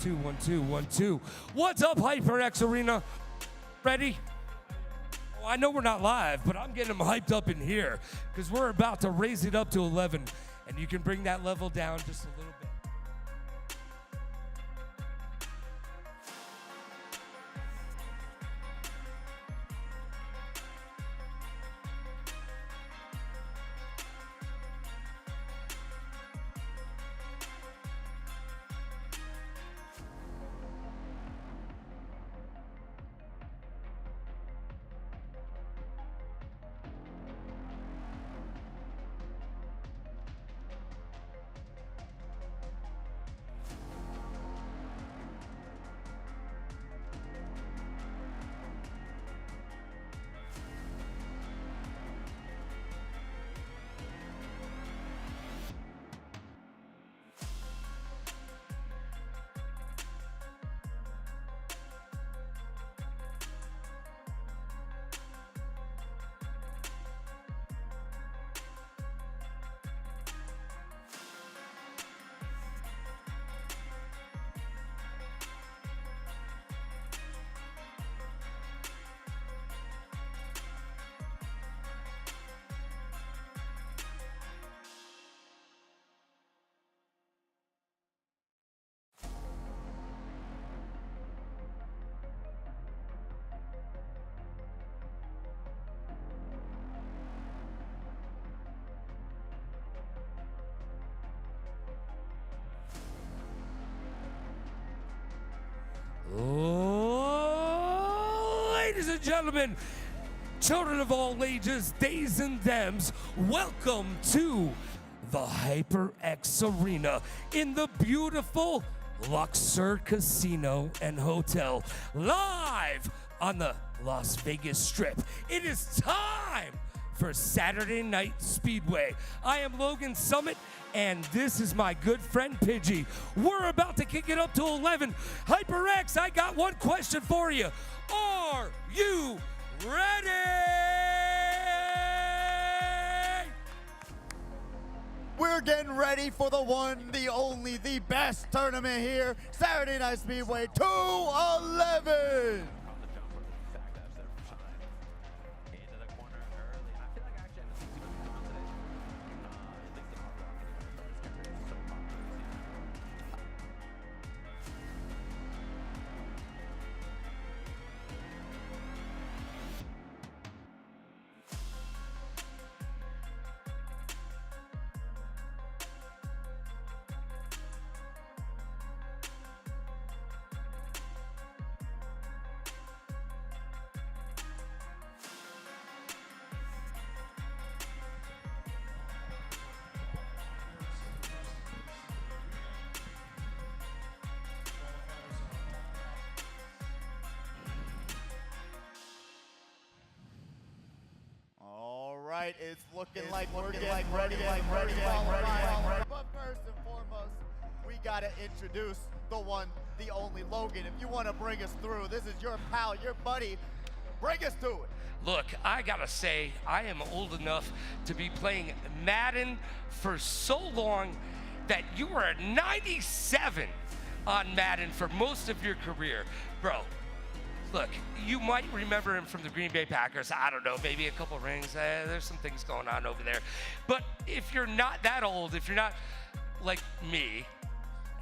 2, 1, 2, 1, 2. What's up, HyperX Arena? Ready? Oh, I know we're not live, but I'm getting them hyped up in here because we're about to raise it up to 11, and you can bring that level down just a little bit. Ladies and gentlemen, children of all ages, days and thems, welcome to the HyperX Arena in the beautiful Luxor Casino and Hotel, live on the Las Vegas Strip. It is time for Saturday Night Speedway. I am Logan Summit, and this is my good friend Pidgey. We're about to kick it up to 11. HyperX, I got one question for you. Are you ready? We're getting ready for the one, the only, the best tournament here. Saturday Night Speedway 211. Right, it's looking like we're getting ready. But first and foremost, we gotta introduce the one, the only Logan. If you want to bring us through, this is your pal, your buddy. Bring us to it. Look, I gotta say, I am old enough to be playing Madden for so long that you were a 97 on Madden for most of your career. Bro, look, you might remember him from the Green Bay Packers. I don't know, maybe a couple rings. There's some things going on over there. But if you're not that old, if you're not like me,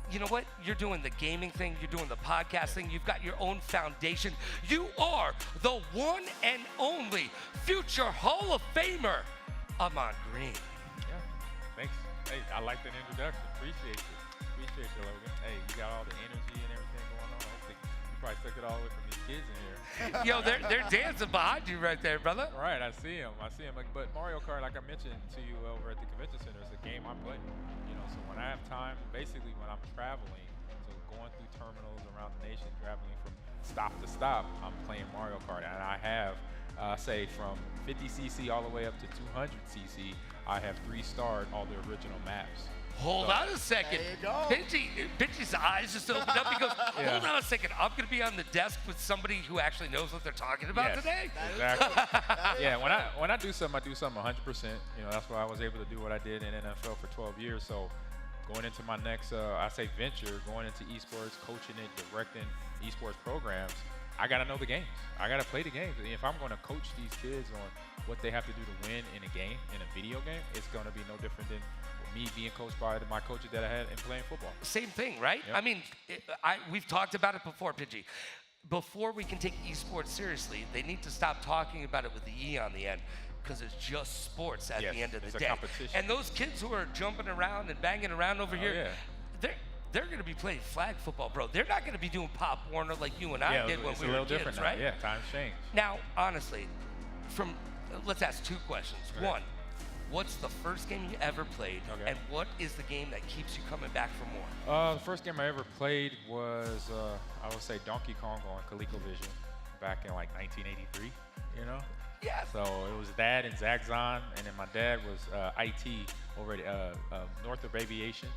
you know what? You're doing the gaming thing. You're doing the podcast thing. You've got your own foundation. You are the one and only future Hall of Famer, Amon Green. Yeah, thanks. Hey, I like that introduction. Appreciate you. Appreciate you, Logan. Hey, you got all the energy and everything going on. I think you probably took it all the way from these kids in here. Yo, they're dancing behind you right there, brother. Right, I see them. But Mario Kart, like I mentioned to you over at the convention center, is a game I play. You know, so when I have time, basically when I'm traveling, so going through terminals around the nation, traveling from stop to stop, I'm playing Mario Kart, and I have, say, from 50cc all the way up to 200cc, I have 3-starred all the original maps. Hold on a second. There you go. Pidgey's eyes just opened up. He goes, hold on a second. I'm going to be on the desk with somebody who actually knows what they're talking about today? Exactly. Yeah, when I do something, I do something 100%. You know, that's why I was able to do what I did in NFL for 12 years. So going into my next, I say venture, going into esports, coaching it, directing esports programs, I got to know the games. I got to play the games. And if I'm going to coach these kids on what they have to do to win in a game, in a video game, it's going to be no different than me being coached by my coaches that I had in playing football. Same thing, right? Yep. I mean, we've talked about it before, Pidgey. Before we can take esports seriously, they need to stop talking about it with the E on the end, because it's just sports at Yes, the end of it's the a day. competition. And those kids who are jumping around and banging around over here, they're going to be playing flag football, bro. They're not going to be doing Pop Warner like you and I did when we were a little kids, different now. right? Yeah, times change. Now, honestly, let's ask two questions. Okay. One, what's the first game you ever played, Okay. and what is the game that keeps you coming back for more? The first game I ever played was, I would say, Donkey Kong on ColecoVision back in like 1983, you know? Yeah. So it was that and Zaxxon, and then my dad was IT over at Northrop Aviation,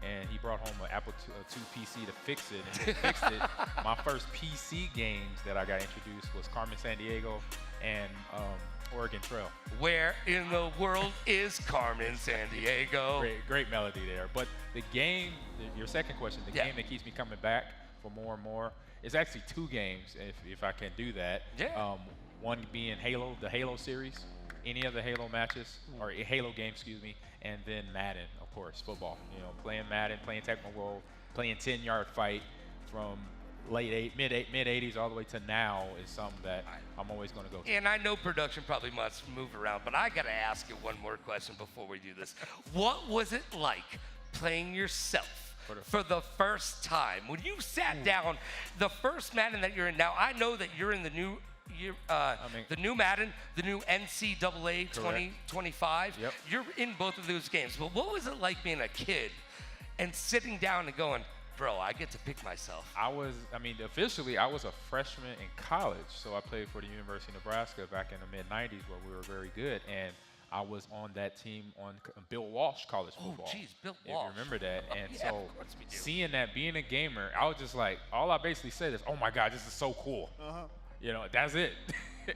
and he brought home an Apple II PC to fix it, and he fixed it. My first PC games that I got introduced was Carmen Sandiego and Oregon Trail. Where in the world is Carmen Sandiego? Great melody there. But the game, your second question, the game that keeps me coming back for more and more, is actually two games, if I can do that. Yeah. One being Halo, the Halo series, any of the Halo matches, or a Halo game, excuse me, and then Madden, of course, football. You know, playing Madden, playing Tecmo World, playing 10-yard fight from mid 80s all the way to now is something that I'm always going to go to. And I know production probably must move around, but I got to ask you one more question before we do this. What was it like playing yourself for the first time? When you sat down, the first Madden that you're in, now I know that you're in the new the new Madden, the new NCAA 2025. Yep. You're in both of those games. But what was it like being a kid and sitting down and going, bro, I get to pick myself? Officially, I was a freshman in college, so I played for the University of Nebraska back in the mid-'90s where we were very good, and I was on that team on Bill Walsh college football. Oh, geez, Bill Walsh. If you remember that. And Yeah, so of course we do. seeing that, being a gamer, I was just like, all I basically said is, oh my God, this is so cool. You know, that's it.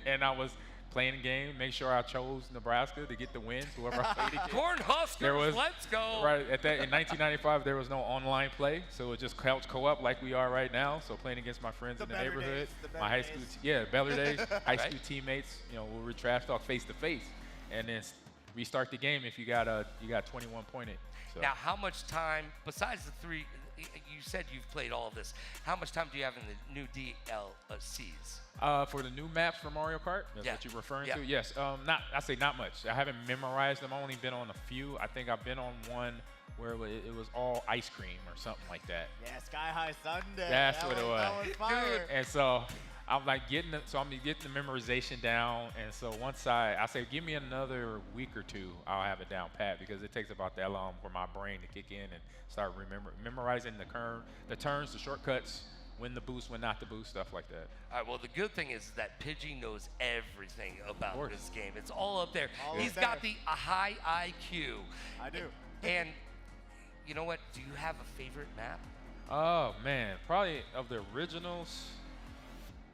And I was playing a game, make sure I chose Nebraska to get the wins, whoever I played against. Cornhuskers, let's go. Right, in 1995, there was no online play, so it was just couch co-op like we are right now. So playing against my friends in the neighborhood, my high school, Beller days, high school teammates, you know, we were trash talk face to face, and then restart the game if you got 21 pointed. So. Now, how much time, besides the three, you said you've played all of this, how much time do you have in the new DLCs? For the new maps for Mario Kart, that's what you're referring to? Yes, I say not much. I haven't memorized them. I've only been on a few. I think I've been on one where it was all ice cream or something like that. Yeah, Sky High Sunday. That's what it was. That was fire. And so I'm like getting the memorization down. And so once I say, give me another week or two, I'll have it down pat, because it takes about that long for my brain to kick in and start memorizing the turns, the shortcuts, when the boost, when not the boost, stuff like that. All right, well, the good thing is that Pidgey knows everything about this game. It's all up there. He's got the high IQ. I do. And you know what? Do you have a favorite map? Oh, man. Probably of the originals,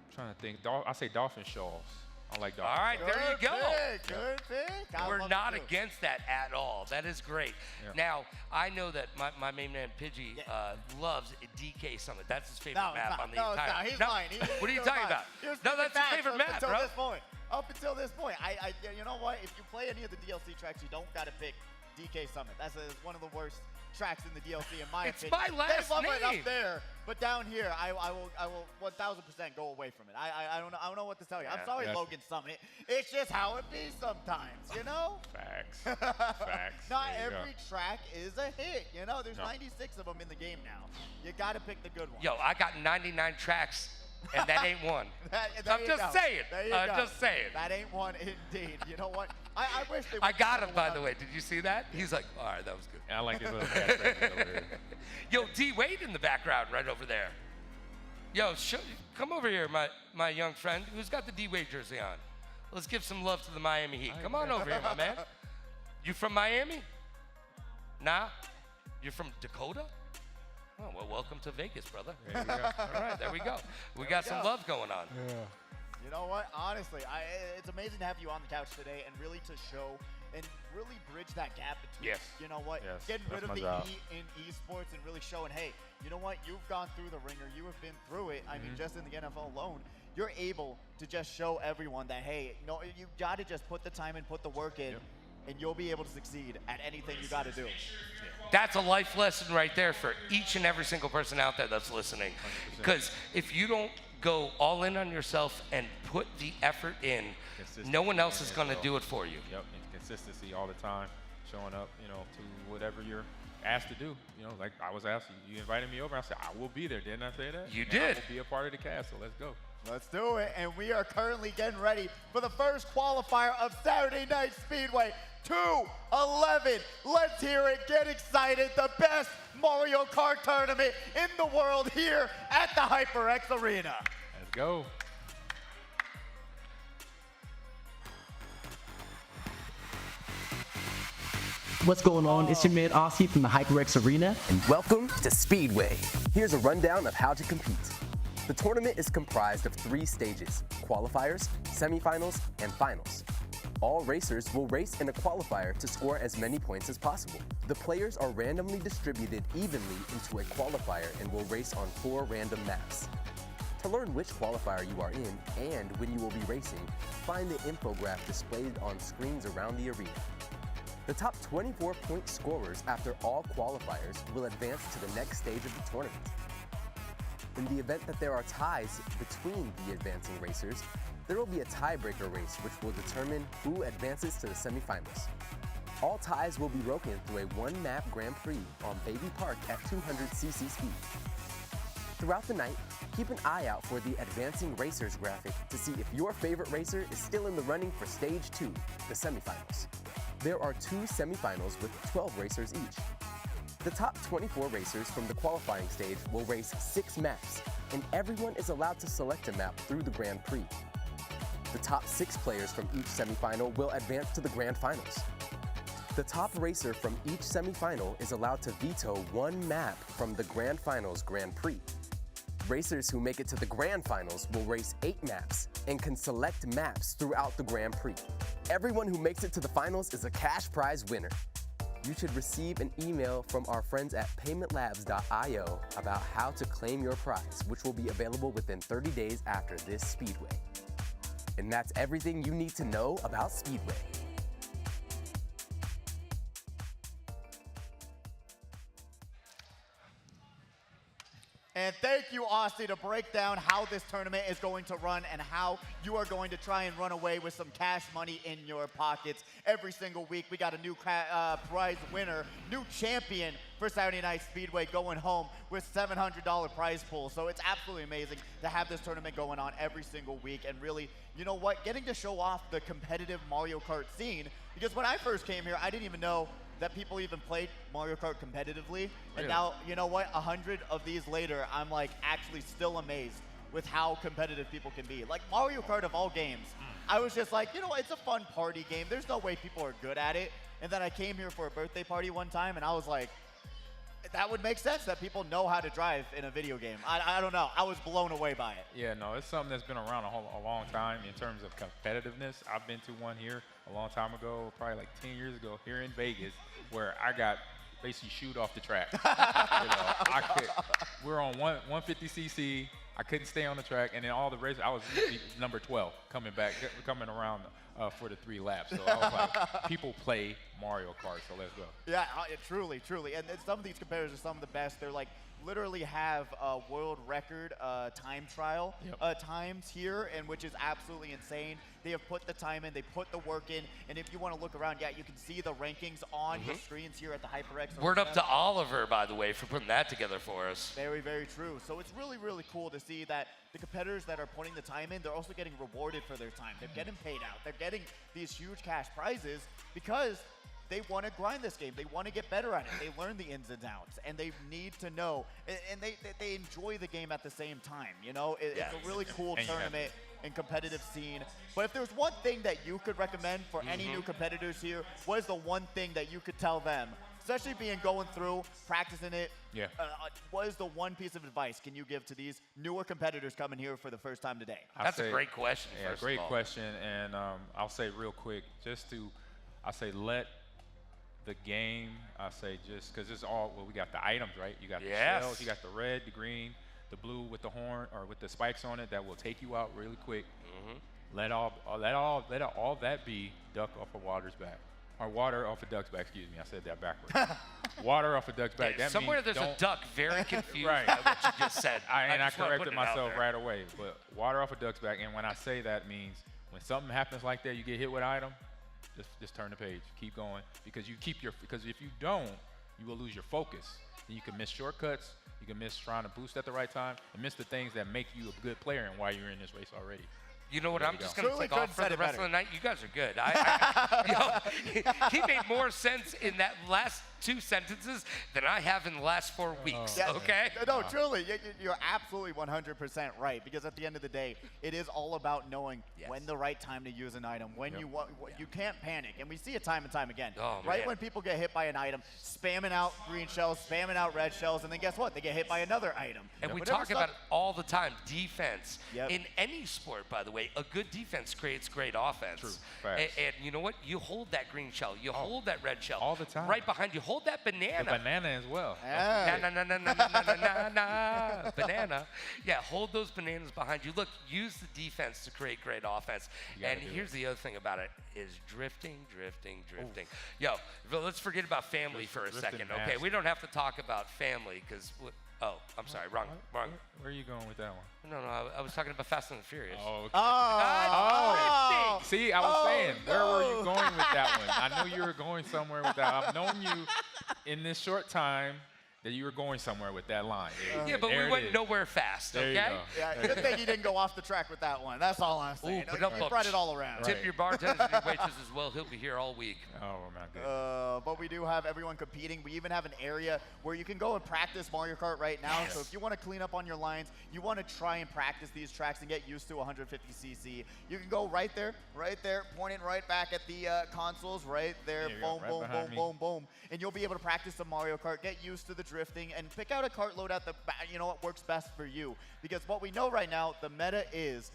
I'm trying to think. I say Dolphin Shoals. I like Dolphin. All right, there you go. Good pick. We're not against that at all. That is great. Yeah. Now, I know that my main man Pidgey loves DK Summit. That's his favorite map on the entire. He's lying. What are you talking about? No, that's his favorite map, bro. Up until this point, you know what? If you play any of the DLC tracks, you don't gotta pick DK Summit. That's one of the worst tracks in the DLC, in my opinion. It's my last they love it name. up there, but down here, I will 1000% go away from it. I don't know what to tell you. I'm sorry, Logan Summit. It's just how it be sometimes, you know. Facts. Not every track is a hit. You know, there's 96 of them in the game now. You got to pick the good one. Yo, I got 99 tracks, and that ain't one. I'm just saying. Just saying. That ain't one indeed. You know what? I wish they. I got him, by the way. Did you see that? He's like, all right, that was good. I like his little catchphrases over here. Yo, D Wade in the background right over there. Yo, come over here, my young friend. Who's got the D Wade jersey on? Let's give some love to the Miami Heat. Come on over here, my man. You from Miami? Nah? You're from Dakota? Oh, well, welcome to Vegas, brother. There you go. All right, there we go. We got some love going on. Yeah. You know what? Honestly, it's amazing to have you on the couch today and really to show and really bridge that gap between, Yes. you know what, Yes, getting rid that's of the my job. heat in esports and really showing, hey, you know what, you've gone through the ringer, you have been through it. I mean, just in the NFL alone, you're able to just show everyone that, hey, no, you got to just put the time in, put the work in, and you'll be able to succeed at anything you got to do. That's a life lesson right there for each and every single person out there that's listening. Because if you don't go all in on yourself and put the effort in, no one else is going to do it for you. Yep, and consistency all the time, showing up, you know, to whatever you're asked to do. You know, like I was asked, you invited me over, I said, I will be there. Didn't I say that? You And did. I will be a part of the cast, so let's go. Let's do it, and we are currently getting ready for the first qualifier of Saturday Night Speedway 2-11. Let's hear it, get excited. The best Mario Kart tournament in the world here at the HyperX Arena. Let's go. What's going on? It's your man Aussie from the HyperX Arena. And welcome to Speedway. Here's a rundown of how to compete. The tournament is comprised of 3 stages: qualifiers, semifinals, and finals. All racers will race in a qualifier to score as many points as possible. The players are randomly distributed evenly into a qualifier and will race on 4 random maps. To learn which qualifier you are in and when you will be racing, find the infograph displayed on screens around the arena. The top 24-point scorers after all qualifiers will advance to the next stage of the tournament. In the event that there are ties between the advancing racers, there will be a tiebreaker race which will determine who advances to the semifinals. All ties will be broken through a 1-map Grand Prix on Baby Park at 200cc speed. Throughout the night, keep an eye out for the Advancing Racers graphic to see if your favorite racer is still in the running for Stage 2, the semifinals. There are 2 semifinals with 12 racers each. The top 24 racers from the qualifying stage will race 6 maps, and everyone is allowed to select a map through the Grand Prix. The top 6 players from each semifinal will advance to the Grand Finals. The top racer from each semifinal is allowed to veto 1 map from the Grand Finals Grand Prix. Racers who make it to the Grand Finals will race 8 maps and can select maps throughout the Grand Prix. Everyone who makes it to the finals is a cash prize winner. You should receive an email from our friends at paymentlabs.io about how to claim your prize, which will be available within 30 days after this Speedway. And that's everything you need to know about Speedway. And thank you, Austin, to break down how this tournament is going to run and how you are going to try and run away with some cash money in your pockets. Every single week, we got a new prize winner, new champion for Saturday Night Speedway going home with $700 prize pool. So it's absolutely amazing to have this tournament going on every single week. And really, you know what, getting to show off the competitive Mario Kart scene. Because when I first came here, I didn't even know that people even played Mario Kart competitively. And now, you know what, 100 of these later, I'm like actually still amazed with how competitive people can be. Like Mario Kart of all games, I was just like, you know, it's a fun party game. There's no way people are good at it. And then I came here for a birthday party one time and I was like, that would make sense that people know how to drive in a video game. I don't know. I was blown away by it. Yeah, no, it's something that's been around a long time in terms of competitiveness. I've been to one here a long time ago, probably like 10 years ago here in Vegas, where I got basically shoot off the track. We're on 150cc. I couldn't stay on the track, and then all the races, I was usually number 12 coming around for the 3 laps. So I was like, people play Mario Kart, so let's go. Yeah, truly. And some of these competitors are some of the best. They're like literally have world record time trial times here, and which is absolutely insane. They have put the time in, they put the work in, and if you want to look around, yeah, you can see the rankings on your screens here at the HyperX. Word up to Oliver, by the way, for putting that together for us. Very, very true. So it's really, really cool to see that the competitors that are putting the time in, they're also getting rewarded for their time. They're getting paid out. They're getting these huge cash prizes because they want to grind this game. They want to get better at it. They learn the ins and outs, and they need to know, and they enjoy the game at the same time. You know, it's a really cool tournament and competitive scene. But if there's one thing that you could recommend for any new competitors here, what is the one thing that you could tell them especially being going through, practicing it. Yeah. What is the one piece of advice can you give to these newer competitors coming here for the first time today? That's a great question. Yeah, first great of all. question. And I'll say real quick, I say let the game, I say just, because it's all, well, we got the items, right? You got the shells, you got the red, the green, the blue with the horn, or with the spikes on it that will take you out really quick. Let all that be duck off a water's back. Or water off a duck's back, excuse me, I said that backwards. Water off a duck's back, that somewhere means there's a duck very confused Right. by what you just said. I just wanna corrected put it out myself there. right away, but water off a duck's back, and when I say that means when something happens like that, you get hit with an item, just turn the page, keep going, because if you don't, you will lose your focus. And you can miss shortcuts, you can miss trying to boost at the right time, and miss the things that make you a good player and why you're in this race already. You know what? There I'm you just go. going to Truly take off couldn't for said the it rest of better. the night. You guys are good. He made more sense in that last 2 sentences than I have in the last 4 weeks. Yeah, Okay. No, truly, you're absolutely 100% right. Because at the end of the day, it is all about knowing when the right time to use an item. When you want, you can't panic, and we see it time and time again. Oh, right man. when people get hit by an item, spamming out green shells, spamming out red shells, and then guess what? They get hit by another item. And we Whatever talk stuff- about it all the time. Defense. Yep. In any sport, by the way, a good defense creates great offense. True. Facts. And you know what? You hold that green shell. You hold that red shell. All the time. Right behind you. Hold that banana. The banana as well. Hey. Na. Banana. Yeah, hold those bananas behind you. Look, use the defense to create great offense. gotta And do here's the other thing about it is drifting. Yo, let's forget about family for a drifting second, okay? nasty. We don't have to talk about family because, oh, I'm sorry, wrong. Where are you going with that one? No, I was talking about Fast and the Furious. Oh, okay. Oh. See, I was saying, where were you going with that one? I knew you were going somewhere with that. I've known you in this short time that you were going somewhere with that line. Yeah, but There we it went is. nowhere fast, There okay? you go. Yeah, good thing you didn't go off the track with that one. That's all I'm saying. Ooh, but You brought it all around. Tip your bartenders and your waitresses as well. He'll be here all week. Oh, not good. But we do have everyone competing. We even have an area where you can go and practice Mario Kart right now. So if you want to clean up on your lines, you want to try and practice these tracks and get used to 150cc, you can go right there, pointing right back at the consoles, right there, There you go, boom, right boom, behind boom, me. boom, boom. And you'll be able to practice some Mario Kart, get used to the drifting, and pick out a kart loadout that, you know what, works best for you. Because what we know right now, the meta is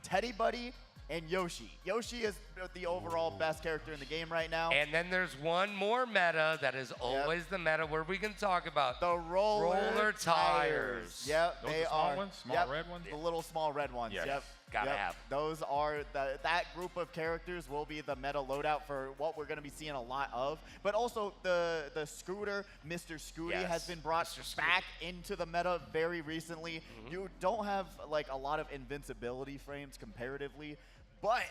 Teddy Buddy and Yoshi. Yoshi is the overall best character in the game right now. And then there's one more meta that is always the meta where we can talk about The roller tires. Yep, Those they the small are. ones? Small Yep, red ones? The little small red ones. Yes. Yep. Gotta yep. have. Those are that group of characters will be the meta loadout for what we're going to be seeing a lot of. But also the scooter, Mr. Scooty, Yes, has been brought Mr. Scooty. back into the meta very recently. You don't have like a lot of invincibility frames comparatively, but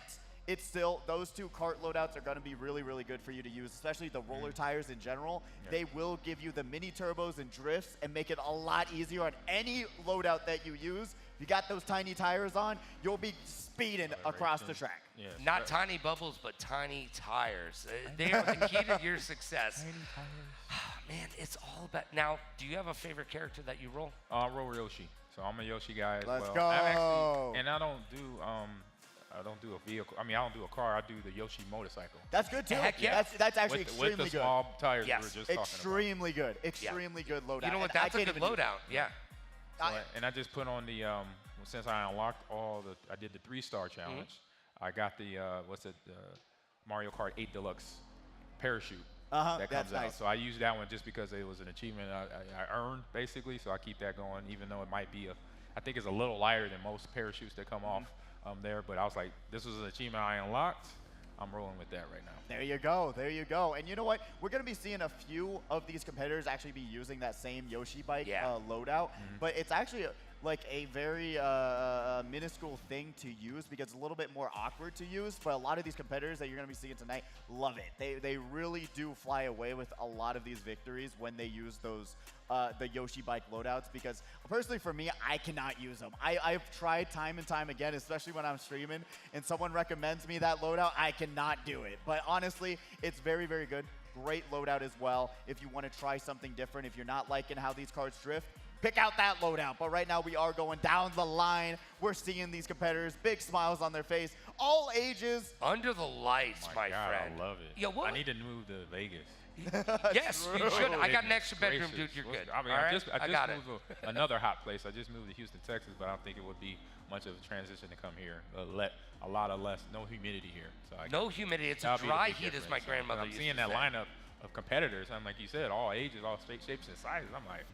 it's still, those two kart loadouts are going to be really, really good for you to use, especially the roller tires in general. They will give you the mini turbos and drifts and make it a lot easier on any loadout that you use. If you got those tiny tires on, you'll be speeding across the track. Yes. Not tiny bubbles, but tiny tires. They are the key to your success. Man, it's all about. Now, do you have a favorite character that you roll? I roll Yoshi, so I'm a Yoshi guy as Let's well. go. I'm actually, and I don't do a vehicle. I mean, I don't do a car. I do the Yoshi motorcycle. That's good too. Heck yeah. That's actually with extremely the good. small tires we Yes. were just talking Extremely good. Extremely good loadout. You know what? And I That's a can't good even use it. loadout. Yeah. about. And I just put on the since I unlocked I did the 3-star challenge. I got the Mario Kart 8 Deluxe parachute. That that's comes out. nice. So I used that one just because it was an achievement I earned, basically. So I keep that going, even though it might be I think it's a little lighter than most parachutes that come off there. But I was like, this was an achievement I unlocked. I'm rolling with that right now. There you go. There you go. And you know what? We're going to be seeing a few of these competitors actually be using that same Yoshi bike loadout. But it's actually like a very minuscule thing to use because it's a little bit more awkward to use. But a lot of these competitors that you're going to be seeing tonight love it. They really do fly away with a lot of these victories when they use those the Yoshi bike loadouts, because personally for me, I cannot use them. I've tried time and time again, especially when I'm streaming and someone recommends me that loadout, I cannot do it. But honestly, it's very, very good. Great loadout as well. If you want to try something different, if you're not liking how these cards drift, pick out that loadout. But right now we are going down the line. We're seeing these competitors, big smiles on their face, all ages. Under the lights, Oh my God, friend. I love it. Yo, what? I need to move to Vegas. Yes, you should. I got an extra bedroom, dude. You're good. I mean, All I right? just got it. moved to another hot place. I just moved to Houston, Texas, but I don't think it would be much of a transition to come here. No humidity here. So No humidity. It's a dry heat, as my grandmother used to say. I'm seeing that lineup of competitors. I'm like you said, all ages, all shapes and sizes. I'm like,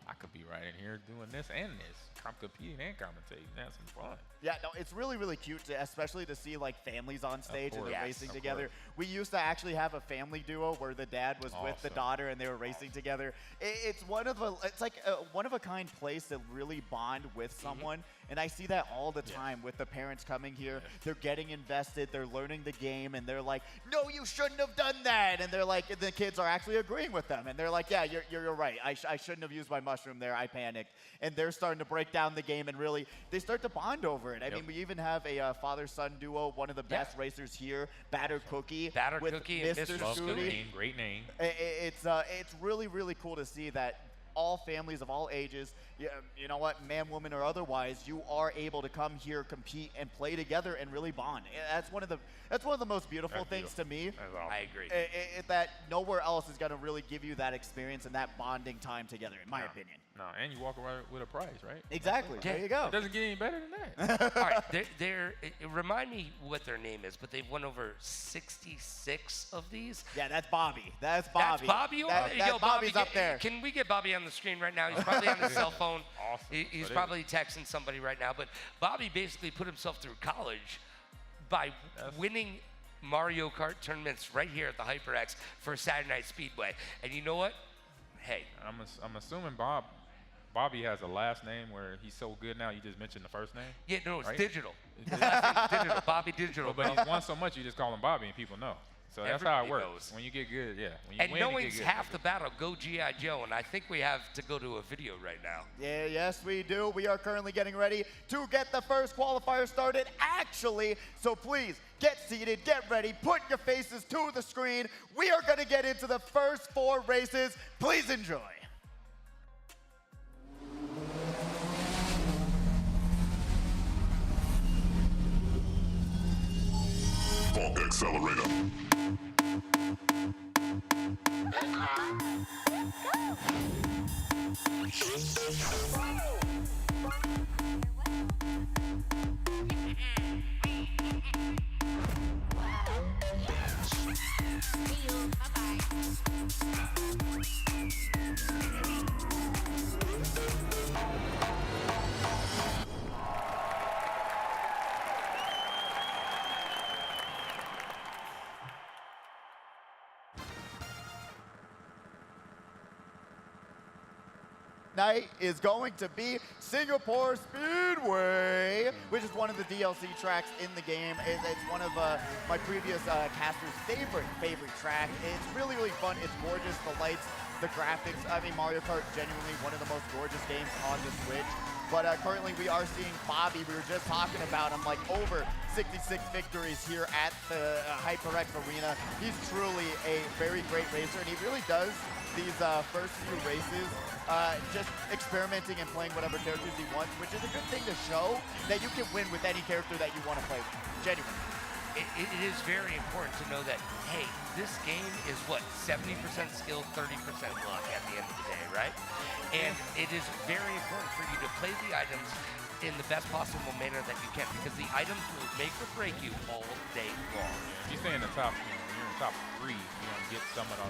I could be right in here doing this and this. I'm competing and commentating. That's some fun. Yeah, no, it's really, really cute, especially to see like families on stage and they're racing together. Course. We used to actually have a family duo where the dad was with the daughter and they were racing together. It's one of a kind place to really bond with someone, and I see that all the time with the parents coming here. They're getting invested, they're learning the game, and they're like, "No, you shouldn't have done that," and they're like, the kids are actually agreeing with them, and they're like, "Yeah, you're right. I shouldn't have used my mushroom there. I panicked," and they're starting to break down the game and really they start to bond over it. I mean, we even have a father-son duo, one of the best racers here, Batter Cookie. Batter Cookie and Mr. Scooty. Great name. It's really, really cool to see that all families of all ages, you know what, man, woman, or otherwise, you are able to come here, compete, and play together and really bond. That's one of the most beautiful things to me. Awesome. I agree. That nowhere else is going to really give you that experience and that bonding time together, in my opinion. No, and you walk around with a prize, right? Exactly. There you go. It doesn't get any better than that. All right, remind me what their name is, but they've won over 66 of these. Yeah, that's Bobby. That's Bobby. That's Bobby? Yo, Bobby's Bobby, up there. Can we get Bobby on the screen right now? He's probably on his cell phone. Awesome. He's probably texting somebody right now. But Bobby basically put himself through college by winning Mario Kart tournaments right here at the HyperX for Saturday Night Speedway. And you know what? Hey. I'm assuming Bobby has a last name where he's so good now you just mentioned the first name? Yeah, no, it's right? Digital. His last name's Digital. Bobby Digital. But he's won so much you just call him Bobby and people know. So that's how it Everybody works. knows. When you get good, yeah. When you And win, you knowing's get good. half the battle. Go G.I. Joe. And I think we have to go to a video right now. Yeah, yes, we do. We are currently getting ready to get the first qualifier started, actually. So please, get seated, get ready, put your faces to the screen. We are going to get into the first 4 races. Please enjoy. Funk Accelerator. Night is going to be Singapore Speedway, which is one of the DLC tracks in the game. It's one of my previous caster's favorite track. It's really, really fun. It's gorgeous. The lights, the graphics. I mean, Mario Kart, genuinely one of the most gorgeous games on the Switch. But currently we are seeing Bobby. We were just talking about him, like over 66 victories here at the HyperX Arena. He's truly a very great racer, and he really does these first few races just experimenting and playing whatever characters he wants, which is a good thing to show that you can win with any character that you want to play with. Genuinely. It is very important to know that, hey, this game is what, 70% skill, 30% luck at the end of the day, right? And it is very important for you to play the items in the best possible manner that you can, because the items will make or break you all day long. If you stay in the top, you're in the top 3, get some of the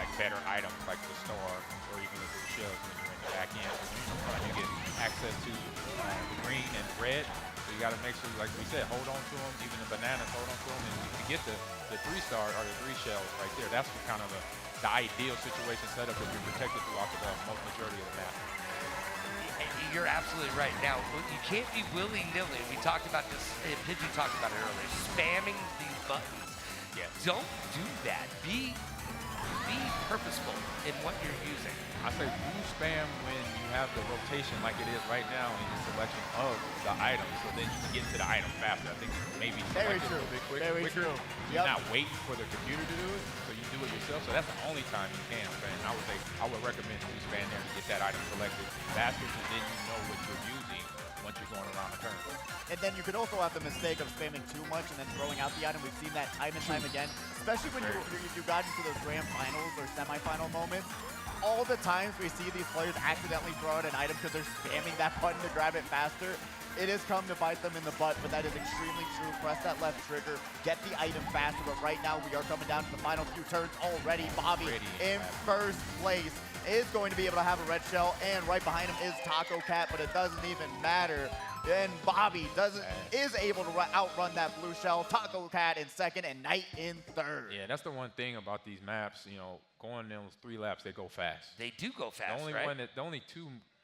like better items like the star or even the shells when you're in the back end. So you get access to the green and red. So you got to make sure, like we said, hold on to them. Even the bananas, hold on to them. And you get the 3-star or the 3 shells right there. That's kind of the ideal situation setup if you're protected throughout the most majority of the map. You're absolutely right. Now, you can't be willy-nilly. We talked about this, Pidgey talked about it earlier, spamming these buttons. Yes. Don't do that. Be purposeful in what you're using. I say do spam when you have the rotation like it is right now in the selection of the items, so then you can get to the item faster. I think maybe Very select it true. a little bit quicker. Very true. You're Yep. not waiting for the computer to do it, so you do it yourself. So that's the only time you can spam. I would say I would recommend you spam there to get that item selected faster, so then you know what you're using once you're going around the curve. And then you could also have the mistake of spamming too much and then throwing out the item. We've seen that time and time again, especially when you got into those grand finals or semifinal moments. All the times we see these players accidentally throw out an item because they're spamming that button to grab it faster. It has come to bite them in the butt, but that is extremely true. Press that left trigger, get the item faster, but right now we are coming down to the final few turns already. Bobby in first place is going to be able to have a red shell, and right behind him is Taco Cat, but it doesn't even matter. And Bobby is able to outrun that blue shell. Taco Cat in second and Knight in third. Yeah, that's the one thing about these maps, you know, going those 3 laps, they go fast. They do go fast, the only right? The only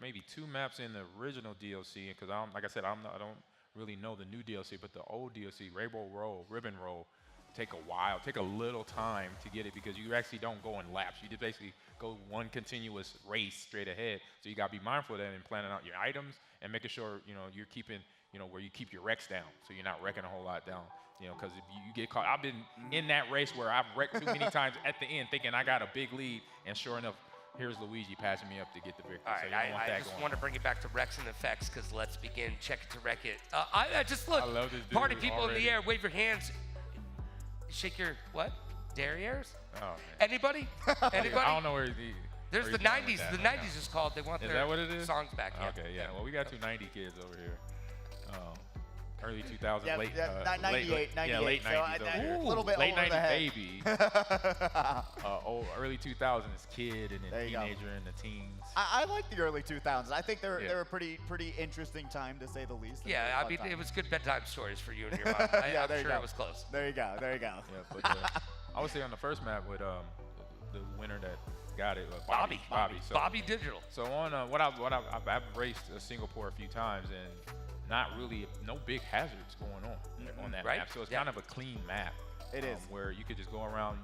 maybe two maps in the original DLC, because like I said, I don't really know the new DLC, but the old DLC, Ribbon Roll, take a while, take a little time to get it because you actually don't go in laps. You just basically go one continuous race straight ahead. So you got to be mindful of that and planning out your items and making sure, you know, you're keeping, you know, where you keep your wrecks down. So you're not wrecking a whole lot down, you know, because if you get caught, I've been in that race where I've wrecked too many times at the end thinking I got a big lead, and sure enough, here's Luigi passing me up to get the victory. All right, so you don't want that I just going want to bring it back to Rex and effects because let's begin. Check it to wreck it. I just look. I love this dude Party people already. in the air, wave your hands. Shake your what? Derrieres? Oh, man. Anybody? Anybody? I don't know where There's the 90s. The 90s is called. They want Is their that what it is? songs back. Yeah. Okay, yeah. Well, we got 2 90 kids over here. Early 2000s, Yeah, late, 98, yeah, late 90s so over here. a little bit late over 90s the head. baby. Early 2000s kid and then teenager and the teens. I like the early 2000s. I think they're a pretty interesting time to say the least. Yeah, I mean, it was good bedtime stories for you and your mom. Yeah, I'm sure it was close. There you go. There you go. Yeah, but I would say on the first map with the winner that got it, Bobby. So, Bobby Digital. So on I've raced Singapore a few times and not really no big hazards going on that Right. map. So it's kind of a clean map. It is. Where you could just go around.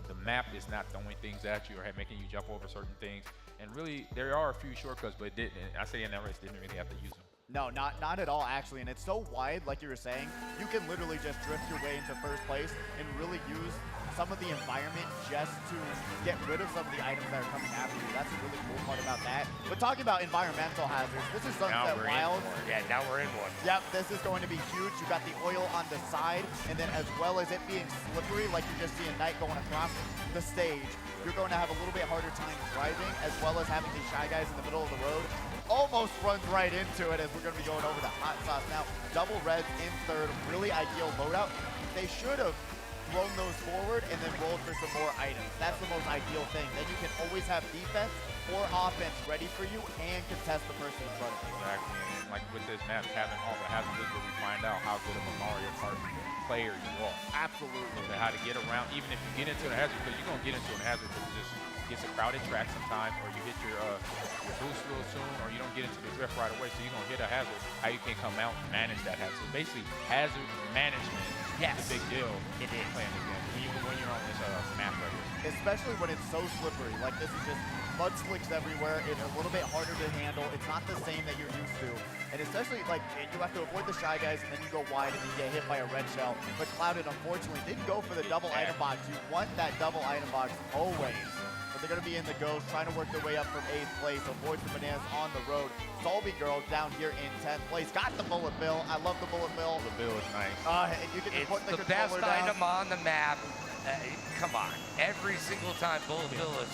The map is not throwing things at you or making you jump over certain things. And really, there are a few shortcuts, but I say in that race, didn't really have to use them. No, not at all, actually. And it's so wide, like you were saying, you can literally just drift your way into first place and really use some of the environment just to get rid of some of the items that are coming after you. That's a really cool part about that. But talking about environmental hazards, this is Sunset Wild. Yeah, now we're in one. Yep, this is going to be huge. You got the oil on the side, and then as well as it being slippery, like you just see a Knight going across the stage, you're going to have a little bit harder time driving, as well as having these Shy Guys in the middle of the road. Almost runs right into it as we're going to be going over the hot sauce now. Double reds in third, really ideal loadout. They should have thrown those forward and then rolled for some more items. That's the most ideal thing. Then you can always have defense or offense ready for you and contest the person in front of you. Exactly. And like with this map, having all the hazards is where we find out how good of a Mario Kart player you are. Absolutely. How to get around, even if you get into the hazard, because you're going to get into a hazard because it just gets a crowded track sometimes, or you hit your boost real soon, or you don't get into the drift right away, so you're going to hit a hazard, how you can come out and manage that hazard. So basically, hazard management is a big deal. It is. Playing this game. When you're on this map right here. Especially when it's so slippery. Like this is just mud slicks everywhere. It's a little bit harder to handle. It's not the same that you're used to. And especially like you have to avoid the Shy Guys and then you go wide and then you get hit by a red shell. But Clouded unfortunately didn't go for the double item box. You want that double item box always. But they're going to be in the ghost, trying to work their way up from 8th place. Avoid the bananas on the road. Solby Girl down here in 10th place. Got the bullet bill. I love the bullet bill. The bill is nice. And you can It's put the the best controller down. item on the map. Come on. Every single time, bullet bill is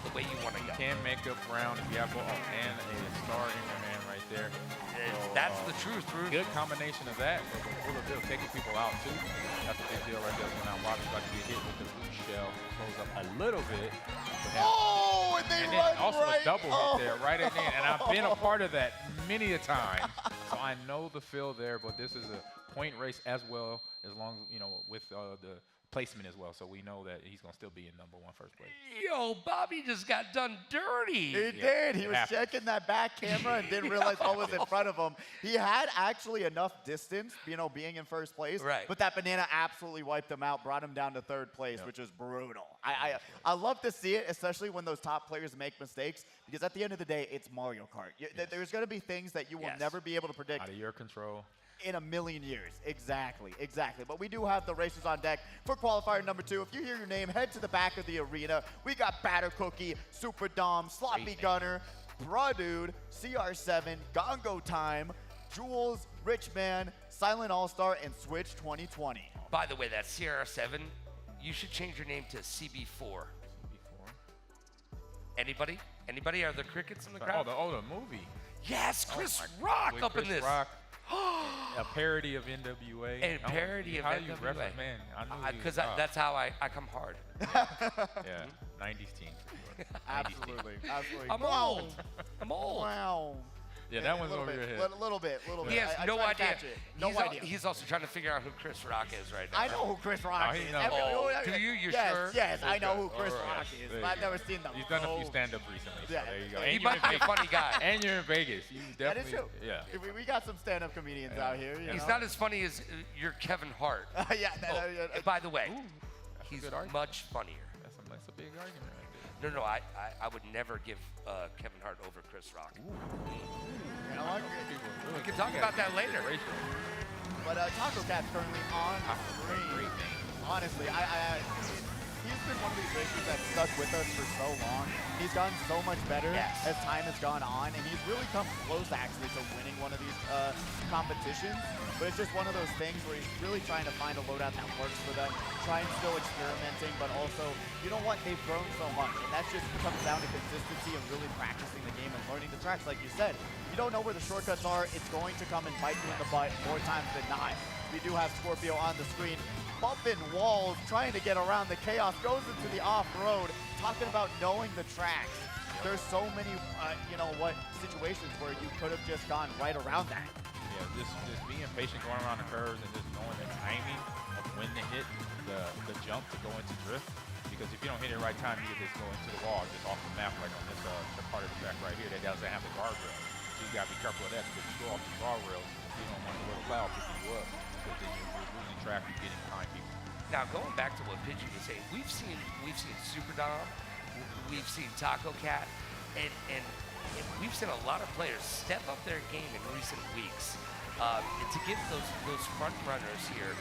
the way you want to go. You can make up round if you have and a star in your hand right there. So, That's the truth, Ruth. Good combination of that, but the bullet bill taking people out too. That's a big deal right there. So now Bobby's about to get hit with the blue shell. Close up a little bit. And they And run then also right. a double hit there, right in there. And I've been a part of that many a time. So I know the feel there, but this is a point race as well, as long as, with the placement as well. So we know that he's going to still be in #1 first place. Yo, Bobby just got done dirty. He did. He was checking that back camera and didn't realize what was in front of him. He had actually enough distance, being in first place. Right. But that banana absolutely wiped him out, brought him down to 3rd place, which is brutal. I love to see it, especially when those top players make mistakes, because at the end of the day, it's Mario Kart. There's going to be things that you will never be able to predict. Out of your control. In a million years. Exactly. But we do have the racers on deck for qualifier number 2. If you hear your name, head to the back of the arena. We got Batter Cookie, Super Dom, Sloppy Gunner, Bruh Dude, CR7, Gongo Time, Jules, Richman, Silent All-Star, and Switch 2020. By the way, that CR7, you should change your name to CB4. CB4. Anybody? Anybody? Are there crickets in the crowd? The movie. Yes, Chris Rock With up Chris in this. Rock, a parody of NWA. A parody of how NWA. You reference, man, I knew Because that's how I come hard. Yeah, 90s teen. For sure. 90s teen. Absolutely. I'm Wow. old. I'm old. Wow. Yeah, that one's little over your bit, head. Little bit. He has I no tried to idea. catch it. No idea. He's also trying to figure out who Chris Rock is right now. I know who Chris Rock he is. knows. Do you? You yes, sure? Yes, I know who Okay. Chris All right. Rock is. There But I've you go. never seen them. He's done a few stand-up recently, so Yeah. there you go. He And you're might in be a Vegas. funny guy. And you're in Vegas. You That is definitely. true. Yeah. We got some stand-up comedians out here. You He's know? not as funny as your Kevin Hart. Yeah. By the way, That's a he's good argument. much funnier. That's a big argument right there. No, I would never give Kevin Hart over Chris Rock. I like it. We can talk about that later. But Taco Cat's currently on screen. Honestly, he's been one of these racers that's stuck with us for so long. He's gotten so much better as time has gone on, and he's really come close actually to winning one of these competitions. But it's just one of those things where he's really trying to find a loadout that works for them, trying still experimenting, but also, you know what, they've grown so much, and that just comes down to consistency and really practicing the game and learning the tracks. Like you said, you don't know where the shortcuts are, it's going to come and bite you in the butt more times than not. We do have Scorpio on the screen, bumping walls, trying to get around the chaos, goes into the off-road, talking about knowing the tracks. There's so many, you know what, situations where you could have just gone right around that. Yeah, just being patient going around the curves and just knowing the timing of when to hit the jump to go into drift. Because if you don't hit it right time, you just go into the wall, just off the map, like on this part of the track right here that doesn't have the guardrail. So you gotta be careful of that because if you go off the guardrails, you don't want the little cloud picking you up because then you're losing track, you're getting behind people. Now going back to what Pidgey was saying, we've seen Super Dom, we've seen Taco Cat, and we've seen a lot of players step up their game in recent weeks to give those front runners here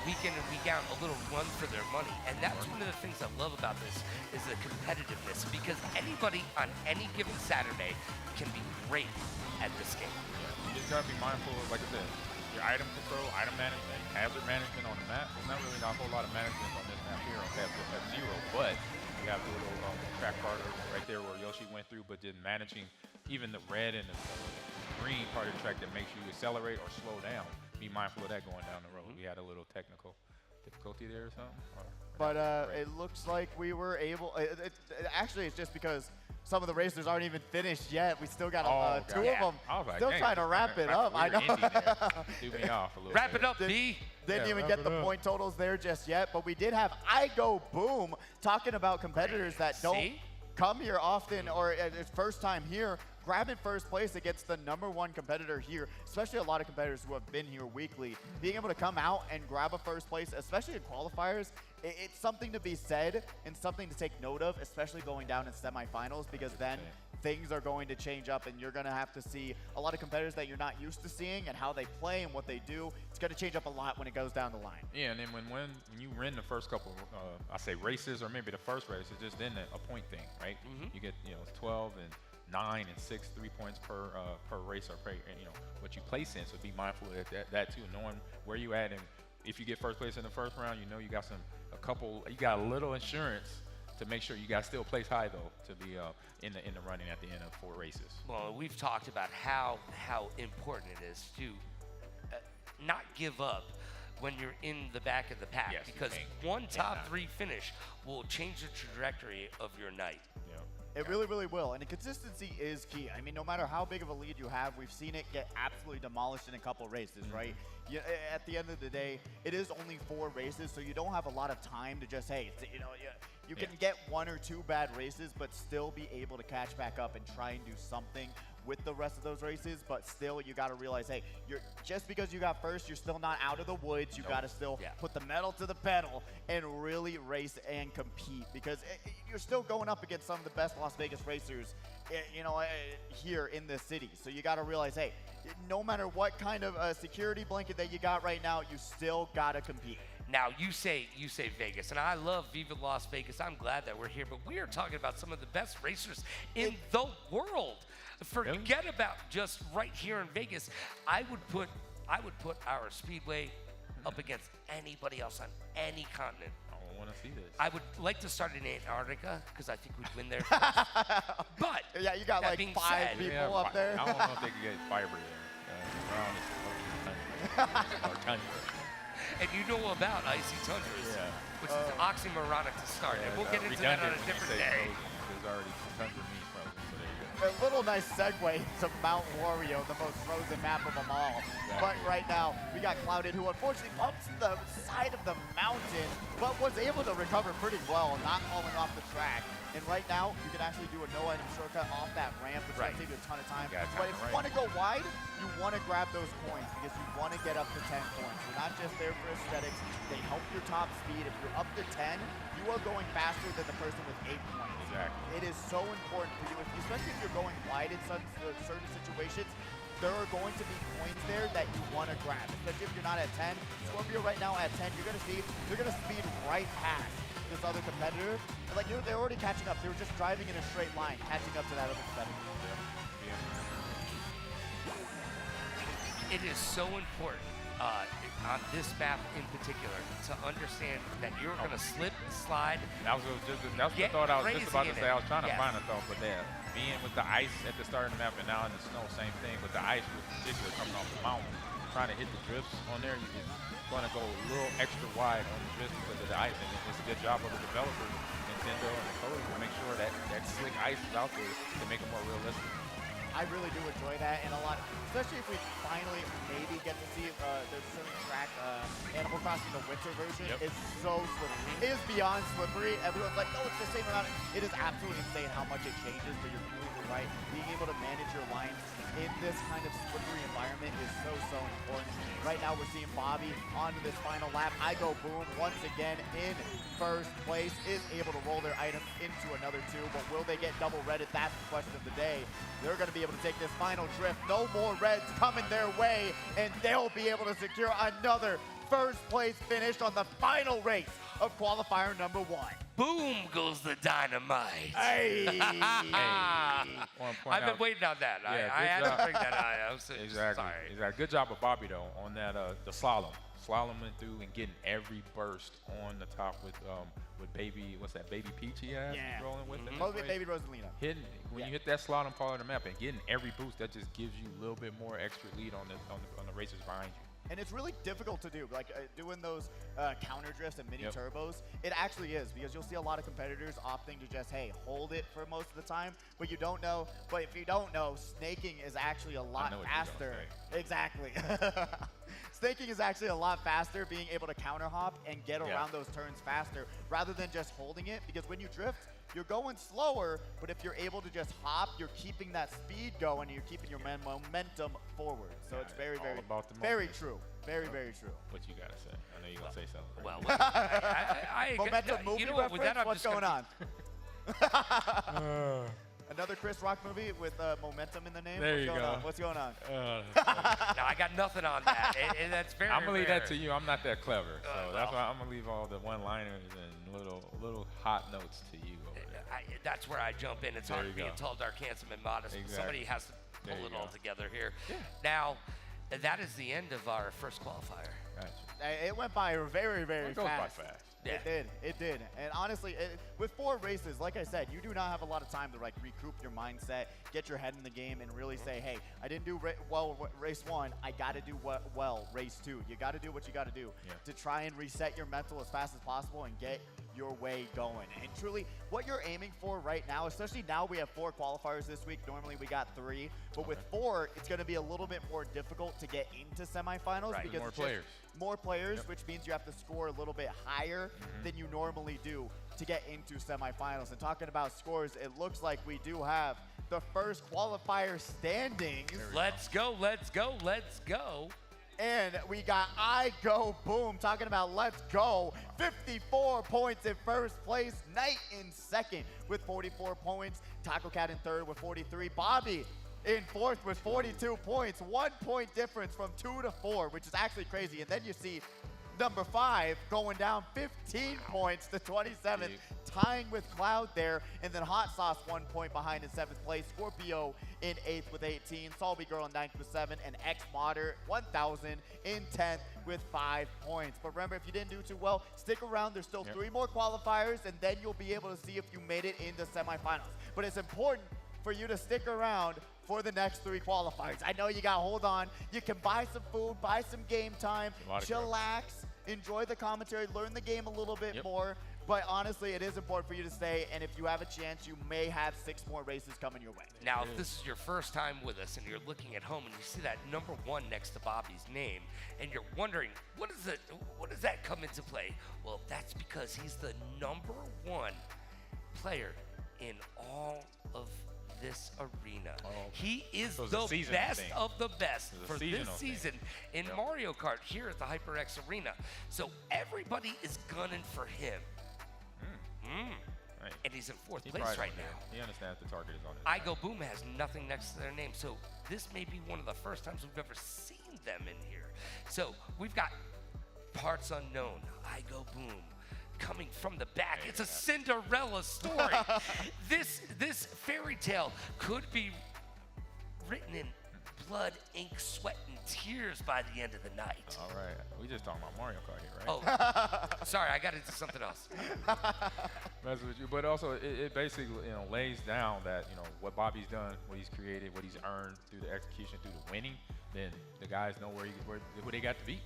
week in and week out a little run for their money. And that's one of the things I love about this is the competitiveness, because anybody on any given Saturday can be great at this game. Yeah, you just gotta be mindful of, like I said, your item control, item management, hazard management on the map. There's not really a whole lot of management on this map here on F0, but you have the little track card right there where Yoshi went through, but then managing even the red and the green part of the track that makes you accelerate or slow down. Be mindful of that going down the road. We had a little technical difficulty there or something. But it looks like we were able. Actually, it's just because some of the racers aren't even finished yet. We still got two of them. I was like, still dang, trying to wrap it up. I know. Threw me off a little Wrap bit. it up, B. Didn't even get the point totals there just yet, but we did have I Go Boom talking about competitors that don't come here often or it's first time here, grabbing first place against the #1 competitor here, especially a lot of competitors who have been here weekly. Being able to come out and grab a first place, especially in qualifiers, it's something to be said and something to take note of, especially going down in semifinals, because then things are going to change up and you're going to have to see a lot of competitors that you're not used to seeing and how they play and what they do. It's going to change up a lot when it goes down the line. Yeah, and then when you win the first couple, I say races or maybe the first race, it's just then a point thing, right? You get 12 and 9 and 6 3 points per race or per what you place in. So be mindful of that too, knowing where you at, and if you get first place in the first round, you got you got a little insurance to make sure you guys still place high though to be in the running at the end of 4 races. Well, we've talked about how important it is to not give up when you're in the back of the pack, because one top 3 finish will change the trajectory of your night. It really, really will. And the consistency is key. I mean, no matter how big of a lead you have, we've seen it get absolutely demolished in a couple races, right? At the end of the day, it is only 4 races, so you don't have a lot of time to just, you can get 1 or 2 bad races, but still be able to catch back up and try and do something with the rest of those races. But still, you got to realize, hey, just because you got first, you're still not out of the woods. You got to still put the metal to the pedal and really race and compete, because you're still going up against some of the best Las Vegas racers, here in this city. So you got to realize, hey, no matter what kind of security blanket that you got right now, you still got to compete. Now you say Vegas, and I love Viva Las Vegas. I'm glad that we're here, but we are talking about some of the best racers in the world. Forget about just right here in Vegas. I would put our Speedway up against anybody else on any continent. I want to see this. I would like to start in Antarctica because I think we'd win there. But yeah, you got like 5 people up there. I don't know if they could get fiber there. Brown is tundra. And you know about icy tundras, which is oxymoronic to start. And we'll get into that on a different day. There's already tundra meat frozen, so there you go. A little nice segue to Mount Wario, the most frozen map of them all. Exactly. But right now, we got Clouded, who unfortunately bumps the side of the mountain, but was able to recover pretty well, not falling off the track. And right now, you can actually do a no-item shortcut off that ramp, which will save you a ton of time. But if you want to go wide, you want to grab those points because you want to get up to 10 points. You're not just there for aesthetics. They help your top speed. If you're up to 10, you are going faster than the person with 8 points. Exactly. It is so important for you, especially if you're going wide in certain situations. There are going to be points there that you want to grab, especially if you're not at 10. Scorpio right now at 10, you're going to see they're going to speed right past this other competitor. Like they're already catching up. They were just driving in a straight line, catching up to that other competitor. It is so important on this map in particular to understand that you're going to slip, slide. That's the thought I was just about to say. I was trying to find a thought, but there, being with the ice at the start of the map and now in the snow, same thing. But the ice, in particular, coming off the mountain, trying to hit the drifts on there, you're going to go a little extra wide on the drifts because of the ice. And it's a good job of the developers, Nintendo and the coders, to make sure that that slick ice is out there to make it more realistic. I really do enjoy that, and a lot, especially if we finally maybe get to see there's a certain track, Animal Crossing, the winter version, is so slippery. It is beyond slippery. Everyone's like, no, it's the same amount. It is absolutely insane how much it changes, but you're completely right. Being able to manage your lines in this kind of slippery environment is so important. Right now, we're seeing Bobby onto this final lap. I Go Boom once again in first place, is able to roll their items into another 2, but will they get double redded? That's the question of the day. They're going to be able to take this final drift. No more reds coming their way, and they'll be able to secure another first place finish on the final race of qualifier number 1. Boom goes the dynamite. Hey! I've been waiting on that. Yeah, I had to bring that out. I'm so Exactly. sorry. Exactly. Good job of Bobby though on that the slalom. Slaloming through and getting every burst on the top with baby, what's that, Baby Peach he has rolling with it? Baby Rosalina. Hitting when you hit that slalom part of the map and getting every boost, that just gives you a little bit more extra lead on the racers behind you. And it's really difficult to do, like doing those counter drifts and mini turbos. It actually is, because you'll see a lot of competitors opting to just, hey, hold it for most of the time, but you don't know. But if you don't know, snaking is actually a lot faster. Exactly. Snaking is actually a lot faster, being able to counter hop and get around those turns faster, rather than just holding it, because when you drift, you're going slower, but if you're able to just hop, you're keeping that speed going, and you're keeping your momentum forward. So it's very true. Very, very true. What you gotta say? I know you're gonna say something. Well, I momentum movie reference? With that, What's going on? Another Chris Rock movie with momentum in the name? There you go. What's going on? No, I got nothing on that. And that's very I'm gonna leave rare. that to you. I'm not that clever, so that's why I'm gonna leave all the one-liners and little hot notes to you over there. That's where I jump in. It's hard being tall, dark, handsome, and modest. Exactly. Somebody has to pull it all together here. Now, that is the end of our first qualifier. Gotcha. It went by very fast. It goes by fast. Yeah. It did. And honestly, with 4 races, like I said, you do not have a lot of time to like recoup your mindset, get your head in the game, and really say, hey, I didn't do well race 1, I got to do well race 2. You got to do what you got to do to try and reset your mental as fast as possible and get your way going. And truly, what you're aiming for right now, especially now we have 4 qualifiers this week. Normally we got 3, but with 4, it's going to be a little bit more difficult to get into semifinals because more players, which means you have to score a little bit higher than you normally do to get into semifinals. And talking about scores, it looks like we do have the first qualifier standings. Let's go. And we got I Go Boom talking about let's go. 54 points in first place. Knight in second with 44 points. Taco Cat in third with 43. Bobby in fourth with 42 points. 1 point difference from 2 to 4, which is actually crazy. And then you see number 5 going down 15 points to 27th, tying with Cloud there, and then Hot Sauce 1 point behind in 7th place, Scorpio in 8th with 18, Salvi Girl in 9th with 7, and X Modder 1000 in 10th with 5 points. But remember, if you didn't do too well, stick around. There's still 3 more qualifiers, and then you'll be able to see if you made it into semifinals. But it's important for you to stick around for the next 3 qualifiers. I know you got to hold on. You can buy some food, buy some game time, chillax, enjoy the commentary, learn the game a little bit more. But honestly, it is important for you to stay, and if you have a chance, you may have 6 more races coming your way. Now, if this is your first time with us and you're looking at home and you see that number 1 next to Bobby's name, and you're wondering, what does that come into play? Well, that's because he's the number 1 player in all of this arena. He is the best of the best for this season in Mario Kart here at the HyperX Arena. So everybody is gunning for him. Right. And he's in 4th place right now. He understands the target is on his I Go Boom has nothing next to their name, so this may be one of the first times we've ever seen them in here. So we've got Parts Unknown, I Go Boom, coming from the back. It's a Cinderella story. This fairy tale could be written in blood, ink, sweat, and tears by the end of the night. All right. We just talking about Mario Kart here, right? Oh, sorry, I got into something else. Mess with you. But also, it basically, lays down that, what Bobby's done, what he's created, what he's earned through the execution, through the winning, then the guys know who they got to beat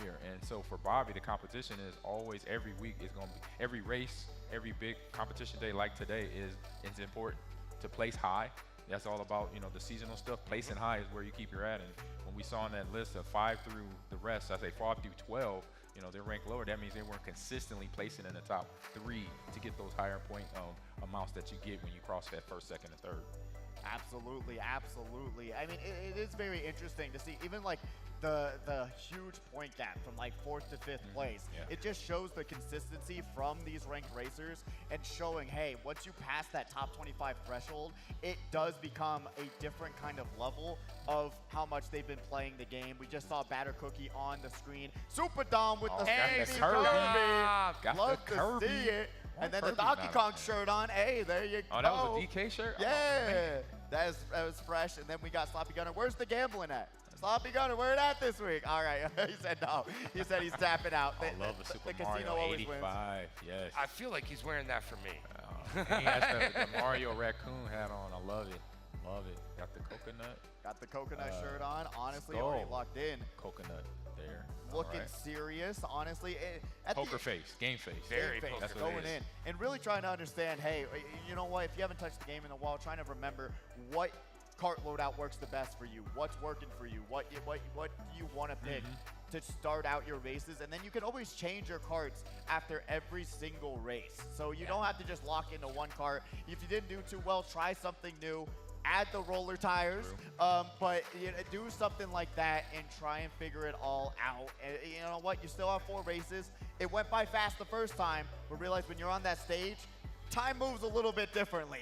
here. And so for Bobby, the competition is always, every week is going to be, every race, every big competition day like today is important to place high. That's all about, the seasonal stuff. Placing high is where you keep your at. And when we saw on that list of 5 through the rest, I say 5 through 12, they're ranked lower. That means they weren't consistently placing in the top 3 to get those higher point amounts that you get when you cross that 1st, 2nd, and 3rd. Absolutely, absolutely. I mean, it is very interesting to see, even like the huge point gap from like 4th to 5th place. It just shows the consistency from these ranked racers and showing, hey, once you pass that top 25 threshold, it does become a different kind of level of how much they've been playing the game. We just saw Batter Cookie on the screen. Super Dom with the Kirby. Love to see it. And then the Donkey Kong shirt on. Hey, there you go. Oh, that was a DK shirt? Yeah, that was fresh. And then we got Sloppy Gunner. Where's the gambling at? Sloppy Gunner, where it at this week? All right, he said no. He said he's tapping out. I love the Super Mario 85, yes. I feel like he's wearing that for me. He has the Mario raccoon hat on. I love it. Love it. Got the coconut. Got the coconut shirt on. Honestly, already locked in. Coconut there. Looking serious, honestly. Poker face, game face. Very face, that's going in. And really trying to understand, hey, you know what? If you haven't touched the game in a while, trying to remember what cart loadout works the best for you, what's working for you, what do you want to pick to start out your races, and then you can always change your carts after every single race. So you don't have to just lock into one cart. If you didn't do too well, try something new. Add the roller tires, but do something like that and try and figure it all out. And you know what? You still have 4 races. It went by fast the first time, but realize when you're on that stage, time moves a little bit differently,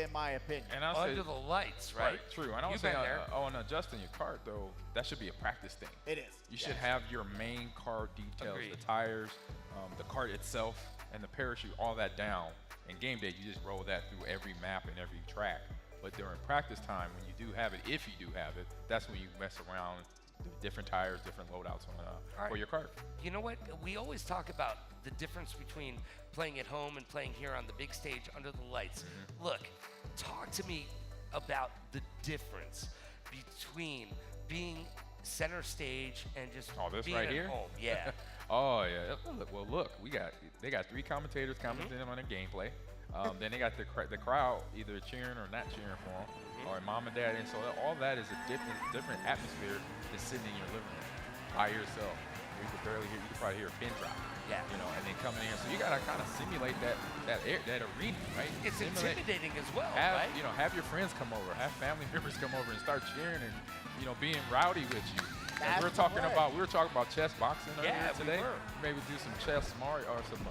in my opinion. And I'll Under the lights, right? True. And I would say, on adjusting your cart, though, that should be a practice thing. It is. You should have your main car details, the tires, the cart itself, and the parachute, all that down. And game day, you just roll that through every map and every track. But during practice time, when you do have it, if you do have it, that's when you mess around with different tires, different loadouts for your cart. You know what? We always talk about the difference between playing at home and playing here on the big stage under the lights. Look, talk to me about the difference between being center stage and just being right at here? home. Yeah. Oh, yeah. Well, look, they got 3 commentators commenting on their gameplay. Then they got the crowd either cheering or not cheering for them, or mom and dad. And so all that is a different atmosphere than sitting in your living room by yourself. You could barely hear. You could probably hear a pin drop. Yeah. And then coming in. So you gotta kind of simulate that arena, right? It's intimidating as well, right? right? Have your friends come over, have family members come over and start cheering and being rowdy with you. We were talking about chess boxing earlier today. Maybe do some chess Mario or some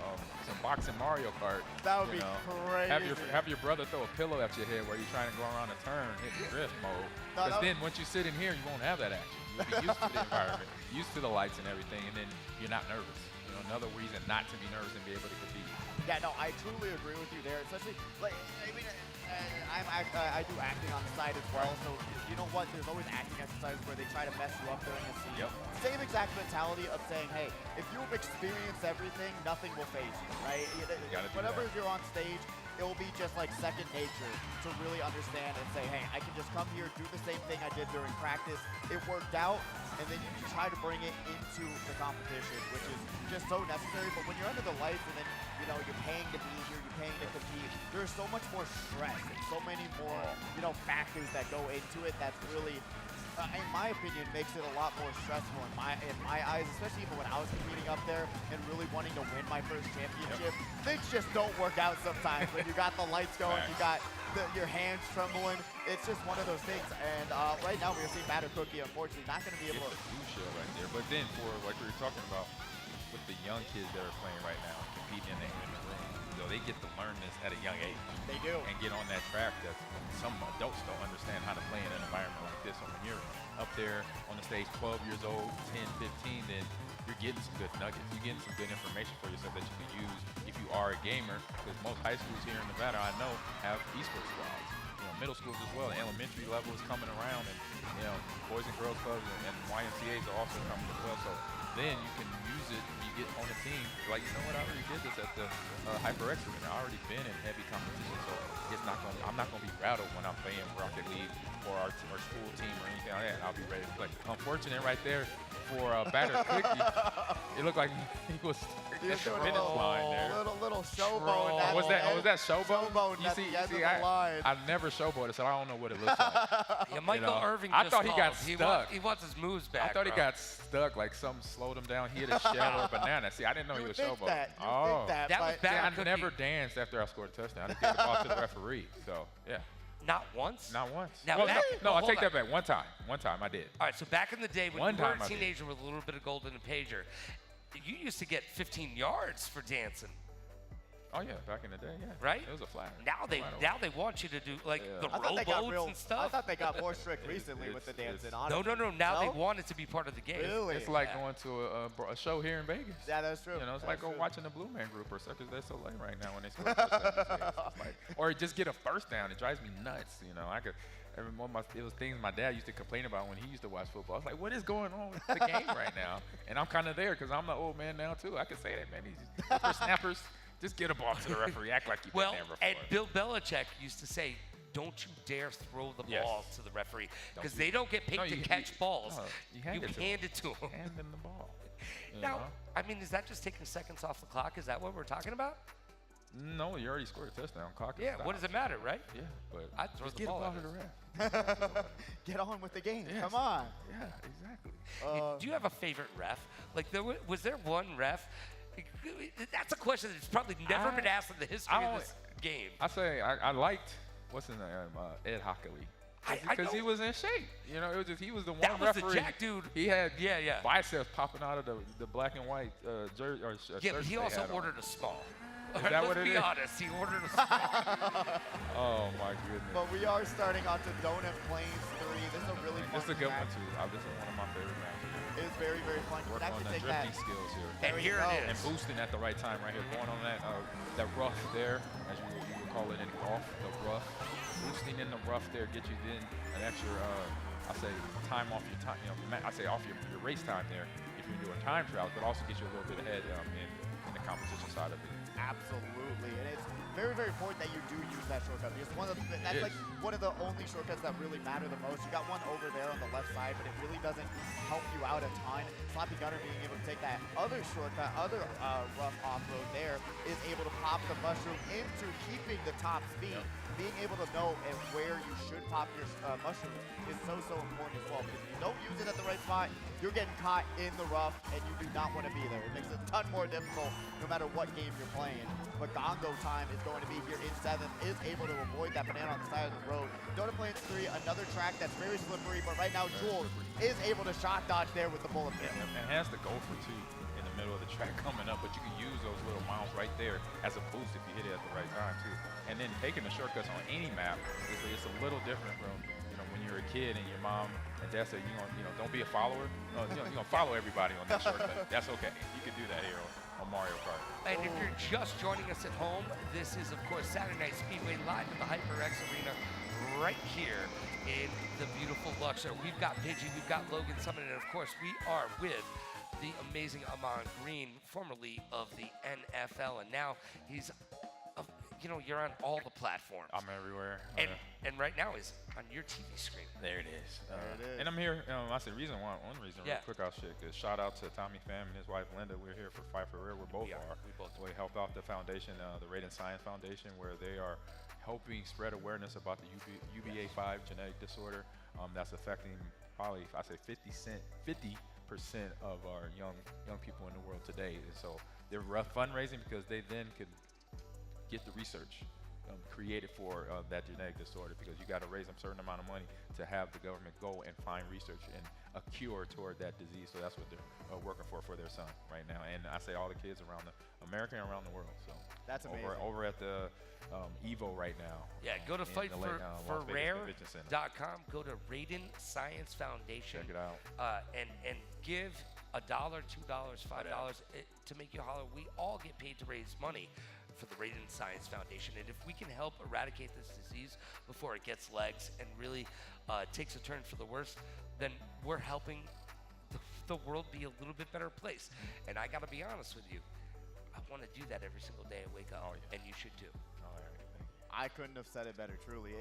boxing Mario Kart. That would be crazy. Have your brother throw a pillow at your head while you're trying to go around a turn, hit the drift mode. Because then once you sit in here, you won't have that action. You'll be used to the environment. used to the lights and everything, and then you're not nervous. You know, another reason not to be nervous and be able to compete. Yeah, no, I truly agree with you there. Especially, like, I mean, I do acting on the side as well. So you know what? There's always acting exercises where they try to mess you up during a scene. Yep. Same exact mentality of saying, hey, if you've experienced everything, nothing will phase you, right? Whenever you're on stage, it will be just like second nature to really understand and say, hey, I can just come here, do the same thing I did during practice. It worked out, and then you try to bring it into the competition, which is just so necessary. But when you're under the lights and then, you know, you're paying to be here, you're paying to compete, there's so much more stress and so many more, you know, factors that go into it that's really, in my opinion, makes it a lot more stressful in my eyes, especially even when I was competing up there and really wanting to win my first championship. Things just don't work out sometimes when you got the lights going, you got your hands trembling. It's just one of those things. And right now we're seeing Batter Cookie, unfortunately, not going to be able to. It's a blue shell right there. But then for like we were talking about with the young kids that are playing right now, competing in the room, you know, they get to learn this at a young age. They do. And get on that track that some adults don't understand how to play in an environment like this. So when you're up there on the stage 12 years old, 10, 15, then you're getting some good nuggets. You're getting some good information for yourself that you can use if you are a gamer, because most high schools here in Nevada, I know, have esports squads. You know, middle schools as well. The elementary level is coming around, and you know, Boys and Girls Clubs and YMCAs are also coming as well. So then you can use it when you get on a team. Like, you know what, I already did this at the HyperX arena. I already been in heavy competition, so it's not going. I'm not going to be rattled when I'm playing Rocket League or our school team or anything like that. I'll be ready to play. Unfortunate right there for Batter Cookie. It looked like he was at the finish line there. Little showboat. Was that showboat? Showboat You at see, the end of the I, line. I've never showboated, so I don't know what it looks like. Yeah, Michael Irving I just thought he got called. stuck. He wants his moves back. I thought he bro. got stuck, like something slowed him down. He hit a shell or a banana. See, I didn't know he was showboating. Think that, That was but bad. I never danced after I scored a touchdown. I just gave the ball to the referee. So, yeah. Not once? Not once. Now, Well, back- no, well, I take hold that back. One time. One time I did. All right, so back in the day when One you were time a I did. teenager with a little bit of golden and pager, you used to get 15 yards for dancing, Oh, yeah. Back in the day, yeah. right? It was a flag. Now they want you to do like the I thought they got rowboats and stuff. I thought they got more strict recently with the dancing. No, Honestly. Now they want it to be part of the game. Really? It's like going to a show here in Vegas. Yeah, that's true. You know, it's That's like true. watching the Blue Man Group or Circus du Soleil right now when they score touchdowns. Like, or just get a first down. It drives me nuts. You know, it was things my dad used to complain about when he used to watch football. I was like, what is going on with the game right now? And I'm kind of there because I'm the old man now too. I can say that, man. These snappers, just get a ball to the referee. Act like you've been there before. And Bill Belichick used to say, don't you dare throw the ball to the referee because they don't get picked to catch balls. No, you hand it to them. Hand them the ball. Now, I mean, is that just taking seconds off the clock? Is that what we're talking about? No, you already scored a touchdown. Clock is What does it matter, right? Yeah, but I'd throw just the get ball a at ball to the us. ref. Get on with the game. Yes. Come on. Yeah, exactly. Do you have a favorite ref? Like, was there one ref? That's a question that's probably never been asked in the history of this game. I say I liked what's his name, Ed Hockley. Because he was in shape. You know, it was just he was the one That was referee. the jack dude. He had Yeah. biceps popping out of the black and white jersey or Yeah, but shirts he they also had on. ordered a small. Is that what Let's it be is? honest, he ordered a small. Oh my goodness. But we are starting on to Donut Plains 3. This is a really fun This is a good one match. too. This is one of my favorite matches. It is very, very fun. You Working can on actually the take that. drifting skills here. And There here you it go. And is. boosting at the right time right here. Going on that rough there, as you would call it in golf, the rough. Boosting in the rough there, get you then an extra, I say, time off your time. You know, I say off your race time there if you're doing time trials, but also get you a little bit ahead in the competition side of it. Absolutely, and it's very, very important that you do use that shortcut because that's like one of the only shortcuts that really matter the most. You got one over there on the left side, but it really doesn't help you out a ton. Sloppy Gunner being able to take that other shortcut, rough off-road there, is able to pop the mushroom into keeping the top speed. Being able to know and where you should pop your mushroom is so important as well. Because if you don't use it at the right spot, you're getting caught in the rough, and you do not want to be there. It makes it a ton more difficult no matter what game you're playing. But Gongo Time is going to be here in 7th, is able to avoid that banana on the side of the road. Donut Plains 3, another track that's very slippery, but right now Jules is able to shot dodge there with the bullet pin. And has the gopher too in the middle of the track coming up, but you can use those little mounds right there as a boost if you hit it at the right time too. And then taking the shortcuts on any map, it's a little different from, you know, when you're a kid and your mom and dad say, don't be a follower. No, you're gonna follow everybody on that shortcut. That's okay. You can do that here on Mario Kart. And if you're just joining us at home, this is, of course, Saturday Night Speedway live at the HyperX Arena right here in the beautiful Luxor. We've got Pidgey, we've got Logan Summon, and of course, we are with the amazing Amon Green, formerly of the NFL, and now he's, you're on all the platforms. I'm everywhere. And right now is on your TV screen. There it is. There it is. And I'm here. I said one reason real quick I'll share, because shout out to Tommy Pham and his wife Linda. We're here for Fight for Rare. We both help out the foundation, the Raiden Science Foundation, where they are helping spread awareness about the UBA5 genetic disorder that's affecting probably, I say 50% of our young people in the world today. And so they're fundraising because they then could get the research created for that genetic disorder, because you got to raise a certain amount of money to have the government go and find research and a cure toward that disease. So that's what they're working for their son right now. And I say all the kids around America and around the world. So that's amazing. Over at the Evo right now. Yeah, go to fightforrare.com. Go to Raiden Science Foundation. Check it out. And give $1, $2, $5 to make you holler. We all get paid to raise money for the Raiden Science Foundation, and if we can help eradicate this disease before it gets legs and really takes a turn for the worse, then we're helping the world be a little bit better place. And I gotta be honest with you, I want to do that every single day I wake up, and you should too. I couldn't have said it better, truly.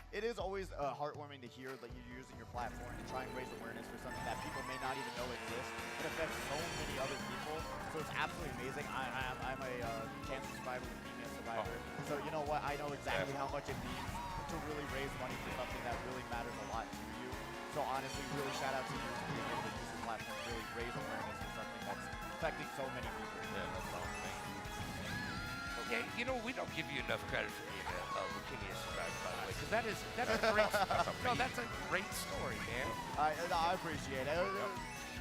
It is always heartwarming to hear that you're using your platform to try and raise awareness for something that people may not even know exists. It affects so many other people, so it's absolutely amazing. I'm a cancer survivor, leukemia survivor, so you know what? I know exactly how much it means to really raise money for something that really matters a lot to you. So honestly, really shout out to you for being able to use your platform to really raise awareness for something that's affecting so many people. Yeah, no problem. Thank you. Yeah, we don't give you enough credit for being a leukemia survivor, by the way, because that's a great story. That's a great story, man. I appreciate it.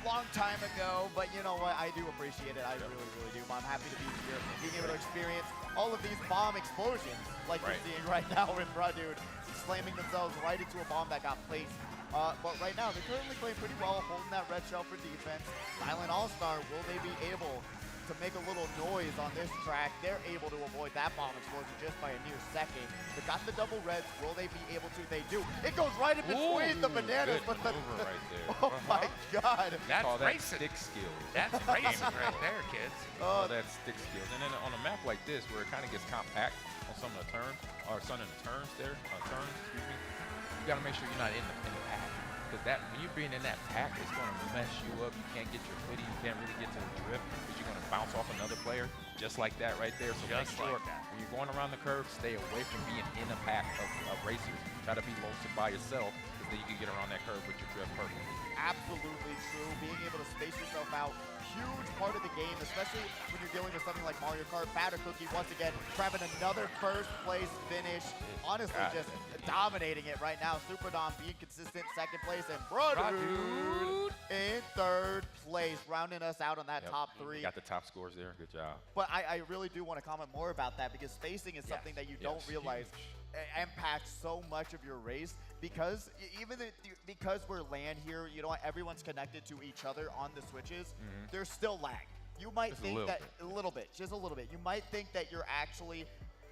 Long time ago, but you know what? I do appreciate it. I really, really do. I'm happy to be here, being able to experience all of these bomb explosions like we're seeing right now with Dude slamming themselves right into a bomb that got placed. But right now, they're currently playing pretty well, holding that red shell for defense. Silent All-Star, will they be able to make a little noise on this track? They're able to avoid that bomb explosion just by a mere second. They got the double reds. Will they be able to? They do. It goes right in between the bananas. But the right there. Oh my God. That's racing. Stick skills. That's racing right there, kids. That's stick skills. And then on a map like this, where it kind of gets compact on some of the turns, or some of the turns there, you got to make sure you're not in the pack. Because when you're being in that pack, it's going to mess you up. You can't get your footing. You can't really get to the drift, because you're going to bounce off another player just like that right there. So make sure when you're going around the curve, stay away from being in a pack of racers. Try to be loaded by yourself, because then you can get around that curve with your drift perfectly. Absolutely true. Being able to space yourself out, huge part of the game, especially when you're dealing with something like Mario Kart. Batter Cookie, once again, grabbing another first place finish. Honestly, just dominating it right now. Super Dom being consistent, second place, and Dude in third place, rounding us out on that top three. Got the top scores there. Good job. But I really do want to comment more about that, because spacing is something that you don't realize impacts so much of your race, because because we're LAN here, you know what, everyone's connected to each other on the switches. There's still lag. You might think that a little bit, just a little bit. You might think that you're actually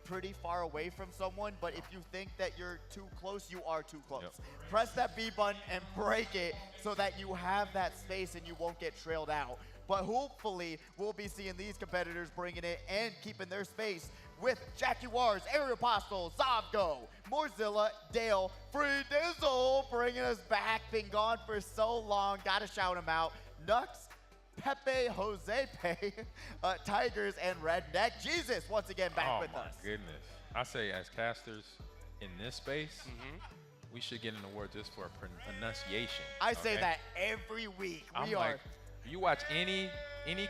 pretty far away from someone, but if you think that you're too close, you are too close. Press that B button and break it so that you have that space and you won't get trailed out. But hopefully, we'll be seeing these competitors bringing it and keeping their space with Jaguars, Aeropostale, Zobgo, Morzilla, Dale, Free Dizzle, bringing us back. Been gone for so long. Gotta shout him out. Nux, Pepe, Jose Pe, Tigers, and Redneck Jesus once again back with us. Oh my goodness. I say, as casters in this space, we should get an award just for pronunciation. I say that every week. You watch any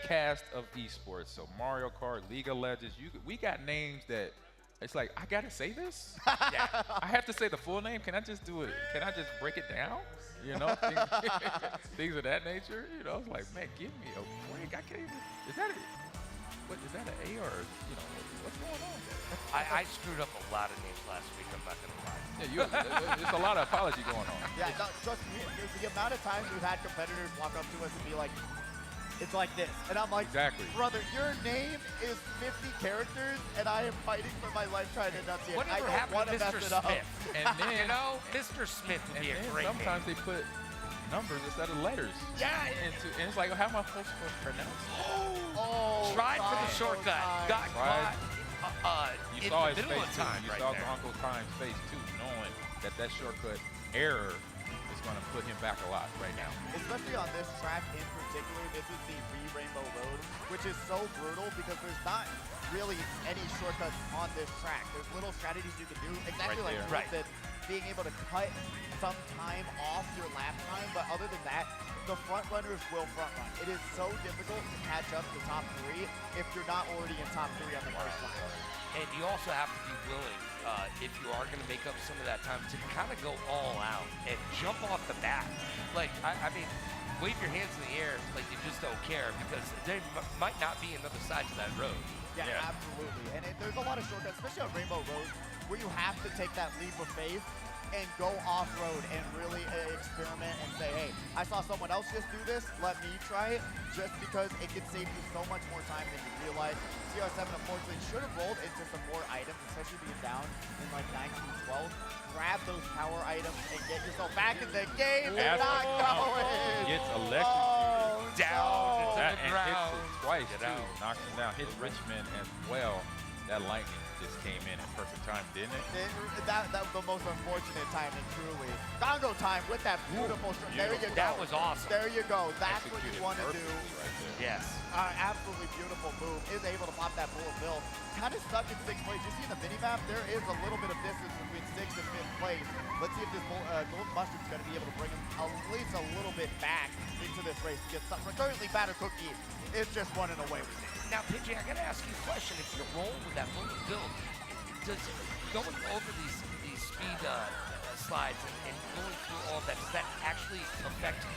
cast of esports, so Mario Kart, League of Legends, we got names that it's like, I gotta say this? I have to say the full name? Can I just do it? Can I just break it down? You know, things of that nature. You know, it's like, man, give me a break. I can't even. Is that an A or, you know, what's going on there? I screwed up a lot of names last week, I'm not gonna lie. Yeah, there's a lot of apology going on. Yeah, no, trust me, the amount of times we've had competitors walk up to us and be like, it's like this. And I'm like, Exactly. brother, your name is 50 characters, and I am fighting for my life trying to enunciate. Whatever I don't want happened to to mess Mr. it up. Smith? And then, You know, Mr. Smith would and be a then great sometimes name. they put numbers instead of letters. Yeah. And it's like, how am I supposed to pronounce it? Oh, Tried for the time, shortcut, time. got Tried. caught You in saw the his middle face of too. time You right saw there. Uncle Time's face too, knowing that shortcut error is going to put him back a lot right now. Especially on this track in particular, this is the Rainbow Road, which is so brutal because there's not really any shortcuts on this track. There's little strategies you can do, exactly Right like there. Drew Right. said, being able to cut some time off your lap time, but other than that, the front runners will front run. It is so difficult to catch up to top 3 if you're not already in top 3 on the first lap. And you also have to be willing, if you are going to make up some of that time, to kind of go all out and jump off the bat. Like, I mean, wave your hands in the air like you just don't care because there might not be another side to that road. Yeah, absolutely. And there's a lot of shortcuts, especially on Rainbow Road, where you have to take that leap of faith and go off-road and really experiment and say, hey, I saw someone else just do this, let me try it, just because it can save you so much more time than you realize. CR7, unfortunately, should have rolled into some more items, especially being down in like 19-12. Grab those power items and get yourself back in the game and not going. Gets electrocuted. Oh, Down. no. That, and hits ground. it twice Get too. out. Knocks him down. Hits Richmond as well. That lightning just came in at perfect time, didn't it? That was the most unfortunate timing, truly. Congo time with that beautiful shot. There you go. That was awesome. There you go. That's what you Executed want to do. perfectly right there. Yes. Absolutely beautiful move. Is able to pop that bullet bill. Kind of stuck in 6th place. You see in the minimap, there is a little bit of distance between 6th and 5th place. Let's see if this Golden Mushroom's going to be able to bring him at least a little bit back into this race. To get some. Currently, Batter Cookie is just running away with it. Now, PJ, I got to ask you a question. If you're rolling with that bullet build, does going over these speed slides and going through all of that, does that actually affect you?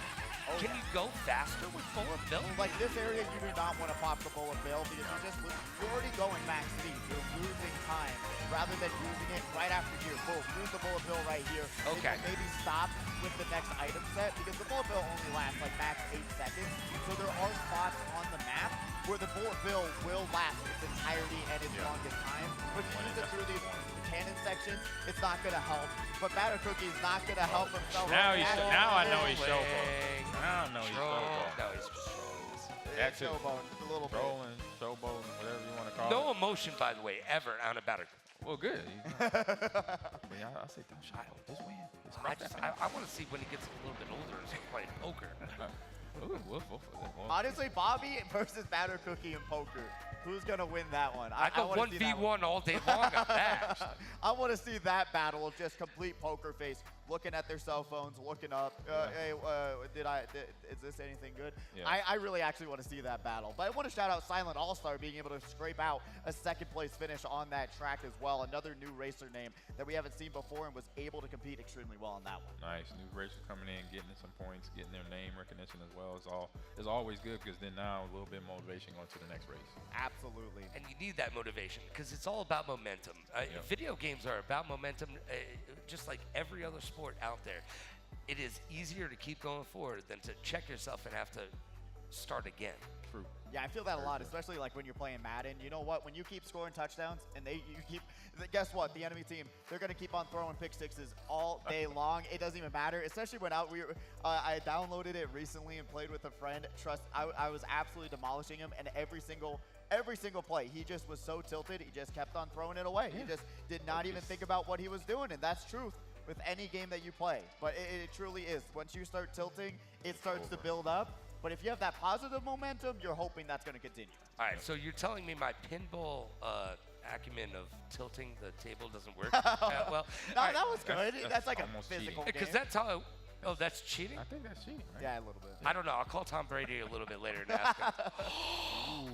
Can you go faster with bullet bill? Like this area, you do not want to pop the bullet bill because you're already going max speed. You're losing time rather than using it right after here. Boom, use the bullet bill right here. Okay. Maybe stop with the next item set because the bullet bill only lasts like max 8 seconds. So there are spots on the map where the bullet bill will last its entirety and its longest time. But if you use it through these cannon sections, it's not going to help. But Batter Cookie's not going to help himself. Now I know he's Trolling. showboating. Now I know he's showboating. No, he's just trolling. That's it. Showboat, a little bit. Trolling, showboating, whatever you want to call No it. emotion, by the way, ever on a batter. Well, good. But I say don't showboat. Just win. Just rock that thing. I want to see when he gets a little bit older and start playing poker. Ooh, we'll Honestly, Bobby versus Batter Cookie in poker. Who's going to win that one? I go wanna see that one. 1v1 all day long on that. I want to see that battle of just complete poker face, looking at their cell phones, looking up. Hey, is this anything good? Yeah. I really actually want to see that battle. But I want to shout out Silent All-Star being able to scrape out a 2nd place finish on that track as well. Another new racer name that we haven't seen before and was able to compete extremely well on that one. Nice. New racers coming in, getting some points, getting their name recognition as well. It's always good because then now a little bit of motivation going to the next race. Absolutely. And you need that motivation because it's all about momentum. Video games are about momentum, just like every other sport out there. It is easier to keep going forward than to check yourself and have to start again. True. Yeah, I feel that a lot, especially like when you're playing Madden. You know what? When you keep scoring touchdowns and guess what? The enemy team, they're going to keep on throwing pick sixes all day long. It doesn't even matter, especially when I downloaded it recently and played with a friend. I was absolutely demolishing him, and every single play, he just was so tilted, he just kept on throwing it away. Yeah. He just did not even think about what he was doing, and that's truth with any game that you play. But it truly is. Once you start tilting, it starts to build up. But if you have that positive momentum, you're hoping that's going to continue. All right, so you're telling me my pinball acumen of tilting the table doesn't work? Well, No, all right, that was good. That's like a almost physical cheating. game. because that's how. Oh, that's cheating? I think that's cheating, right? Yeah, a little bit. I don't know. I'll call Tom Brady a little bit later and ask him.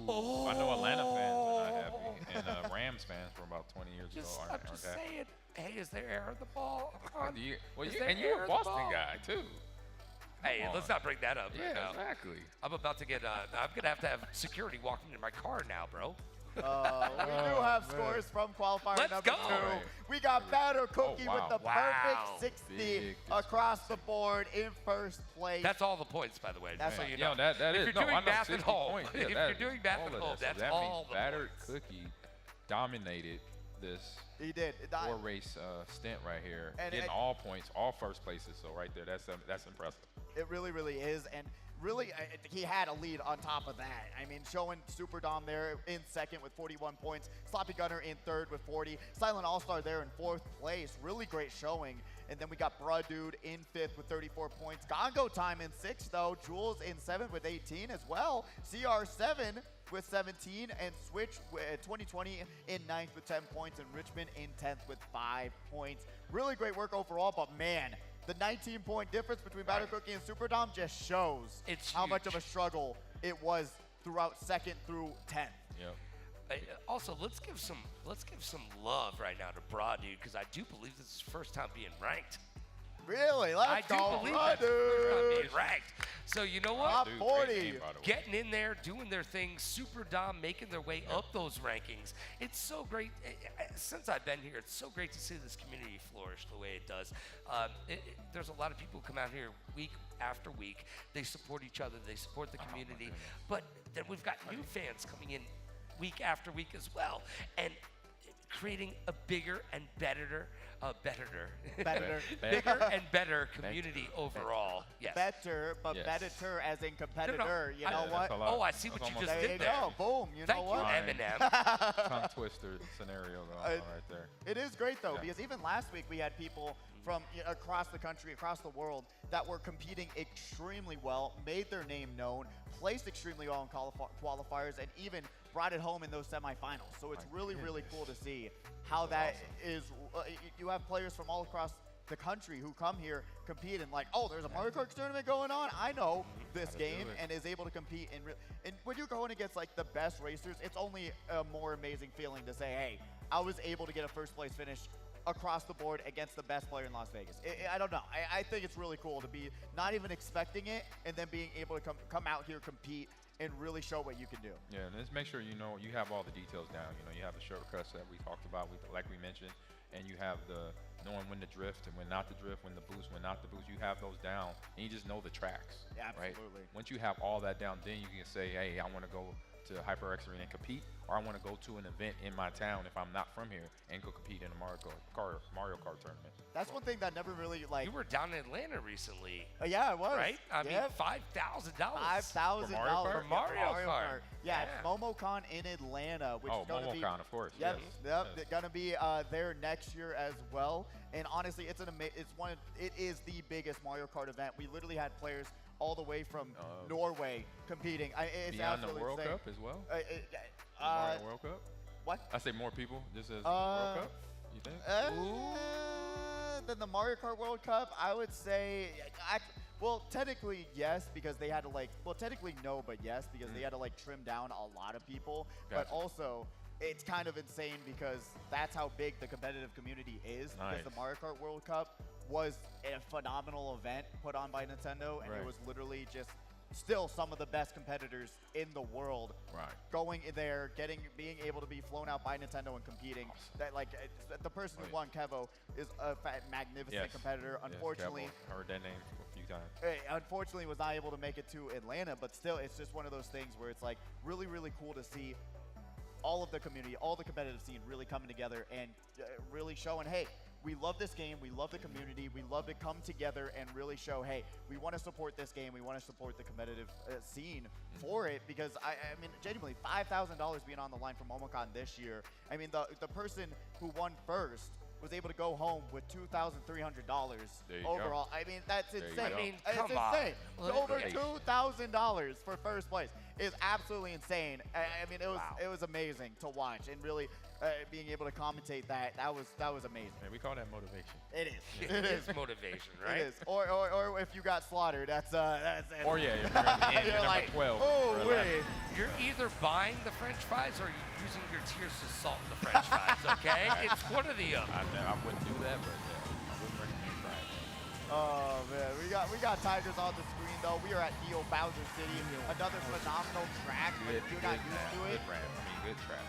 Ooh. I know Atlanta fans are not happy, and Rams fans from about 20 years Just, ago I'm aren't just happy. saying. Hey, is there air on the ball? Is there You're air a in the Boston ball? guy too. Hey, Come let's on. not bring that up right Yeah, now. exactly. I'm about to get. I'm gonna have to have security walking in my car now, bro. We do have scores first from qualifier Let's number go. 2. Right. We got Batter Cookie wow. with the Wow. perfect 60 Big across the board in first place. That's all the points, by the way. That's so all. you know. That if is. you're No, doing I know, math at 60 home, points. Yeah, if that you're is doing math all at of home, that. that's So that all means the Batter points. Cookie dominated this He did. 4-race stint right here, And- getting and- all points, all first places. So right there, that's impressive. It really, really is. And really, he had a lead on top of that. I mean, showing Super Dom there in second with 41 points. Sloppy Gunner in third with 40. Silent All-Star there in fourth place. Really great showing. And then we got Bruh Dude in fifth with 34 points. Gongo Time in sixth, though. Jules in seventh with 18 as well. CR7 with 17. And Switch 2020 in ninth with 10 points. And Richmond in 10th with 5 points. Really great work overall, but man, the 19-point difference between Batter Cookie and Super Dom just shows It's how much huge. of a struggle it was throughout second through 10th. Yep. Also, let's give some love right now to Bra Dude, because I do believe this is his first time being ranked. Really? Let's I do go, believe Bruh that's his first time Dude. being ranked. So you know Top what? Dude, 40. great game, by the way. Getting in there, doing their thing, Super Dom making their way up those rankings. It's so great. Since I've been here, it's so great to see this community flourish the way it does. There's a lot of people who come out here week after week. They support each other. They support the community. But then we've got new fans coming in week after week as well, and creating a bigger and better bigger and better community overall. Yes. Better, but Yes. better as in competitor. You know That's what? a lot. Oh, I see That's what you almost just There did you there. go. Boom. You Thank know you, what? Eminem. Tongue twister scenario going on right there. It is great though, Yeah. because even last week we had people from across the country, across the world, that were competing extremely well, made their name known, placed extremely well in qualifiers, and even brought it home in those semifinals. So it's really, really cool to see how that is. You have players from all across the country who come here, compete, and like, oh, there's a Mario Kart tournament going on. I know this Gotta do game, it. and is able to compete. And when you're going against like the best racers, it's only a more amazing feeling to say, hey, I was able to get a first place finish across the board against the best player in Las Vegas. I don't know. I think it's really cool to be not even expecting it, and then being able to come out here, compete, and really show what you can do. Yeah, and just make sure you know you have all the details down. You know, you have the shortcuts that we talked about, like we mentioned, and you have the knowing when to drift and when not to drift, when to boost, when not to boost. You have those down, and you just know the tracks. Yeah, right? absolutely. Once you have all that down, then you can say, hey, I want to go to HyperX Arena and compete, or I want to go to an event in my town if I'm not from here and go compete in a Mario Kart tournament. That's one thing that never really like. You were down in Atlanta recently, Yeah, it was. right? I mean, Yep. $5,000. $5,000 For Mario Kart? For Mario Kart. Yeah, Yeah. it's MomoCon in Atlanta, which Oh, is going to be. MomoCon, of course. Yep, Yes. yep. Yes. They're gonna be there next year as well. And honestly, it is the biggest Mario Kart event. We literally had players all the way from Norway competing. It's Beyond the absolutely World insane. Cup as well? The Uh, Mario World Cup? what? I say more people just as the World Cup, you think? Than the Mario Kart World Cup, I would say. Well, technically yes, because they had to like. Well, technically no, but yes, because they had to like trim down a lot of people. But Gotcha. also, it's kind of insane because that's how big the competitive community is. Nice. Because the Mario Kart World Cup was a phenomenal event put on by Nintendo, and Right. it was literally just still some of the best competitors in the world Right. going in there, being able to be flown out by Nintendo and competing. That like the person who won Kevo is a magnificent Yes. competitor. Yes, Unfortunately, Kevo. I heard that name a few times. unfortunately was not able to make it to Atlanta, but still, it's just one of those things where it's like really, really cool to see all of the community, all the competitive scene really coming together and really showing, hey, we love this game, we love the community, we love to come together and really show, hey, we want to support this game, we want to support the competitive scene for it, because I mean, genuinely, $5,000 being on the line for MomoCon this year. I mean, the person who won first was able to go home with $2,300 There you overall. I mean, that's There you insane. go. I mean, It's come on. insane. Well, Over hey. $2,000 for first place is absolutely insane. I mean, Wow. it was amazing to watch, and really being able to commentate that was amazing. Man, we call that motivation. It is. It is motivation, right? It is. Or if you got slaughtered, that's Or yeah, if you're, in, You're number like, 12. oh or wait. 11. You're either buying the French fries or you're using your tears to salt the French fries, okay? It's one or the other. I wouldn't do that, but yeah, I wouldn't recommend trying that. Oh man, we got Tigers on the screen though. We are at Neo Bowser City, another phenomenal track. But if you're not used to it, Good rap. I mean, good track.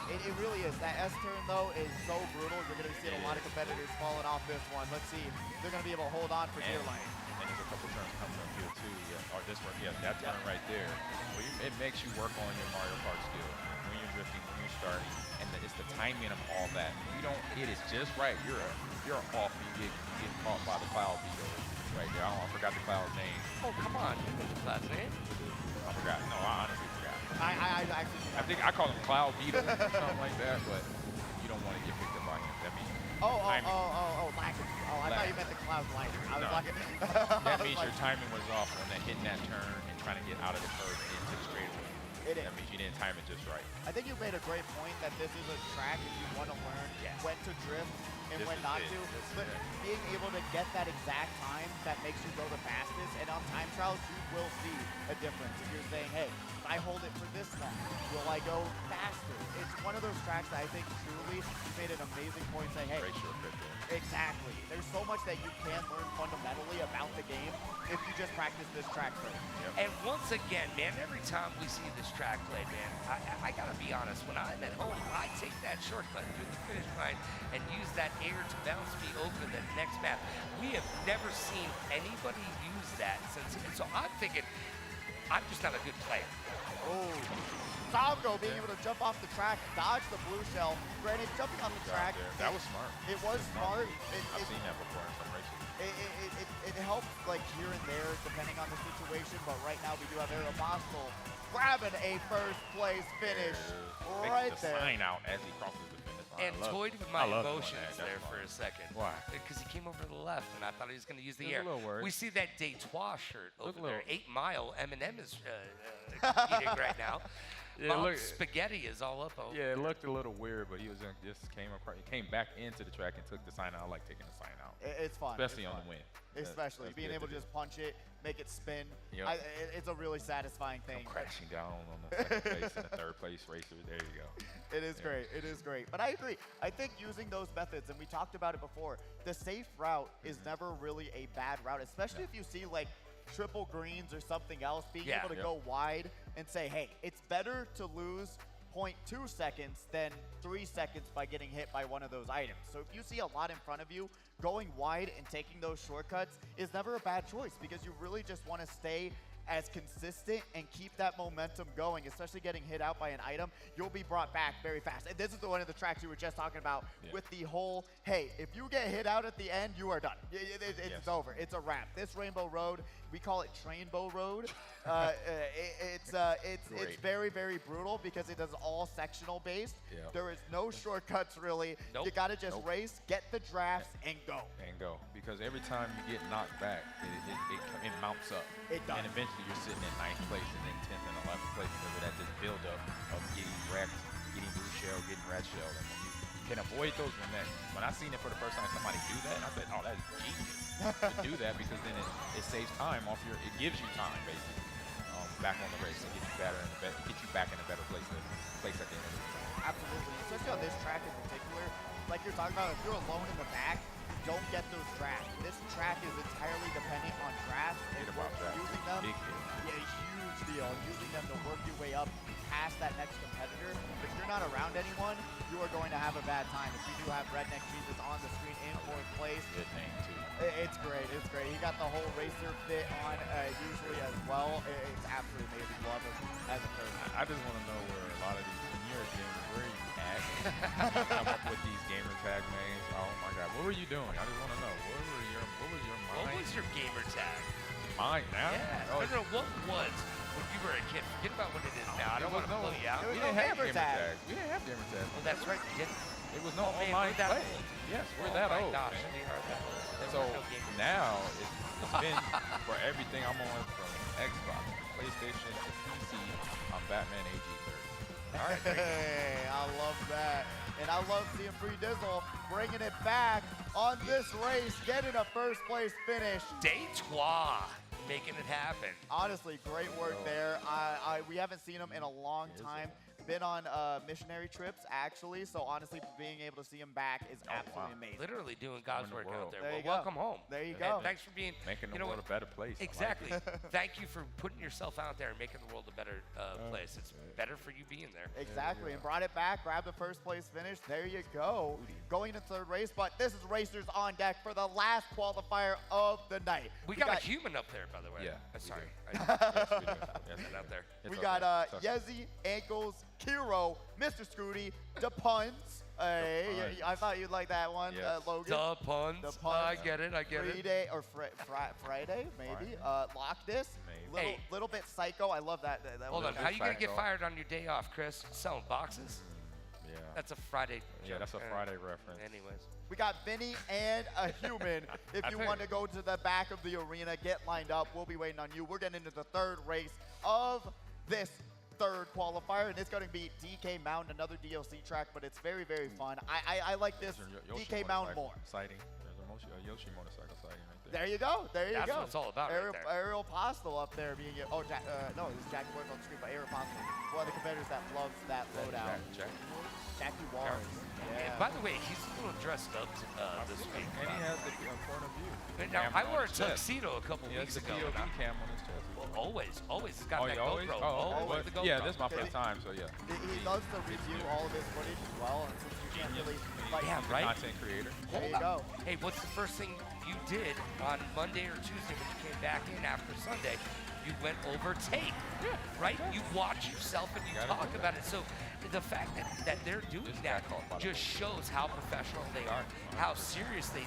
It really is. That S turn, though, is so brutal. You're going to be seeing a lot of competitors falling off this one. Let's see if they're going to be able to hold on for dear life. And there's a couple turns coming up here, too. Yeah, or this one, yeah, that turn right there. Well, it makes you work on your Mario Kart skill. When you're drifting, when you're starting, and it's the timing of all that. If you don't hit it just right, you're off. You get caught by the cloud beetle right there. I forgot the cloud's name. Oh, come on. You know the cloud's name? I forgot. No, I honestly forgot. I think I call him Cloud Beetle or something like that, but you don't want to get picked up by him. That means timing. Lacking. Oh, I thought you meant the cloud lighting. I was like, that means your timing was off on that hitting that turn and trying to get out of the curve and into the straightaway. That means you didn't time it just right. I think you made a great point that this is a track if you want to learn when to drift and when not to. But being able to get that exact time that makes you go the fastest, and on time trials, you will see a difference. If you're saying, hey, if I hold it for this long, will I go faster? It's one of those tracks that I think truly made an amazing point saying, hey, exactly. There's so much that you can learn fundamentally about the game if you just practice this track first. And once again, man, every time we see this track played, man, I gotta be honest, when I'm at home, I take that shortcut through the finish line and use that air to bounce me over the next map. We have never seen anybody use that since, so I'm thinking, I'm just not a good player. Oh, Samgo being able to jump off the track, dodge the blue shell. Granted, jumping on the track. That was smart. It was smart. I've seen that before in some races. It helps like here and there depending on the situation, but right now we do have Aeropostale grabbing a first place finish right there. Sign out as he crosses the finish line. And toyed with my emotions there for a second. Why? Because he came over to the left, and I thought he was going to use the air. A little worried. We see that Detroit shirt over there. 8 Mile Eminem is competing right now. Yeah, Spaghetti is all up. Yeah, it looked a little weird, but he came back into the track and took the sign out. I like taking the sign out. It's fun. Especially on the win. Especially being able to just punch it, make it spin. Yep. It's a really satisfying thing. Crashing down on the second place and the third place racer. There you go. It is great. It is great. But I agree. I think using those methods, and we talked about it before, the safe route is never really a bad route, especially if you see like triple greens or something else, being able to go wide and say, hey, it's better to lose 0.2 seconds than 3 seconds by getting hit by one of those items. So if you see a lot in front of you, going wide and taking those shortcuts is never a bad choice because you really just want to stay as consistent and keep that momentum going, especially getting hit out by an item, you'll be brought back very fast. And this is one of the tracks you were just talking about with the whole, hey, if you get hit out at the end, you are done. It's over. It's a wrap. This Rainbow Road, we call it Trainbow Road. It's very, very brutal because it is all sectional based. There is no shortcuts really. You got to just race, get the drafts, and go. Because every time you get knocked back, it mounts up. It does. And eventually you're sitting in 9th place and then 10th and 11th place because of that just buildup of getting wrecked, getting blue shell, getting red shell. And when you can avoid those, when I seen it for the first time, somebody do that, and I said, oh, that's genius to do that because then it saves time off it gives you time basically back on the race and get you better and get you back in a better place at the end of the day. Absolutely, especially on this track in particular. Like you're talking about, if you're alone in the back, you don't get those drafts. This track is entirely dependent on drafts and using them. Big deal. Yeah, huge deal. Using them to work your way up past that next competitor. If you're not around anyone, you are going to have a bad time. If you do have Redneck Jesus on the screen in 4th place. Good name too. It's great. It's great. He got the whole racer fit on usually as well. It's absolutely amazing. Love him as a person. I just want to know where a lot of these, when you're a gamer, where are you at? Come up with these gamer tag names. Oh my God, what were you doing? I just want to know. What was your mind? What was your gamer tag? Mine now? Yeah. No, what was when you were a kid? Forget about what it is now. I don't want to blow you out. We didn't have gamer tags. We didn't have gamer tags. Well, that's right. You didn't. It was no online play. Yes, we're that old. Gosh, we are that old. So now it's been for everything I'm on from Xbox, PlayStation, PC. I'm Batman AG30. All right, hey, I love that. And I love seeing Free Dizzle bringing it back on this race, getting a first place finish. Detroit making it happen. Honestly, great work there. We haven't seen him in a long time. been on missionary trips, actually. So honestly, being able to see him back is absolutely amazing. Literally doing God's work out there. There Well, you go. welcome home. There you And go. thanks for being, Making the you know world what? a better place. I like Exactly. it. Thank you for putting yourself out there and making the world a better place. It's better for you being there. Exactly, and brought it back, grabbed the first place finish. There you go. Going to third race, but this is racers on deck for the last qualifier of the night. We got a human up there, by the way. Yeah, we Sorry. do. I Yes, we do. Yes, put it out there. It's We okay. got It's okay. Yezi, Ankles, Kiro, Mr. Scooty, DePuns. Hey, Puns. I thought you'd like that one, Yes. Logan. The puns. The puns. I get it. Friday or Friday, maybe. Lock this. Maybe. Hey. Little bit psycho. I love that. Hold on. Little How you going to get psycho. fired on your day off, Chris? Selling boxes? Yeah. That's a Friday Yeah, joke. that's a Friday reference. Anyways. We got Vinny and a human. If I you think- want to go to the back of the arena, get lined up. We'll be waiting on you. We're getting into the third race of this third qualifier, and it's going to be DK Mountain, another DLC track, but it's very, very fun. I like this There's a Yoshi DK Mountain motorcycle more. Sighting. There's a Yoshi motorcycle sighting right there. There you go. There you That's go. what it's all about right Ariel, there. Ariel Postel up there being no, this is Jack Ward on the screen, but Ariel Postel, one of the competitors that loves that loadout. Jack. Jackie Wars. And Yeah. by the way, he's a little dressed up this week. And he has the point of view. Now, camera I on wore a his chest. tuxedo a couple He has weeks the ago. POV cam on his chest. Well, always. He's got Oh, that you always? GoPro. Oh, always the GoPro. yeah, this is my Okay. first time, so yeah. He loves to review all of his footage as well, and since you can't really, like, Yeah, He's a right? content creator. there Hold you up. go. Hey, what's the first thing you did on Monday or Tuesday when you came back in after Sunday? You went over tape, right? You watch yourself and you Gotta talk do that. about it. So the fact that they're doing This that guy called Bada just shows how professional they are, how serious they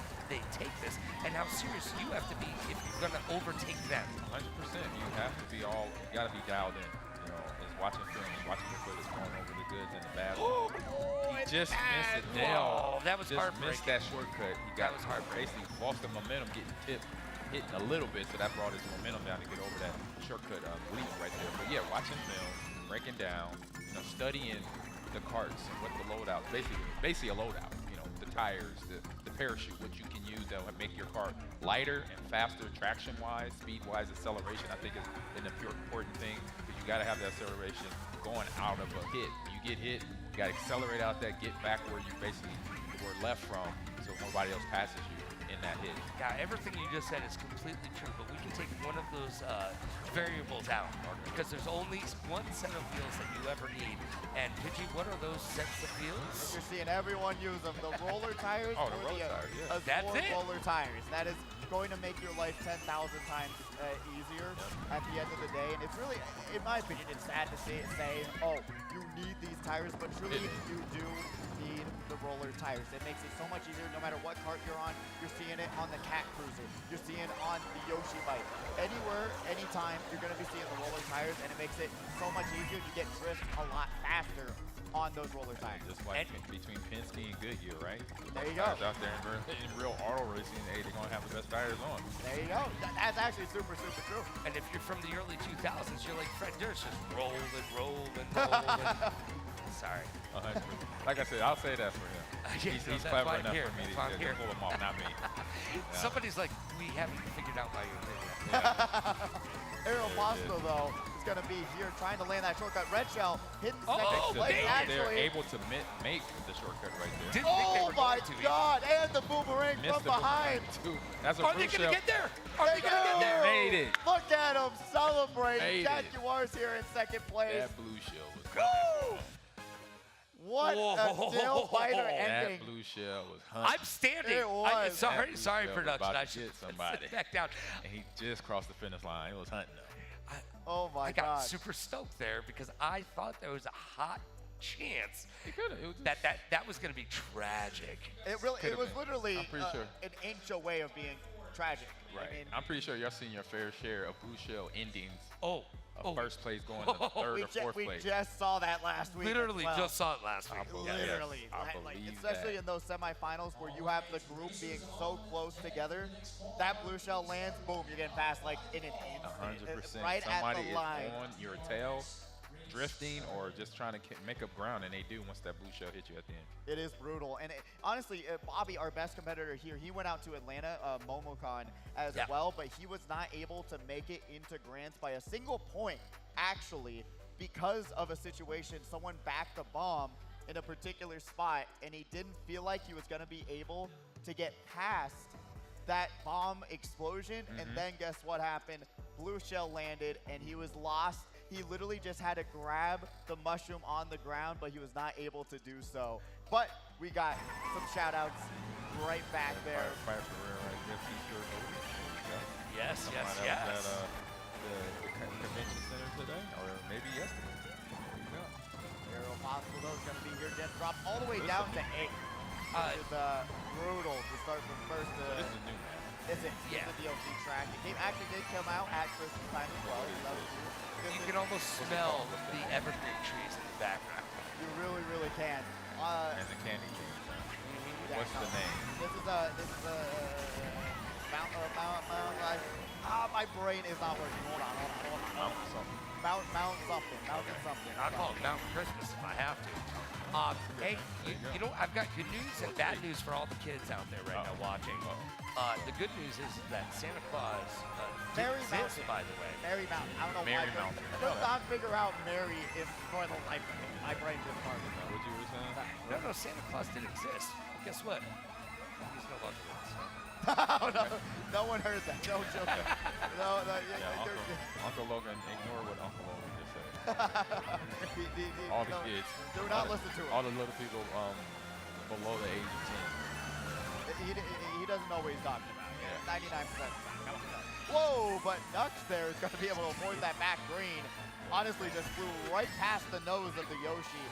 take this, and how serious you have to be if you're going to overtake them. 100%. You have to be all, you got to be dialed in. You know, it's watching film, watching the footage, going over the goods and the bad. He just missed it. Oh, that was just heartbreaking. missed that shortcut. He got was heartbreaking. basically lost the momentum, getting tipped, hitting a little bit, so that brought his momentum down to get over that shortcut leap right there. But yeah, watching film, breaking down, you know, studying the carts and what the loadout, basically a loadout. You know, the tires, the parachute, what you can use that will make your car lighter and faster, traction-wise, speed-wise, acceleration. I think is an important thing because you got to have the acceleration going out of a hit. When you get hit, you got to accelerate out that, get back where you basically were left from, so nobody else passes you in that hit. Yeah, everything you just said is completely true, but we can take one of those variables out because there's only one set of wheels that you ever need. And Pidgey, what are those sets of wheels? You're seeing everyone use them. The roller tires Oh, the or roller tires, yeah. That's Azure it? roller tires. That is going to make your life 10,000 times easier at the end of the day. And it's really, in my opinion, it's sad to say, oh, you need these tires, but truly you do need the roller tires. It makes it so much easier no matter what cart you're on. You're seeing it on the Cat Cruiser. You're seeing it on the Yoshi bike. Anywhere, anytime, you're going to be seeing the roller tires, and it makes it so much easier to get drift a lot faster on those roller tires. Just like between Penske and Goodyear, right? There you go. Guys out there in real auto racing, hey, they're gonna have the best tires on. There you go. That's actually super, super true. And if you're from the early 2000s, you're like Fred Durst, just roll and roll and roll. Sorry. 100%. Like I said, I'll say that for him. Yeah, He's no, that's clever why I'm enough here. for me That's why I'm to here. pull him off, not me. Somebody's like, we haven't figured out why you're there. Ariel Postel, though, is going to be here trying to land that shortcut. Red Shell hitting Oh, second place, they- They're actually. able to make the shortcut right there. Didn't think they Oh were my going to. God! And the boomerang Missed from the behind. boomerang, too. That's a Are they blue going to shell. get there? Are they going to get He there? Made it. Look at him celebrating. Made it. Jaguars here in second place. That blue shell was Woo! What Whoa. a nail-biter ending. That blue shell was hunting. I'm standing. It was. Sorry, That blue sorry, shell was production. about I to should get somebody. sit back down. And he just crossed the finish line. It was hunting them. Oh my I got God. super stoked there because I thought there was a hot chance He could have. that was going to be tragic. It really, it Could've was been. literally I'm pretty sure. an inch away of being tragic. Right. I mean, I'm pretty sure y'all seen your fair share of blue shell endings. Oh, Of first place going to third we, or fourth we place. just saw that last week. as literally well. just saw it last week. believe Yeah. it. Literally, I like, believe especially that. in those semifinals where you have the group being so close together, that blue shell lands, boom, you're getting past like in an instant, 100%. right Somebody at the is line. on your tail, drifting, or just trying to make up ground, and they do once that blue shell hit you at the end. It is brutal, and honestly, Bobby, our best competitor here, he went out to Atlanta, MomoCon as Yeah. well, but he was not able to make it into Grants by a single point, actually, because of a situation, someone backed a bomb in a particular spot, and he didn't feel like he was going to be able to get past that bomb explosion. And then guess what happened? Blue shell landed, and he was lost. He literally just had to grab the mushroom on the ground, but he was not able to do so. But we got some shout outs right back there. Fire career right there. T-shirt holder. Yes, yes, Someone yes. else at the convention center today, or maybe yesterday. There you go. Aero Possible, though, is going to be here. Get dropped all the way This down is- to 8. Which is brutal to start from first to... This is new, man. Is it? Yeah. It's a DLC track. It actually did come out at Christmas time as well. So that was cool. You can almost smell the evergreen trees in the background. You really, really can. And the candy cane. Yeah, What's the name? This is a Mount, my brain is not working. Hold on. Mount something. Mount something. I'll call it Mountain Christmas if I have to. Hey, you know, I've got good news and bad news for all the kids out there right now watching. The good news is that Santa Claus Mary exists, Mountain. by the way. Mary Mountain. I don't know Mary why. Mountain. I could not figure out Mary in for the life of me. My brain just farted. What you were saying? No, Santa Claus did exist. Guess what? He's no longer with us. No one heard that. No joke. No, Yeah, Uncle Logan, ignore what Uncle Logan just said. All the kids. Do not listen to him. All the little people below the age of 10. He doesn't know what he's talking about. 99%. Whoa, but Nux there is going to be able to avoid that back green. Honestly, just flew right past the nose of the Yoshi.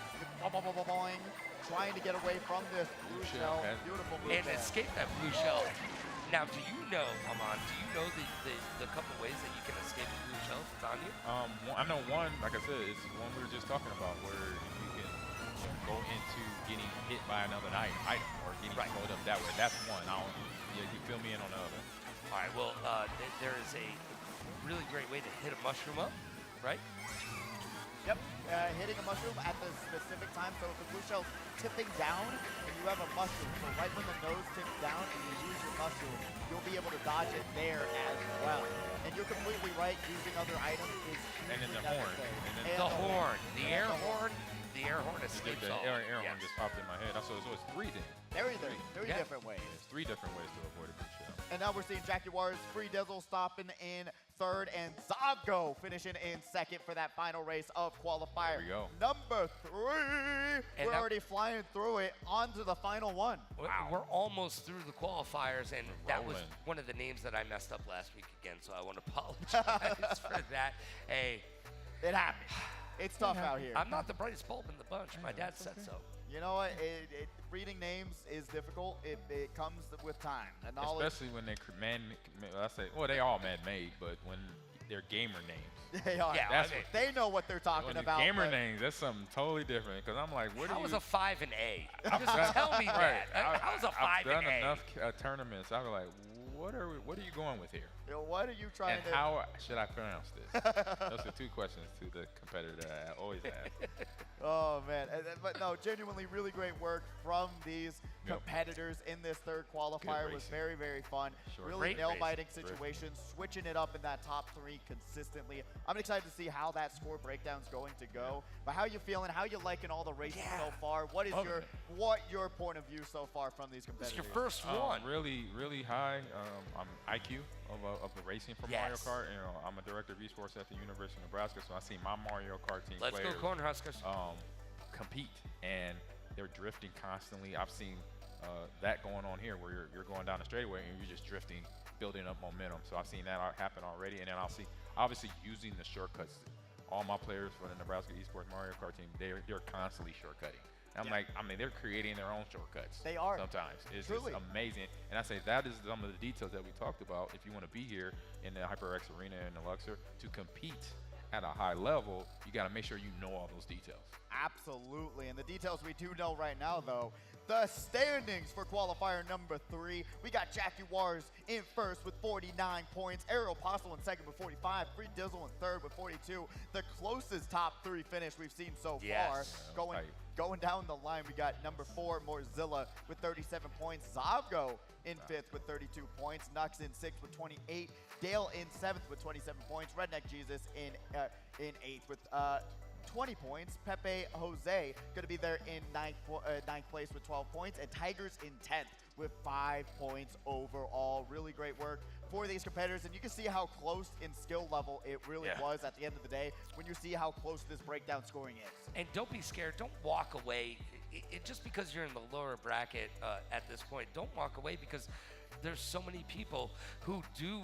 Boing, trying to get away from this blue shell. Beautiful blue And shell. escape that blue shell. Now, do you know, Aman, do you know the couple ways that you can escape the blue shell if it's on you? I know one, like I said, is one we were just talking about, where you can go into getting hit by another item or getting slowed up that way. That's one. You fill me in on the other. All right, well, there is a really great way to hit a mushroom up, right? Yep, hitting a mushroom at the specific time. So if the blue shell's tipping down and you have a mushroom, so right when the nose tips down and you use your mushroom, you'll be able to dodge it there as well. And you're completely right, using other items is And then the necessary. horn. And then The horn, the And air the horn, the air horn escapes The all. air horn Yes. just popped in my head. So it's three then. Very Yeah. different ways. There's 3 different ways to avoid a blue shell. And now we're seeing Jaguars, Free Dizzle stopping in third, and Zabgo finishing in second for that final race of qualifier. There we go. Number 3. And We're now- already flying through it onto the final one. We're almost through the qualifiers, and that was rolling. one of the names that I messed up last week again, so I want to apologize for that. Hey, It happens. It's tough out here. I'm not the brightest bulb in the bunch. My dad said so. You know what? Reading names is difficult. It comes with time. And knowledge. Especially when they all man-made, but when they're gamer names. They are. Yeah, That's I mean, what- They know what they're talking When the about. gamer but- names, that's something totally different. Because I'm like, what How are was you? a 5 and A? Just tell me that. How was a 5 I've and done A? enough tournaments. I'm like, what are you going with here? You know, what are you trying And to? how should I pronounce this? Those are 2 questions to the competitor that I always ask. Oh man, but no, genuinely really great work from these Yep. competitors in this third qualifier. Was racing. very, very fun. Sure. Really Great nail-biting racing. situations, switching it up in that top 3 consistently. I'm excited to see how that score breakdown's going to go. But how you feeling? How you liking all the racing so far? What is your point of view so far from these It's competitors? your first one. Really, really high. I'm IQ of the racing for Mario Yes. Kart. You know, I'm a director of esports at the University of Nebraska, so I see my Mario Kart team Let's go players Cornhuskers. compete, and they're drifting constantly. I've seen that going on here, where you're going down the straightaway and you're just drifting, building up momentum. So I've seen that happen already, and then I'll see obviously using the shortcuts. All my players for the Nebraska Esports Mario Kart team, they're constantly shortcutting. And I'm like, they're creating their own shortcuts. They are. Sometimes. It's Truly. amazing. And I say that is some of the details that we talked about. If you want to be here in the HyperX Arena in the Luxor to compete at a high level, you got to make sure you know all those details. Absolutely. And the details we do know right now, though, the standings for qualifier number 3. We got Jaguars in first with 49 points. Aeropostal in second with 45. Free Dizzle in third with 42. The closest top 3 finish we've seen so far. Tight. Going down the line, we got number 4, Morzilla with 37 points. Zabgo in 5th with 32 points. Nux in 6th with 28. Dale in 7th with 27 points. Redneck Jesus in 8th with 20 points. Pepe Jose going to be there in ninth place with 12 points. And Tigers in 10th with 5 points overall. Really great work for these competitors. And you can see how close in skill level it really was at the end of the day when you see how close this breakdown scoring is. And don't be scared. Don't walk away. Just because you're in the lower bracket at this point, don't walk away, because there's so many people who do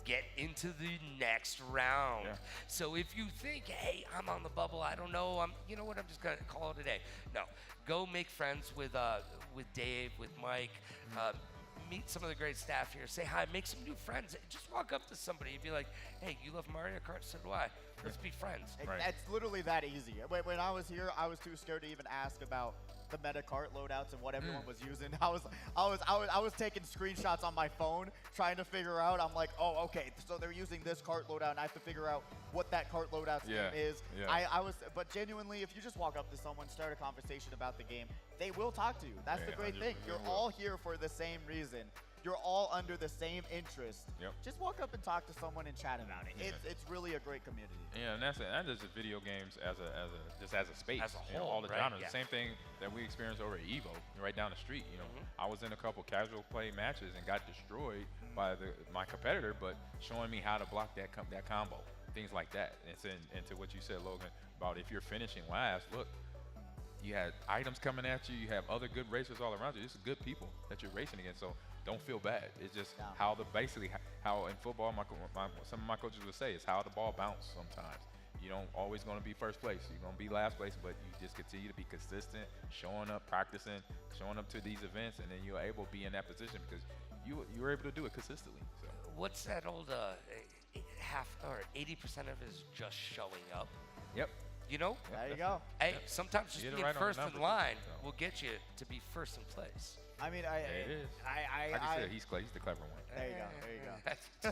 get into the next round. So if you think, hey, I'm on the bubble, I don't know, you know what, I'm just gonna call it a day. No, go make friends with Dave, with Mike, meet some of the great staff here, say hi, make some new friends. Just walk up to somebody and be like, hey, you love Mario Kart? So do I. Let's be friends. It's literally that easy. When I was here, I was too scared to even ask about the meta cart loadouts and what everyone was using. I was taking screenshots on my phone trying to figure out. I'm like, oh, okay, so they're using this cart loadout, and I have to figure out what that cart loadout's name is. But genuinely, if you just walk up to someone, start a conversation about the game, they will talk to you. That's the great thing. You're all here for the same reason. You're all under the same interest. Just walk up and talk to someone and chat about it. It's really a great community. Yeah, and that is just video games as a space. As a whole, you know, all the right? genres. The same thing that we experienced over at Evo, right down the street. You know, I was in a couple casual play matches and got destroyed by my competitor, but showing me how to block that combo, things like that. It's into what you said, Logan, about if you're finishing last. Look, you had items coming at you. You have other good racers all around you. This is good people that you're racing against. So don't feel bad. It's just how in football, some of my coaches would say, is how the ball bounces sometimes. You don't always going to be first place. You're going to be last place, but you just continue to be consistent, showing up, practicing, showing up to these events, and then you're able to be in that position because you were able to do it consistently. So what's that old half or 80% of it is just showing up? Yep. You know? There you go. Hey, sometimes just being right first in numbers, line so. will get you to be first in place. I mean, it is. Like I said, he's the clever one. There you go.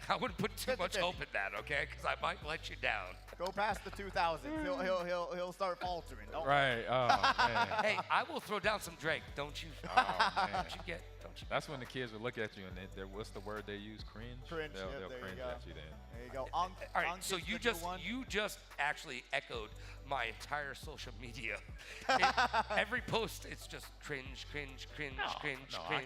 I wouldn't put too much hope in that, okay? Because I might let you down. Go past the 2000s. He'll start faltering. Don't Right. Oh, man. Hey, I will throw down some Drake. Don't you? Don't you get? That's when the kids would look at you and what's the word they use? Cringe. Cringe. They'll there cringe you go. at you then. There you go. All right. So you just actually echoed my entire social media. Every post, it's just cringe, cringe, cringe, cringe, cringe.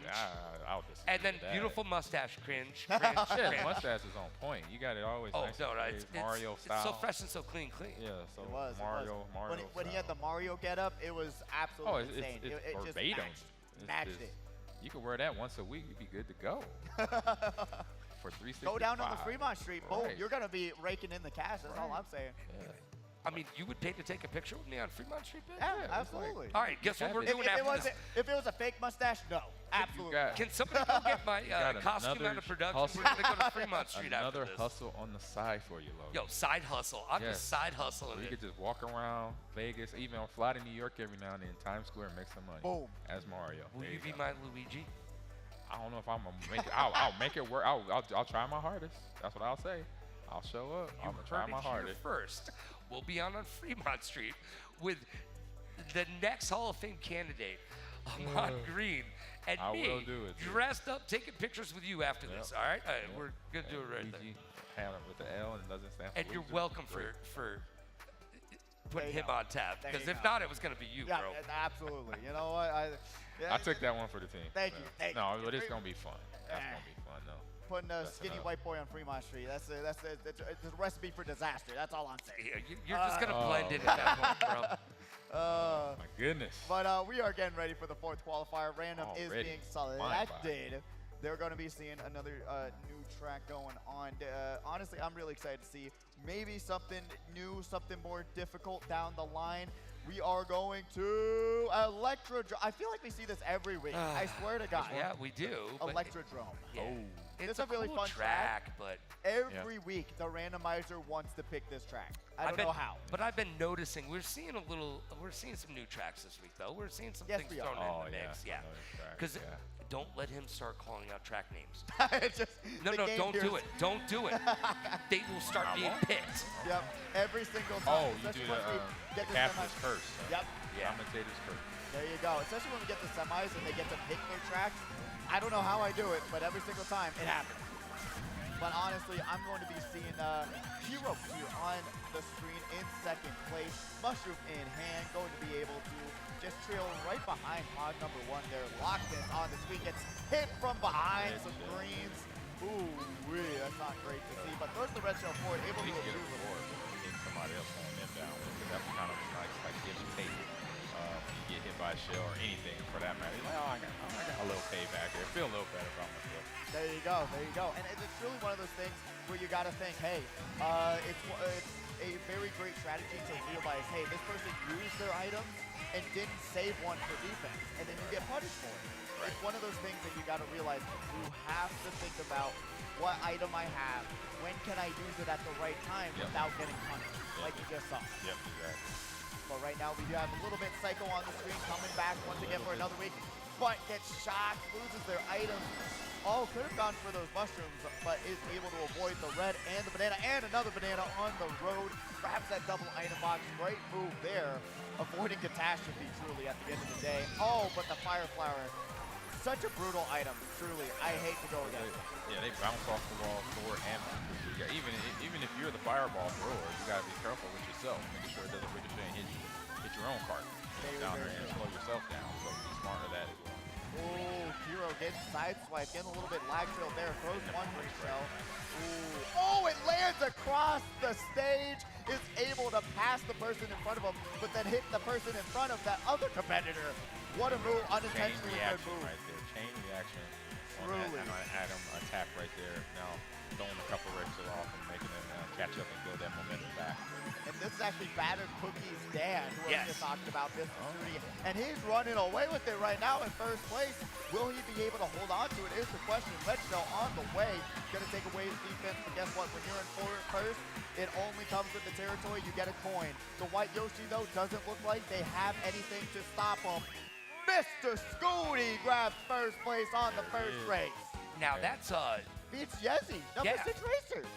I'll just. And then beautiful mustache, cringe, cringe, Yeah, cringe. mustache is on point. You got it always. Oh nice no, it's it's Mario so style. fresh and so clean. Yeah, so It was. Mario. When he had the Mario getup, it was absolutely insane. It's it just verbatim. matched it. You could wear that once a week. You'd be good to go. For 365. Go down on the Fremont Street. Boom. Right. You're gonna be raking in the cash. That's all I'm saying. Yeah. I mean, you would pay to take a picture with me on Fremont Street, Ben? Yeah, absolutely. All right, guess what we're If doing after this? it was a fake mustache, no, absolutely. Can somebody go get my costume out of production? hustle. We're going to go to Fremont Street after Another this. hustle on the side for you, Logan. Yo, side hustle. I'm just side hustling So you it. could just walk around Vegas, even fly to New York every now and then, Times Square, and make some money. Boom. As Mario. Will There you be go. my Luigi? I don't know if I'm gonna make it. I'll make it work. I'll try my hardest. That's what I'll say. I'll show up. I'm gonna try my hardest. First, we'll be on Fremont Street with the next Hall of Fame candidate, Ahmad Green, and I me will do it, dude. dressed up, taking pictures with you after this. All right, we're gonna do it right Luigi, there. have it with the L and it doesn't stand for And you're loser. welcome Great. for putting There you him go. on tap. There Because you if go. not, it was gonna be you, Yeah, bro. absolutely. You know what? I took that one for the team. Thank you. No, but it's gonna be fun. That's gonna be fun, though. Putting a That's skinny enough. white boy on Fremont Street. That's a recipe for disaster. That's all I'm saying. Yeah, you're just gonna blend in at that point, bro. My goodness. But we are getting ready for the fourth qualifier. Random is Already. being Flying by. selected. They're going to be seeing another new track going on. Honestly, I'm really excited to see maybe something new, something more difficult down the line. We are going to Electrodrome. I feel like we see this every week. I swear to God. Yeah, we do. but Electrodrome. yeah, It's it's a a really cool fun track, but Every week, the randomizer wants to pick this track. I don't know how. But I've been noticing we're seeing some new tracks this week though. We're seeing some Yes, things we are. thrown in the mix. Yeah, because yeah. don't let him start calling out track names. No, Don't do it. Don't do it. They will start being picked. Yep, every single time. Oh, you especially do once we the get the captain's semis. curse. Yep. Yeah. Commentator's curse. There you go. Especially when we get the semis and they get to pick their tracks. I don't know how I do it, but every single time it happens. But honestly, I'm going to be seeing Hero here on the screen in second place. Mushroom in hand, going to be able to just trail right behind pod number 1 there. Locked in on the screen, gets hit from behind some greens. Ooh, that's not great to see, but throws the red shell forward, able to get a abuse it. reward for hitting somebody else on them down. Because that's kind of like gives you pay. You get hit by a shell or anything for that matter. You're like, oh, I got a little payback here. Feel a little better about myself. There you go, there you go. And it's really one of those things where you got to think, hey, it's a very great strategy to realize, hey, this person used their items and didn't save one for defense, and then you get punished for it. Right. It's one of those things that you got to realize. You have to think about what item I have, when can I use it at the right time without getting punished, like you just saw. Yep, exactly. But right now we do have a little bit Psycho on the screen, coming back once again for another week, but gets shocked, loses their items. Oh, could have gone for those mushrooms, but is able to avoid the red and the banana, and another banana on the road. Grabs that double item box. Great move there, avoiding catastrophe truly at the end of the day. Oh, but the fire flower, such a brutal item, truly. I hate to go against it. Yeah, they bounce off the wall forward and backwards. Even if you're the fireball thrower, you gotta be careful with yourself, making sure it doesn't ricochet and hit your own cart down there and slow yourself down. So be smart of that as well. Oh, Hero gets sideswiped, getting a little bit lag trail there, throws one great shell. Ooh. Oh, it lands across the stage, is able to pass the person in front of him, but then hit the person in front of that other competitor. What a move, unintentionally good move. Right there, chain reaction on that Adam attack right there. Now throwing a couple races off and making them catch up and build that momentum back. And this is actually Battered Cookie's dad, who I just talked about this opportunity. And he's running away with it right now in first place. Will he be able to hold on to it is the question. Red Shell on the way. Gonna take away his defense, but guess what? When you're in first, it only comes with the territory. You get a coin. The white Yoshi, though, doesn't look like they have anything to stop him. Mr. Scooty grabs first place on the first race. Now that's beats Yezi, number 6 racer.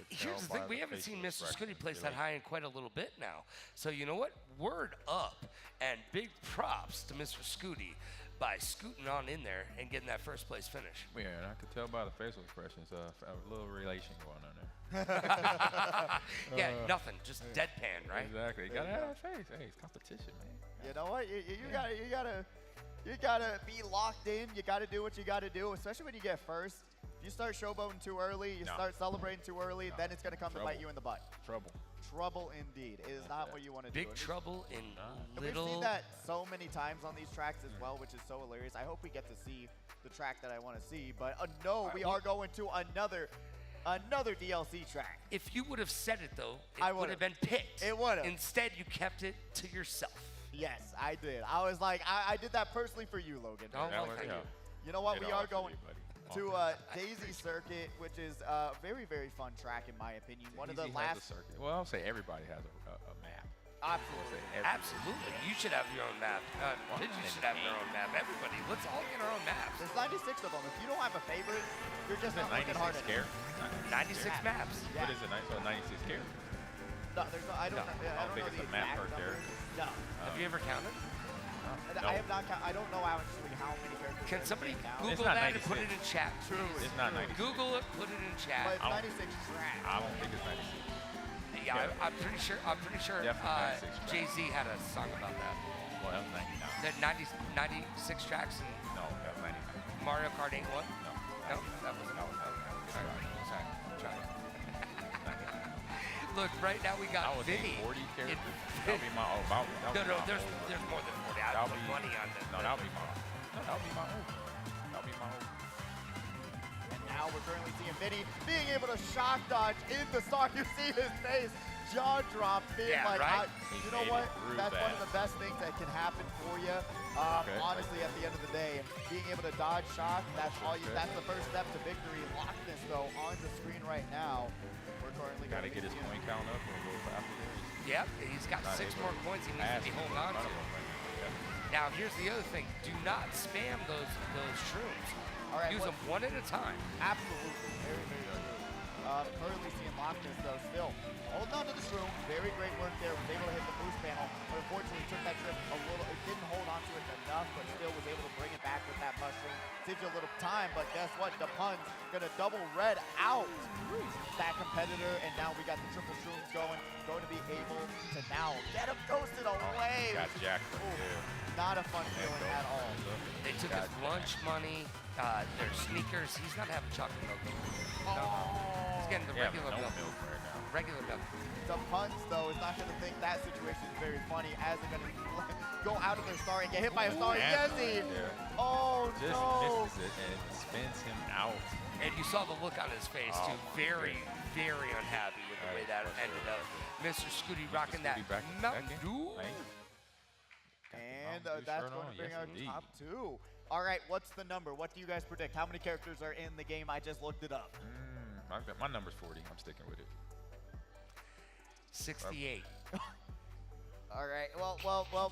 Here's the thing, we haven't seen Mr. Scooty place that high in quite a little bit now. So you know what? Word up and big props to Mr. Scooty by scooting on in there and getting that first place finish. Yeah, and I could tell by the facial expressions a little relation going on there. Yeah, nothing, just deadpan, right? Exactly. You gotta have that face. Hey, it's competition, man. You know what? You gotta be locked in. You gotta do what you gotta do, especially when you get first. If you start showboating too early, you start celebrating too early, then it's gonna come to bite you in the butt. Trouble indeed. It is not what you want to do. Big trouble in little. We've seen that so many times on these tracks as well, which is so hilarious. I hope we get to see the track that I want to see, but no, we are going to another DLC track. If you would have said it though, it would have been picked. It would have. Instead, you kept it to yourself. Yes, I did. I was like, I did that personally for you, Logan. Oh, well, thank you. You know what? We are going to Daisy Circuit, which is a very, very fun track in my opinion. One of the last. Well, I'll say everybody has a map. Absolutely. Absolutely. You should have your own map. Kids should have their own map. Everybody, let's all get our own maps. There's 96 of them. If you don't have a favorite, you're just not looking hard enough. 96 maps. What is it? 96 care? No, there's no, I don't know think it's a map per character. No. Have you ever counted? No. I have not counted. I don't know actually how many characters. Can somebody Google that and put it in chat? Truly. It's not 96. Google it, put it in chat. But it's 96 tracks. I don't think it's 96. Yeah, I'm pretty sure Jay-Z had a song about that. Well, that was 99. There 96 tracks and No, that was 99. Mario Kart ain't one? No. No? That was Sorry. Look, right now we got Vinny. 40 characters. That'll be my own. No, there's more than 40. I put money on this. No, that'll be my own. That'll be my own. And now we're currently seeing Vinny being able to shock dodge in the stock. You see his face, jaw dropped, being like, right? You know what? That's one of the best things that can happen for you. Honestly, at the end of the day, being able to dodge shock, that's the first step to victory. Lockness, though, on the screen right now. We're currently got to get his point count up a little faster. Yep, he's got 6 more coins he needs to be holding on to. Now, here's the other thing. Do not spam those shrooms. All right, use them one at a time. Absolutely. Very, very true. Currently seeing Lockness, though, still holding on to the shroom. Very great work there. Was able to hit the boost panel, but unfortunately took that trip a little. It didn't hold on to it enough, but still was able to bring it back with that mushroom. saves you a little time, but guess what? The pun's gonna double red out that competitor, and now we got the triple shrooms going to be able to now get him ghosted away. Got jacked right there. Not a fun feeling at all. They took his lunch money, their sneakers. He's not having chocolate milk. He's getting the regular no milk. milk right now. Regular milk. The punts, though, is not going to think that situation is very funny as they're going to go out of their star and get hit by a star. Yezi! Oh, Just no! misses it and spins him out. And you saw the look on his face, too. Very, very unhappy with the way that ended up. Mr. Scooty rocking that Mountain Dew. And that's going to bring our top two. All right, what's the number? What do you guys predict? How many characters are in the game? I just looked it up. My number's 40. I'm sticking with it. 68. All right. Well.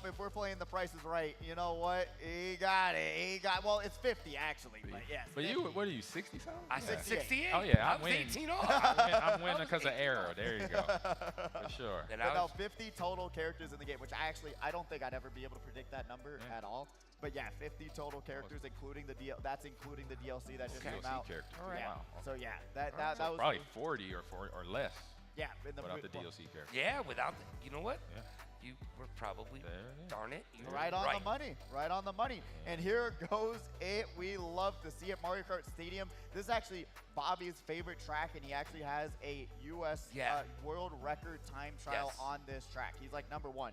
If we're playing The Price is Right, you know what? He got it. Well, it's 50 actually, but yes. But what are you, 60 something? I said 68. Oh yeah, I I'm was winning. 18 off. I'm winning because of error. There you go. For sure. And But no, 50 total characters in the game, which I don't think I'd ever be able to predict that number at all. But yeah, 50 total characters, including the that's including the DLC that just came out. Characters. All right. Yeah. Wow. So yeah, that was Probably 40 or less yeah. without the DLC character. Yeah, without you know what? Yeah. You were probably, darn it. You were Right on the money. Right on the money. And here goes it. We love to see it. Mario Kart Stadium. This is actually Bobby's favorite track, and he actually has a U.S. World Record time trial on this track. He's like #1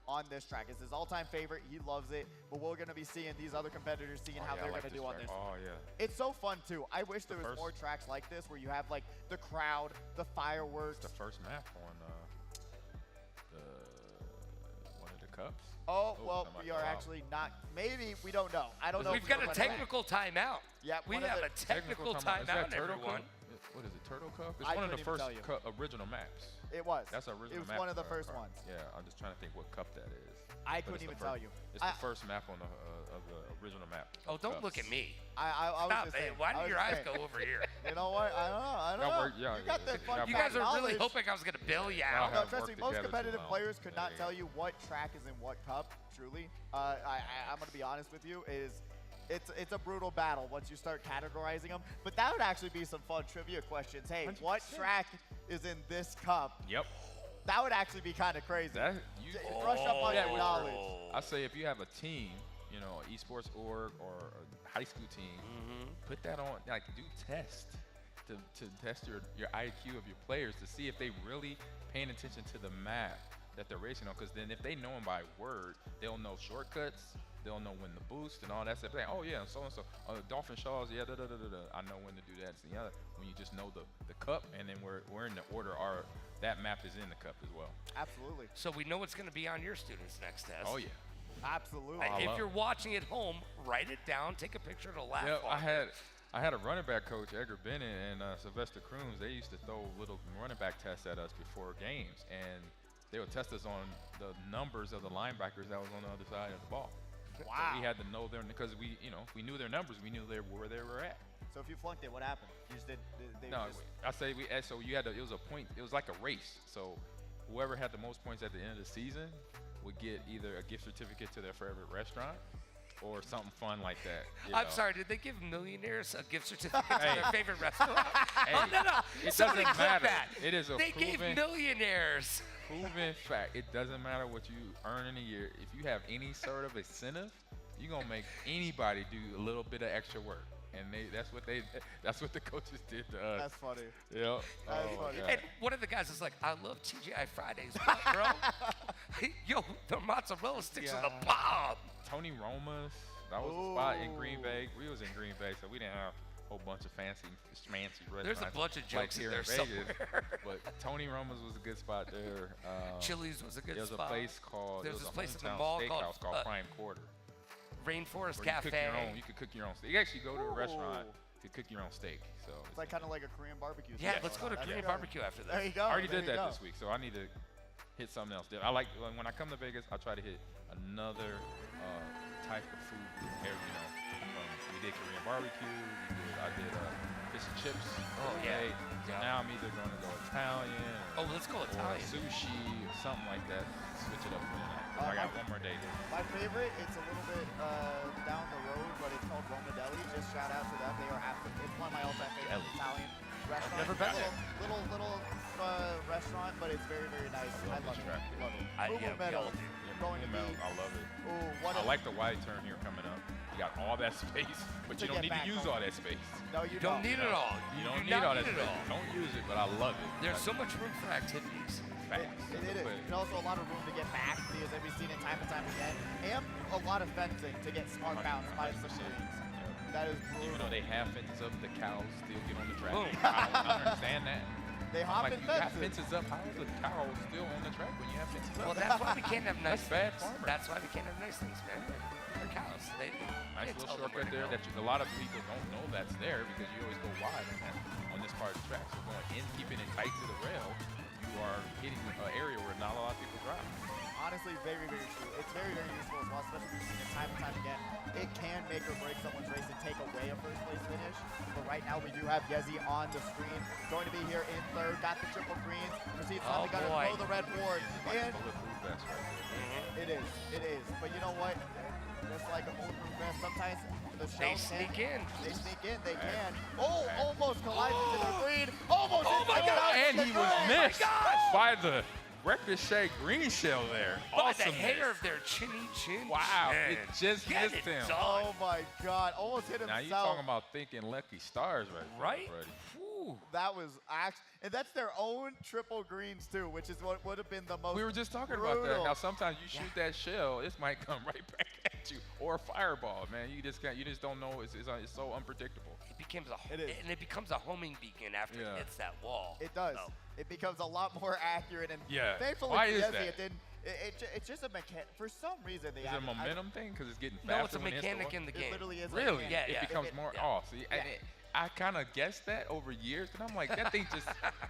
on this track. It's his all-time favorite. He loves it. But we're going to be seeing these other competitors, seeing how they're going to do on this. Oh, yeah. It's so fun, too. I wish there was more tracks like this where you have, like, the crowd, the fireworks. It's the first map on one of the cups. Oh, well, we are actually not. Maybe. We don't know. I don't know. We've got a technical timeout. Yeah, we have a technical timeout, everyone. What is it, Turtle Cup? It's I one of the couldn't first even original maps. It was. That's our original map. It was one of the first ones. Yeah, I'm just trying to think what cup that is. I couldn't even tell you. It's the first map on the of the original map. Oh, don't look at me. I was Stop just it. saying. Why do your eyes saying. go over here? You know what? I don't know. You got that fun You guys fact are really knowledge. hoping I was going to bail you out. No, trust me, most together competitive too well. players could not tell you what track is in what cup, truly. I'm going to be honest with you, it's a brutal battle once you start categorizing them. But that would actually be some fun trivia questions. Hey, 100%. what track is in this cup? Yep. That would actually be kind of crazy. Brush up on your knowledge. I say if you have a team, you know, esports org or a high school team, put that on, like do tests to test your IQ of your players to see if they really paying attention to the map that they're racing on. Because then if they know them by word, they'll know shortcuts, they'll know when to boost and all that stuff. Like, oh yeah, so and so, Dolphin Shaws, yeah, I know when to do that. So the other, when you just know the cup, and then we're in the order that map is in the cup as well. Absolutely. So we know what's going to be on your students' next test. Oh yeah. Absolutely. If you're watching at home, write it down, take a picture, it'll laugh. Yeah, I had a running back coach, Edgar Bennett and Sylvester Crooms. They used to throw little running back tests at us before games, and they would test us on the numbers of the linebackers that was on the other side of the ball. Wow. So we had to know them because we knew their numbers, we knew where they were at. So if you flunked it, what happened? You just did. I say so you had to. It was a point. It was like a race. So whoever had the most points at the end of the season would get either a gift certificate to their favorite restaurant or something fun like that. I'm sorry, did they give millionaires a gift certificate to their favorite restaurant? Hey, no. It Somebody doesn't clip matter. that. It is a They gave millionaires. proven fact. It doesn't matter what you earn in a year. If you have any sort of incentive, you're gonna make anybody do a little bit of extra work. And that's what the coaches did to us. That's funny. Yep. That's funny. And one of the guys is like, I love TGI Fridays, what, bro? Yo, the mozzarella sticks are the bomb. Tony Roma's, that was a spot in Green Bay. We was in Green Bay, so we didn't have a whole bunch of fancy restaurants. There's a bunch of jokes here in there Vegas. somewhere. But Tony Roma's was a good spot there. Chili's was a good spot. There's a place called, There's this place in the hometown mall steakhouse called Prime Quarter. Rainforest Where Cafe. You could cook your own steak. You actually go to a restaurant to cook your own steak. So It's like kind of like a Korean barbecue. Yeah, let's go to Korean barbecue after this. There you go. I already there did you that go. this week, so I need to hit something else. I like when I come to Vegas, I try to hit another type of food. We did Korean barbecue. I did fish and chips. Oh yeah. So now I'm either going to go Italian. Oh, let's go Italian. Or sushi, or something like that. Switch it up for the night. I got one more day here. My favorite, it's a little bit down the road, but it's called Roma Deli, just restaurant, but it's very, very nice. I love it. track. Love it. Yeah, Boomer we Meadows all do. going to be. I love it. Ooh, what I a like the wide turn here coming up. You got all that space, but To you don't get need to back use home. all that space. No, you Don't need it all. You do don't not need all that it space. all. Don't use it, but I love it. There's so much room for activities. Facts. It is. And also a lot of room to get back because we've seen it time and time again. And a lot of fencing to get smart bounce by some 100%. Marines. That is brutal. Even though they have fences up, the cows still get on the track. Boom. I don't understand that. They I'm hop like, in you got fences. fences up. How is the cow still on the track when you have fences up? Well, that's why we can't have nice That's bad things. farmer. That's why we can't have nice things, man. They're cows. They Nice can't little tell them where shortcut to there go. that a lot of people don't know that's there because you always go wide on this part of the track. So going in, keeping it tight to the rail, you are hitting an area where not a lot of people drive. Honestly, very, very true. It's very, very useful as well, especially we've seen it time and time again. It can make or break someone's race and take away a first place finish. But right now we do have Yezi on the screen, going to be here in third, got the triple greens, proceeds Oh, on the gun to boy. throw the red board. And Bulletproof vest right there. it is. But you know what? Just like a bulletproof vest, sometimes the They shells sneak can. in. They sneak in, they can. Oh, almost collides into the green. Almost Oh my into God, the And he was Oh my missed gosh! by the ricochet green shell there. By Awesome the hair miss. of their chinny chin. Wow, chin. it just Get missed it him. done. Oh my God, almost hit himself. Now you talking about thinking lucky stars right there, Right? buddy. Whew. That was and that's their own triple greens too, which is what would have been the most. We were just talking about that. brutal. How sometimes you shoot that shell, it might come right back at you, or a fireball, man. You just don't know. It's so unpredictable. It becomes a homing beacon after Yeah. it hits that wall. It does. So, It becomes a lot more accurate, and Yeah. thankfully Why for is Yezi, that? it didn't. It's just a mechanic. For some reason, they Is it a added- momentum thing? Because it's getting faster. no, it's a when it hits the mechanic wall? in the It game. literally is. a Really? mechanic. Yeah, It yeah. becomes more. yeah. Oh, see, Yeah. I kind of guessed that over years, and I'm like, that thing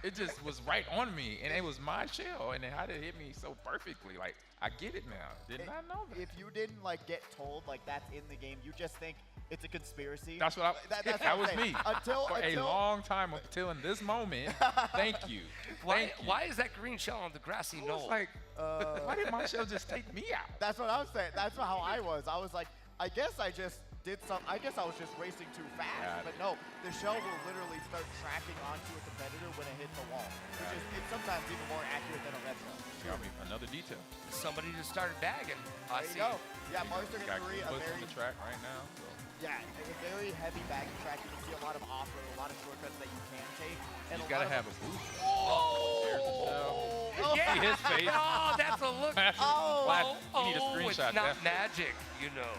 it just was right on me, and it was my shell, and how did it hit me so perfectly? Like, I get it now. Did not know that. If you didn't like get told like that's in the game, you just think it's a conspiracy. That's what That's that what I'm was saying. me. Until For a long time, until in this moment. Thank you. Why, Thank you. why is that green shell on the grassy I was knoll? like, why did my shell just take me out? That's what I was saying. That's how I was. I was like, I guess I just did some. I guess I was just racing too fast. Got But it. no, the shell will literally start tracking onto a competitor when it hits the wall, which is it's sometimes even more accurate than a red shell. Got me another detail. Somebody just started bagging. I There see. you go. Yeah, Marster Got three, a puts on very the track right now. So. a very heavy bagging track. You can see a lot of off-road, a lot of shortcuts that you can take, and You a gotta lot have a boost. Oh! There's the shell. Yeah. See his face. Oh, that's a look. Flash- Oh. flash- you need a Oh, screenshot. it's not That's- magic, you know.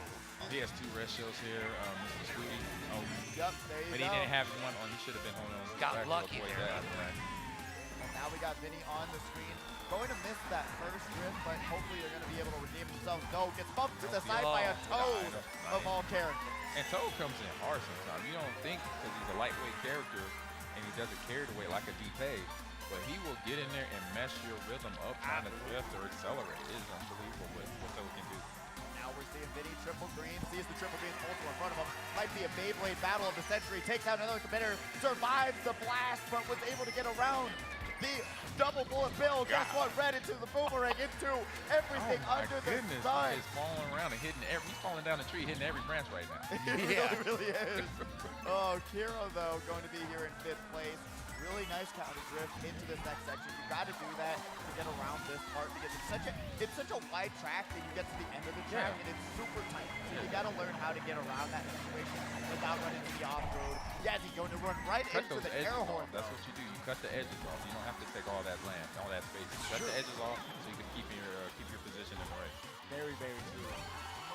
He has two red shells here, Mr. Scooty. Oh, Yep, there you but go. he didn't have one on. He should have been holding on. to the Got track to lucky avoid there. that. Right. And now we got Vinny on the screen. Going to miss that first drift, but hopefully they're going to be able to redeem themselves. No, gets bumped to the side by a Toad of all characters. And Toad comes in hard sometimes. You don't think because he's a lightweight character and he doesn't carry the weight like a DP, but he will get in there and mess your rhythm up trying to drift or accelerate. It is unbelievable what Toad can do. Now we're seeing Vinny triple green, sees the triple green also in front of him. Might be a Beyblade battle of the century. Takes out another competitor, survives the blast, but was able to get around the double bullet bill. Guess what? Red into the boomerang, into everything Oh my under goodness, the sun. he is falling around and hitting he's falling down the tree, hitting every branch right now. He Yeah. really is. Oh, Kiro, though, going to be here in 5th place. Really nice counter drift into this next section. You got to do that to get around this part because it's such a wide track that you get to the end of the track and it's super tight. So you got to learn how to get around that situation without running to the off-road. Yazzie going to run right Cut into those the edges air off. horn. That's what you do. You cut the edges off. You don't have to take all that land, all that space. You cut the edges off so you can keep your position in the race. Very, very true.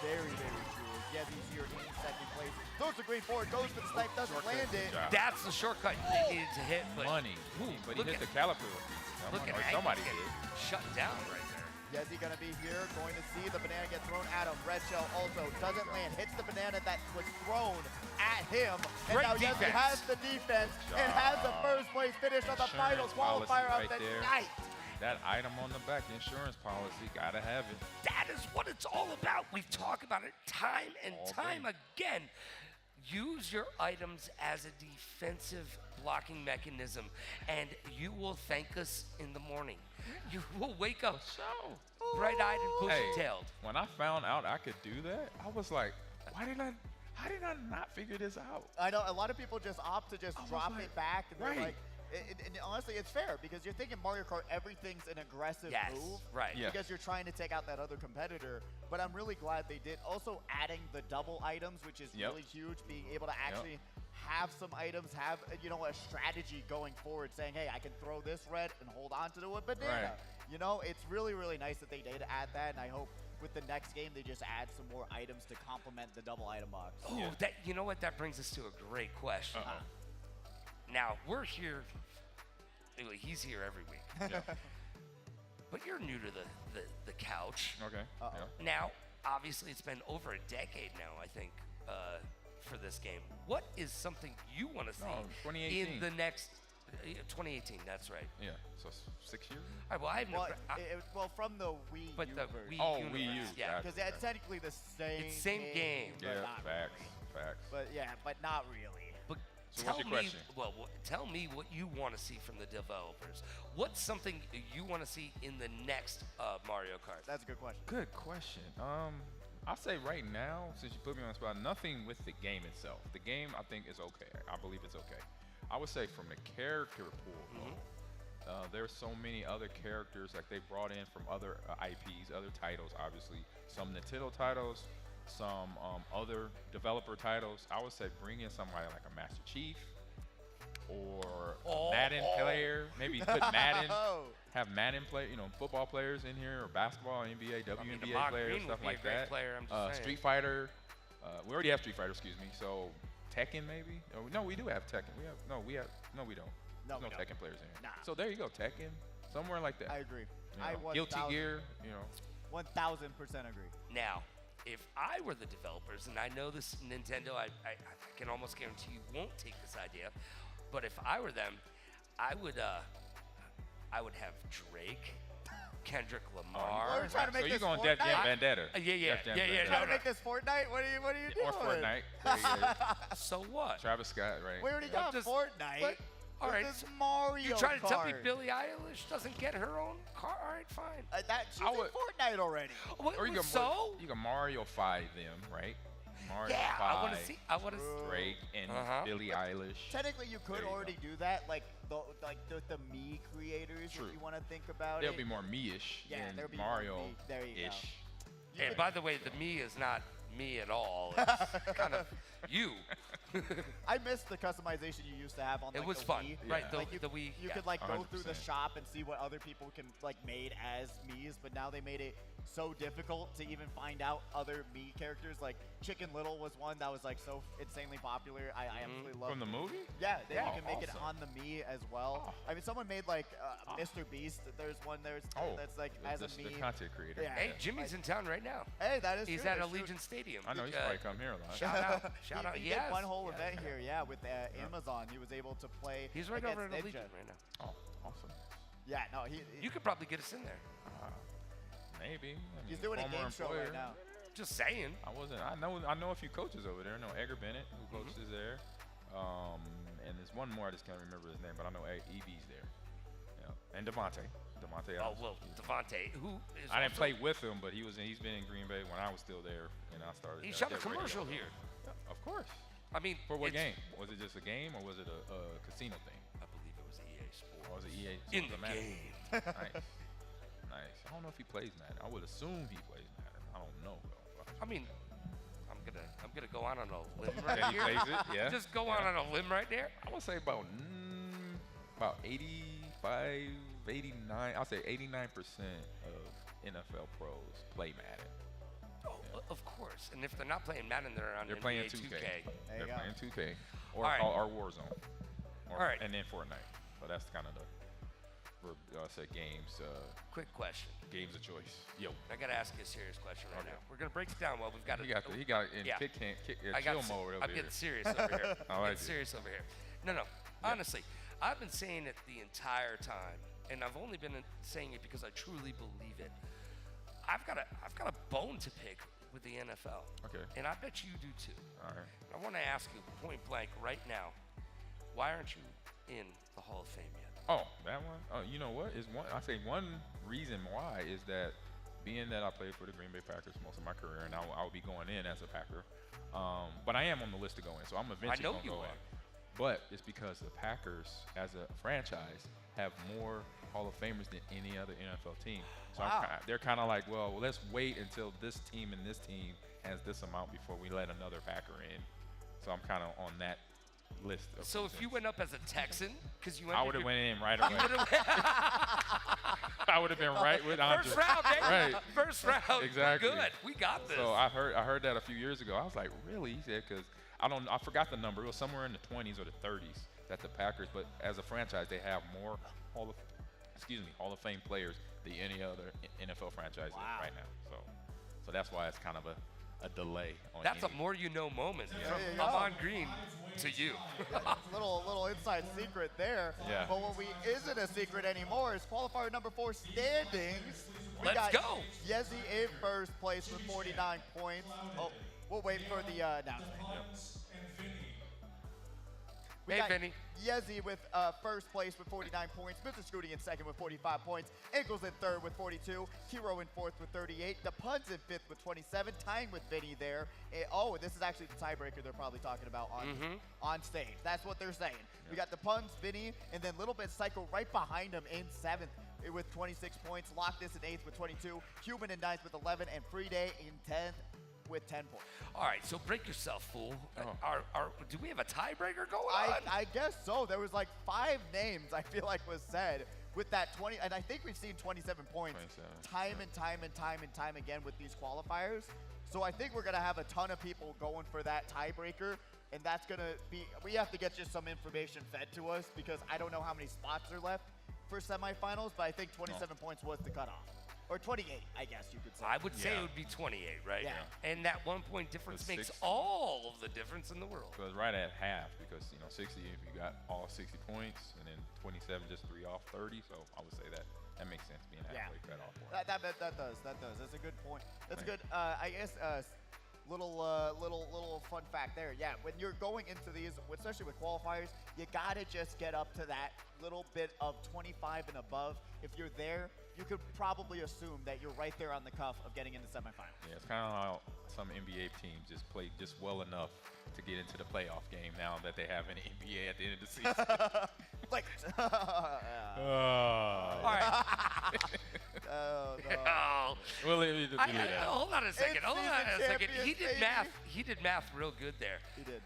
Very, very true. Yezzie's here in 2nd place. Throws the green forward, goes for the snipe, doesn't Shortcut, land good it. job. That's the shortcut they needed to hit. But Money. But he look hit at- the caliper. look at Or Hank somebody getting did. shut down right there. Yezzie gonna be here, going to see the banana get thrown at him. Red shell also doesn't land, hits the banana that was thrown at him. And Great now Yezzie defense. has the defense and has the first place finish on the final Insurance policy qualifier of right the there. night. That item on the back, insurance policy, gotta have it. That is what it's all about. We talk about it time and All time day. again. Use your items as a defensive blocking mechanism, and you will thank us in the morning. You will wake up So, bright-eyed and bushy-tailed. when I found out I could do that, I was like, how did I not figure this out? I know a lot of people just opt to just was drop like, it back and they're right. like, And honestly, it's fair because you're thinking Mario Kart, everything's an aggressive move. Right. Yeah. Because you're trying to take out that other competitor. But I'm really glad they did. Also adding the double items, which is really huge, being able to actually have some items, have, you know, a strategy going forward saying, hey, I can throw this red and hold on to the banana. Right. You know, it's really, really nice that they did add that, and I hope with the next game they just add some more items to complement the double item box. Oh, that, you know what? That brings us to a great question. Now, we're here, anyway, he's here every week. Yeah. But you're new to the couch. Okay. Yeah. Now, obviously, it's been over a decade now, I think, for this game. What is something you want to see 2018. in the next 2018? That's right. Yeah. So 6 years. All right. Well, I've Well, never. well, from the Wii But U the version. Wii Oh, universe, Wii U, yeah. gotcha. Because it's technically the same It's same game. but Yeah. not Facts. really. Facts. But yeah, but not really. But So tell what's your me, question? well, tell me what you want to see from the developers. What's something you want to see in the next Mario Kart? That's a good question. Good question. I'll say right now, since you put me on the spot, nothing with the game itself. The game, I think, is okay. I believe it's okay. I would say from the character pool, there's so many other characters like they brought in from other IPs, other titles, obviously. Some Nintendo titles, some other developer titles. I would say bring in somebody like a Master Chief or a Madden player. Maybe put Madden, have Madden play, you know, football players in here or basketball, NBA, WNBA Ahmad players, Green stuff would be like a great that. player, I'm just saying. Street Fighter. We already have Street Fighter, excuse me. So Tekken maybe? No, we do have Tekken. We don't. No, There's we no don't. Tekken players in here. Nah. So there you go, Tekken. Somewhere like that. I agree. You I know, Guilty Gear, you know. 1000% agree. Now, if I were the developers, and I know this Nintendo, I can almost guarantee you won't take this idea, but if I were them, I would have Drake, Kendrick Lamar. We're trying to make So you're this going Def Jam Fortnite? Vendetta. Yeah. Trying No, to make this Fortnite? What are you doing? Or Fortnite. There you go. So what? Travis Scott, right? We already I'm got just- Fortnite. but- all right, This so is Mario You trying to tell me Kart. Billie Eilish doesn't get her own car? All right, fine. She's I in would- Fortnite already. What, Or you can so? you can Mario-fy them, right? Mario Yeah, I want to 5, see. I want to. Drake and Billie Eilish. Technically, you could There you already do that, like the Mii creators, True. if you want to think about They'll it. be more me-ish Yeah, than there'll be more Mario-ish. me. There you go. And by the way, the me is not me at all. It's kind of you. I miss the customization you used to have on. It Like, was the fun, Wii. right? Yeah. The, Like the Wii. You yeah. could like go through the 100%. shop and see what other people can like made as Mii's, but now they made it so difficult to even find out other Mii characters. Like Chicken Little was one that was like so insanely popular. I absolutely love From the movie? Yeah, then Oh, you can make it awesome. on the Mii as well. I mean, someone made like Mr. Beast. There's one that's like as a the Mii. content creator. Yeah. Hey, Jimmy's in town right now. Hey, that is He's true, at that's true. Allegiant Stadium. I know he's probably come here a lot. Shout out! Shout out! He Yes. did one whole Yeah. event here, yeah, with Amazon. He was able to play. He's right against over at Ninja. Allegiant right now. Oh, awesome. Yeah, no, You could probably get us in there. Maybe. I mean, he's doing a former game show employer. right now. Just saying. I know a few coaches over there. I know Edgar Bennett, who coaches there. And there's one more, I just can't remember his name, but I know EB's there. Yeah. And Devontae. Oh Adams. well, Devontae, who is I didn't also- play with him, but he's been in Green Bay when I was still there, and I started. He shot a their radio. commercial here. Yeah, of course. I mean, For what it's- game? Was it just a game, or was it a casino thing? I believe it was EA Sports. Or was it EA? So In it the was a Madden. game. Nice. Nice. I don't know if he plays Madden. I would assume he plays Madden. I don't know though. I mean, I'm gonna go out on a limb right Yeah, he here. plays it. Yeah. Just go out on a limb right there. I would say about 85, 89. I'll say 89% of NFL pros play Madden. Oh, of course. And if they're not playing Madden, they're on They're NBA playing 2K. 2K. There They're you go. playing 2K or All right. Warzone. Or, All right. And then Fortnite. So that's kind of the games games of choice. Yo. I gotta ask you a serious question right Okay. now. We're gonna break it down. Well, we've got He got in Yeah. I chill got mode over I'm here. getting serious over here. I I'm like getting it. serious over here. No. Honestly, I've been saying it the entire time, and I've only been saying it because I truly believe it. I've got a bone to pick with the NFL. Okay. And I bet you do too. All right. I want to ask you point blank right now, why aren't you in the Hall of Fame yet? Oh, that one? Oh, you know what? I say one reason why is that being that I played for the Green Bay Packers most of my career, and I'll be going in as a Packer. But I am on the list to go in, so I'm eventually know going to you go are. in. But it's because the Packers, as a franchise, have more Hall of Famers than any other NFL team. So they're kind of like, well, let's wait until this team and this team has this amount before we let another Packer in. So I'm kind of on that list. So if you went up as a Texan, because you went, I would have went in right away. I would have been right with Andre. First round, baby. Right. First round. Exactly. Good. We got this. So I heard that a few years ago. I was like, really? He said, because I forgot the number. It was somewhere in the 20s or the 30s that the Packers, but as a franchise, they have more Hall of Fame players than any other NFL franchise right now. So that's why it's kind of a delay on That's a more you know moment from Amon Green to you. little inside secret there. Yeah. But what isn't a secret anymore is qualifier number 4 standings. We Let's got go. Yezi in first place with 49 points. Oh, we'll wait for the announcement. We Hey, got Vinny. Yezi with first place with 49 points. Mr. Scooty in second with 45 points. Ankles in third with 42. Hero in fourth with 38. The Puns in fifth with 27. Tying with Vinny there. Oh, this is actually the tiebreaker they're probably talking about on stage. That's what they're saying. We got the Puns, Vinny, and then Little Bit Psycho right behind him in seventh with 26 points. Lockus in eighth with 22. Human in ninth with 11. And Free Day in 10th with 10 points. All right, so break yourself, fool. Do we have a tiebreaker going on? I guess so. There was like 5 names I feel like was said with that 20, and I think we've seen 27 points time and time again with these qualifiers. So I think we're gonna have a ton of people going for that tiebreaker, and that's gonna be, we have to get just some information fed to us because I don't know how many spots are left for semifinals, but I think 27 points was the cutoff. Or 28, I guess you could say. I would say it would be 28, right? Yeah. And that 1 point difference It's makes 60. all of the difference in the world. So it's right at half because 60 if you got all 60 points, and then 27 just 3 off 30. So I would say that makes sense being halfway cut off. For it. That does. That's a good point. That's a good. I guess little fun fact there. Yeah, when you're going into these, especially with qualifiers, you gotta just get up to that little bit of 25 and above. If you're there, you could probably assume that you're right there on the cuff of getting into semifinals. Yeah, it's kind of how some NBA teams just play just well enough to get into the playoff game now that they have an NBA at the end of the season. Lakers. All right. Oh, no. Oh. Well, that. Hold on a second. Hold on a second. He champions, did baby. math. He did math real good there. He did.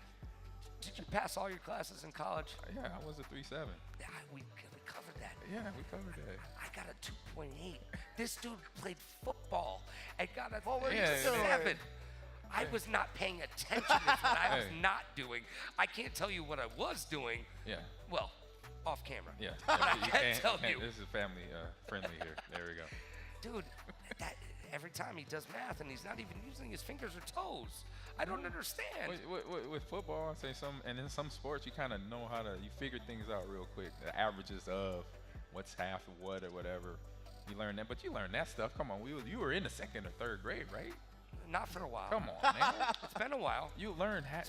Did you pass all your classes in college? Yeah, I was a 3.7. Yeah, we covered that. Yeah, we covered that. I got a 2.8. This dude played football and got a yeah, 3.7. I was not paying attention to what I was not doing. I can't tell you what I was doing. Yeah. Well, off camera. Yeah. But I can tell you. This is family friendly here. There we go. Dude, every time he does math and he's not even using his fingers or toes. I don't understand. With football, I say and in some sports, you kind of know you figure things out real quick. The averages of what's half of what or whatever. You learn that, but you learn that stuff. Come on, you were in the 2nd or 3rd grade, right? Not for a while. Come on, man. It's been a while. You learn how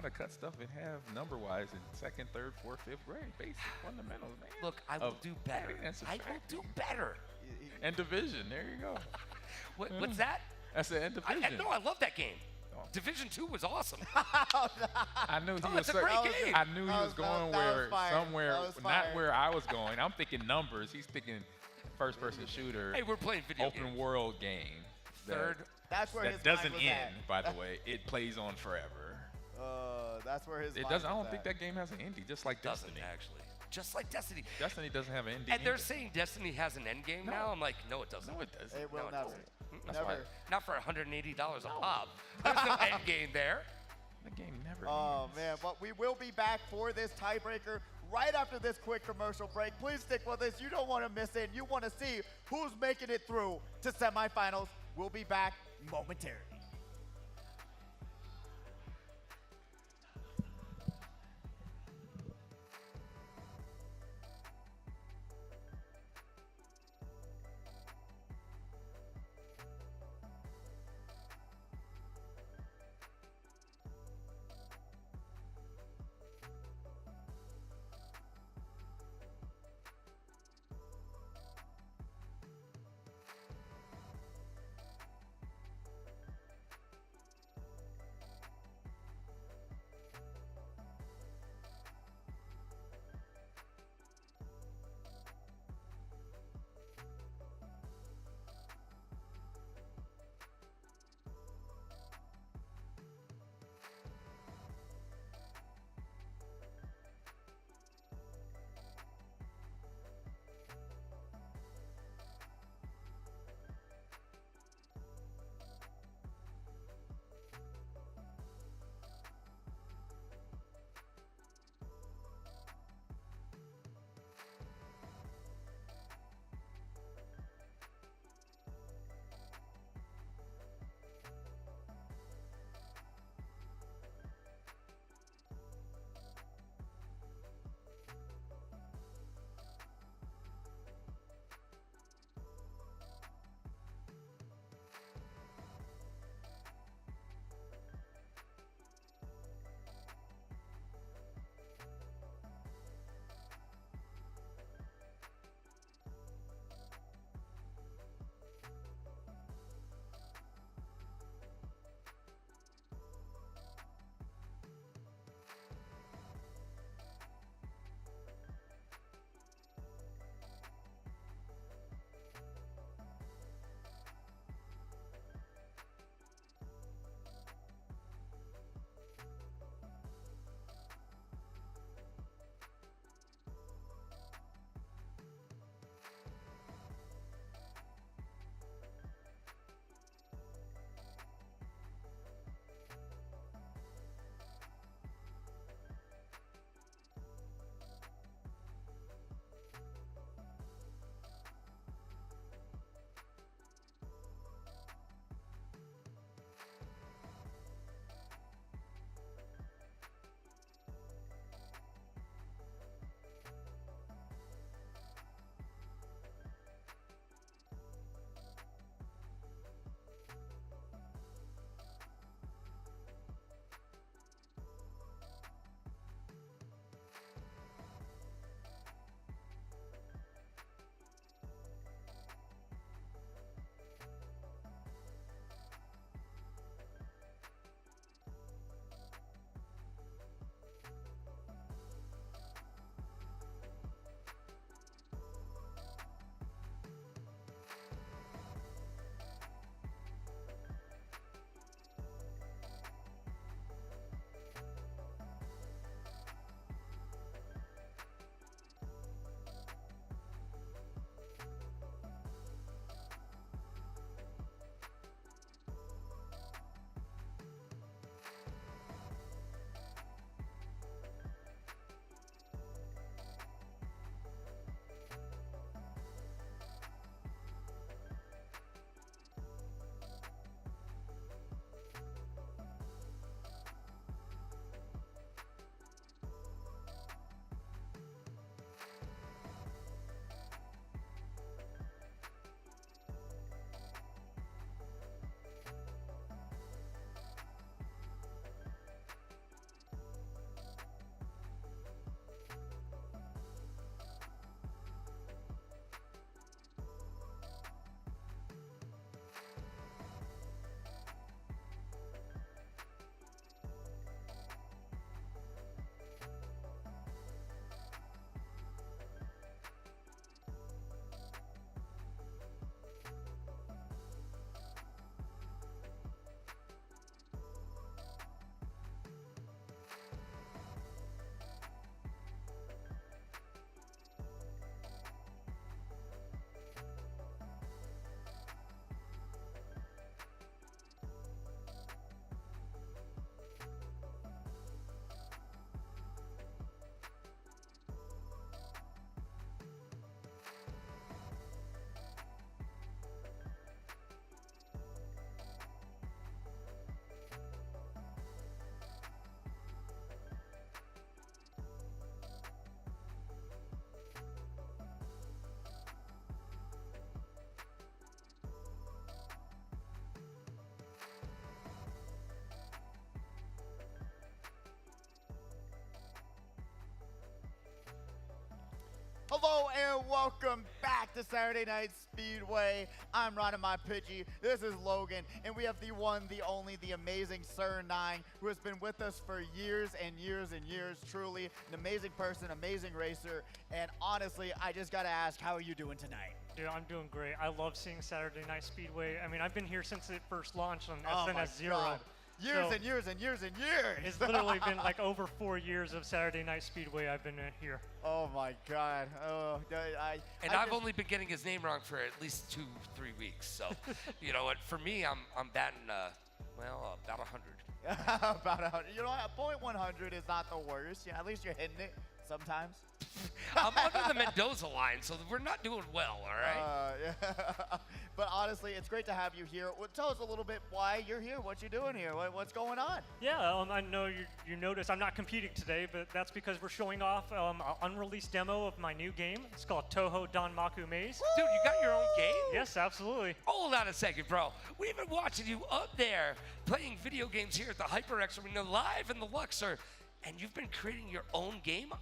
to cut stuff in half number-wise in 2nd, 3rd, 4th, 5th grade. Basic fundamentals, man. Look, I will do better. I will do better. And division, there you go. What's that? That's the end division. No, I love that game. Division 2 was awesome. I knew he was. It's a great game. I knew he was going somewhere, not fire. where I was going. I'm thinking numbers. He's thinking first-person shooter. Hey, we're playing video games. Open world game. Third. That's where his that doesn't mind was end, by the way. It plays on forever. That's where his It mind doesn't. I was don't think at. that game has an ending, just like Doesn't Destiny. actually. Just like Destiny. Destiny doesn't have an ending. And they're either. saying Destiny has an end game now. I'm like, no, it doesn't. No, it doesn't. It will No, it never. doesn't. That's Never. why Not for $180 a pop. There's no end game there. the game never Oh ends. man, but we will be back for this tiebreaker right after this quick commercial break. Please stick with us. You don't want to miss it. You want to see who's making it through to semifinals. We'll be back momentarily. and welcome back to Saturday Night Speedway. I'm Ron and my Pidgey. This is Logan, and we have the one, the only, the amazing Sir9, who has been with us for years and years and years. Truly an amazing person, amazing racer, and honestly, I just gotta ask, how are you doing tonight? Dude, I'm doing great. I love seeing Saturday Night Speedway. I mean, I've been here since it first launched on SNS Zero. God. Years So and years and years and years. It's literally been like over 4 years of Saturday Night Speedway I've been here. Oh my God. Oh, I've only been getting his name wrong for at least 2-3 weeks. So, you know what? For me, I'm batting about 100. about 100. You know what? .100 is not the worst. Yeah, at least you're hitting it sometimes. I'm under the Mendoza line, so we're not doing well, all right? Yeah. But honestly, it's great to have you here. Well, tell us a little bit why you're here, what you're doing here, what's going on? Yeah, I know you noticed I'm not competing today, but that's because we're showing off an unreleased demo of my new game. It's called Toho Danmaku Maze. Dude, you got your own game? Yes, absolutely. Hold on a second, bro. We've been watching you up there playing video games here at the HyperX Arena live in the Luxor, and you've been creating your own game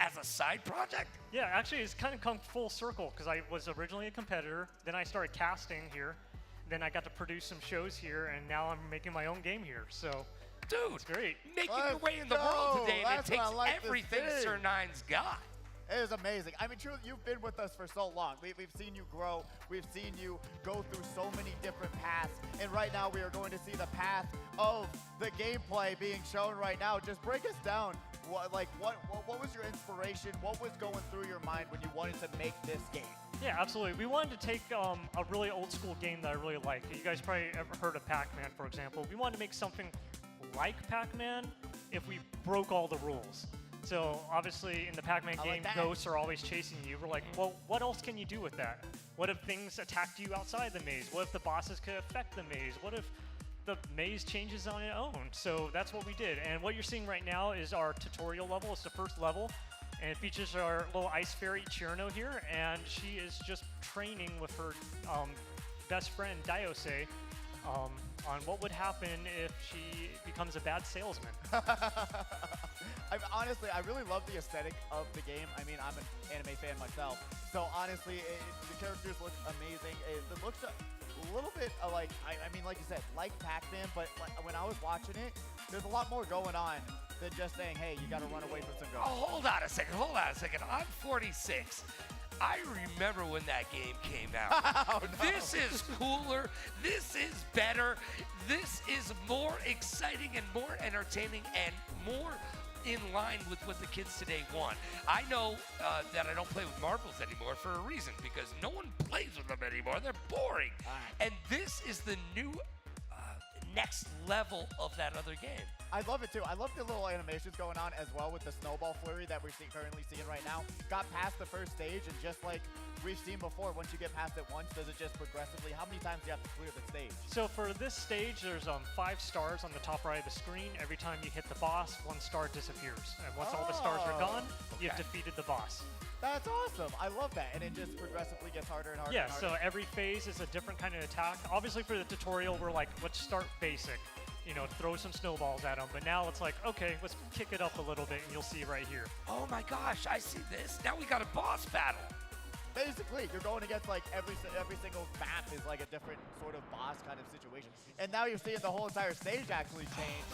as a side project? Yeah, actually, it's kind of come full circle because I was originally a competitor. Then I started casting here. Then I got to produce some shows here, and now I'm making my own game here. So, dude, it's great. Making your way in the world today, and it That's what I takes like to everything see. Sir9's got. It is amazing. I mean, truly, you've been with us for so long. We've seen you grow. We've seen you go through so many different paths. And right now, we are going to see the path of the gameplay being shown right now. Just break us down. What was your inspiration? What was going through your mind when you wanted to make this game? Yeah, absolutely. We wanted to take a really old school game that I really like. You guys probably ever heard of Pac-Man, for example. We wanted to make something like Pac-Man if we broke all the rules. So obviously in the Pac-Man game, ghosts are always chasing you. We're like, well, what else can you do with that? What if things attacked you outside the maze? What if the bosses could affect the maze? What if the maze changes on its own? So that's what we did. And what you're seeing right now is our tutorial level. It's the first level. And it features our little ice fairy Chirno here. And she is just training with her best friend Diose on what would happen if she becomes a bad salesman. Honestly, I really love the aesthetic of the game. I mean, I'm an anime fan myself. So honestly, the characters look amazing. It looks a little bit like, I mean, like you said, like Pac-Man, but when I was watching it, there's a lot more going on than just saying, hey, you got to run away from some ghosts. Oh, hold on a second. I'm 46. I remember when that game came out. Oh, no. This is cooler. This is better. This is more exciting and more entertaining and more in line with what the kids today want. I know that I don't play with marbles anymore for a reason, because no one plays with them anymore. They're boring. And this is the new next level of that other game. I love it too. I love the little animations going on as well with the snowball flurry that we're currently seeing right now. Got past the first stage, and just like we've seen before, once you get past it once, does it just progressively? How many times do you have to clear the stage? So for this stage, there's 5 stars on the top right of the screen. Every time you hit the boss, 1 star disappears. And once all the stars are gone, you've defeated the boss. That's awesome. I love that. And it just progressively gets harder and harder. Yeah, and harder. so every phase is a different kind of attack. Obviously for the tutorial, we're like, let's start basic. You know, throw some snowballs at them. But now it's like, okay, let's kick it up a little bit, and you'll see right here. Oh my gosh, I see this. Now we got a boss battle. Basically, you're going against like every single map is like a different sort of boss kind of situation. And now you're seeing the whole entire stage actually change.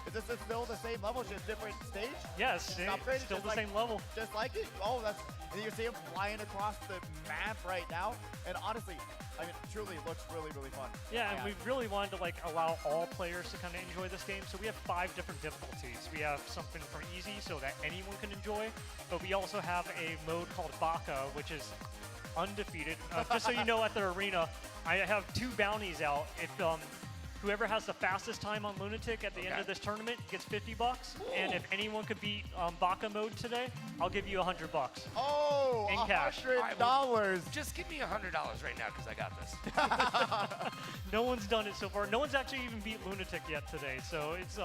Is this still the same level, just different stage? Yes, Upgraded, still just the like, same level. Just like it? Oh, that's, and you see him flying across the map right now. And honestly, I mean, truly it looks really, really fun. Yeah, and we really wanted to like allow all players to kind of enjoy this game. So we have 5 different difficulties. We have something for easy so that anyone can enjoy, but we also have a mode called Baka, which is undefeated. Just so you know, at the arena, I have 2 bounties out. If whoever has the fastest time on Lunatic at the end of this tournament gets $50. And if anyone could beat Baka mode today, I'll give you $100. Oh, in cash. $100. Just give me $100 right now, because I got this. No one's done it so far. No one's actually even beat Lunatic yet today, so it's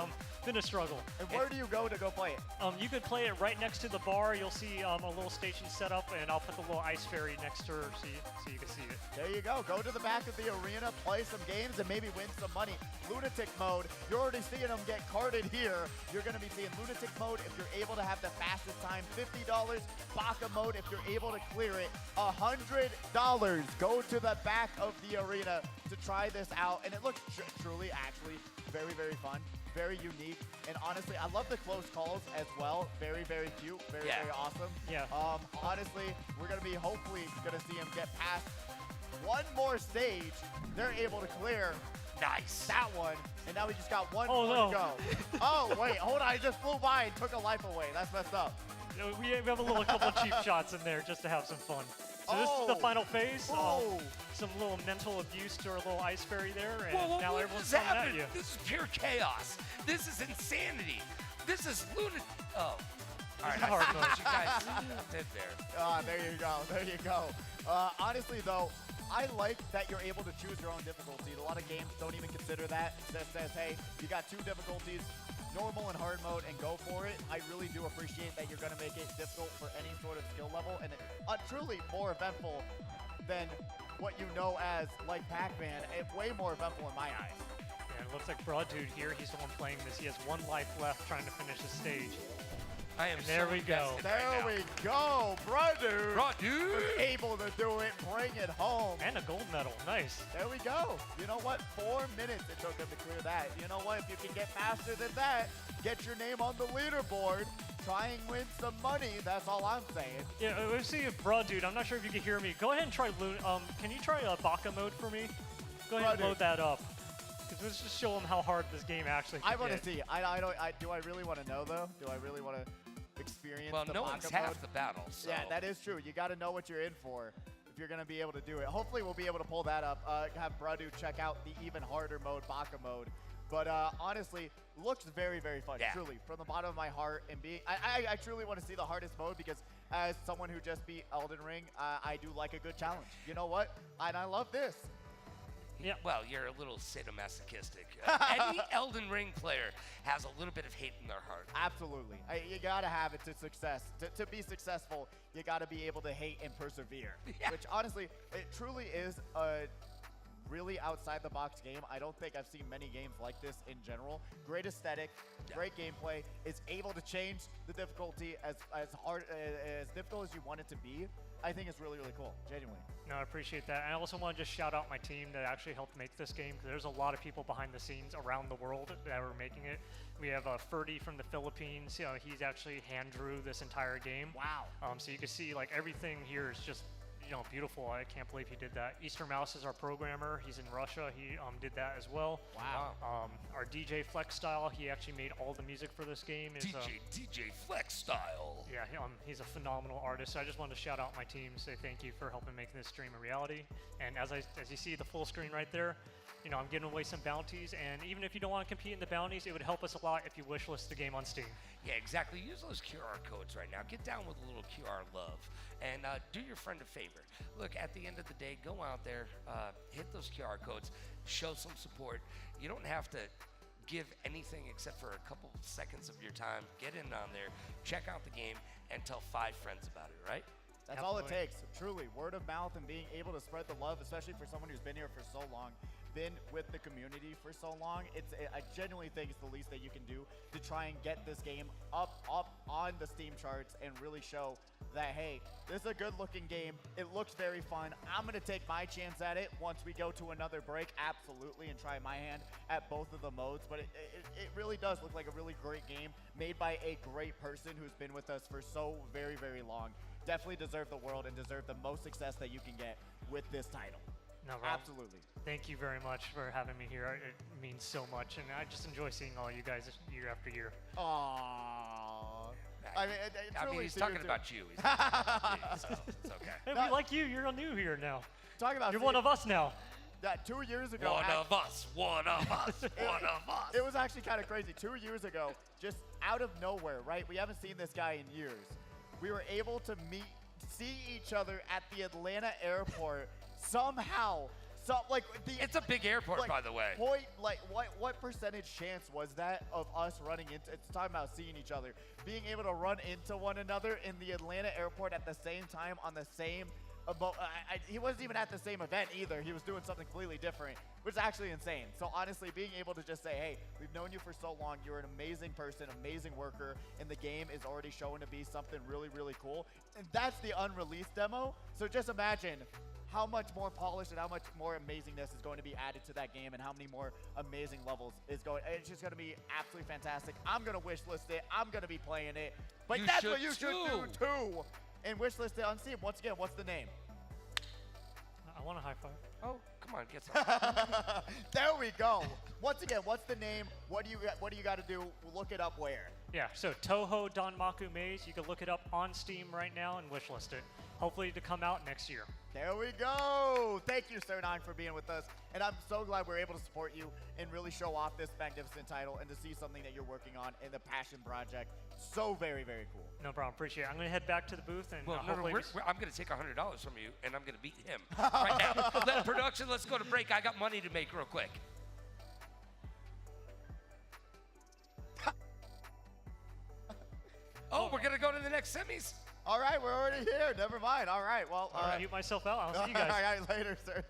been a struggle. And where do you go to go play it? You could play it right next to the bar. You'll see a little station set up, and I'll put the little ice fairy next to her so you can see it. There you go. Go to the back of the arena, play some games, and maybe win some money. money. Lunatic mode, you're already seeing them get carded here. You're going to be seeing Lunatic mode if you're able to have the fastest time, $50. Baka mode if you're able to clear it, $100. Go to the back of the arena to try this out. And it looks truly, actually, very, very fun. Very unique, and honestly, I love the close calls as well. Very, very cute, very, very awesome. Yeah. Honestly, we're gonna be hopefully gonna see him get past one more stage. They're able to clear that one, and now we just got one more to go. Oh wait, hold on, I just flew by and took a life away. That's messed up. We have a couple cheap shots in there just to have some fun. So this is the final phase. Some little mental abuse to our little ice fairy there, and now everyone's coming at you. This is pure chaos. This is insanity. This is lunatic. Oh. All right, I see what you guys did there. There you go, there you go. Honestly though, I like that you're able to choose your own difficulty. A lot of games don't even consider that. It says, hey, you got 2 difficulties, normal and hard mode, and go for it. I really do appreciate that you're going to make it difficult for any sort of skill level, and truly more eventful than what you know as like Pac-Man. It's way more eventful in my eyes. Yeah, it looks like Broad Dude here. He's the one playing this. He has 1 life left trying to finish the stage. I am there we go. There we go, brother. Brother was able to do it, bring it home. And a gold medal, nice. There we go. You know what? 4 minutes it took him to clear that. You know what? If you can get faster than that, get your name on the leaderboard, try and win some money. That's all I'm saying. Yeah, let's see if Broad Dude, I'm not sure if you can hear me. Go ahead and try can you try Baka mode for me? Go ahead and load that up. Because let's just show them how hard this game actually can I want to see. Do I really want to know though? Do I really want to experience the no Baka one's mode? half the battle. So. Yeah, that is true. You got to know what you're in for if you're going to be able to do it. Hopefully we'll be able to pull that up. Have Bradu check out the even harder mode, Baka mode. But honestly, looks very, very fun. Yeah. Truly, from the bottom of my heart, and I truly want to see the hardest mode because as someone who just beat Elden Ring, I do like a good challenge. You know what? And I love this. Yeah. Well, you're a little sadomasochistic. Any Elden Ring player has a little bit of hate in their heart. Absolutely. You got to have it to success. To be successful, you got to be able to hate and persevere. Yeah. Which, honestly, it truly is a really outside-the-box game. I don't think I've seen many games like this in general. Great aesthetic, great gameplay. It's able to change the difficulty as difficult as you want it to be. I think it's really, really cool, genuinely. No, I appreciate that. I also want to just shout out my team that actually helped make this game. There's a lot of people behind the scenes around the world that were making it. We have Ferdy from the Philippines. He's actually hand drew this entire game. Wow. So you can see like everything here is just beautiful. I can't believe he did that. Easter Mouse is our programmer. He's in Russia. He did that as well. Wow. Our DJ Flex Style, he actually made all the music for this game. DJ Flex Style. Yeah, he's a phenomenal artist. So I just wanted to shout out my team, say thank you for helping make this stream a reality. And as you see the full screen right there, I'm giving away some bounties, and even if you don't want to compete in the bounties, it would help us a lot if you wishlist the game on Steam. Yeah, exactly. Use those QR codes right now. Get down with a little QR love, and do your friend a favor. Look, at the end of the day, go out there, hit those QR codes, show some support. You don't have to give anything except for a couple seconds of your time. Get in on there, check out the game, and tell 5 friends about it, right? That's all it takes, truly. Word of mouth and being able to spread the love, especially for someone who's been here for so long, been with the community for so long. I genuinely think it's the least that you can do to try and get this game up on the Steam charts and really show that, hey, this is a good looking game. It looks very fun. I'm going to take my chance at it once we go to another break, absolutely, and try my hand at both of the modes. But it really does look like a really great game made by a great person who's been with us for so very, very long. Definitely deserve the world and deserve the most success that you can get with this title. No, Rob, absolutely. Thank you very much for having me here. It means so much, and I just enjoy seeing all you guys year after year. Aww. I mean, he's talking about you. He's talking about you, so it's okay. Hey, we like you. You're new here now. Talking about you're one of us now. That 2 years ago. One of us. One of us. It was actually kind of crazy. 2 years ago, just out of nowhere, right? We haven't seen this guy in years. We were able to see each other at the Atlanta airport somehow. It's a big airport, by the way. What percentage chance was that of us running into? It's talking about seeing each other, being able to run into one another in the Atlanta airport at the same time on the same he wasn't even at the same event either. He was doing something completely different, which is actually insane. So honestly, being able to just say, hey, we've known you for so long. You're an amazing person, amazing worker, and the game is already showing to be something really, really cool. And that's the unreleased demo. So just imagine how much more polished and how much more amazingness is going to be added to that game and how many more amazing levels is going. It's just going to be absolutely fantastic. I'm going to wishlist it. I'm going to be playing it. But that's what you should do too. And wishlist it on Steam. Once again, what's the name? I want a high five. Oh, come on, get some. There we go. Once again, what's the name? What do you got to do? Look it up where? Yeah, so Toho Danmaku Maze. You can look it up on Steam right now and wishlist it. Hopefully to come out next year. There we go. Thank you, Sir9, for being with us. And I'm so glad we're able to support you and really show off this magnificent title and to see something that you're working on in the passion project. So very, very cool. No problem. Appreciate it. I'm going to head back to the booth and Well, hopefully... I'm going to take $100 from you, and I'm going to beat him right now. Production, let's go to break. I got money to make real quick. Oh, we're going to go to the next semis? All right, we're already here. Never mind. All right, well. I'll mute myself out. I'll see you guys. All right, later, sir.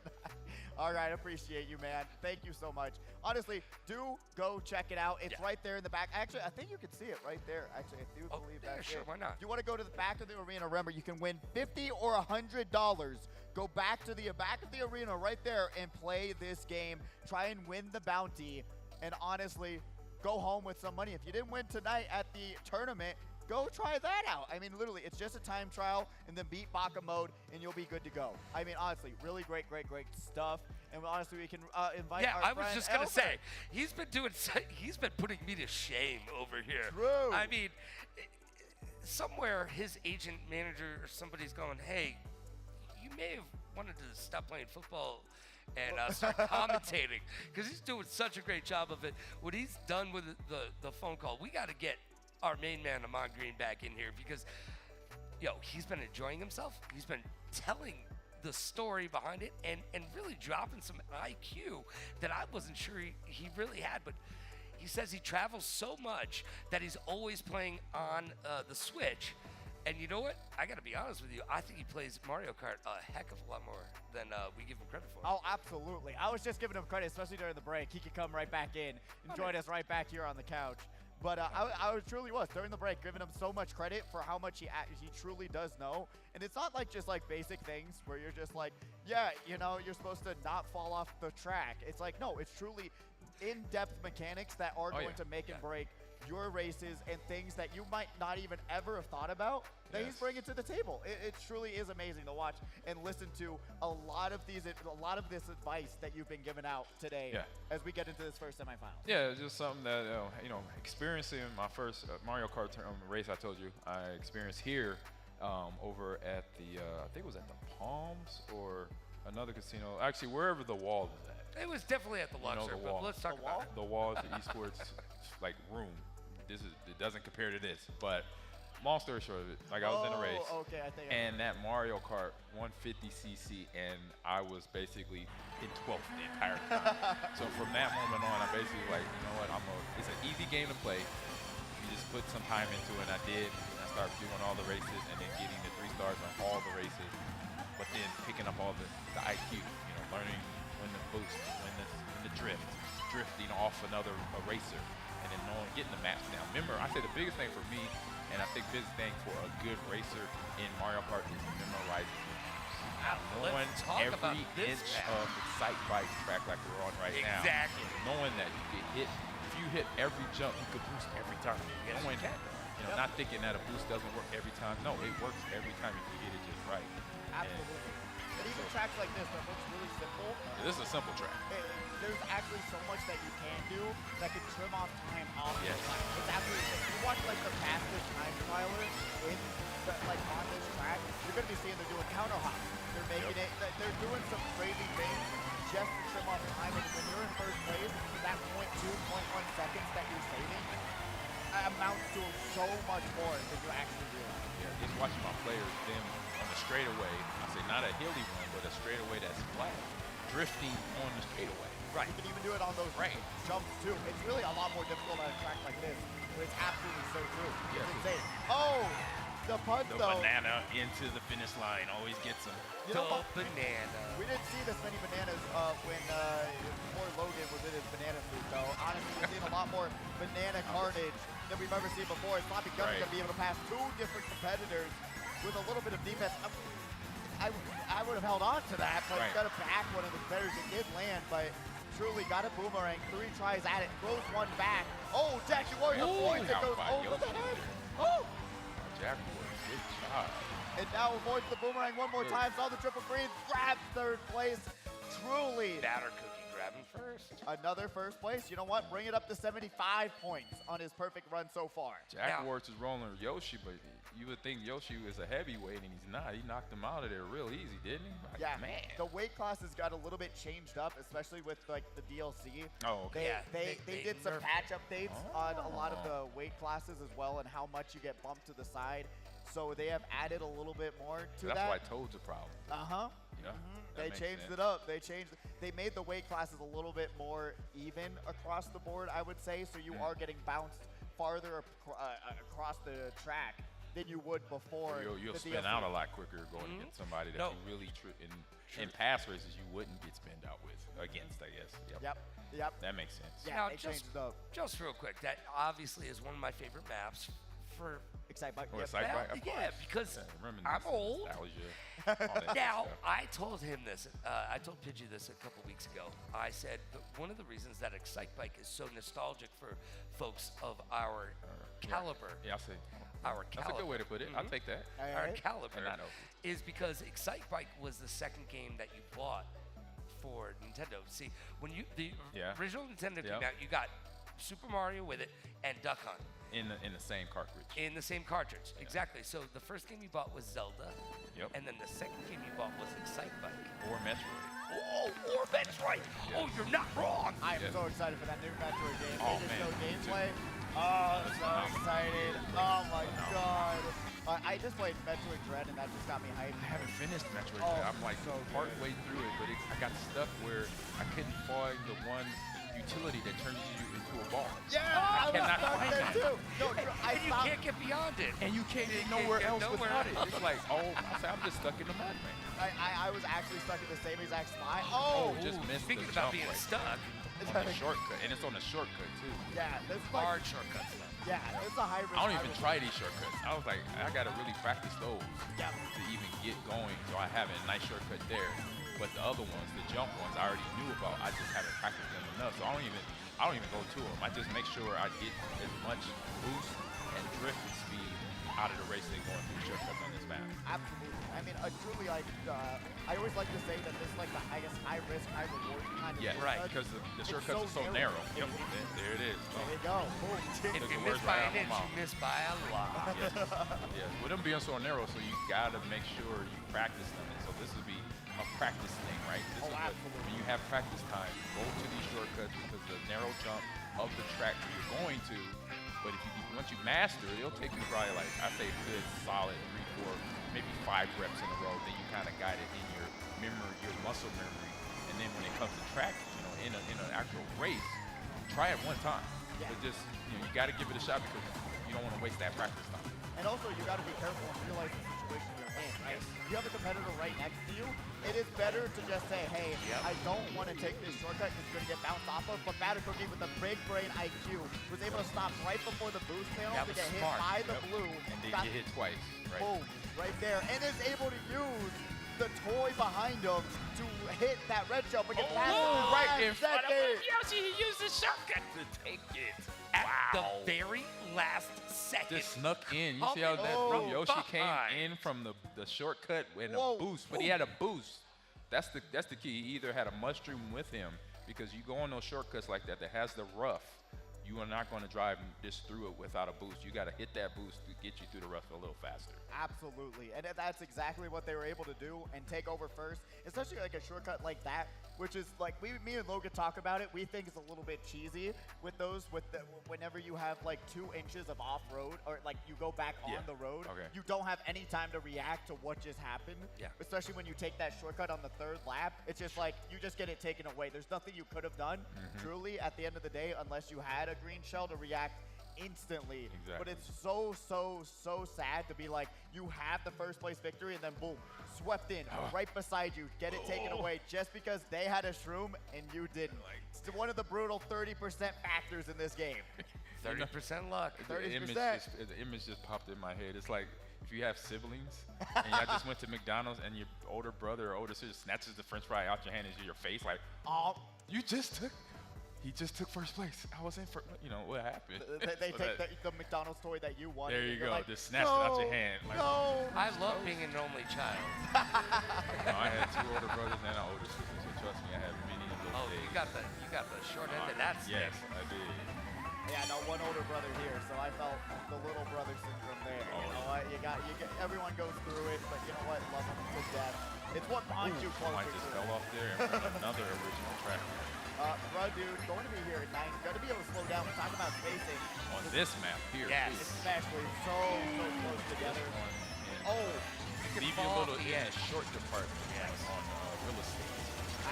All right, appreciate you, man. Thank you so much. Honestly, do go check it out. It's right there in the back. Actually, I think you can see it right there. Actually, I do believe that's sure, it. why not? If you want to go to the back of the arena, remember, you can win $50 or $100. Go back to the back of the arena right there and play this game. Try and win the bounty. And honestly, go home with some money. If you didn't win tonight at the tournament, go try that out. I mean, literally, it's just a time trial and then beat Baka mode and you'll be good to go. I mean, honestly, really great stuff. And honestly, we can invite our I was friend just going to Elmer. say, he's been putting me to shame over here. True. I mean, somewhere his agent, manager, or somebody's going, hey, you may have wanted to stop playing football and start commentating, because he's doing such a great job of it. What he's done with the phone call, we got to get our main man, Amon Green, back in here, because, he's been enjoying himself. He's been telling the story behind it and really dropping some IQ that I wasn't sure he really had. But he says he travels so much that he's always playing on the Switch. And you know what? I got to be honest with you. I think he plays Mario Kart a heck of a lot more than we give him credit for. Oh, absolutely. I was just giving him credit, especially during the break. He could come right back in and join us right back here on the couch. But I truly was, during the break, giving him so much credit for how much he truly does know. And it's not like just like basic things where you're just like, yeah, you're supposed to not fall off the track. It's like, no, it's truly in-depth mechanics that are going to make and break your races and things that you might not even ever have thought about that he's bringing to the table. It truly is amazing to watch and listen to a lot of this advice that you've been giving out today as we get into this first semifinal. Yeah, it's just something that, experiencing my first Mario Kart race I told you I experienced here over at the, I think it was at the Palms or another casino, actually wherever the wall is at. It was definitely at the Luxor, but let's talk about it. The wall is the esports room. It doesn't compare to this, but long story short of it, I was in a race, and that Mario Kart 150cc, and I was basically in 12th the entire time. So from that moment on, I basically it's an easy game to play. You just put some time into it, and I did. And I started doing all the races, and then getting the 3 stars on all the races, but then picking up all the IQ, learning when to boost, when to drift, drifting off a racer. And then getting the maps down. Remember, I said the biggest thing for me, and I think biggest thing for a good racer in Mario Kart is memorizing the maps. Knowing every inch of the site bike track like we're on right now. Exactly. Knowing that you get hit, if you hit every jump, you could boost every time. Knowing that, not thinking that a boost doesn't work every time. No, it works every time if you get it just right. Absolutely. And even tracks like this that looks really simple. This is a simple track. There's actually so much that you can do that can trim off time off the track. It's absolutely insane. You watch the fastest time trialer on this track, you're going to be seeing they're doing counter hops. They're making it, they're doing some crazy things just to trim off time. And when you're in first place, that 0.2, 0.1 seconds that you're saving amounts to so much more than you actually realize. Yeah, just watching my players, them on the straightaway, I say not a hilly one, but a straightaway that's flat, drifting on the straightaway. Right. You can even do it on those jumps too. It's really a lot more difficult on a track like this, but it's absolutely so true. It's insane. Oh, The punt, The though. banana into the finish line always gets him. You know, banana. we didn't see this many bananas when before Logan was in his banana suit, though. Honestly, we've seen a lot more banana carnage than we've ever seen before. It's not because he's going to be able to pass 2 different competitors with a little bit of defense. I would have held on to that, but got to back one of the competitors. It did land, but truly got a boomerang. 3 tries at it, throws 1 back. Oh, Jackie Warrior points. It goes over the head. Oh! Jack Warrior, good job. And now avoids the boomerang 1 more time. Saw the triple green, grabs 3rd place. Truly. Batter cookie grabbing first. Another 1st place. You know what? Bring it up to 75 points on his perfect run so far. Jack Warrior is rolling with Yoshi, but you would think Yoshi is a heavyweight, and he's not. He knocked him out of there real easy, didn't he? Like, Yeah, man. the weight classes got a little bit changed up, especially with like the DLC. Oh, okay. They did some patch updates on a lot of the weight classes as well, and how much you get bumped to the side. So they have added a little bit more to that. That's why Toad's a problem. Yeah. They changed it up. They made the weight classes a little bit more even across the board, I would say. So you are getting bounced farther across the track than you would before. You'll spin out a lot quicker going against somebody that you really in pass races you wouldn't get spinned out with against, I guess. Yep. That makes sense. Yeah, Now, they changed it up. just real quick, that obviously is one of my favorite maps for. Excitebike. Oh, Excitebike, of Yeah, course. because Reminiscence, I'm old. nostalgia, all that Now, stuff. I told him this. I told Pidgey this a couple weeks ago. I said that one of the reasons that Excitebike is so nostalgic for folks of our caliber. Yeah, I see. Our That's a good way to put it. I'll take that. Our caliber And I know. is because Excitebike was the second game that you bought for Nintendo. See, when the original Nintendo came out, you got Super Mario with it and Duck Hunt. In the same cartridge. In the same cartridge, exactly. So the first game you bought was Zelda. Yep. And then the second game you bought was Excitebike. Or Metroid. Oh, or Metroid. Yeah. Oh, you're not wrong. I am so excited for that new Metroid game. Oh, They just man. showed gameplay. Oh, so excited. Oh my god. I just played Metroid Dread and that just got me hyped. I haven't finished Metroid. Oh, I'm like so part good. way through it, but I got stuck where I couldn't find the one utility that turns you into a ball. Yeah, I was cannot stuck find there that. too. No, I And you stopped. can't get beyond it. And you can't get nowhere else without it. It's like, I'm just stuck in the mud, man. I was actually stuck in the same exact spot. Just missed Speaking the about jump being right stuck, on the shortcut, and it's on the shortcut too. Yeah, this is like, hard shortcuts. yeah, it's a high risk. I don't high even risk. try these shortcuts. I was like, I gotta really practice those Yeah. to even get going. So I have a nice shortcut there, but the other ones, the jump ones, I already knew about. I just haven't practiced them enough. So I don't even go to them. I just make sure I get as much boost and drift speed out of the race than going through shortcuts on this map. Absolutely. I mean, truly, like, I always like to say that this is like the highest high risk, high reward kind of Yeah, shortcut. because the It's shortcuts are so narrow. Yep, there it is. There you go. Boom. If Took you the miss words by right out an of my inch, you miss by a lot. Yes, with them being so narrow, so you gotta make sure you practice them. And so this would be a practice thing, right? This is absolutely. when you have practice time, go to these shortcuts because the narrow jump of the track that you're going to. But if you once you master it, it'll take you probably like I say a good solid 3, 4, maybe 5 reps in a row. Then you kind of got it in your memory, your muscle memory. And then when it comes to track, in an actual race, try it one time. Yeah. But just you got to give it a shot because you don't want to waste that practice time. And also, you got to be careful and realize the situation you're in, right? You have a competitor right next to you. It is better to just say, hey, I don't want to take this shortcut because you're going to get bounced off of. But Batter Cookie with the big brain IQ was able to stop right before the boost panel That to was get smart. hit by the blue. And then Got get hit twice, right? boom, right there. And is able to use the toy behind him to hit that red jump and get past him right in in front of second. Yoshi, he used the shortcut to take it. At the very last second. Just snuck in. You see Oh, how that oh, Yoshi came behind. in from the shortcut with Whoa. a boost, but he had a boost. That's the key. He either had a mushroom with him because you go on those shortcuts like that has the rough. You are not going to drive this through it without a boost. You got to hit that boost to get you through the rough a little faster. Absolutely, and that's exactly what they were able to do and take over first, especially like a shortcut like that, which is like me and Logan talk about it. We think it's a little bit cheesy with those. Whenever you have like 2 inches of off-road or like you go back on the road, you don't have any time to react to what just happened. Yeah. Especially when you take that shortcut on the 3rd lap, it's just like you just get it taken away. There's nothing you could have done truly at the end of the day unless you had a green shell to react instantly. Exactly. But it's so sad to be like, you have the first place victory and then boom, swept in right beside you, get it taken away just because they had a shroom and you didn't. It's one of the brutal 30% factors in this game. 30% luck. 30%. The image just popped in my head. It's like if you have siblings and y'all just went to McDonald's and your older brother or older sister snatches the French fry out your hand into your face, like, he just took first place. I was in first. You know what happened? They take the McDonald's toy that you wanted. There you go. Like, just snatched it out your hand. Like, no. I love being an only child. I had 2 older brothers and an older sister, so trust me, I had many of those Oh, days. you got the short end of that stick. Yes, I did. Yeah, no, one older brother here, so I felt the little brother syndrome there. You know what? You got everyone goes through it, but you know what? Love them to death. It's what bonds you closer Mike just to fell it. off there in front of another original track. Bro, dude, going to be here at 9. Got to be able to slow down. We're talking about spacing. On this map here, Yes. please. Especially so close together. And Oh, leave you a fall little off in the the edge. short department Yes. on real estate.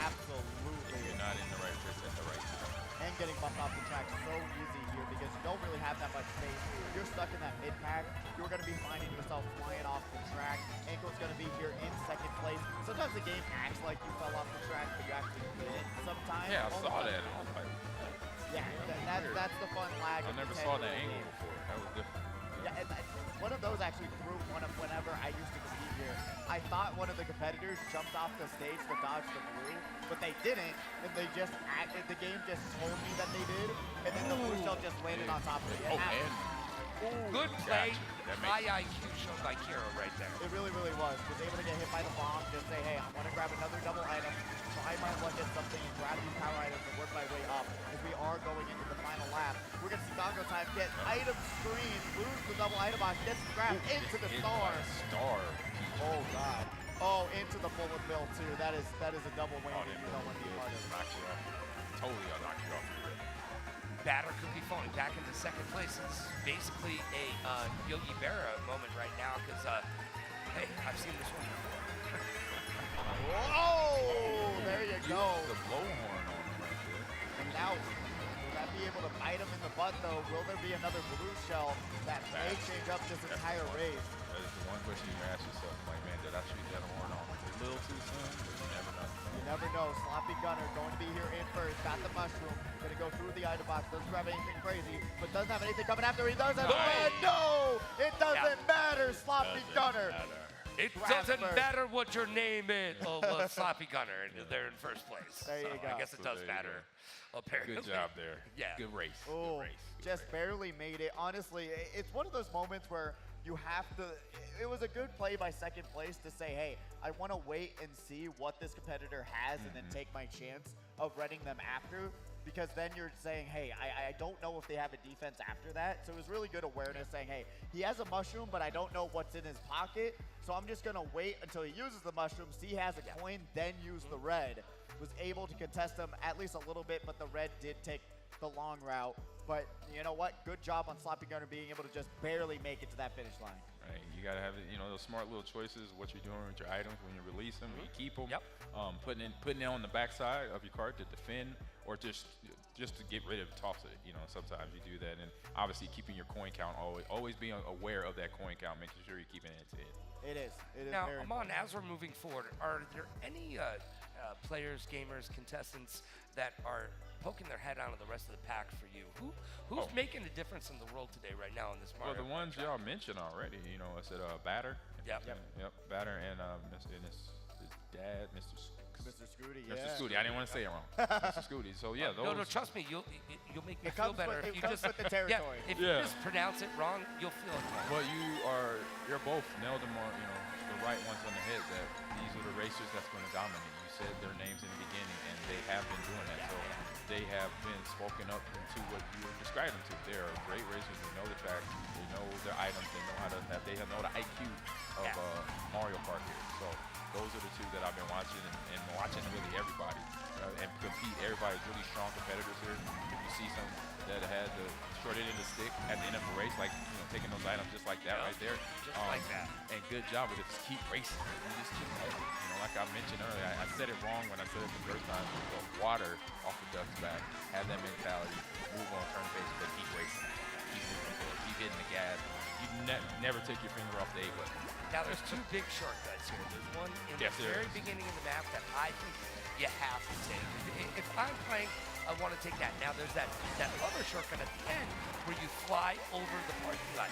absolutely. You're not in the right place at the right time. And getting bumped off the track so easy here because you don't really have that much space. You're stuck in that mid pack. You're going to be finding yourself flying off the track. Ankle's going to be here in second place. Sometimes the game acts like you fell off the track, but you actually didn't sometimes. Yeah, I Oh, saw that. I was like, Yeah, that's the fun lag. I of never the saw 10 that game. angle before. That was different. Yeah, and one of those actually threw one of whenever I used to compete here. I thought one of the competitors jumped off the stage to dodge the blue, but they didn't, and they just acted. The game just told me that they did, and then the blue shell just landed on top of it. Oh, man. Good play. Gotcha. That High makes IQ shown by Kiro right there. It really was. Was able to get hit by the bomb, just say, hey, I want to grab another double item, try my luck at something, and grab these power items and work my way up. As we are going into the final lap, we're going to see Gongo Time get item screen, lose the double item box, gets grabbed into the star. Star. Oh, God. Oh, into the bullet bill, too. That is a double win Oh, that you don't want to be part of. Knock you off. Totally knock you off your rip. Batter could be falling back into second place. It's basically a Yogi Berra moment right now because, hey, I've seen this one before. Whoa! There you go. The blowhorn on him right there. And now, will that be able to bite him in the butt, though? Will there be another blue shell that may change up this entire race? That is the one question you ask yourself. Like, man, did I shoot that horn on a little too soon? But you never know. You never know. Sloppy Gunner going to be here in first. Got the mushroom. Going to go through the item box. Doesn't grab anything crazy, but doesn't have anything coming after. He does have the red. No! It doesn't matter, Sloppy Gunner. It Grab doesn't first. matter what your name is. Oh, Sloppy Gunner. They're in first place. There you So go. I guess it So does there you matter. Apparently. Good job there. Yeah. Good race. Oh, Good race. Good just race. barely made it. Honestly, it's one of those moments where you have to. It was a good play by second place to say, hey, I want to wait and see what this competitor has and then take my chance of running them after. Because then you're saying, hey, I don't know if they have a defense after that. So it was really good awareness saying, hey, he has a mushroom, but I don't know what's in his pocket. So I'm just going to wait until he uses the mushroom, see he has a coin, then use the red. Was able to contest him at least a little bit, but the red did take the long route. But you know what? Good job on Sloppy Gunner being able to just barely make it to that finish line. Right, you gotta have those smart little choices. What you're doing with your items when you release them, when you keep them. Yep. Putting it on the backside of your cart to defend, or just to get rid of, toss it. Sometimes you do that, and obviously keeping your coin count always being aware of that coin count, making sure you're keeping it to it. It is. It is Now, very Amon, as we're moving forward, are there any players, gamers, contestants that are poking their head out of the rest of the pack for you? Who's making a difference in the world today, right now, in this Well, Mario the ones track? y'all mentioned already. I said Batter. Yep. Batter and his dad, Mr. Mr. Scooty, Mr. yeah. Scooty. I didn't want to say it wrong. Mr. Scooty. So yeah, those. No, trust me, you'll make me It feel comes better with- if it you comes just with the territory. Yeah, if Yeah. you just pronounce it wrong, you'll feel okay. But you're both nailed them on, the right ones on the head. That these are the racers that's going to dominate. You said their names in the beginning, and they have been doing that. So they have been spoken up into what you described them to. They are great racers. They know the track. They know their items. They know how to have. They know the IQ of Mario Kart here. So those are the two that I've been watching and watching really everybody and compete. Everybody's really strong competitors here. If you see some that had the short end of the stick at the end of a race, like taking those items just like that right there. Just like that. And good job with it. Just keep racing. You just keep fighting. Like I mentioned earlier, I said it wrong when I said it the first time. The water off the duck's back. Have that mentality. Move on, turn the page, but keep racing. people keep hitting the gas. You never take your finger off the A button. Now, there's two big shortcuts here. There's one in the very beginning of the map that I think you have to take. If I'm playing, I want to take that. Now, there's that other shortcut at the end where you fly over the parking lot.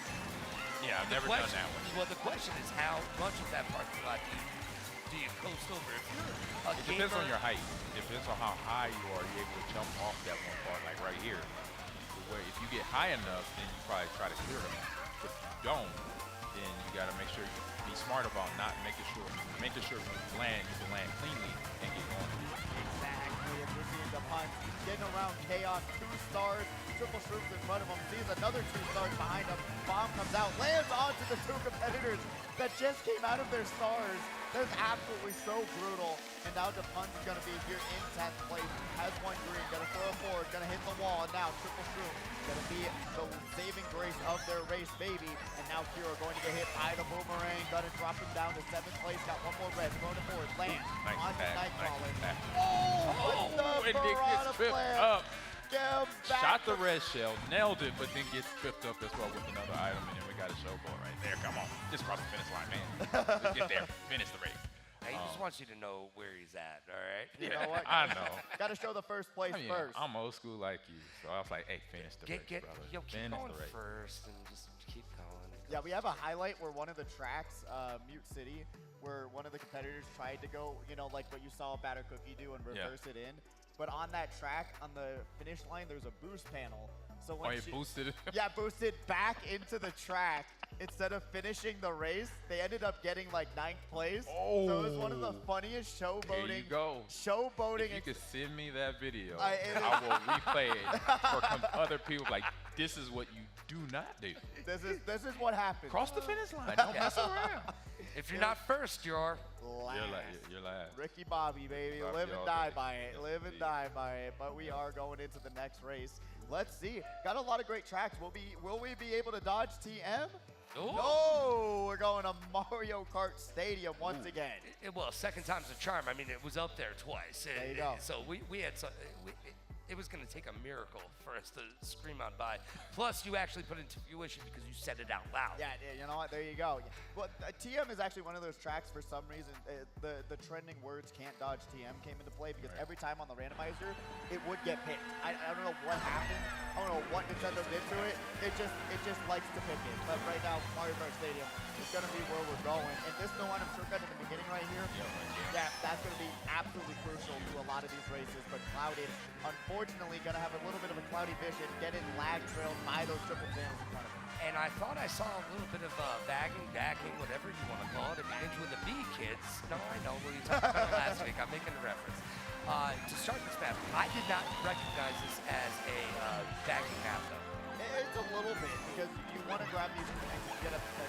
Yeah, I've never done that one. Well, the question is, how much of that parking lot do you coast over? If you're a It depends on your height. It depends on how high you are. You're able to jump off that one part, like right here. Where if you get high enough, then you probably try to clear them. If you don't, then you got to make sure you be smart about not making sure you can land cleanly and get going. Exactly, and we're seeing the punt getting around Chaos, 2 stars, Triple Shrooms in front of him, sees another 2 stars behind him, bomb comes out, lands onto the 2 competitors that just came out of their stars. That's absolutely so brutal, and now DePunt is going to be here in 10th place, has 1 green, going to throw it forward, going to hit the wall, and now Triple Shroom going to be the saving grace of their race, baby, and now Kiro going to get hit by the boomerang, going to drop him down to 7th place, got 1 more red, throwing it forward, land, on to Nightcrawler. Oh, and the it gets tripped up. Shot the red shell, nailed it, but then gets tripped up as well with another item, and then we got a showboat right there. Come on, just cross the finish line, man. Just get there, finish the race. He just wants you to know where he's at, all right? You know what? I know. Got to show the first place first. I'm old school like you, so I was like, hey, finish the race, brother. Keep finish going the race. first and just keep going. Yeah, we have a highlight where one of the tracks, Mute City, where one of the competitors tried to go, you know, like what you saw Batter Cookie do and reverse it in. But on that track, on the finish line, there's a boost panel. So when it boosted it? Yeah, boosted back into the track. Instead of finishing the race, they ended up getting like 9th place. Oh. So it was one of the funniest showboating. There you go. Showboating. If you could send me that video, I will replay it for other people. Like, this is what you do not do. This is what happens. Cross the finish line. Don't mess around. If you're not first, you're last. You're last. Ricky Bobby, baby. Bobby Live and die by it. Live and die by it. But we are going into the next race. Let's see. Got a lot of great tracks. Will we be able to dodge TM? Ooh. No, we're going to Mario Kart Stadium once again. Well, second time's a charm. I mean, it was up there twice. There you go. So we had some. It was going to take a miracle for us to scream on by. Plus, you actually put it into fruition because you said it out loud. Yeah, you know what? There you go. But TM is actually one of those tracks for some reason. The trending words "can't dodge TM" came into play because every time on the randomizer, it would get picked. I don't know what happened. I don't know what Nintendo did to it. It just likes to pick it. But right now, Mario Kart Stadium is going to be where we're going. And this no item shortcut in the beginning right here, yeah, that's going to be absolutely crucial to a lot of these races. But Clouded, unfortunately, going to have a little bit of a cloudy vision, getting lag trailed by those triple channels in front of him. And I thought I saw a little bit of backing, whatever you want to call it. It begins with a B, kids. No, I know what you talked about last week. I'm making a reference. To start this map, I did not recognize this as a backing map, though. It's a little bit, because you want to grab these connects and get up to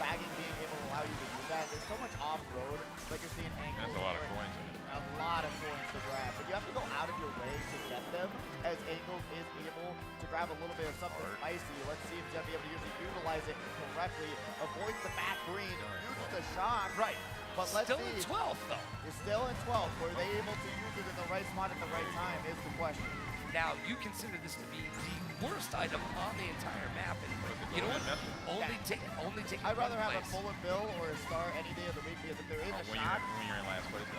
bagging being able to allow you to do that. There's so much off-road, like you're seeing angles. There's a lot of coins in it. A lot of coins to grab, but you have to go out of your way to get them, as Angles is able to grab a little bit of something spicy. Let's see if he'll be able to utilize it correctly, avoids the back green, uses the shock. Right. But let's still see. in 12th, though. You're still in 12th. Were they able to use it in the right spot at the right time is the question. Now, you consider this to be the worst item on the entire map. And you know what? Only take I'd rather have a place. bullet bill or a star any day of the week, because if there is a shock. When you're in last place,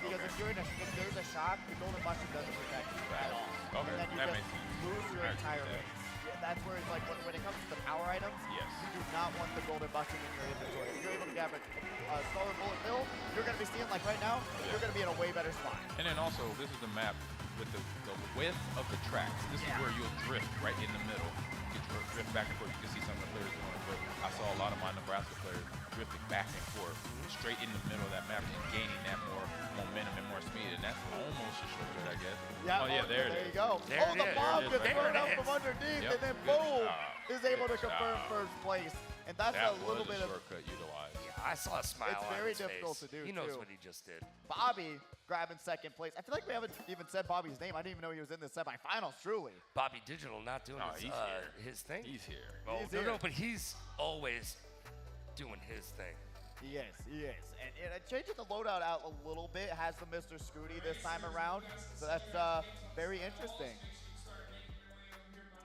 Yeah, because if there's a shock, the golden mushroom doesn't protect you at all. Okay, And then you that just makes sense. lose your I agree entire with that. race. Yeah, that's where it's like when it comes to the power items, Yes. you do not want the golden mushroom in your inventory. If you're able to grab a star or bullet bill, you're going to be seeing, like right now, you're going to be in a way better spot. And then also, this is the map with the width of the tracks. This is where you'll drift right in the middle. You can drift back and forth. You can see some of the players doing it, but I saw a lot of my Nebraska players drifting back and forth, straight in the middle of that map and gaining that more momentum and more speed, and that's almost a shortcut, I guess. Yeah, oh yeah, there it is. you go. There the it is. bomb There it is. gets There thrown it up is. from underneath, Yep, and then good boom, job. is able to Good confirm job. first place. And that's That a little was bit a of shortcut utilized. I saw a smile It's on very his difficult face. to do, He knows too. what he just did. Bobby grabbing second place. I feel like we haven't even said Bobby's name. I didn't even know he was in the semifinals, truly. Bobby Digital not doing he's here. his thing. He's here. Oh, He's no, here. but he's always doing his thing. He is. And changing the loadout out a little bit, has the Mr. Scooty this time around. So that's very interesting.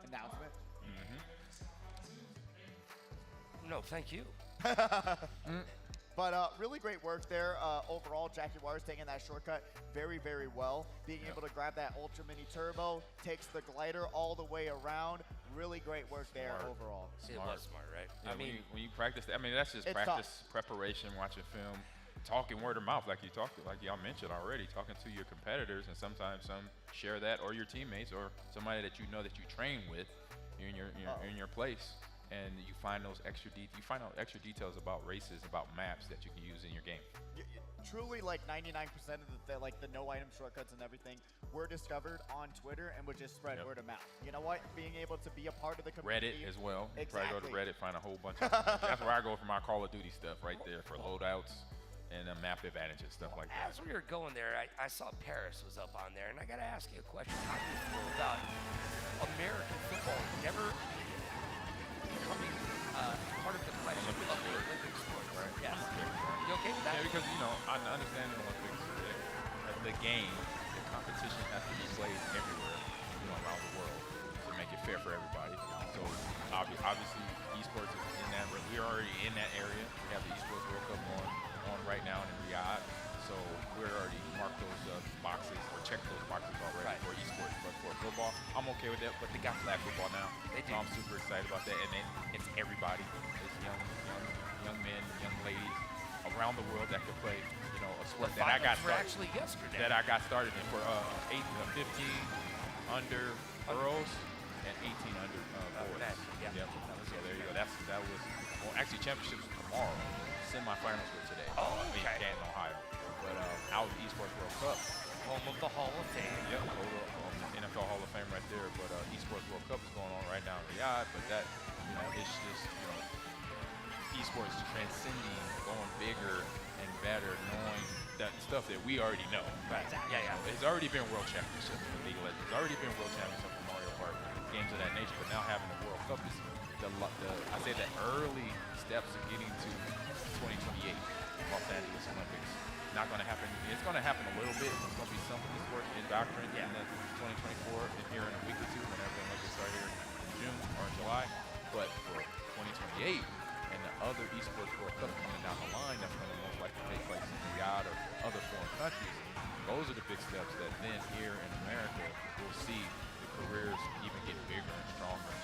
Announcement. no, thank you. But really great work there. Overall, Jackie Wires taking that shortcut very, very well. Being able to grab that Ultra Mini Turbo, takes the glider all the way around. Really great work there overall. It was smart, right? Yeah, when you practice, I mean, that's just practice, preparation, watching film, talking word of mouth, like y'all mentioned already, talking to your competitors, and sometimes some share that, or your teammates, or somebody that you know that you train with in your place. And you find those extra out extra details about races, about maps that you can use in your game. Truly, like 99% of the no item shortcuts and everything were discovered on Twitter and would just spread word of mouth. You know what? Being able to be a part of the community. Reddit as well. Exactly. Probably go to Reddit, find a whole bunch of that's where I go for my Call of Duty stuff right there for loadouts and map advantages, stuff like that. As we were going there, I saw Paris was up on there, and I got to ask you a question. How do you feel about American football never becoming part of the question of the Olympic sport? Right? Yes. You okay with that? Yeah, because, I understand the Olympics, the game, the competition has to be played everywhere, around the world to make it fair for everybody. So obviously, esports is in that. We're already in that area. We have the Esports World Cup on right now in Riyadh. So we're already marked those boxes or checked those boxes already for esports. But for football, I'm okay with that. But they got flag football now, so I'm super excited about that. And it's everybody. It's young men, young ladies around the world that can play, a sport that I got started. Actually, yesterday. That I got started in for 15 under girls and 18 under boys. Yeah. So there you go. That was actually championships tomorrow. Semifinals were today. Oh, okay. In Canton, Ohio. But out of the Esports World Cup. Home of the Hall of Fame. Yep, NFL Hall of Fame right there. But Esports World Cup is going on right now in Riyadh. But that, it's just, esports transcending, going bigger and better, knowing that stuff that we already know. Right. Yeah. It's already been World Championship in League of Legends. It's already been World Championship for Mario Kart, games of that nature. But now having the World Cup is the early steps of getting to 2028 Los Angeles Olympics. Not going to happen. It's going to happen a little bit. It's going to be some esports indoctrined in the 2024 here in a week or two whenever the Olympics start here in June or in July. But for 2028 and the other esports World Cup coming down the line, that's going to most likely take place in Riyadh or other foreign countries. Those are the big steps that then here in America we'll see the careers even get bigger and stronger and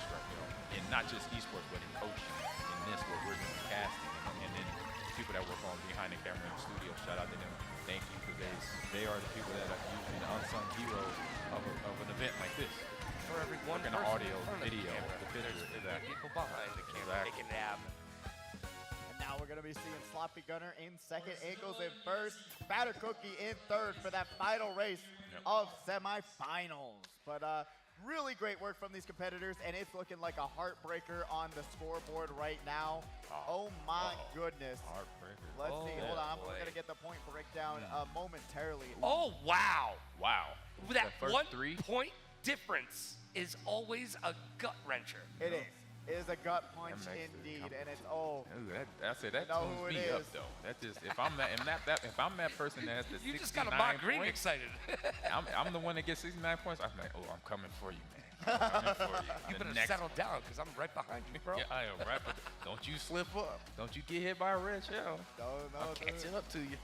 and not just esports, but in coaching, in this, what we're doing casting, and then people that work on behind the camera in the studio, shout out to them. Thank you, because they are the people that are usually the unsung heroes of an event like this. For every one person, audio, video, the picture, exactly. People behind the camera making it happen. And now we're going to be seeing Sloppy Gunner in second, Ankles in first, Batter Cookie in third for that final race of semifinals. But really great work from these competitors, and it's looking like a heartbreaker on the scoreboard right now. Oh my goodness. Heartbreaker. Let's see. Hold on. I'm going to get the point breakdown momentarily. Oh, wow. Wow. That 1 3 point difference is always a gut wrencher. It is. It is a gut punch indeed, and it's that tunes me up though. That just if I'm that person that has the 69 you just got a mock green points, excited. I'm the one that gets 69 points. I'm like, I'm coming for you, man. I'm coming for you. You better settle down, because I'm right behind you, bro. Yeah, I am right. Don't you slip up. Don't you get hit by a red shell. No. I'm catching up to you.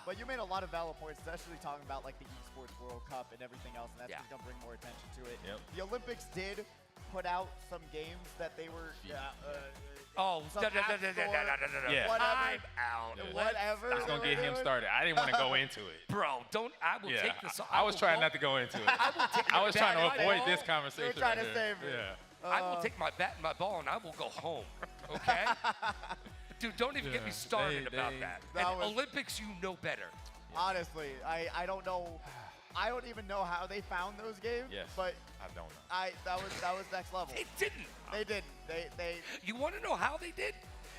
But you made a lot of valid points, especially talking about like the Esports World Cup and everything else, and that's just gonna bring more attention to it. Yep. The Olympics did put out some games that they were Yeah. whatever. I'm out. Whatever. It's gonna get him started. I didn't want to go into it. Bro, I will take this. I was trying not to go into it. I was trying to avoid this conversation. You're trying to save it. Yeah. I will take my bat and my ball and I will go home. Okay? Dude, don't even get me started about that. And Olympics, you know better. Honestly, I don't know. I don't even know how they found those games. Yes, but I don't know. That was next level. They didn't. They didn't. They. You want to know how they did?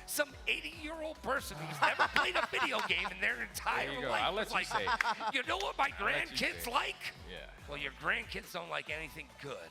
Some 80-year-old person who's never played a video game in their entire life. I'll let you say. You know what my grandkids like? Yeah. Well, your grandkids don't like anything good.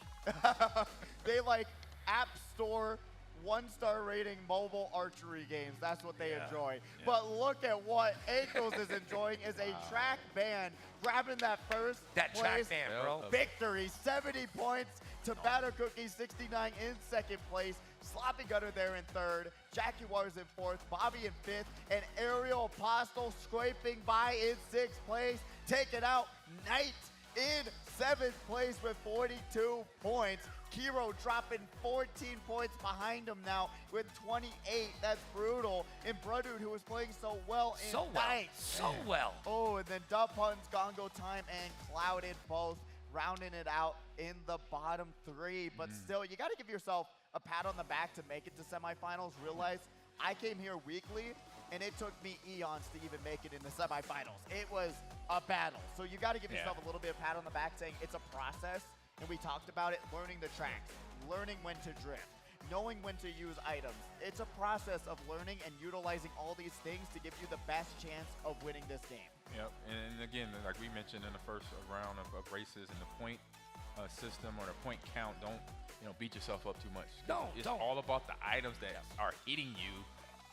They like App Store 1-star rating mobile archery games. That's what they enjoy. Yeah. But look at what Ankles is enjoying is a track band grabbing that first track band, bro. Victory, 70 points to Batter Cookie, 69 in second place. Sloppy Gunner there in third, Jaguars in fourth, Bobby in fifth, and Aerial Apostle scraping by in sixth place, taking out Knight in seventh place with 42 points. Kiro dropping 14 points behind him now with 28. That's brutal. And Brudud, who was playing so well in ninth. So well. Oh, and then Dub Puns, Gongo Time, and Clouded both rounding it out in the bottom three. But still, you got to give yourself a pat on the back to make it to semifinals. Realize I came here weekly, and it took me eons to even make it in the semifinals. It was a battle. So you got to give yourself a little bit of pat on the back saying it's a process. And we talked about it, learning the tracks, learning when to drift, knowing when to use items. It's a process of learning and utilizing all these things to give you the best chance of winning this game. Yep, and again, like we mentioned in the first round of races, and the point system or the point count, don't beat yourself up too much. No, it's all about the items that are hitting you,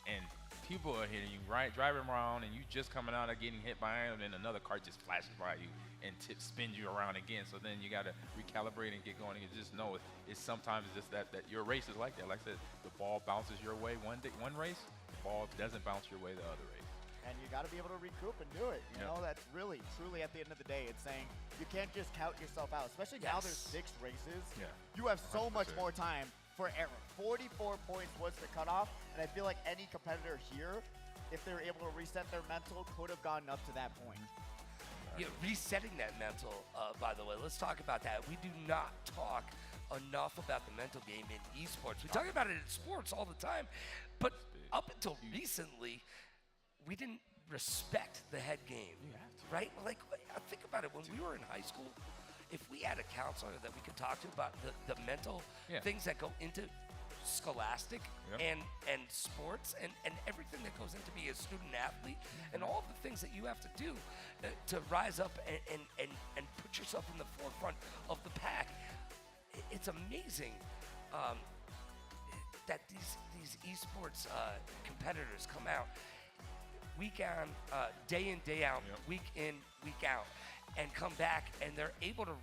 and people are hitting you, right? Driving around, and you just coming out of getting hit by it, and then another car just flashes by you and spins you around again. So then you got to recalibrate and get going. And you just know it's sometimes just that your race is like that. Like I said, the ball bounces your way one race, the ball doesn't bounce your way the other race. And you got to be able to recoup and do it. You know, that's really, truly at the end of the day, it's saying you can't just count yourself out, especially now there's 6 races. Yeah. You have so 100%. much more time for error. 44 points was the cutoff, and I feel like any competitor here, if they were able to reset their mental, could have gotten up to that point. Yeah, resetting that mental, by the way, let's talk about that. We do not talk enough about the mental game in esports. We talk about it in sports all the time, but up until recently, we didn't respect the head game, right? Like, think about it. When we were in high school, if we had a counselor that we could talk to about the mental things that go into scholastic and sports and everything that goes into being a student athlete and all the things that you have to do to rise up and put yourself in the forefront of the pack. It's amazing that these esports competitors come out week on, day in, day out, week in, week out, and come back and they're able to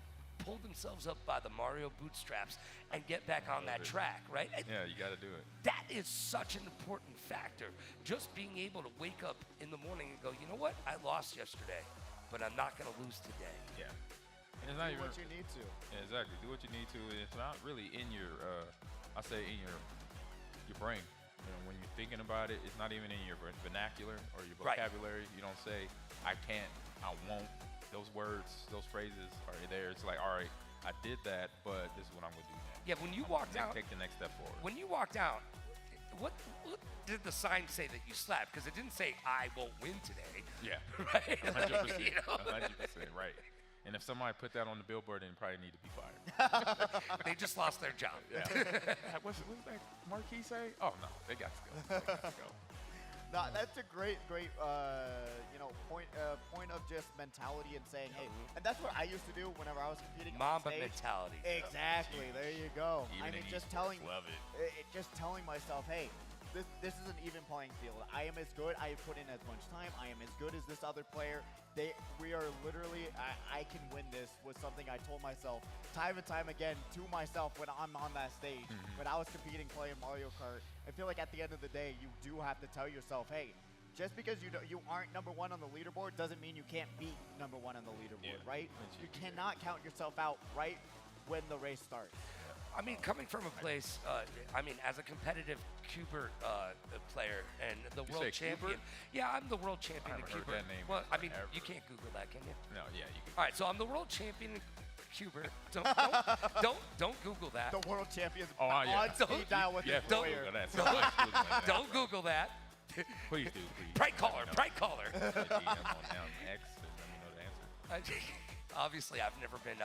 pull themselves up by the Mario bootstraps and get back on that track, right? Yeah, you got to do it. That is such an important factor. Just being able to wake up in the morning and go, you know what? I lost yesterday, but I'm not going to lose today. Yeah. And it's not Do even what you need to. Yeah, exactly. Do what you need to. It's not really in your, I say in your brain. You know, when you're thinking about it, it's not even in your vernacular or your vocabulary. You don't say, I can't, I won't. Those words, those phrases are there. It's like, all right, I did that, but this is what I'm going to do next. Yeah, when you walked out. Take the next step forward. When you walked out, what did the sign say that you slapped? Because it didn't say, I won't win today. Yeah. Right? 100%. You know? 100%, right. And if somebody put that on the billboard, then probably need to be fired. They just lost their job. Yeah. What's that marquee say? Oh, no, they got to go. They got to go. No, that's a great, point of just mentality and saying, hey, and that's what I used to do whenever I was competing on Mamba stage. mentality. Exactly. There you go. Even I mean, in just esports, telling, love it. just telling myself, hey, this is an even playing field. I am as good. I have put in as much time. I am as good as this other player. We are literally. I can win this. Was something I told myself time and time again to myself when I'm on that stage. When I was competing playing Mario Kart, I feel like at the end of the day, you do have to tell yourself, hey, just because you aren't number 1 on the leaderboard doesn't mean you can't beat number 1 on the leaderboard, right? You cannot count yourself out right when the race starts. I mean, coming from a place, as a competitive Qbert player and the You world say champion. Qbert? Yeah, I'm the world champion I in haven't Qbert. heard that name Well, I mean, ever. you can't Google that, can you? No, yeah, you can. All right, so I'm the world champion in Qbert. Don't Google that. The world champions Oh, yeah. on speed dial with Yeah, his don't player. Google that. Somebody's Googling that. Don't Google that. Please do, please. Prank caller, prank caller. DM on X and let me know the answer. Obviously, I've never been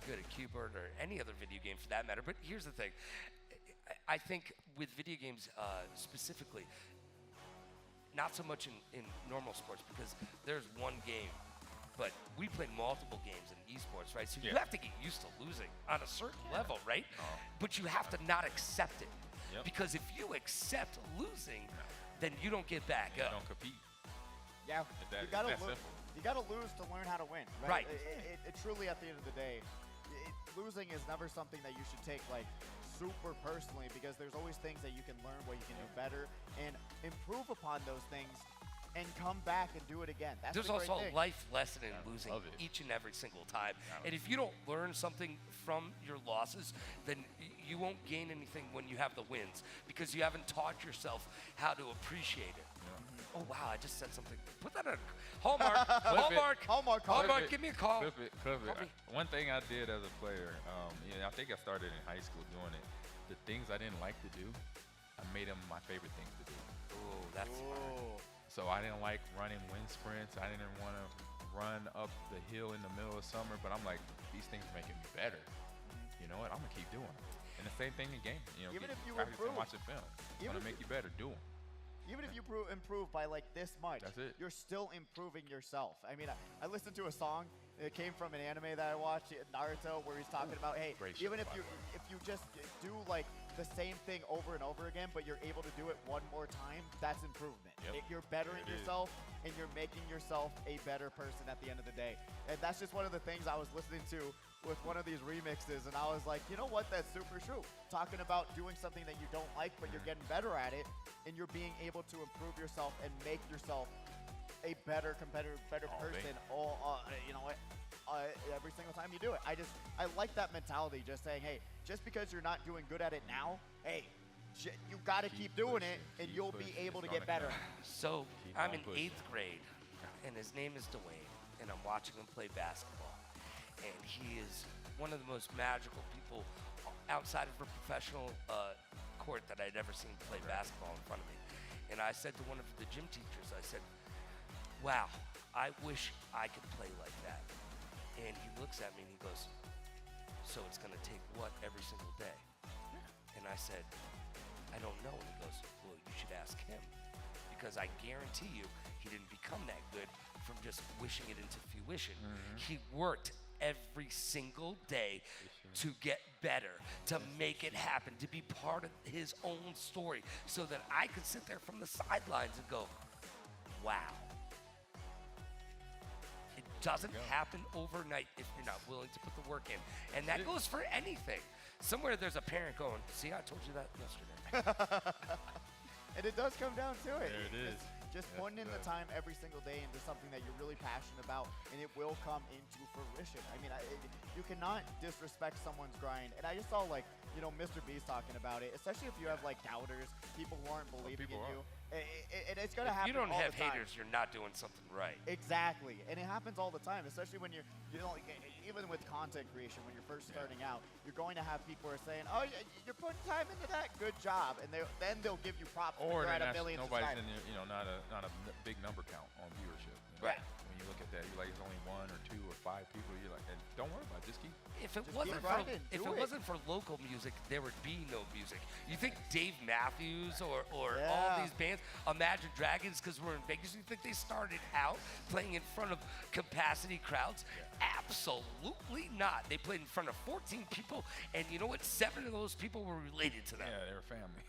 good at Qbert or any other video game for that matter. But here's the thing: I think with video games specifically, not so much in normal sports because there's one game, but we play multiple games in esports, right? So you have to get used to losing on a certain level, right? But you have to not accept it because if you accept losing, then you don't get back You up. don't compete. Yeah, That- you gotta it's that lose. simple. You gotta lose to learn how to win. Right. It truly, at the end of the day, losing is never something that you should take like super personally because there's always things that you can learn, what you can do better, and improve upon those things and come back and do it again. That's There's the great also thing. a life lesson in losing love it. each and every single time. And if you don't learn something from your losses, then you won't gain anything when you have the wins because you haven't taught yourself how to appreciate it. Oh, wow, I just said something. Put that on Hallmark. Hallmark, give me a call. Clip it. Call me. One thing I did as a player, I think I started in high school doing it. The things I didn't like to do, I made them my favorite things to do. Oh, that's smart. So I didn't like running wind sprints. I didn't want to run up the hill in the middle of summer, but I'm like, these things are making me better. You know what? I'm gonna keep doing it. And the same thing in gaming. Even if you practice and improve. watch a film. It's gonna make you better. Do them. Even if you improve by like this much, That's it. you're still improving yourself. I mean, I listened to a song. It came from an anime that I watched, Naruto, where he's talking about, hey, Great even show, if by you just do like the same thing over and over again, but you're able to do it one more time, that's improvement. Yep. You're bettering There it is. yourself, and you're making yourself a better person at the end of the day. And that's just one of the things I was listening to with one of these remixes, and I was like, you know what, that's super true. Talking about doing something that you don't like, but you're getting better at it, and you're being able to improve yourself and make yourself a better competitor, better person. Every single time you do it, I like that mentality. Just saying, hey, just because you're not doing good at it now, hey, you got to keep doing it, and you'll be able to get better. So Keep I'm on in pushing. 8th grade, and his name is Dwayne, and I'm watching him play basketball. And he is one of the most magical people outside of a professional court that I'd ever seen play basketball in front of me. And I said to one of the gym teachers, I said, wow, I wish I could play like that. And he looks at me and he goes, so it's gonna take what every single day? And I said, I don't know. And he goes, well, you should ask him. Because I guarantee you, he didn't become that good from just wishing it into fruition. He worked every single day to get better, to make it happen, to be part of his own story, so that I could sit there from the sidelines and go, wow. It doesn't happen overnight if you're not willing to put the work in. And that goes for anything. Somewhere there's a parent going, see, I told you that yesterday. And it does come down to it. There it is. Just Yes, putting in it the does. time every single day into something that you're really passionate about, and it will come into fruition. I mean, you cannot disrespect someone's grind. And I just saw, like, Mr. Beast talking about it, especially if you have, like, doubters, people who aren't believing in people you. And it's going to happen If you don't all have the time. haters, you're not doing something right. Exactly, and it happens all the time, especially when like, even with content creation, when you're first starting out, you're going to have people who are saying, "Oh, you're putting time into that, good job," and then they'll give you props Or when you're then at a million nobody's subscribers. in not a big number count on viewership. Right. When you look at that, you're like, it's only 1 or 2 or 5 people. You're like, and don't worry about it. Just keep. If it Just wasn't keep for grinding, if do it it. wasn't for local music, there would be no music. You think Dave Matthews or all Yeah. these bands, Imagine Dragons, because we're in Vegas, you think they started out playing in front of capacity crowds? Absolutely not. They played in front of 14 people, and you know what? 7 of those people were related to them. Yeah, they're family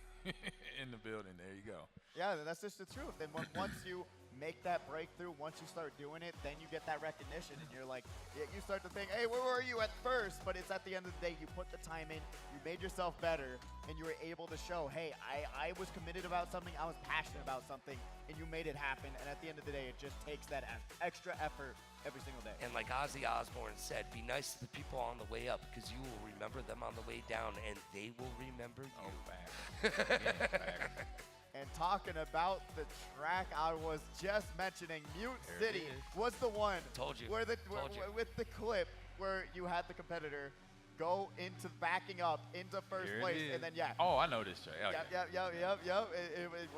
in the building. There you go. Yeah, that's just the truth. Then once you make that breakthrough, once you start doing it, then you get that recognition, and you're like, you start to think, hey, where were you at first? But it's at the end of the day, you put the time in, you made yourself better, and you were able to show, hey, I was committed about something, I was passionate about something, and you made it happen. And at the end of the day, it just takes that extra effort every single day. And like Ozzy Osbourne said, be nice to the people on the way up, because you will remember them on the way down, and they will remember you. Oh, fact. Yeah, fact. And talking about the track I was just mentioning, Mute There it City is. was the one Told you. where Told you. with the clip where you had the competitor go into backing up into first Here it place, is. and then Oh, I know this track. Oh, Yep.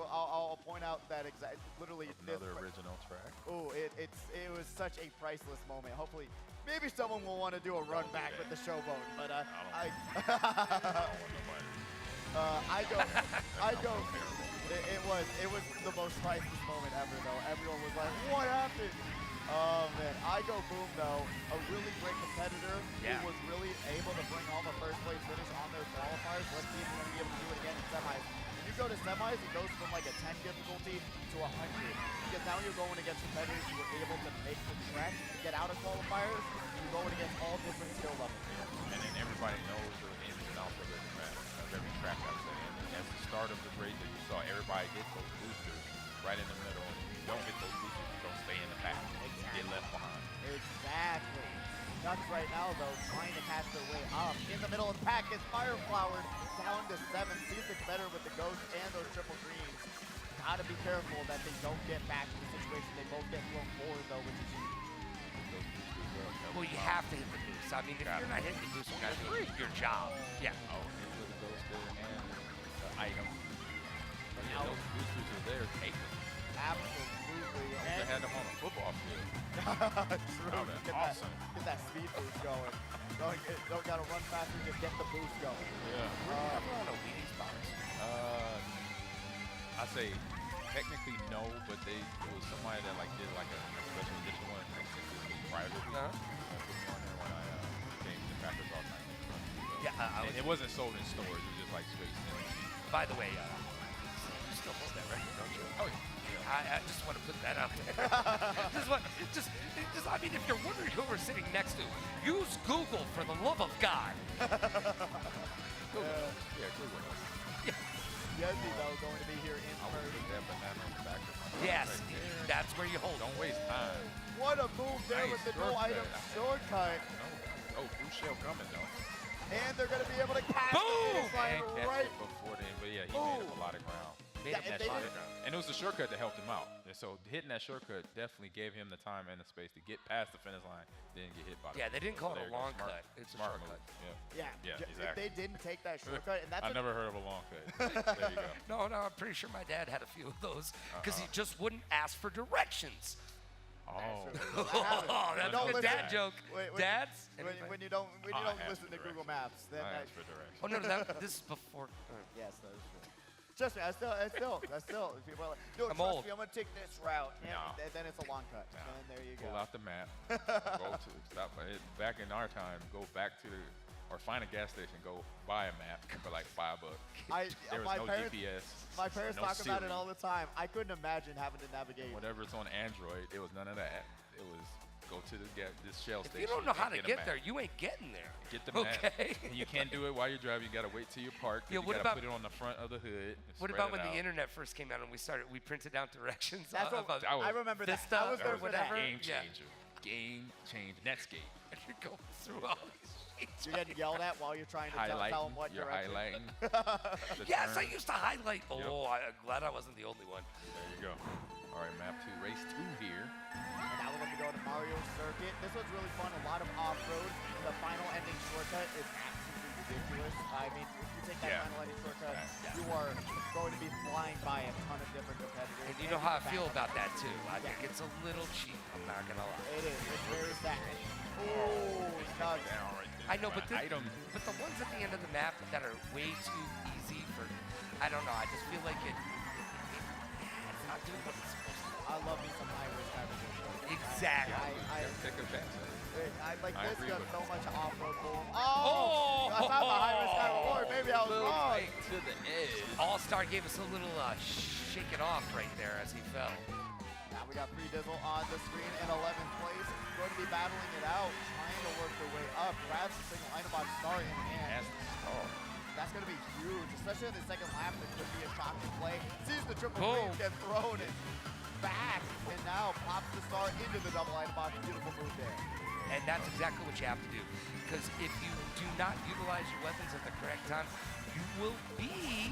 I'll point out that exact, literally this. Another original track. Oh, it was such a priceless moment. Hopefully, maybe someone will want to do a run back with the showboat, but I go. It was the most priceless moment ever, though. Everyone was like, "What happened?" Oh man, I go boom though. A really great competitor Yeah. who was really able to bring home a first place finish on those qualifiers. Let's see if he's gonna be able to do it again in semis. When you go to semis, it goes from like a 10 difficulty to 100. Because now you're going against competitors who are able to make the trek to get out of qualifiers. You're going against all different skill levels. And then everybody knows the ins and outs of it. every track, I'd say. And at the start of the race, if you saw everybody hit those boosters right in the middle, and if you don't hit those boosters, you don't stay in the pack. You get left behind. Exactly. Nuts right now, though, trying to catch their way up. In the middle of the pack is Fire Flowered, down to 7. Sees it better with the Ghost and those triple greens. Gotta be careful that they don't get back to the situation. They both get thrown forward, though, which is huge. Well, you have to hit the boost. I mean, if you're not hitting the boost, you're not doing your job. Yeah. Oh, and with the Ghoster and the item. But yeah, those boosters are there. Take them. Absolutely. They had them on a football field. True. Oh, that's Get awesome. Get that speed boost going. Don't gotta run faster, just get the boost going. Yeah. Everyone on Wheaties box. I say technically no, but it was somebody that like did like a special edition one and sent it to me privately. I put me on there when I came to Packers all time. Yeah, and it wasn't sold in stores. It was just like straight sales. By the way, you still hold that record, don't you? Oh yeah. I just want to put that out there. I mean, if you're wondering who we're sitting next to, use Google for the love of God. Google. Yeah, Google. Yeah. Yezi, though, going to be here in I would first. put that banana on the back of my Yes, right there. that's where you hold. Don't waste time. What a move there with the no item shortcut. No. Oh, blue shell coming though. And they're going to be able to catch Boom! the finish line And catch right. it before then, but yeah, he made up a lot of ground. Made up and that they shot. didn't- And it was the shortcut that helped him out. And so hitting that shortcut definitely gave him the time and the space to get past the finish line, didn't get hit by the Yeah, they didn't call it there a you go. long Smart- cut. It's a smart shortcut. move. Yeah, Yeah, if exactly. they didn't take that shortcut, and that's I've never heard of a long cut. There you go. No, I'm pretty sure my dad had a few of those because he just wouldn't ask for directions. Oh. Oh, that's Don't a good listen. dad joke. When- Dads? when you don't I have listen the to Google directions. Maps, then I that, asked for directions. Oh, no, this is before. yes, that is true. Trust me, I still, people are like, no, I'm trust old. me, I'm gonna take this route, and No. then it's a long cut, No. and there you go. Pull out the map. Go to stop. Back in our time, go back to or find a gas station. Go buy a map for like $5. There was my no parents, GPS. my parents no talk about Siri. it all the time. I couldn't imagine having to navigate. Whatever's on Android, it was none of that. It was go to this shell If station. you don't know how and to a get map. there, you ain't getting there. Get the map. Okay. And you can't do it while you're driving. You gotta wait till you park. Yeah, You what gotta about- put it on the front of the hood. and What spread about it when the out. internet first came out and we printed out directions? That's what, about that was- I remember that. Vista I was or there for that. whatever. Game Yeah. changer. Game changer. Netscape. And you're going through all these sheets. You're getting yelled at while you're trying to tell them what You're direction. highlighting. the Yes, I turn. used to highlight. Oh, I'm glad I wasn't the only one. There you go. All right, map 2, race 2 here. And now we're going to go to Mario Circuit. This one's really fun, a lot of off-road. The final ending shortcut is absolutely ridiculous. I mean, if you take that Yeah. final ending shortcut, Yeah. you are going to be flying by a ton of different competitors. And you know how I feel back. about that too. I think it's a little cheap. I'm not gonna lie. It is. It's very sad. Oh, nuts. Down right there. I know, but item. but the ones at the end of the map that are way too easy for, I don't know. I just feel like it's not doing what it's supposed to. I love me some high-risk averages. Exactly. Take a chance. I like I this agree got with so much off-road boom. Oh! I thought the high-risk guy before. Maybe I was wrong. Right to the edge. All-Star gave us a little shake it off right there as he fell. Now we got Free Dizzle on the screen in 11th place. Going to be battling it out, trying to work their way up. Grabs the single item box star in hand. That's going to be huge, especially in the second lap. This could be a shocking play. Sees the triple Boom. green get thrown and back, and now pops the star into the double item box. Beautiful move there. And that's exactly what you have to do. Because if you do not utilize your weapons at the correct time, you will be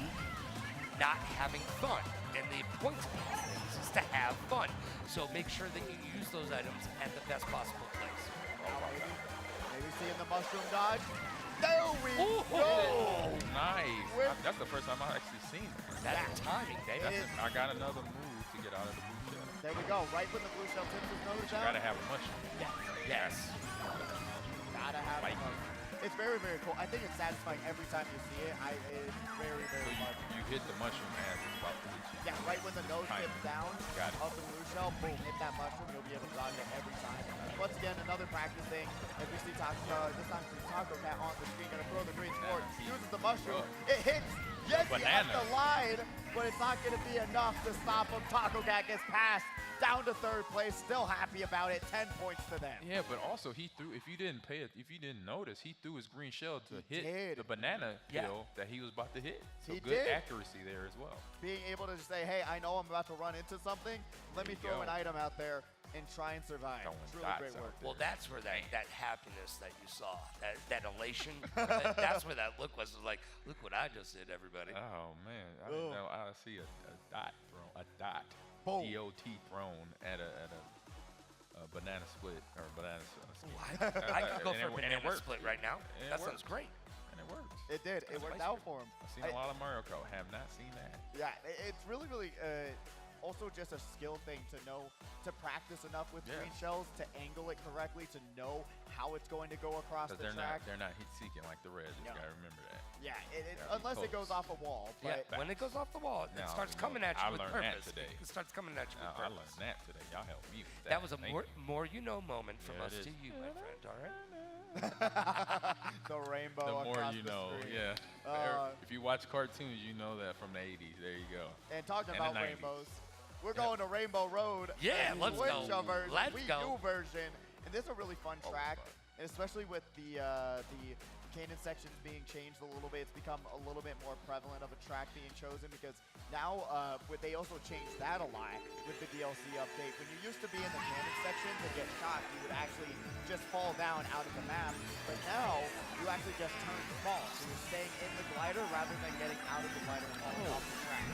not having fun. And the point of these things is to have fun. So make sure that you use those items at the best possible place. Now maybe seeing the mushroom dodge. There we Ooh. go. Nice. Where- That's the first time I've actually seen that. That's timing, baby. It is. I got another move to get out of the blue shell. There we go. Right when the blue shell tips his nose down. Gotta have a mushroom. Yes. Gotta have Like- it. It's very, very cool. I think it's satisfying every time you see it. It's very, So very fun. you hit the mushroom as it's about to hit you. Yeah, right when the nose Timing. tips down Got it. of the blue shell, boom, hit that mushroom. You'll be able to dodge it every time. Once again, another practice thing. If we see this time see Taco Cat on the screen, gonna throw the green sport, uses the mushroom. It hits Yezi at Banana. the line but it's not going to be enough to stop him. Taco Cat gets passed down to third place, still happy about it. 10 points to them. Yeah, but also he threw. If you didn't notice, he threw his green shell to hit the banana kill that he was about to hit. So good accuracy there as well. Being able to just say, hey, I know I'm about to run into something. Let me throw an item out there and try and survive. It's really great work. Well, that's where that happiness that you saw, that elation, that's where that look was. Like, look what I just did, everybody. Oh man, I didn't know. I see a dot thrown, Boom. DOT thrown at a banana split or banana split. I could go for a banana split right now. That sounds great. And it worked. It did. It worked out for him. I've seen a lot of Mario Kart. Have not seen that. Yeah, it's really also just a skill thing to know, to practice enough with green shells, to angle it correctly, to know how it's going to go across the track. They're not hit seeking like the reds. You gotta remember that. Yeah, unless it goes off a wall. But when it goes off the wall, it starts coming at you with purpose. It starts coming at you with purpose. I learned that today. Y'all help me with That that. was a more you know moment from us to you, my friend. All right. The rainbow. The more across you the know, screen. if you watch cartoons, you know that from the 80s. There you go. And talking about rainbows, we're going to Rainbow Road. Yeah, let's go. Let's go. Version. And this is a really fun track, especially with the Canyon sections being changed a little bit. It's become a little bit more prevalent of a track being chosen because now they also changed that a lot with the DLC update. When you used to be in the Canyon section to get shot, you would actually just fall down out of the map. But now you actually just turn small. So you're staying in the glider rather than getting out of the glider and falling off the track.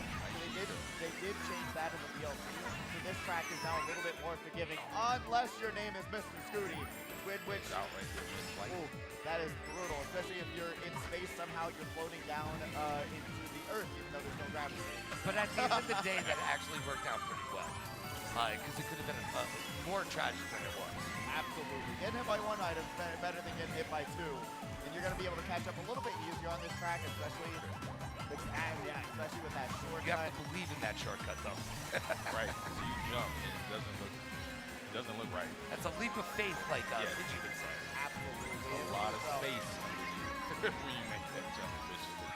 They did change that in the DLC. So this track is now a little bit more forgiving, unless your name is Mr. Scooty, which that is brutal, especially if you're in space somehow, you're floating down into the Earth, even though there's no gravity. But at the end of the day, that actually worked out pretty well, because it could have been more tragic than it was. Absolutely. Getting hit by one item is better than getting hit by two. And you're going to be able to catch up a little bit easier on this track, especially with that shortcut. You have to believe in that shortcut, though. Right, because you jump and it doesn't look right. That's a leap of faith, like Pidgey would say. Absolutely. A lot of space when you make that jump efficiently.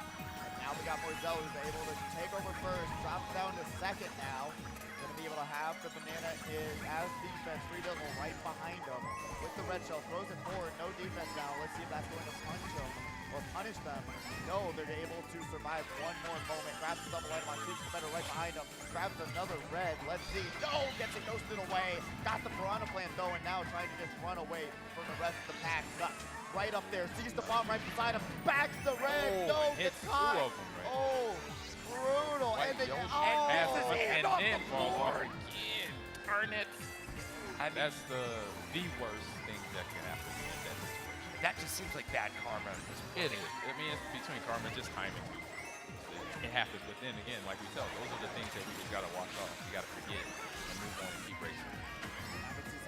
And now we got Morzell who's able to take over first, drops down to second now. Going to be able to have the banana as defense, rebuildable right behind him with the red shell, throws it forward, no defense now. Let's see if that's going to punch him or punish them. No, they're able to survive one more moment. Grabs the double item on, keeps the better right behind him, grabs another red. Let's see. No, gets it ghosted away. Got the piranha plant though, and now trying to just run away from the rest of the pack. Right up there, sees the bomb right beside him, backs the red. No, gets caught. Oh, brutal. And then then falls off again. Darn it. That's the worst thing that can happen in that situation. That just seems like bad karma. It is. I mean, it's between karma and just timing. It happens, but then again, like we tell, those are the things that we just gotta watch off. You gotta forget and move on and keep racing.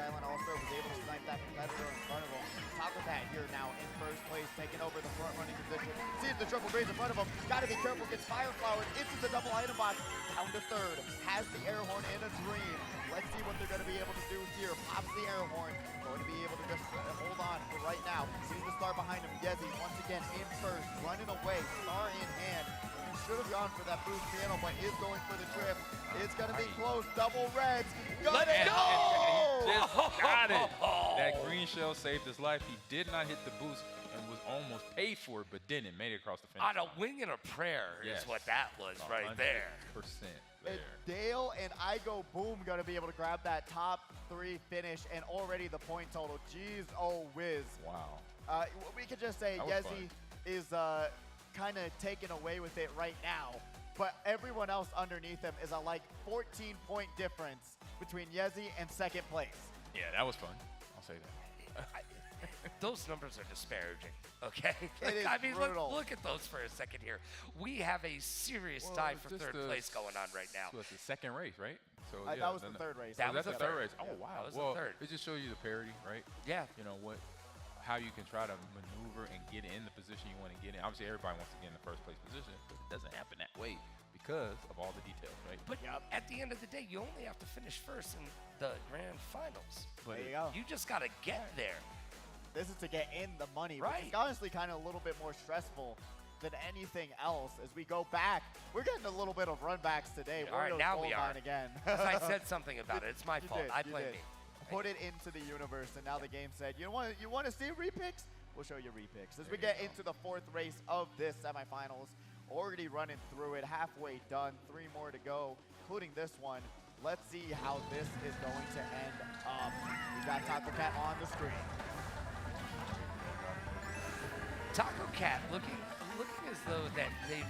Silent also was able to snipe that competitor in front of him. Taco Cat here now in first place, taking over the front running position. Sees the triple graze in front of him. Gotta be careful, gets fire flowered into the double item box. Down to third. Has the air horn in a dream. Let's see what they're gonna be able to do here. Pops the air horn. Going to be able to just hold on for right now. Sees the star behind him. Yezi once again in first, running away, star in hand. Should have gone for that boost piano, but is going for the trip. It's going to be close. Double reds. Let's go! He just got it. That green shell saved his life. He did not hit the boost and was almost paid for it, but didn't. Made it across the finish line. On a wing and a prayer is what that was right there. 100% there. Dale and Igo Boom going to be able to grab that top 3 finish, and already the point total. Jeez, oh whiz. Wow. We could just say Yezi is kind of taken away with it right now, but everyone else underneath him is a 14-point difference between Yezi and second place. Yeah, that was fun. I'll say that. Those numbers are disparaging, okay? I mean, look at those for a second here. We have a serious tie for third place going on right now. So it's the second race, right? So that was the third race. That's the third race. Oh, wow. That was the third. It just shows you the parity, right? Yeah. You know, how you can try to maneuver and get in the position you want to get in. Obviously, everybody wants to get in the first place position, but it doesn't happen that way because of all the details, right? But at the end of the day, you only have to finish first in the grand finals. But there you go. You just got to get there. This is to get in the money, right? It's honestly kind of a little bit more stressful than anything else. As we go back, we're getting a little bit of runbacks today. All right, now we are. Again. 'Cause I said something about it. It's my fault. I blame me. Put it into the universe, and now the game said, you want to see repicks? We'll show you repicks. As we get into the 4th race of this semifinals, already running through it, halfway done, 3 more to go, including this one. Let's see how this is going to end up. We got Taco Cat on the screen. Taco Cat looking as though that they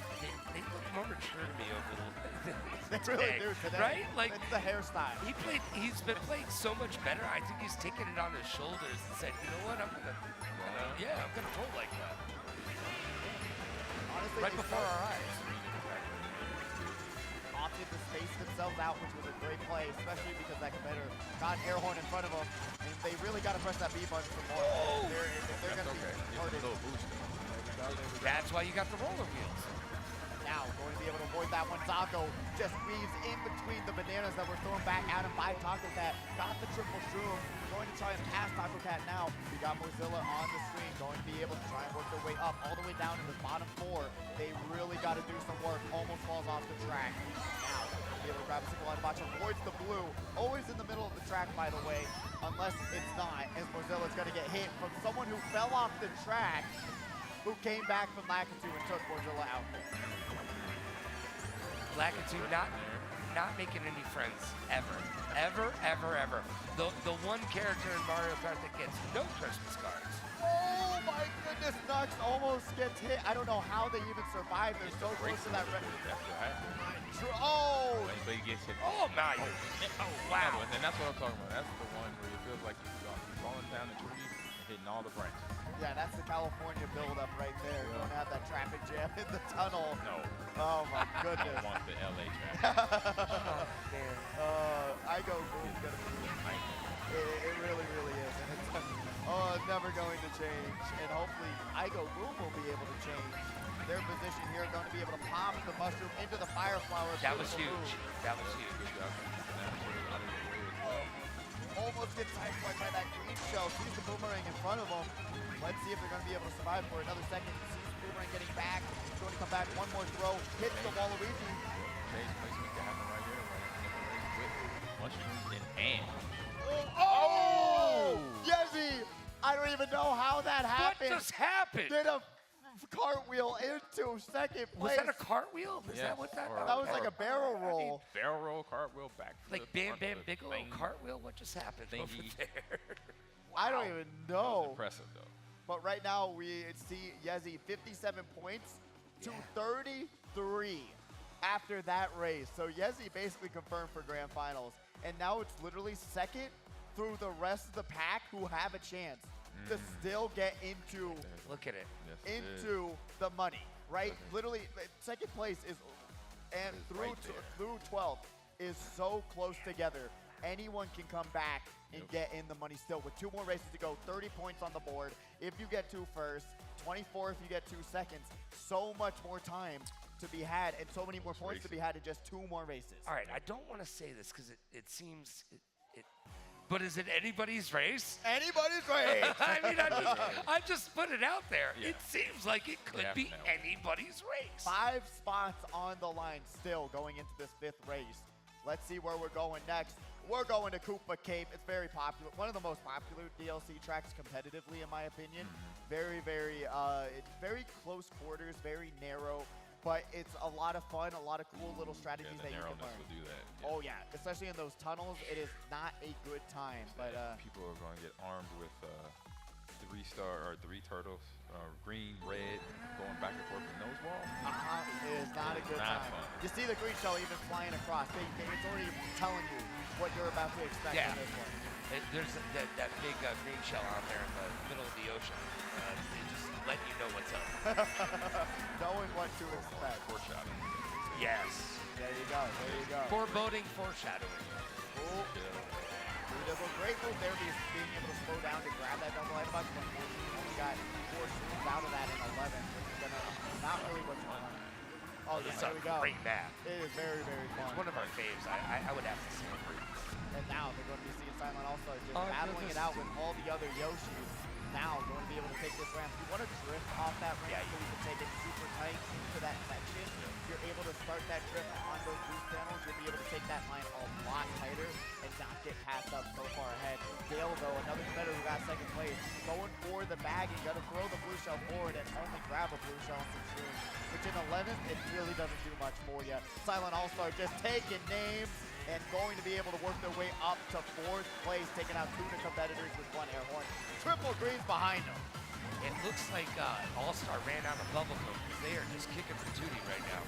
look more mature to me over the They really do today. Right? Like it's the hairstyle. He's been playing so much better. I think he's taken it on his shoulders and said, you know what, I'm gonna roll like that. Honestly, right before our eyes. Opted to space themselves out, which was a great play, especially because that competitor got an air horn in front of them, and they really got to press that B button for more. Oh! They're going to be hurted. That's why you got the roller wheels. Now, going to be able to avoid that one. Taco just weaves in between the bananas that were thrown back at him by Taco Cat. Got the triple shroom. Going to try and pass Taco Cat now. We got Mozilla on the screen. Going to be able to try and work their way up all the way down to the bottom 4. They really got to do some work. Almost falls off the track. Now, be able to grab a single line box. Avoids the blue. Always in the middle of the track, by the way. Unless it's not, as Mozilla's going to get hit from someone who fell off the track, who came back from Lakitu and took Mozilla out there. Lakitu not making any friends ever. The one character in Mario Kart that gets no Christmas cards. Oh my goodness, Nux almost gets hit. I don't know how they even survived. They're so close to that red. Oh! But he gets hit. Oh my! Oh wow! And that's what I'm talking about. That's the one where it feels like you're falling down the tree, hitting all the branches. Yeah, that's the California buildup right there. You don't have that traffic jam in the tunnel. No. Oh my goodness. I want the LA traffic. I go Boom's gonna be. It really, really is, and it's never going to change. And hopefully, I go Boom will be able to change their position here. Going to be able to pop the mushroom into the fire flower. That was huge. That was huge. Almost gets sideswiped by that green shell. Sees the boomerang in front of him. Let's see if they're going to be able to survive for another second. Sees the boomerang getting back. He's going to come back. One more throw. Hits the Waluigi. Change placement to happen right here. With mushrooms in hand. Oh! Yezi! I don't even know how that happened. What just happened? Did a cartwheel into second place. Was that a cartwheel? Is that what that? That was like a barrel roll. Barrel roll, cartwheel, back. Like Bam Bam Bigelow cartwheel? What just happened over there? I don't even know. Impressive though. But right now we see Yezi 57 points to 33 after that race. So Yezi basically confirmed for grand finals. And now it's literally second through the rest of the pack who have a chance to still get into Look at it. into the money, right? Literally, second place is, and through 12 is so close together. Anyone can come back and get in the money still with 2 more races to go. 30 points on the board. If you get 2 first, 24 if you get 2 seconds. So much more time to be had, and so many more points to be had in just 2 more races. All right, I don't want to say this because it seems. But is it anybody's race? Anybody's race. I mean, I just put it out there. Yeah. It seems like it could be anybody's race. 5 spots on the line still going into this 5th race. Let's see where we're going next. We're going to Koopa Cape. It's very popular. One of the most popular DLC tracks competitively, in my opinion. Very, very close quarters, very narrow. But it's a lot of fun, a lot of cool little strategies that you can learn. Will do that. Yeah. Oh yeah, especially in those tunnels, it is not a good time. But people are going to get armed with 3-star or 3 turtles, green, red, going back and forth with nose walls. It is not a good time. Fun. You see the green shell even flying across. It's already telling you what you're about to expect in this one. There's that big green shell out there in the middle of the ocean. They just let you know what's up. Knowing what to expect. Foreshadowing. Yes. There you go. There you go. Foreboding, foreshadowing. Oh. It was a great move there, being able to slow down to grab that double head button. Unfortunately, only got 4 swings out of that in 11, which is gonna not really what's going on. Oh, yeah, there we go. Great map. It is very, very fun. It's one of our faves. I would have to say. And now they're going to be seeing Silent also just battling it out with all the other Yoshis. Now, going to be able to take this ramp. You want to drift off that ramp so you can take it super tight into that section. You're able to start that drift on those boost panels. You'll be able to take that line a lot tighter and not get passed up so far ahead. Dale, though, another competitor who got second place, going for the bagging. Got to throw the blue shell forward and only grab a blue shell on some shrooms, which in 11th, it really doesn't do much for you. Silent All-Star just taking names and going to be able to work their way up to 4th place, taking out 2 competitors with 1 air horn. Triple greens behind them. It looks like All-Star ran out of bubble gum because they are just kicking for duty right now.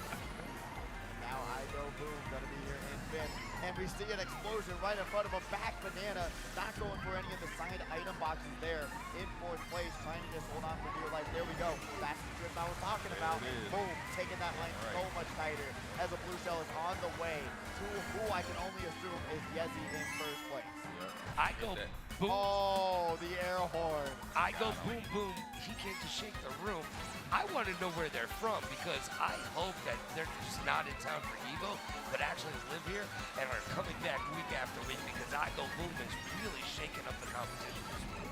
Now I Go Boom gonna be here in 5th. And we see an explosion right in front of him. Back Banana, not going for any of the side item boxes there. In 4th place, trying to just hold on for dear life. There we go. That's the trip I was talking about. Boom, taking that line so much tighter as a blue shell is on the way to who I can only assume is Yezi in 1st place. I go boom. Oh, the air horn. I go boom, boom. He came to shake the room. I want to know where they're from because I hope that they're just not in town for Evo, but actually live here and are coming back week after week because I Go Boom is really shaking up the competition this week.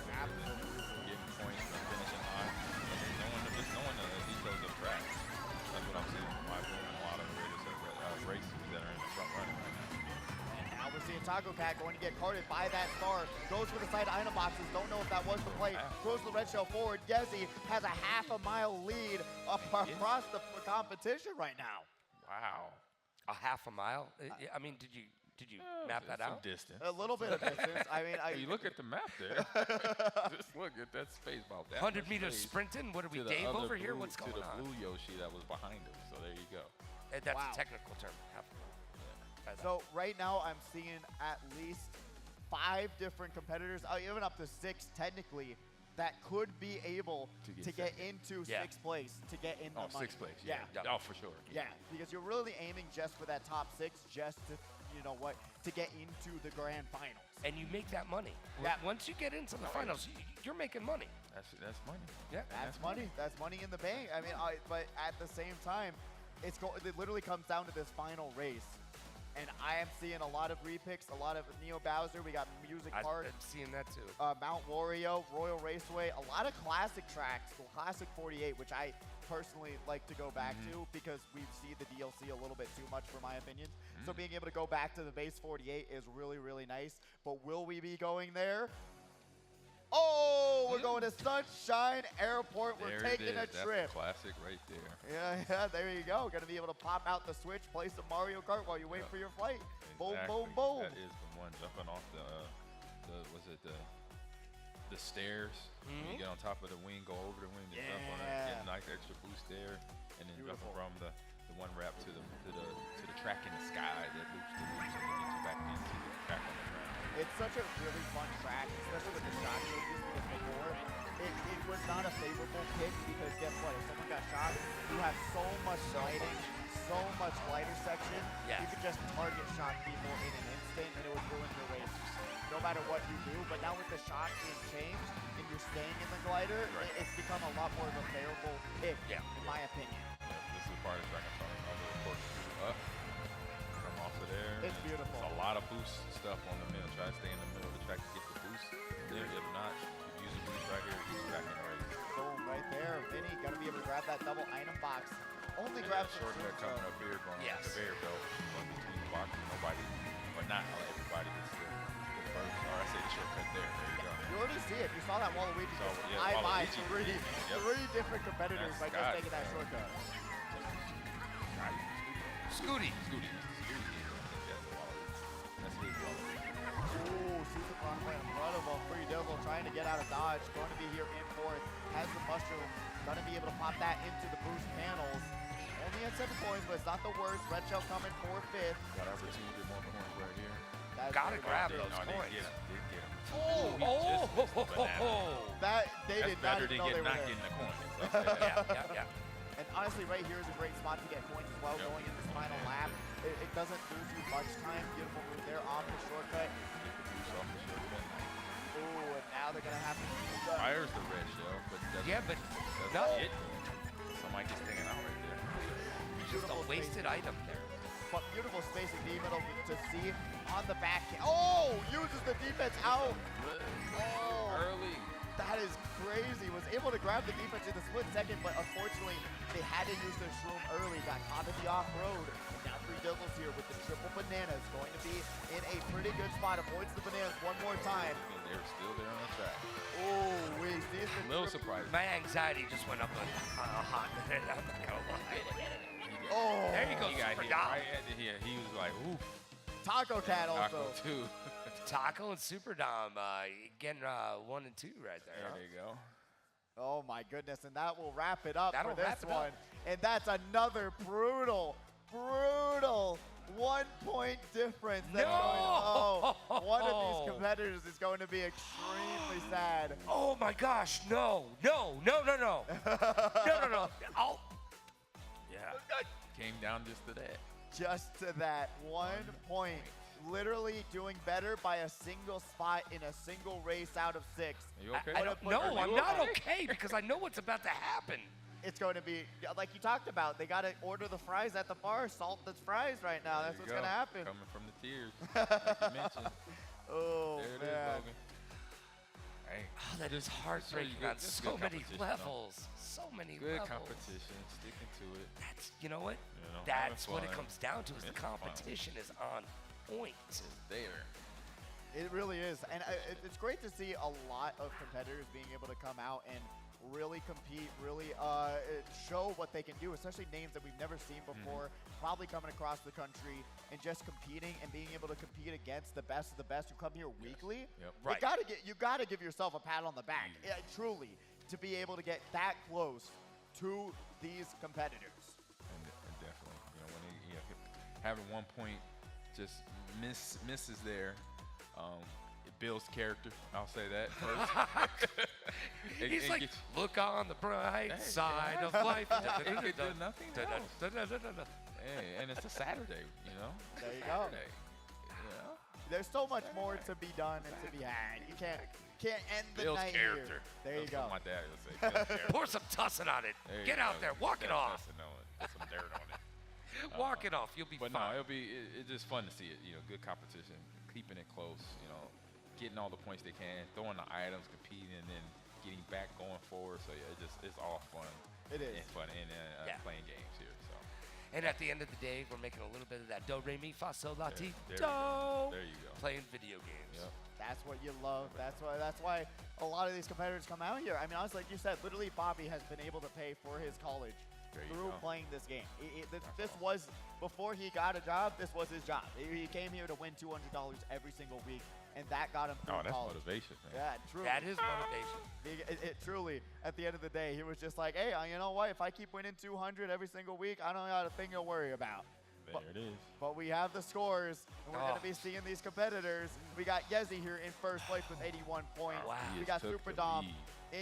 Absolutely. Getting points and finishing high. Just knowing the details of track. That's what I'm seeing from my boom and a lot of racers that are in the front running right now. Now we're seeing Taco Cat going to get carded by that star. Goes for the side item boxes. Don't know if that was the play. Throws the red shell forward. Yezi has a half-a-mile lead across the competition right now. Wow. A half a mile? I mean, did you map that out? Some distance. A little bit of distance. I mean, you look at the map there. Just look at that space about that. 100 meters sprinting? What are we, Dave over here? What's going on? To the blue Yoshi that was behind him. So there you go. That's a technical term. Half a mile. So right now I'm seeing at least 5 different competitors, even up to 6 technically, that could be able to get into 6th place, to get in the money. 6th place, yeah. Oh, for sure. Yeah, because you're really aiming just for that top 6, just to, you know what, to get into the grand finals. And you make that money. Yeah. Once you get into the finals, you're making money. That's money. Yeah, that's money. That's money in the bank. I mean, but at the same time, it literally comes down to this final race. And I am seeing a lot of repicks, a lot of Neo Bowser. We got Music Park. I'm seeing that too. Mount Wario, Royal Raceway, a lot of classic tracks, Classic 48, which I personally like to go back to because we see the DLC a little bit too much for my opinion. So being able to go back to the base 48 is really, really nice. But will we be going there? Oh, we're going to Sunshine Airport. We're taking a trip. That's a classic right there. Yeah, there you go. Going to be able to pop out the Switch, play some Mario Kart while you wait for your flight. Boom, boom, boom. That is the one jumping off the stairs. You get on top of the wing, go over the wing, and jump on it, get a nice extra boost there, and then jump from the one wrap to the track in the sky that loops the loops and then gets you back into the track on the ground. It's such a really fun track, especially with the shot changes, because before, it was not a favorable pick because guess what? If someone got shot, you have so much lighting, so much lighter section, you could just target shot people in an instant and it would ruin your race no matter what you do. But now with the shot being changed and you're staying in the glider, it's become a lot more of a favorable pick, in my opinion. Yeah, this is the part of the track I'm talking about. Of course, up. Come off of there. It's beautiful. It's a lot of boost stuff on the middle. Try to stay in the middle of the track to get the boost there. If not, use a boost right here, get you back in the race. Boom, right there. Vinny, gotta be able to grab that double item box. Only grab some shortcut coming up here, going on the conveyor belt, going between the boxes. Nobody, or not everybody gets the first. Or I say the shortcut there. There you go. You already see it. You saw that Waluigi just Waluigi, three different competitors by just taking that shortcut. Scooty. That's his Waluigi. Ooh, Susan Conway in front of him. Free Devil trying to get out of dodge. Going to be here in 4th. Has the mushroom. Going to be able to pop that into the boost panels. Only at 7 points, but it's not the worst. Red Shell coming for 5th. Got opportunity to get more points right here. Gotta grab those coins. Didn't get him. That they That's did not better than know they were not there. getting the coins. Yeah. And honestly, right here is a great spot to get coins as well. Going in this final lap, it doesn't lose you much time. Beautiful move there off the shortcut. Ooh, and now they're gonna have to use the Fires the red shell, but doesn't hit. Somebody just hanging out right there. Just a wasted item there. But beautiful spacing D-middle to see on the back. Oh, uses the defense out. Oh. Early. That is crazy. Was able to grab the defense in the split second, but unfortunately, they had to use their shroom early. Got caught in the off-road. And now 3Dizzles here with the triple bananas. Going to be in a pretty good spot. Avoids the bananas one more time. And they're still there on the track. Oh, we see the A little surprised. My anxiety just went up a hot minute. I'm not gonna lie. Oh, There you go, He got Super hit Dom. right at the here. He was like, oof. Taco Cat Taco also. too. Taco and Super Dom getting 1 and 2 right there. There you go. Oh my goodness, and that will wrap it up That'll for this wrap it one. up. And that's another brutal 1 point difference. That's No! going, one of these competitors is going to be extremely sad. Oh my gosh, no. No. I'll. Yeah. Came down just to that. Just to that 1 point. Literally doing better by a single spot in a single race out of 6. Are you okay? I don't Are know. you I'm not okay because I know what's about to happen. It's going to be, like you talked about, they got to order the fries at the bar, salt that's fries right now. There That's you what's go. going to happen. Coming from the tears, like you mentioned. Oh, There it is, man. Logan. Hey, Oh, that is heartbreaking good- on that's so good many competition, though. levels. So many good levels. competition, sticking to it. That's, you know what? You know, That's having what it fun. comes down to is the It's fun. competition is on point. It's there. It really is. And it's great to see a lot of competitors being able to come out and really compete, really show what they can do, especially names that we've never seen before, probably coming across the country and just competing and being able to compete against the best of the best who come here weekly. Yep. Right. You gotta give yourself a pat on the back, truly, to be able to get that close to these competitors. And definitely, you know, when having 1 point just misses there, it builds character. I'll say that first. He's like, look on the bright Hey, side yeah. of life. It could do nothing else. Hey, and it's a Saturday, you know. There you go. Saturday, you know. There's so much more to be done and to be had. You can't end the Builds night character. here. There you That's go. what my dad would say. Builds character. Pour some tussin on it. There you Get out go. there. Walk it Yeah, off. tussin on it. Put some dirt on it. Walk it off. You'll be But fine. no, it's just fun to see it. You know, good competition, keeping it close. You know, getting all the points they can, throwing the items, competing, and then getting back going forward. So yeah, it's all fun. It is. And fun and Yeah. playing games here. So And at the end of the day, we're making a little bit of that do, re, mi, fa, sol, la, ti, there do. you go. There you go. Playing video games. Yep. That's what you love. That's why a lot of these competitors come out here. I mean, honestly, like you said, literally Bobby has been able to pay for his college There you through go. playing this game. This was, before he got a job, this was his job. He came here to win $200 every single week, and that got him through Oh, that's college. motivation, man. Yeah, truly. That is motivation. It truly, at the end of the day, he was just like, hey, you know what? If I keep winning 200 every single week, I don't got a thing to worry about. There it is. But we have the scores, and we're going Oh. to be seeing these competitors. We got Yezi here in first place with 81 points. Wow. He We has got took Super the Dom lead.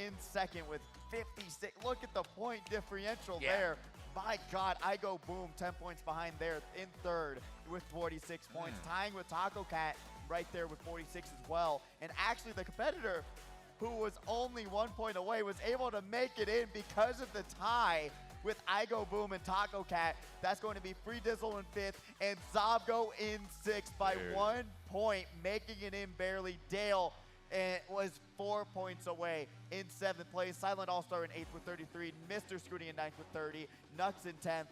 in second with 56. Look at the point differential Yeah. there. My God, I go boom, 10 points behind there in third with 46 points, tying with Taco Cat right there with 46 as well. And actually the competitor who was only 1 point away was able to make it in because of the tie with I Go Boom and Taco Cat. That's going to be Free Dizzle in fifth and Zobgo in sixth by There it is. 1 point, making it in barely. Dale was 4 points away in 7th place. Silent All-Star in 8th with 33. Mr. Scooty in 9th with 30. Nuts in 10th.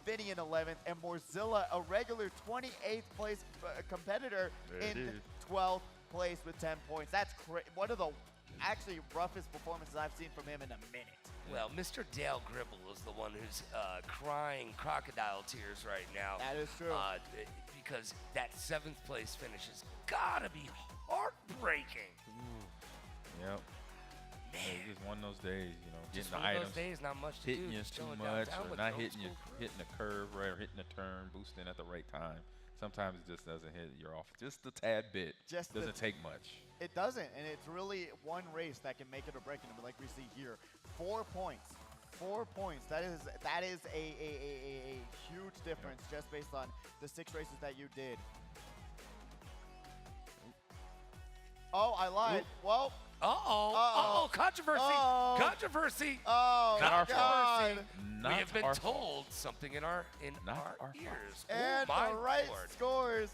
Vinny in 11th. And Morzilla, a regular 28th place competitor, There it in is. 12th place with 10 points. That's one of the actually roughest performances I've seen from him in a minute. Well, Mr. Dale Gribble is the one who's crying crocodile tears right now. That is true. Because that 7th place finish has got to be heartbreaking. Yep. Man, It's just one of those days, you know, just getting one the of items, those days, not much to hitting do. you just too chilling much, downtown or with not old hitting you, school crew. hitting the curve right, or hitting the turn, boosting at the right time. Sometimes it just doesn't hit. You're off just a tad bit. Just the doesn't take much. It doesn't, and it's really one race that can make it or break it. Like we see here, 4 points. 4 points. That is a huge difference just based on the 6 races that you did. Oh, I lied. Well, Controversy! Uh-oh. Controversy! oh, Not our God. fault. We Not have been our told fault. something in our Not our fault. ears. And oh my the right Lord. scores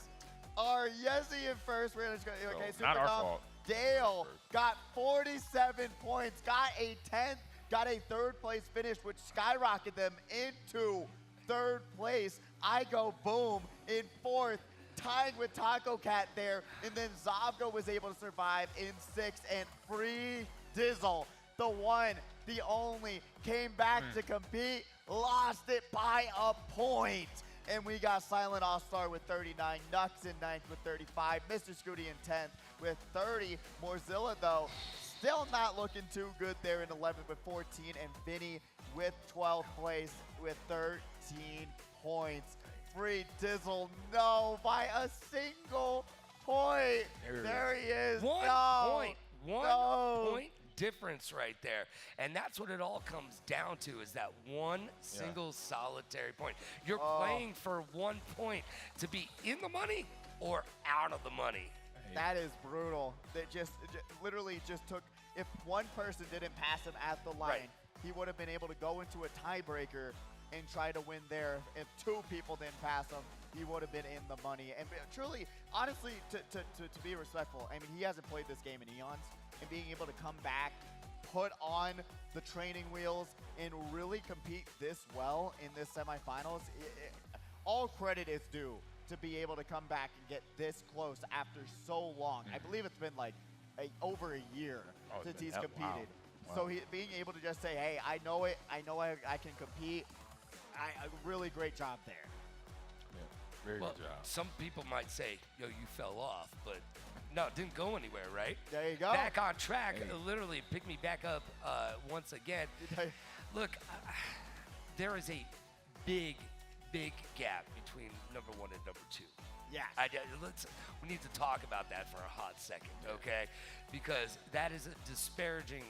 are Yezi in first. We're gonna go. Okay, So, Super not our Dom. fault. Dale got 47 points, got a 10th, got a 3rd place finish, which skyrocketed them into 3rd place. I go boom in 4th, tying with Taco Cat there, and then Zavgo was able to survive in 6th, and Free Dizzle, the one, the only, came back to compete, lost it by a point. And we got Silent All-Star with 39, Nux in 9th with 35, Mr. Scooty in 10th with 30. Morzilla, though, still not looking too good there in 11th with 14, and Vinny with 12th place with 13 points. Free Dizzle, no, by a single point. There he is. One point difference right there. And that's what it all comes down to, is that one single solitary point. You're playing for 1 point to be in the money or out of the money. That is brutal. That just literally just took, if one person didn't pass him at the line, he would have been able to go into a tiebreaker and try to win there. If 2 people didn't pass him, he would have been in the money. And truly, honestly, to be respectful, I mean, he hasn't played this game in eons, and being able to come back, put on the training wheels, and really compete this well in this semifinals, all credit is due to be able to come back and get this close after so long. I believe it's been like over a year since he's competed. Wow. So being able to just say, hey, I know it, I know I can compete, a really great job there. Very Well, good job. some people might say, yo, you fell off, but no, it didn't go anywhere, right? There you go. Back on track, literally pick me back up once again. Look, there is a big gap between number 1 and number 2. Yes. We need to talk about that for a hot second, okay? Because that is a disparaging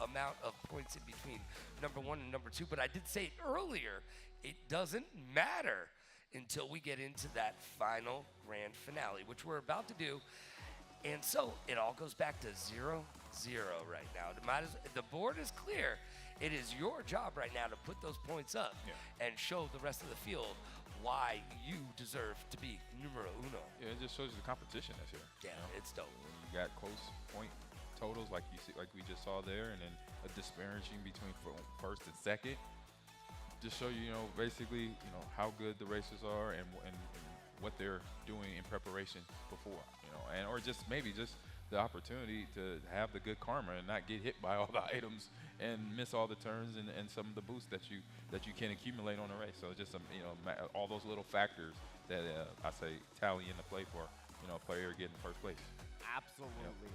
amount of points in between number 1 and number 2. But I did say earlier, it doesn't matter until we get into that final grand finale, which we're about to do. And so it all goes back to 0-0 right now. The board is clear. It is your job right now to put those points up and show the rest of the field why you deserve to be numero uno. Yeah, it just shows you the competition that's here. Yeah, it's dope. You got close point totals like you see, like we just saw there, and then a disparaging between 1st and 2nd. Just show you, basically, how good the racers are and what they're doing in preparation before, or just maybe just the opportunity to have the good karma and not get hit by all the items and miss all the turns and some of the boosts that you can accumulate on a race. So just all those little factors that I say tally into play for a player getting 1st place. Absolutely.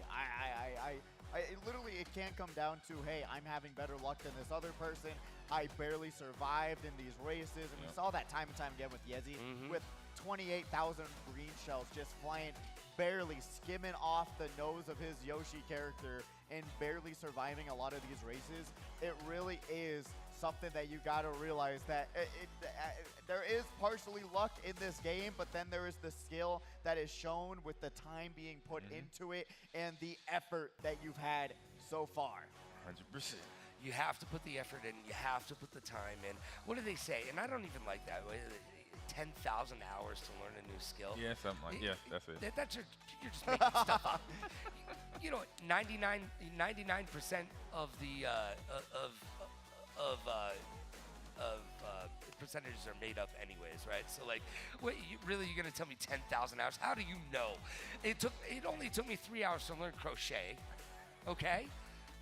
Literally, it can't come down to, hey, I'm having better luck than this other person. I barely survived in these races. And we saw that time and time again with Yezi, with 28,000 green shells just flying, barely skimming off the nose of his Yoshi character and barely surviving a lot of these races. It really is something that you got to realize that there is partially luck in this game, but then there is the skill that is shown with the time being put into it and the effort that you've had so far. 100%. You have to put the effort in. You have to put the time in. What do they say? And I don't even like that. 10,000 hours to learn a new skill. Yeah, something like that's it. You're just making stuff up. 99% of the percentages are made up anyways, right? So you're gonna tell me 10,000 hours? How do you know? It only took me 3 hours to learn crochet. Okay.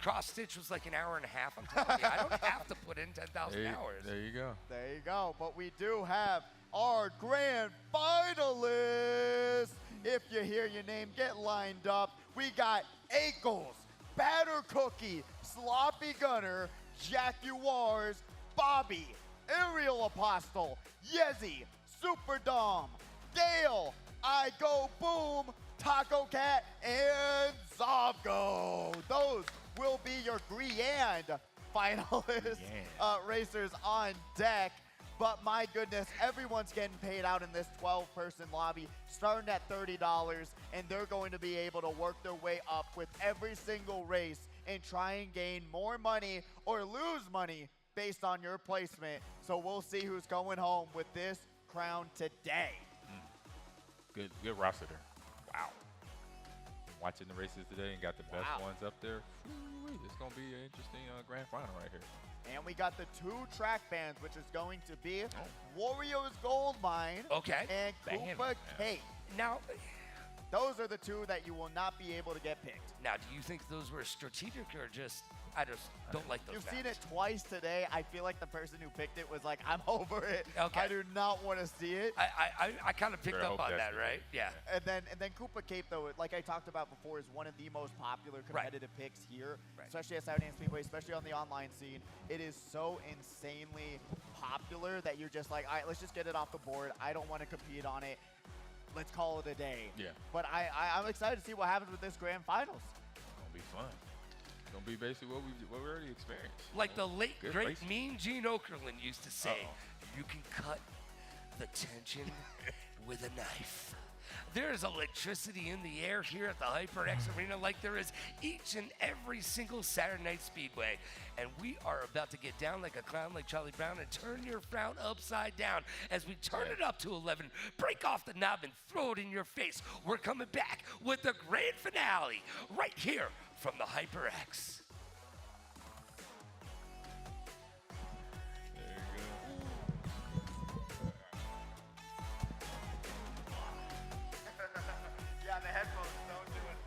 Cross stitch was like an hour and a half. I'm telling you, I don't have to put in 10,000 hours. There you go. There you go. But we do have our grand finalists. If you hear your name, get lined up. We got Ackles, Batter Cookie, Sloppy Gunner, Jaguars, Bobby, Aerial Apostle, Yezi, Super Dom, Dale, I Go Boom, Taco Cat, and Zavgo. Those will be your grand finalist racers on deck. But my goodness, everyone's getting paid out in this 12-person lobby, starting at $30, and they're going to be able to work their way up with every single race and try and gain more money or lose money based on your placement. So we'll see who's going home with this crown today. Good roster there. Wow. watching the races today and got the best ones up there. It's going to be an interesting grand final right here. And we got the 2 track bands, which is going to be Warriors Gold Mine and Koopa Cape. Now, those are the 2 that you will not be able to get picked. now, do you think those were strategic or just, I just don't like those You've maps? seen it twice today. I feel like the person who picked it was like, I'm over it. Okay. I do not want to see it. I kind of picked Better up hope on that's that, the right? Yeah. And then Koopa Cape, though, like I talked about before, is one of the most popular competitive picks here, especially at Saturday Night Speedway, especially on the online scene. It is so insanely popular that you're just like, all right, let's just get it off the board. I don't want to compete on it. Let's call it a day. Yeah. But I'm excited to see what happens with this grand finals. It's going to be fun. It's going to be basically what we already experienced. Like the late, Good great racing. Mean Gene Okerlund used to say, you can cut the tension with a knife. There is electricity in the air here at the HyperX Arena like there is each and every single Saturday Night Speedway. And we are about to get down like a clown like Charlie Brown and turn your frown upside down as we turn it up to 11, break off the knob and throw it in your face. We're coming back with the grand finale right here from the HyperX. Yeah, the headphones don't do it.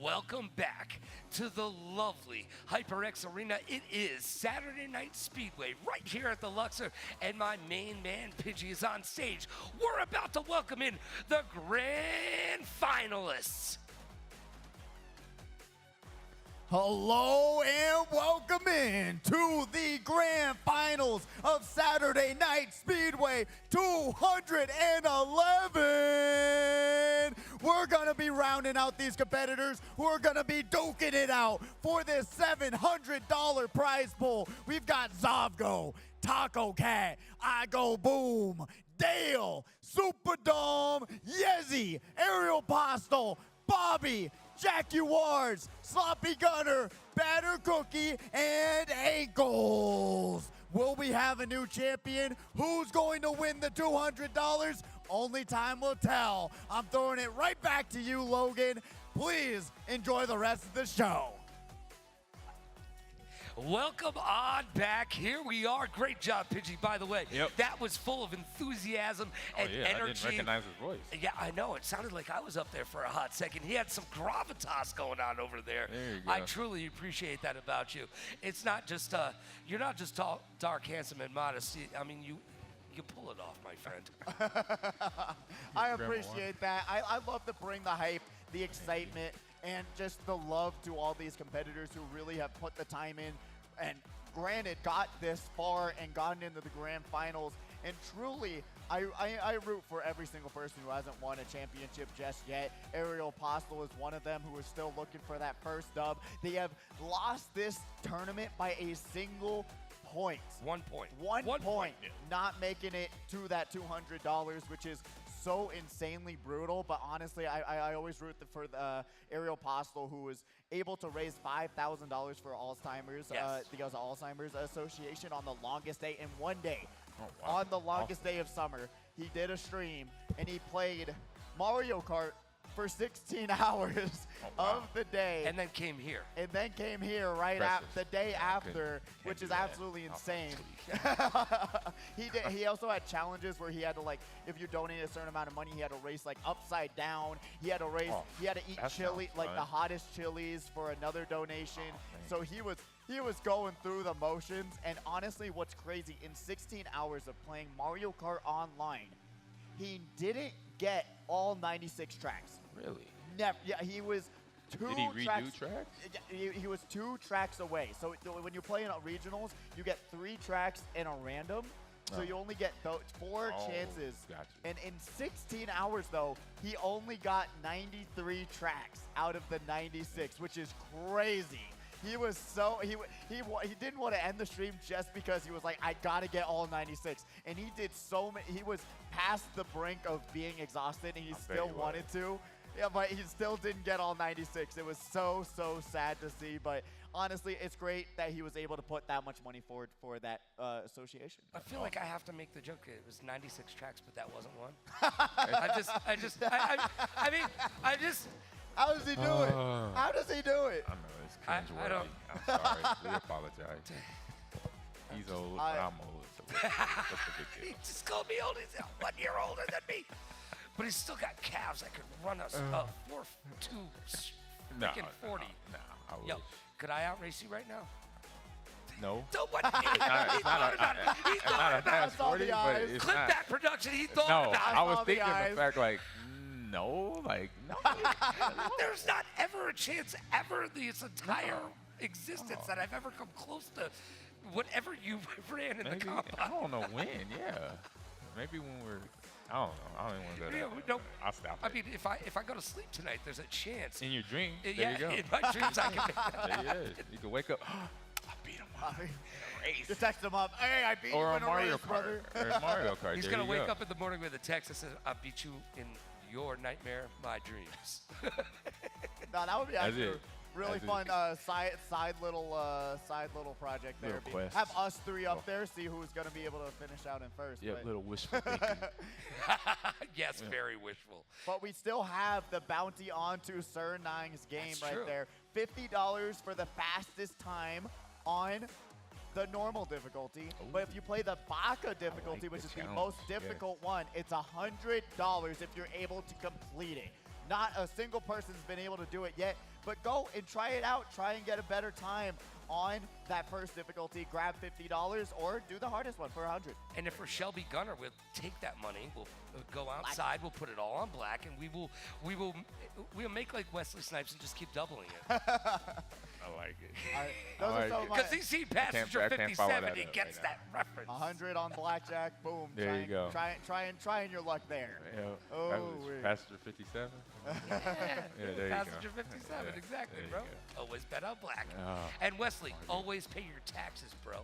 Welcome back to the lovely HyperX Arena. It is Saturday Night Speedway right here at the Luxor, and my main man, Pidgey, is on stage. We're about to welcome in the grand finalists. Hello and welcome in to the grand finals of Saturday Night Speedway 211. We're going to be rounding out these competitors. We're going to be duking it out for this $700 prize pool. We've got Zavgo, Taco Cat, I Go Boom, Dale, Superdome, Yezi, Ariel Postal, Bobby, Jaguars, Sloppy Gunner, Batter Cookie, and Ankles. Will we have a new champion? Who's going to win the $200? Only time will tell. I'm throwing it right back to you, Logan. Please enjoy the rest of the show. Welcome on back. Here we are. Great job, Pidgey, by the way. Yep. That was full of enthusiasm and energy. I didn't recognize his voice. Yeah, I know. It sounded like I was up there for a hot second. He had some gravitas going on over there. There you go. I truly appreciate that about you. It's not just, you're not just tall, dark, handsome, and modest. I mean, you pull it off, my friend. I appreciate that. I love to bring the hype, the excitement, and just the love to all these competitors who really have put the time in and granted got this far and gotten into the grand finals. And truly, I root for every single person who hasn't won a championship just yet. Ariel Postal is one of them who is still looking for that first dub. They have lost this tournament by a single point. 1 point. One point. Yeah. Not making it to that $200, which is so insanely brutal. But honestly, I always root for the Ariel Postal, who was able to raise $5,000 for Alzheimer's, Yes. the Alzheimer's Association on the longest day in one day. Oh, wow. On the longest day of summer, he did a stream and he played Mario Kart for 16 hours of the day. And then came here. And then came here right the day after, which is absolutely insane. He also had challenges where he had to, like, if you donate a certain amount of money, he had to race like upside down. He had to race. He had to eat chili, like the hottest chilies for another donation. So he was going through the motions. And honestly, what's crazy, in 16 hours of playing Mario Kart Online, he didn't get all 96 tracks. Really? Never. Yeah, he was two Did he redo tracks. tracks? He was 2 tracks away. So when you play in regionals, you get 3 tracks and a random. So you only get 4 chances. Gotcha. And in 16 hours, though, he only got 93 tracks out of the 96, which is crazy. He was so he didn't want to end the stream just because he was like, I gotta get all 96, and he did so many. He was past the brink of being exhausted, and he still wanted to. Yeah, but he still didn't get all 96. It was so sad to see. But honestly, it's great that he was able to put that much money forward for that association. I feel like I have to make the joke. It was 96 tracks, but that wasn't one. I just. How does he do it? How does he do it? I know, it's cringeworthy. I don't. I'm sorry. We apologize. He's old, I'm old. So what's the big He deal? just called me old. He's 1 year older than me. But he's still got calves that could run us 4.2 No, freaking 40. No, I wish. Yo, could I outrace you right now? No. So what? It's not a fast 40, but it's Clip not. that production. He thought No, about it. I was saw the thinking eyes. the fact, like, no, like, no. There's not ever a chance ever this entire existence that I've ever come close to whatever you ran in the Maybe, compound. I don't know when, yeah. Maybe when we're, I don't know. I don't even want to go Yeah, there. no, I'll stop I it. mean, if I go to sleep tonight, there's a chance. In your dream, there Yeah, you go. in my dreams, I can make that. There you is. You can wake up, I beat him up. You text him up. Hey, I beat you Or in a a Mario race, brother. Kart. Or Mario Kart. He's there gonna you wake go. up in the morning with a text that says, "I'll beat you in your nightmare, my dreams." No, that would be actually it. really That's fun. Side little project there. Little quest. Have us 3 up there. See who's gonna be able to finish out in first. Yeah, but, little wishful thinking. Yes, very wishful. but we still have the bounty onto Sir Nang's game That's right true. there. $50 for the fastest time on the normal difficulty. But if you play the Baka difficulty, which the is the challenge, most yeah. difficult one, it's $100 if you're able to complete it. Not a single person's been able to do it yet, but go and try it out. Try and get a better time on that first difficulty. Grab $50 or do the hardest one for 100. And if we're Shelby Gunner, we'll take that money. We'll go outside. We'll put it all on black, and we'll make like Wesley Snipes and just keep doubling it. I like it. Those are some of my- Because he's seen Passenger 57, he gets that reference. 100 on blackjack, boom. There you go. Trying your luck there. Yeah, Oh, that was Passenger 57. Yeah, there you Passenger go. 57, Yeah, exactly, there you bro. go. Always bet on black. Oh, And Wesley, always pay your taxes, bro.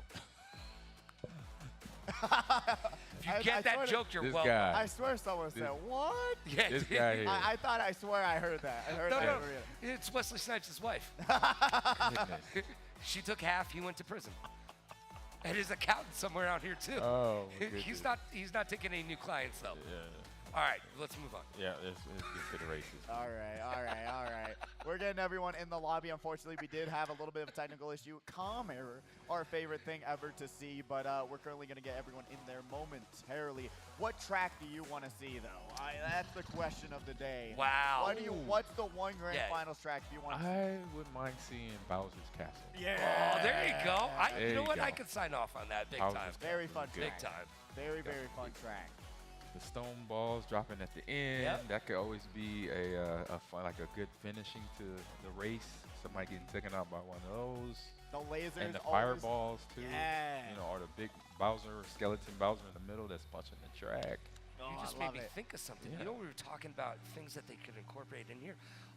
If you get that joke, you're This welcome. guy. I swear someone said, what? Yeah, This dude. guy here. I swear I heard that. I heard No, that. no, over here. it's Wesley Snipes' wife. Goodness. She took half. He went to prison. And his accountant somewhere out here too. Oh, my he's goodness. not taking any new clients though. Yeah. All right, let's move on. Yeah, let's get to the races. All right. We're getting everyone in the lobby. Unfortunately, we did have a little bit of a technical issue. Comm error, our favorite thing ever to see, but we're currently going to get everyone in there momentarily. What track do you want to see, though? That's the question of the day. Wow. What's the one grand Yeah. finals track do you want to see? I wouldn't mind seeing Bowser's Castle. Yeah. Oh, there you go. There You know you what? go. I could sign off on that big Bowser's time. Very fun Good. Big track. time. Very fun track. The stone balls dropping at the end. Yep. That could always be a fun, like a good finishing to the race. Somebody getting taken out by one of those. The lasers. And the always- fireballs too. Yeah. You know, or the big Bowser, skeleton Bowser in the middle that's punching the track. Oh, You just I made love me it. think of something. Yeah. You know, we were talking about things that they could incorporate in here.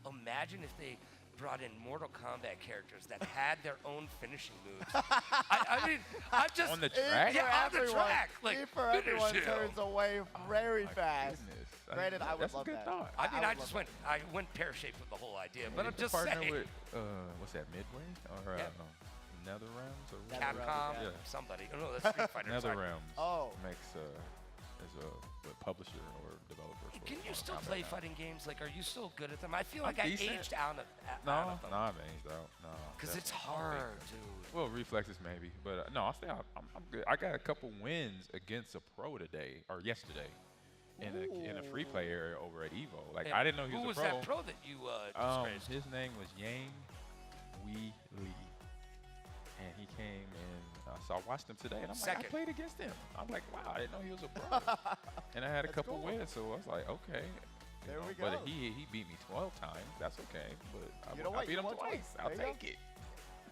Imagine if they brought in Mortal Kombat characters that had their own finishing moves. I mean, I'm just On the track? Yeah, on the track. Like, E for everyone finish him. turns away very Oh, my fast. goodness. Granted, I would That's love a good that. thought. I mean, I I would just love went pear-shaped with the whole idea, but You I'm could just partner saying. with what's that, Midway or Yeah. NetherRealms or what? Capcom, Yeah. somebody. Oh, no, that's Street Fighter. sorry. NetherRealms Oh. makes as a publisher or developer. For Can you Mortal still Kombat play now. fighting games? Like, are you still good at them? I feel I'm like I decent. aged out of No, out of them. no, I'm aged out. No. Because it's definitely. I don't think hard, so. dude. Well, reflexes maybe, but no, I'll stay out. I'm good. I got a couple wins against a pro today or yesterday in a free play area over at Evo. Like And I didn't know he who was was a pro. that pro that you disgraced? His name was Yang Wee Lee, and he came and so I watched him today, and I'm like, Second. I played against him. I'm like, wow, I didn't know he was a pro. And I had a That's couple cool. wins, so I was like, okay. There we But go. he beat me 12 times. That's okay. But You know I what? beat You him won twice. twice. I'll There you go. take it.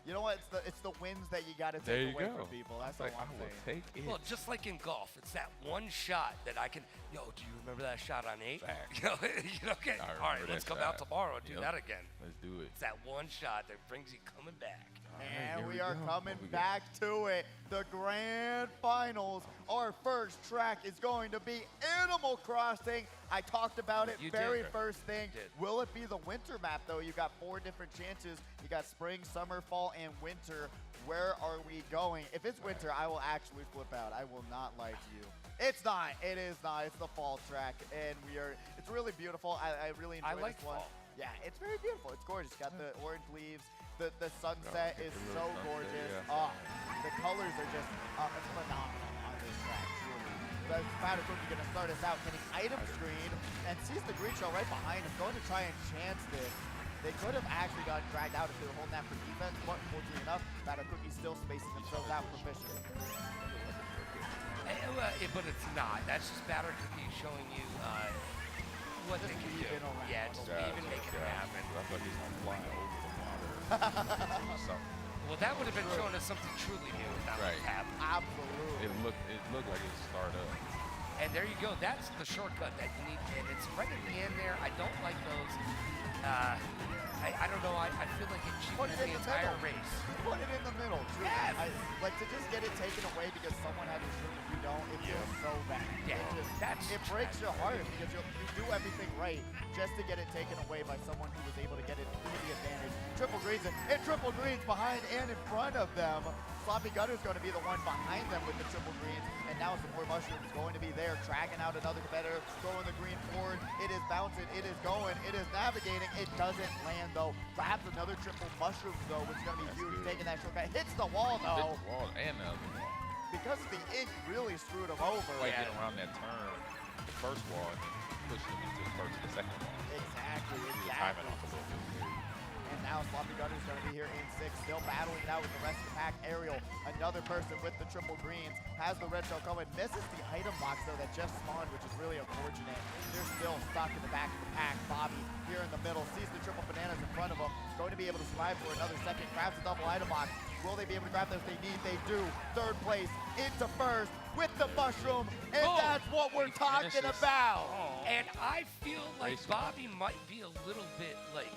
You know what? It's the wins that you got to There take you away go. from people. That's It's like, all I'm I will saying. take it. Well, just like in golf, it's that one shot that I can. Yo, do you remember that shot on 8? Fact. Okay. I All right, remember let's that come out shot. tomorrow and do Yep. that again. Let's do it. It's that one shot that brings you coming back. And here we we are go. coming What we got? back to it. The grand finals. Our first track is going to be Animal Crossing. I talked about it You very did. first thing. You did. Will it be the winter map, though? You got 4 different chances. You got spring, summer, fall, and winter. Where are we going? If it's winter, I will actually flip out. I will not lie to you. It's not. It is not. It's the fall track, and it's really beautiful. I really enjoy I like this one. fall. Yeah, it's very beautiful. It's gorgeous. Got the orange leaves. The sunset get is the so real sunset, gorgeous. yeah. Oh, the colors are just phenomenal on this track, truly. But Powder Cookie going to start us out getting item screen and sees the green shell right behind him, going to try and chance this. They could have actually gotten dragged out if they were holding that for defense, but fortunately enough, Powder Cookie still spacing themselves out proficiently. But it's not. That's just Batter Cookie showing you what they can do. weaving around. Yeah, just even make it happen. I thought he was gonna fly over the water. or something. Well, that would have been showing us something truly new. If that Right. would happen. Absolutely. It looked like it was start up. And there you go. That's the shortcut that you need. And it's right at the end there. I don't like those. I don't know. I feel like it Put cheapens it the in the entire middle. race. Put it in the middle. Truly. Yes. Like to just get it taken away because someone had to shoot if you don't, it feels so bad. Yeah, It breaks your heart because you do everything right just to get it taken away by someone who was able to get it through the advantage. Triple greens and triple greens behind and in front of them. Sloppy Gutter's going to be the one behind them with the triple greens, and now some more mushrooms going to be there, tracking out another competitor, throwing the green forward. It is bouncing, it is going, it is navigating. It doesn't land though. Grabs another triple mushroom though, which is going to be huge. good. Taking that shortcut, hits the wall Hit though. the wall and the other wall. Because the ink really screwed him over. Like get around that turn, the first wall, and then push him into the second wall. Exactly, He was timing exactly. off a little bit. And now. Sloppy Gunner's going to be here in 6, still battling it out with the rest of the pack. Ariel, another person with the triple greens, has the red shell coming. Misses the item box, though, that just spawned, which is really unfortunate. They're still stuck in the back of the pack. Bobby here in the middle sees the triple bananas in front of him. Going to be able to survive for another second. Grabs a double item box. Will they be able to grab those they need? They do. Third place into first with the mushroom, and that's what we're talking about. And I feel like Bobby might be a little bit like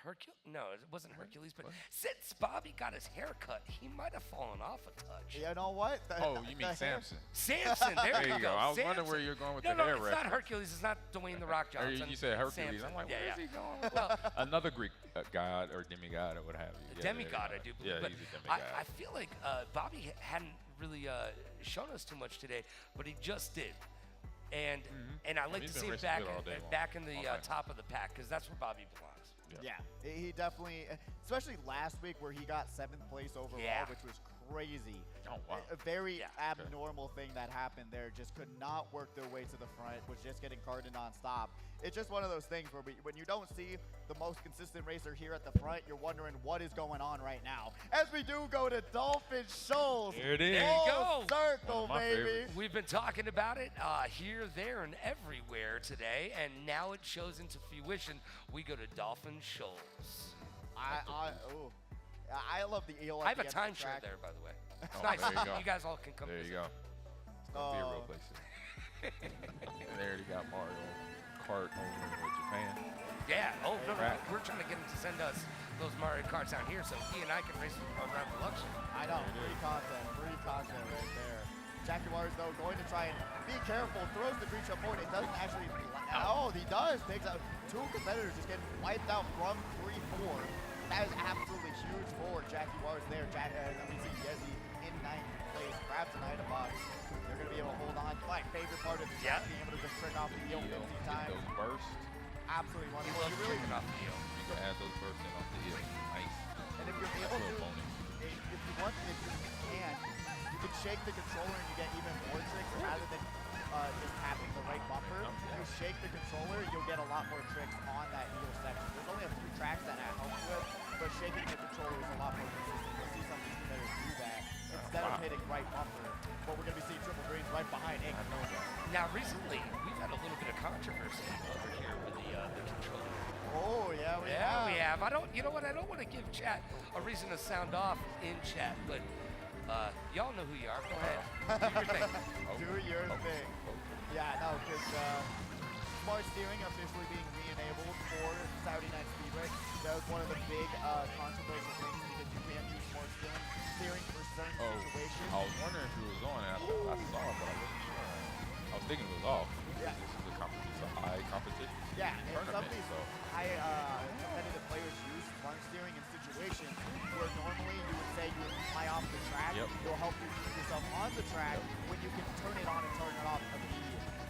Hercules. No, it wasn't Hercules, but since Bobby got his hair cut, he might have fallen off a touch. You know what? You mean Samson? Samson, there you go. I was wondering where you're going with the hair No, it's reference. not Hercules. It's not Dwayne the Rock Johnson. You said Hercules. Samson. I'm like, yeah, where's he going? Well, Another Greek god or demigod or what have you. Demigod, I do believe. Yeah, but he's a demigod. I feel like Bobby hadn't really shown us too much today, but he just did. And I like to see him back in the top of the pack, because that's where Bobby belongs. Yeah, he definitely, especially last week where he got 7th place overall, which was crazy. Oh, wow. A very abnormal thing that happened there. Just could not work their way to the front, was just getting carded nonstop. It's just one of those things where when you don't see the most consistent racer here at the front, you're wondering what is going on right now. As we do go to Dolphin Shoals. There it is. There you go. Circle, baby. Favorites. We've been talking about it here, there, and everywhere today, and now it shows into fruition. We go to Dolphin Shoals. I love the eel. I have a timeshare there, by the way. It's nice. There you go. You guys all can come There visit. you go. It's going to be a real place. And there you got Mario Kart over in Japan. Yeah. Oh, no. We're trying to get him to send us those Mario Karts out here so he and I can race around the luxury. I know. Free content right there. Jaguars, though, going to try and be careful. Throws the green shell forward. It doesn't actually. Oh, he does. Takes out 2 competitors just getting wiped out from 3-4. That is absolutely huge for Jaguars there. We see Yezi in 9th place. Grabs an item box. They're going to be able to hold on. My favorite part of the being able to just trick off the eel 50 times. Those bursts. Absolutely wonderful. You really off the eel. You can add those bursts in off the eel. Nice. And if you're able to, if you can, you can shake the controller and you get even more tricks rather than just tapping the right bumper. If you shake the controller, you'll get a lot more tricks on that eel section. There's only a few tracks that helps with, but shaking the controller is a lot more consistent. You'll see some of these competitors do that instead of hitting right bumper. But we're going to be seeing triple greens right behind Ink. Now, recently, we've had a little bit of controversy over here with the controller. Oh, yeah, we have. You know what? I don't want to give chat a reason to sound off in chat, but y'all know who you are. Go ahead. Do your thing. Do your thing. Yeah, no, because smart steering officially being re-enabled for Saturday Night Speedway. That was one of the big controversial things because you can't use smart steering for certain situations. I was wondering if it was on. I saw it, but I wasn't sure. I was thinking it was off. Yeah. This is a high competition. Yeah, and some of these so. high competitive players use smart steering in situations where normally you would say you would fly off the track. It'll help you keep yourself on the track when you can turn it on and turn it off immediately.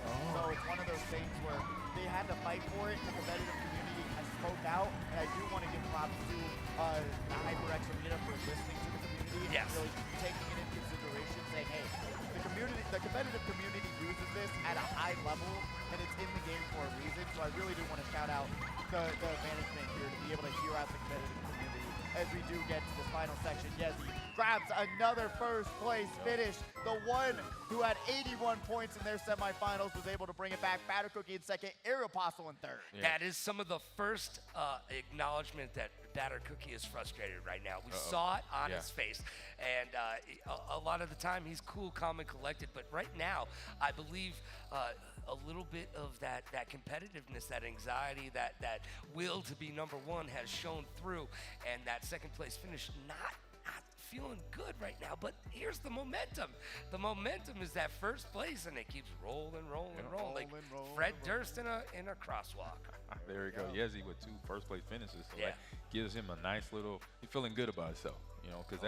So it's one of those things where they had to fight for it. The competitive community has spoke out, and I do want to give props to the HyperX Arena for listening to the community and really taking it into consideration, saying, hey, the competitive community uses this at a high level, and it's in the game for a reason. So I really do want to shout out the management here to be able to hear out the competitive community as we do get to this final section. Yezi grabs another first place finish. The one who had 81 points in their semifinals was able to bring it back. Batter Cookie in second, Ariel Apostle in third. That is some of the first acknowledgement that Batter Cookie is frustrated right now. We saw it on his face. And a lot of the time he's cool, calm, and collected. But right now, I believe a little bit of that competitiveness, that anxiety, that will to be number one has shown through. And that second place finish not feeling good right now, but here's the momentum. The momentum is that first place, and it keeps rolling. Like Fred Durst in a crosswalk. There you go. Yezi with 2 first-place finishes, so that gives him a nice little. He's feeling good about himself, because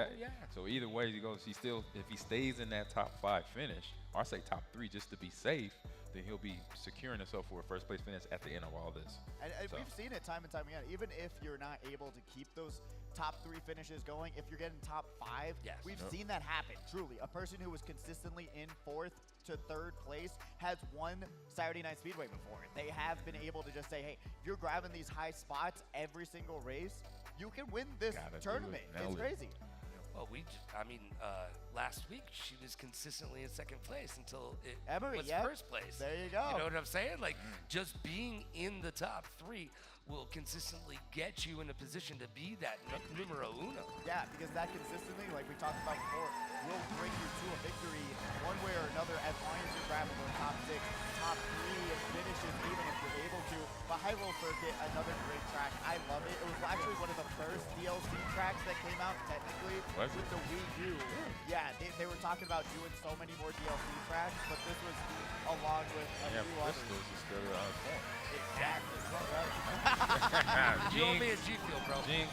So either way he goes, if he stays in that top 5 finish, or I say top 3 just to be safe, then he'll be securing himself for a first-place finish at the end of all this. And we've seen it time and time again. Even if you're not able to keep those top 3 finishes going, if you're getting top 5, we've seen that happen, truly. A person who was consistently in 4th to 3rd place has won Saturday Night Speedway before. They have been able to just say, hey, if you're grabbing these high spots every single race, you can win this tournament. It's crazy. Well, last week she was consistently in 2nd place until it Emery, was yep. 1st place. There you go. You know what I'm saying? Like, just being in the top 3 will consistently get you in a position to be that numero uno. Yeah, because that consistently, like we talked about before, will bring you to a victory one way or another as long as you're grabbing those top 6, top 3 finishes, even if you're able to. But High Roll Circuit, another great track. I love it. It was actually one of the first DLC tracks that came out technically with the Wii U. Yeah, they were talking about doing so many more DLC tracks, but this was along with a few others. Pistols instead of point. Exactly. You owe me a G Fuel, bro. Jinx.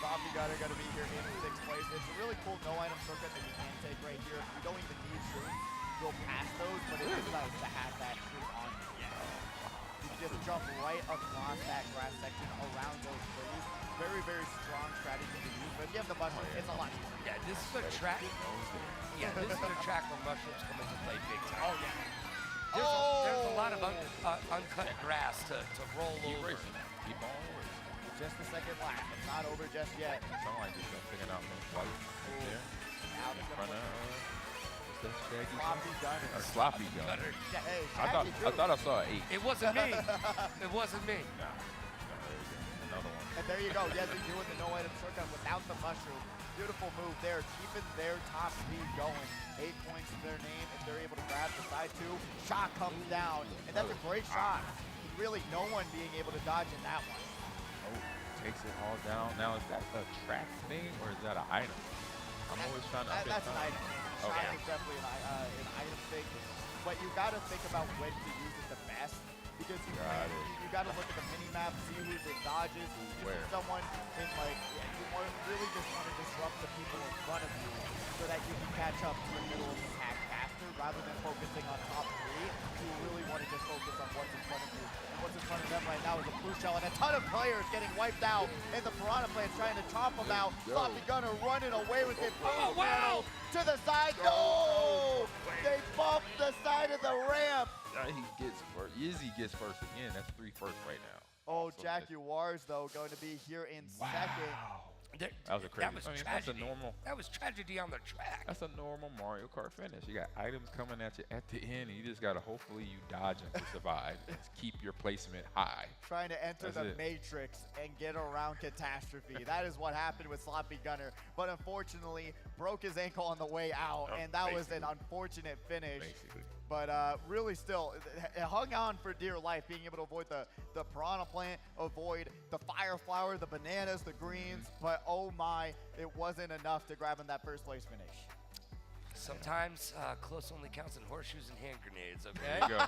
Bobby Gunner going to be here in 6th place. It's a really cool no-item circuit that you can take right here. You don't even need shrooms to go past those, but it is nice to have that shroom on you. Yeah. You can just jump right across that grass section around those trees. Very, very strong strategy to use, but if you have the mushroom, it's a lot easier. Yeah, this is a track. Yeah, this is a track where mushrooms come into play big time. Oh, yeah. There's a lot of uncut grass to roll over. Racing. Keep on racing. Just the 2nd lap. It's not over just yet. Sound like just picking out those white there. Now In front of, what's that, Shaggy? Sloppy Gunner. Or Sloppy Gunner. Yeah, hey, I thought I saw an 8. It wasn't me. It wasn't me. Nah. There you go. Another one. And there you go. Yeah, they're doing the no-item circuit without the mushroom. Beautiful move there, keeping their top speed going. 8 points to their name if they're able to grab the side 2. Shot comes down, and that's a great shot. Really, no one being able to dodge in that one. Oh, takes it all down. Now, is that a track thing or is that an item? I'm always trying to. That's an item. Shot Okay. is definitely an item thing, but you got to think about when to use it the best. Because you got to look at the mini map, see who's in dodges, Where? someone in like really just want to disrupt the people in front of you so that you can catch up to the middle of the pack faster rather than focusing on top 3. You really want to just focus on what's in front of you. And what's in front of them right now is a blue shell and a ton of players getting wiped out. And the Piranha Plant's trying to chomp them out. Sloppy Gunner running away with it. Oh, wow! To the side. No! They bumped the side of the ramp. He gets first. Izzy gets first again. That's 3 firsts right now. Oh, So Jaguars, though, going to be here in 2nd. That was a crazy. That was that's a tragedy. normal. That was tragedy on the track. That's a normal Mario Kart finish. You got items coming at you at the end, and you just gotta hopefully you dodge them to survive. Just keep your placement high. Trying to enter That's the it. Matrix and get around catastrophe. That is what happened with Sloppy Gunner. But unfortunately, broke his ankle on the way out, and that was an unfortunate finish. Basically. But really still, it hung on for dear life, being able to avoid the Piranha Plant, avoid the Fire Flower, the bananas, the greens. But oh my, it wasn't enough to grab him that 1st place finish. Sometimes close only counts in horseshoes and hand grenades, okay? There you go.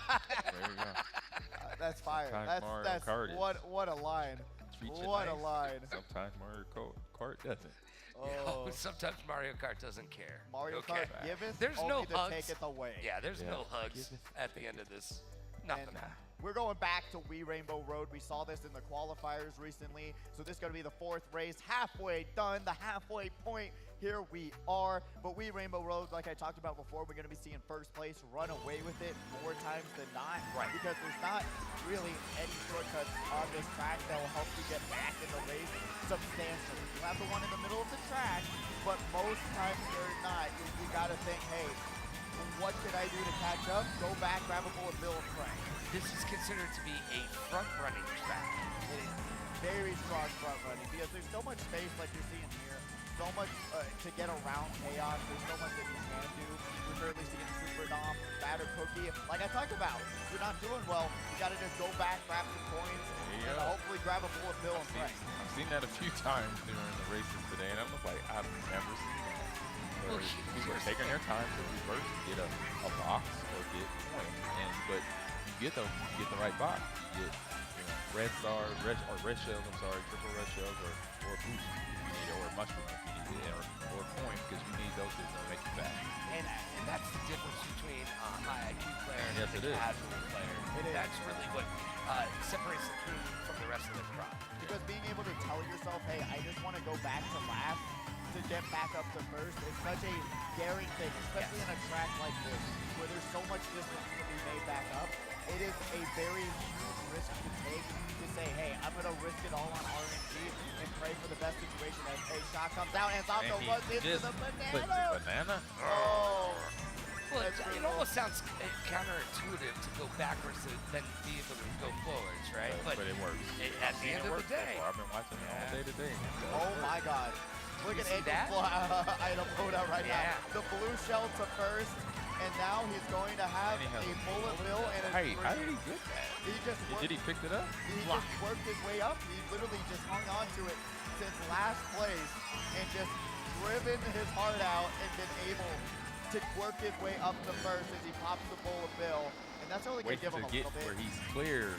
There you go. That's fire. Sometimes Mario That's Kart is. what a line. Treat you What a nice. line. Sometimes Mario Kart doesn't. Oh. Sometimes Mario Kart doesn't care. Mario okay? Kart giveth, There's only no to hugs. take it away. Yeah, there's Yeah. no hugs at the end of this. Nothing. And we're going back to Wii Rainbow Road. We saw this in the qualifiers recently. So this is going to be the 4th race. Halfway done, the halfway point. Here we are. But Wii Rainbow Road, like I talked about before, we're going to be seeing 1st place run away with it more times than not. Right. Because there's not really any shortcuts on this track that will help you get back in the race substantially. You have the one in the middle of the track, but most times they're not. You got to think, hey, what can I do to catch up? Go back, grab a bullet bill, and pray. This is considered to be a front-running track. It is very strong front running because there's so much space like you're seeing here, so much to get around chaos. There's so much that you can do. We're currently seeing Super Dom, Batter Cookie. Like I talked about, if you're not doing well, you got to just go back, grab some coins, and hopefully grab a bullet bill and pray. I've seen that a few times during the races today, and I'm just like, I've never seen that. Where people are taking their time to reverse, get a box or get points, but you get the right box. You get red stars, red shells. I'm sorry, triple red shells, or a boost if you need, or a mushroom if you need, or a coin because you need those things to make you fast. And that's the difference between a high IQ player Yes, and it a is. casual player. It is. That's really what separates the crew from the rest of the crowd. Because being able to tell yourself, hey, I just want to go back to last to get back up to first is such a daring thing, especially in a track like this, where there's so much distance to be made back up. It is a very huge risk to take to say, hey, I'm going to risk it all on RNG and pray for the best situation as a shot comes out and Zombo runs into the banana. Banana? Oh. Well, it almost sounds counterintuitive to go backwards and then be able to go forwards, right? But it works. At the end of the day. I've been watching it all day today. Oh my God. Look at that item loadout right now. The blue shell to first, and now he's going to have a bullet bill and a Hey, how did he get that? He just Did he pick it up? He just worked his way up. He literally just hung on to it since last place and just driven his heart out and been able to work his way up to first as he pops the bullet bill. And that's only going to give him a little bit. Where he's clear,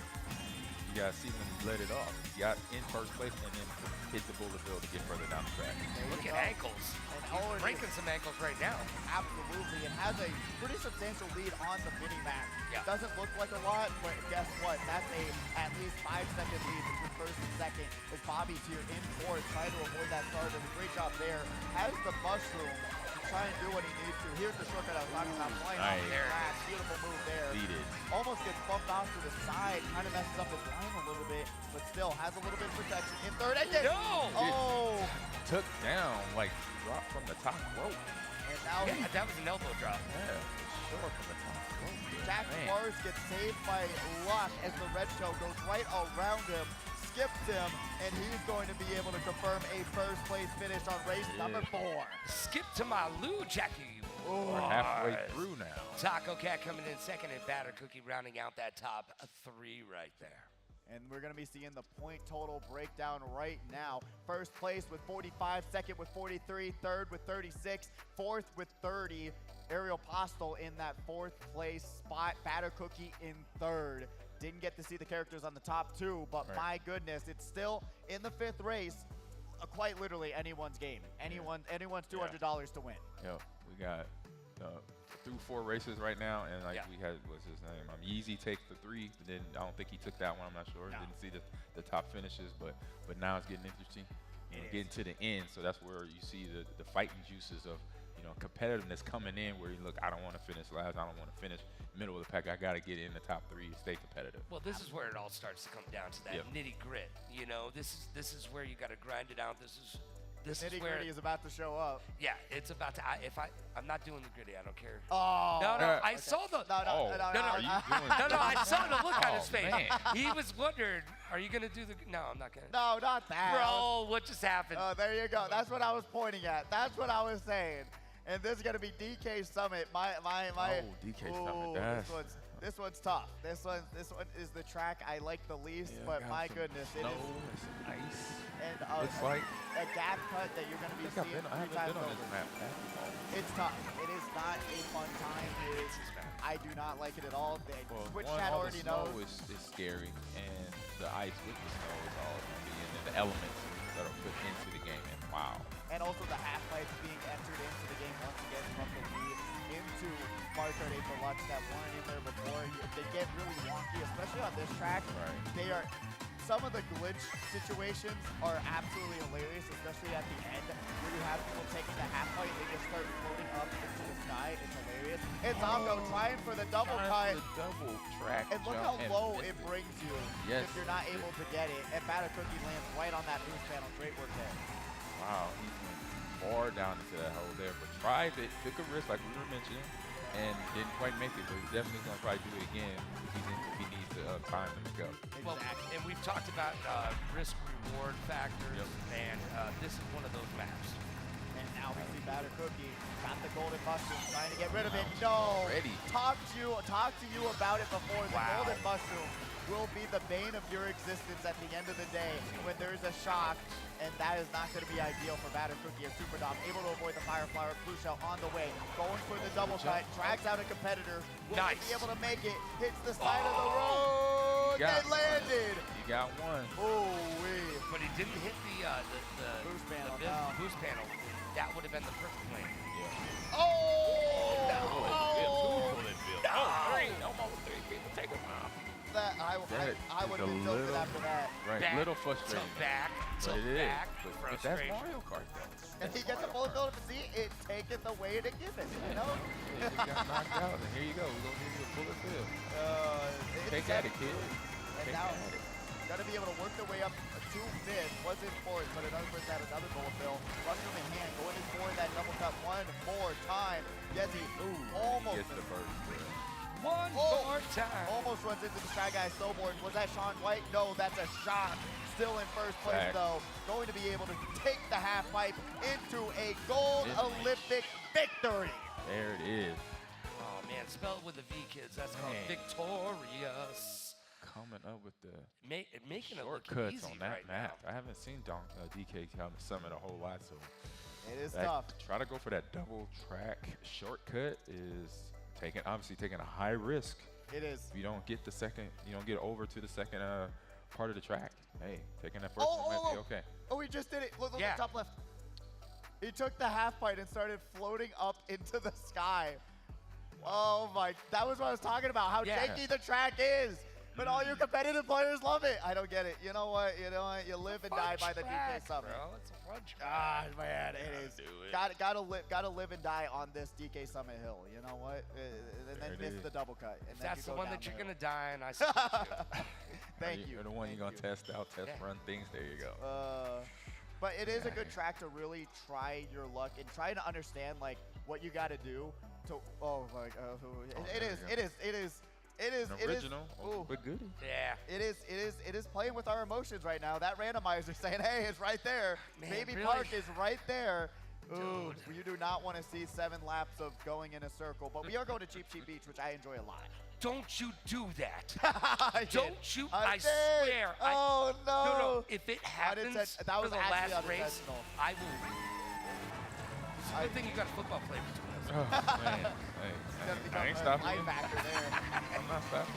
you guys see when he let it off. He got in first place and then hit the bullet bill to get further down the track. Look at ankles. He's breaking some ankles right now. Absolutely, and has a pretty substantial lead on the mini-map. Yeah. Doesn't look like a lot, but guess what? That's at least 5-second lead between first and second. As Bobby's here in fourth, trying to avoid that start. Does a great job there. Has the mushroom to try and do what he needs to. Here's the shortcut I was talking about. Flying off the grass. Beautiful move there. Almost gets bumped off to the side. Kind of messes up his line a little bit, but still has a little bit of protection in third. And no! Oh! Took down, like, dropped from the top rope. And now that was an elbow drop. Yeah, short from the top rope. Jack Mars gets saved by luck as the red shell goes right around him, skips him, and he's going to be able to confirm a first place finish on race number 4. Skip to my Lou, Jackie. We're halfway through now. Taco Cat coming in second and Batter Cookie rounding out that top 3 right there. And we're going to be seeing the point total breakdown right now. First place with 45, second with 43, third with 36, fourth with 30. Ariel Postel in that 4th place spot. Batter Cookie in 3rd. Didn't get to see the characters on the top 2, but my goodness, it's still in the 5th race. Quite literally anyone's game. Anyone's $200 to win. Yep, we got through 4 races right now, and we had, what's his name? Yeezy take the 3, but then I don't think he took that one. I'm not sure. No. Didn't see the top finishes, but now it's getting interesting. We're getting to the end, so that's where you see the fighting juices of competitiveness coming in. Where you look, I don't want to finish last. I don't want to finish middle of the pack. I got to get in the top 3 to stay competitive. Well, this is where it all starts to come down to that nitty grit. This is where you got to grind it out. This is where nitty-gritty is about to show up. Yeah, it's about to. I'm not doing the gritty. I don't care. Oh. No. I saw the. No. Are you doing I saw the look on his face. Man. He was wondering, are you gonna do the? No, I'm not gonna. No, not that. Bro, what just happened? Oh, there you go. That's what I was pointing at. That's what I was saying. And this is gonna be DK Summit. My. DK Summit. This one's tough. This one is the track I like the least, but my goodness, it is ice. And looks like a gap cut that you're gonna be seeing I haven't been on this map. It's tough. It is not a fun time. I do not like it at all. Twitch chat already knows. The snow is scary, and the ice with the snow is all going to be, and then the elements that are put into the game, and wow. And also the half-pipes being entered into the game once again from the lead into Mario Kart 8 Deluxe that weren't in there before. They get really wonky, especially on this track. They are. Some of the glitch situations are absolutely hilarious, especially at the end where you have people taking the half pipe, they just start floating up into the sky. It's hilarious. And Zombo trying for the double cut. Double track. And look how low it brings you if you're not able to get it. And Batter Cookie lands right on that boost panel. Great work there. Wow, he went far down into that hole there, but tried it, took a risk like we were mentioning, and didn't quite make it, but he's definitely going to probably do it again if he needs time to make up. Well, and we've talked about risk-reward factors, and this is one of those maps. And now we see Batter Cookie got the golden mushroom, trying to get rid of it. No, talk to you about it before. The golden mushroom will be the bane of your existence at the end of the day when there's a shock, and that is not going to be ideal for Batter Cookie. Or Super Dom able to avoid the fire flower. Blue shell on the way, going for the double cut, drags out a competitor. Will he be able to make it? Hits the side of the road. They landed. You got one. Oh-wee. But he didn't hit the boost panel. Boost panel. That would have been the perfect plane. Oh! No! Almost 3 people take him off. that. I would have been tilted after that. Right, Back little to frustrating. back to But it is. back. But that's Frustration. Mario Kart, though. And he gets a bullet bill to see it taketh away to give it, you know? Yeah, you got knocked out, and here you go. We're going to give you a bullet bill. Take at it, kid. And Take now, at it. got to be able to work their way up to mid. Wasn't fourth, but another person had another bullet bill. Rushing in hand, going in for that double cut one more time. Yezi almost Gets the first. One Oh. more time. almost runs into the Sky Guy snowboard. Was that Sean White? No, that's a shot. Still in first place, Fact. though. Going to be able to take the half pipe into a gold Olympic victory. There it is. Oh man, spell it with a V, kids. That's called Man. victorious. Coming up with the Making it look shortcuts easy on that right map. now. I haven't seen DK come to Summit a whole lot, so It is that- tough. try to go for that double track shortcut is obviously taking a high risk. It is. If you don't get the second, you don't get over to the second part of the track. Hey, taking that first one might be okay. Oh, he just did it. Look, Yeah. top left. He took the half pipe and started floating up into the sky. Oh my, that was what I was talking about, how Yeah. janky the track is. But all your competitive players love it. I don't get it. You know what? You live and die by the DK Summit. Bro, it's a fun track. God, man, it is. do it. Gotta live and die on this DK Summit hill. You know what? And then it miss is. the double cut. And If then that's you the go one down that you're the hill. gonna die in, I support you. Thank you. You're the one you're Thank gonna you. test out, test Yeah. run things. There you go. But it is a good track to really try your luck and try to understand like what you got to do to. Oh my God! It there is. you It is. It is. It is. An It is. original, Ooh. but goodie. Yeah. It is. It is. It is playing with our emotions right now. That randomizer saying, "Hey, it's right there. Man, Baby really? Park is right there." Ooh, Dude. you do not want to see 7 laps of going in a circle. But we are going to Cheap Cheap Beach, which I enjoy a lot. Don't you do that. I did. Don't you? I I did. swear. Oh no! No. If it happens That for was the actually last race, unintentional. I will. It's a good thing you got a football player between us. Oh, man. Gonna Hey, become I ain't a stopping you. linebacker there. I'm not stopping.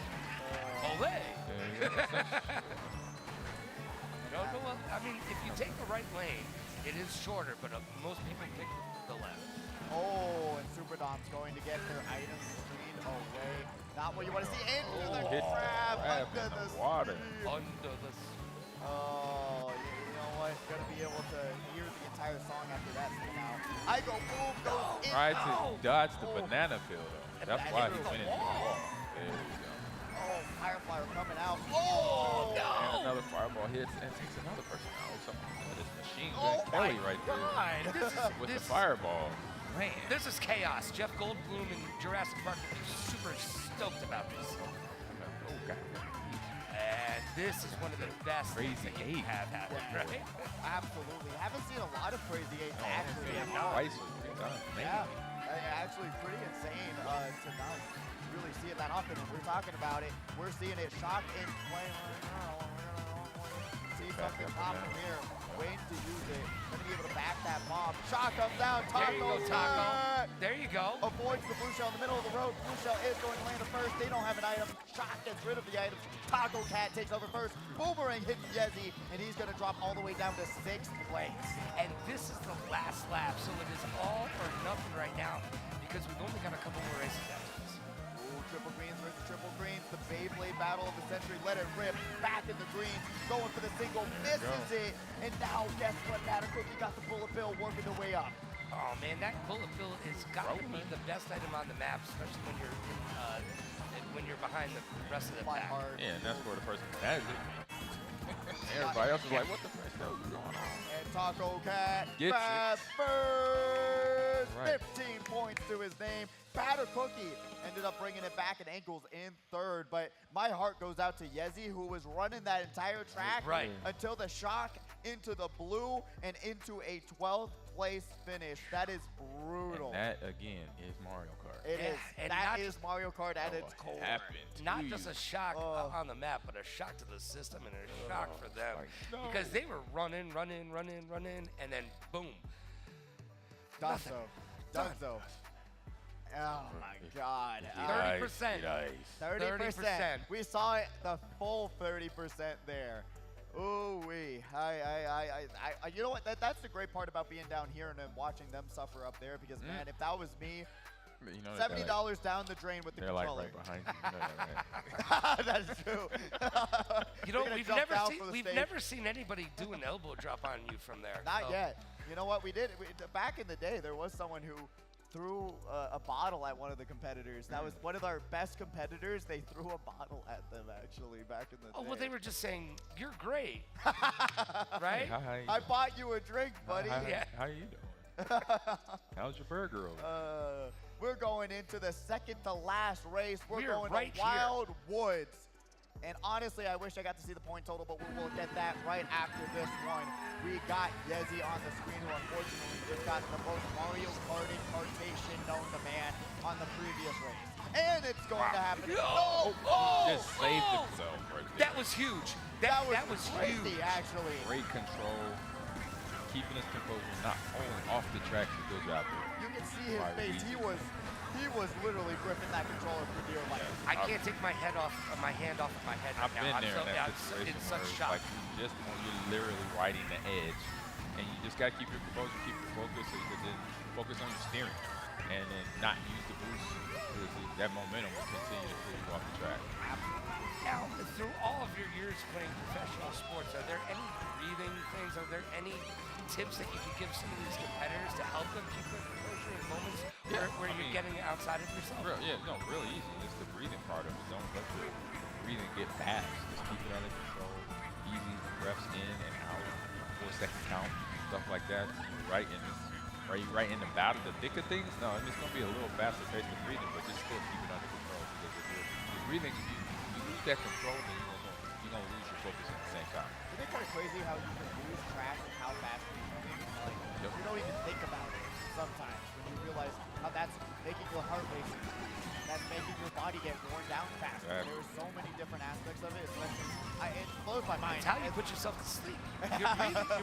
Ole. There you go. No, well, I mean, if you take the right lane, it is shorter, but most people pick the left. Oh, and Super Dom's going to get their items screened away. Not what you want to see. Into the Hit the crab crab under in the the water. sleeve. Under the. Oh, you know what? Gonna be able to hear the entire song after that spin out. I go boom, goes in. Tried to dodge the Oh. banana peel, though. That's that why hit he the went into the wall. wall. There you go. Oh, Firefly coming out. Oh, And another fireball hits and takes another person out. That is Machine Gun Oh Kelly my right there God, with the this- fireball. Man. This is chaos. Jeff Goldblum and Jurassic Park will be super stoked about this. Oh, God. And this is one of the best things Crazy that you eight. have happened, right? absolutely. Haven't seen a lot of Crazy 8s Oh, actually. Twice was pretty done. Yeah, actually pretty insane to not really see it that often. And we're talking about it. We're seeing it shock in play right now. See something popping here. Waiting to use it. Gonna be able to back that bomb. Shot comes down. There you go, Taco. Taco. There you go. Avoids the blue shell in the middle of the road. Blue shell is going to land it first. They don't have an item. Shot gets rid of the item. Taco Cat takes over first. Boomerang hits Yezi, and he's going to drop all the way down to 6th place. And this is the last lap, so it is all or nothing right now because we've only got a couple more races after this. Ooh, triple greens versus triple greens. The Beyblade battle of the century. Let it rip. Back in the greens. Going for the single. Misses it. And now, guess what? Matter Cookie got the bullet bill working their way up. Oh man, that bullet bill has got to be the best item on the map, especially when you're when you're behind the rest of the My pack. heart. Yeah, and that's where the person that has it. Everybody else is like, what the frick hell is going on? And Taco Cat Gets it. grabs first. Right. 15 points to his name. Batter Cookie ended up bringing it back and ankles in 3rd. But my heart goes out to Yezi, who was running that entire track Right. until the shock into the blue and into a 12th place finish. That is brutal. And that, again, is Mario Kart. It Yeah, is. and That not is Mario Kart at its What core. happened to Not you? just a shock on the map, but a shock to the system and a shock for them because they were running, and then boom. Nothing. Dunzo. Dunzo. Oh my God. 30%. 30%. 30%. We saw it, the full 30% there. Ooh wee. You know what? That's the great part about being down here and then watching them suffer up there because man, if that was me, You know, $70 down the drain with the they're like controller. right behind you. You know that, right? That's true. You know, We're gonna jump down from the we've stage. never seen anybody do an elbow drop on you from there. Not so. yet. You know what we did? Back in the day, there was someone who threw a bottle at one of the competitors. That was one of our best competitors. They threw a bottle at them, actually, back in the day. Oh, well, they were just saying, you're great, right? Hi, how you I doing? bought you a drink, buddy. Yeah. How you doing? How's your burger over? We're going into the second to last race. We're We're going right to Wild Woods. And honestly, I wish I got to see the point total, but we will get that right after this one. We got Yezi on the screen, who unfortunately just got the most Mario Karting Kartation known to man on the previous race. And it's going to happen. No! Just saved himself right there. That was huge. That was crazy, huge. actually. Great control, keeping his composure, not only off the track. Good job there. You can see his Right, face. He was literally gripping that controller for dear life. I can't take my hand off of my head right I've now. been I'm there so, in that I'm situation in where such it's shock. like you're literally riding the edge, and you just gotta keep your composure, keep your focus, so you can then focus on your steering, and then not use the boost. That momentum will continue to pull you off the track. Now, through all of your years playing professional sports, are there any breathing things? Are there any tips that you could give some of these competitors to help them keep their composure in moments where you're getting outside of yourself? Real easy. It's the breathing part of it. Don't let the breathing get fast. Just keep it under control. Easy breaths in and out. 4-second count, stuff like that. Right in the battle, the thick of things. No, it's gonna be a little faster pace of breathing, but just still keep it under control. Because if you're breathing, you lose that control, then you're gonna lose your focus at the same time. Isn't it kind of crazy how you can lose track of how fast you're moving? Like, you don't even think about it sometimes when you realize how that's making your heart race. That's making your body get worn down faster. Exactly. There's so many different aspects of it. It blows my mind. It's how you put yourself to sleep. Your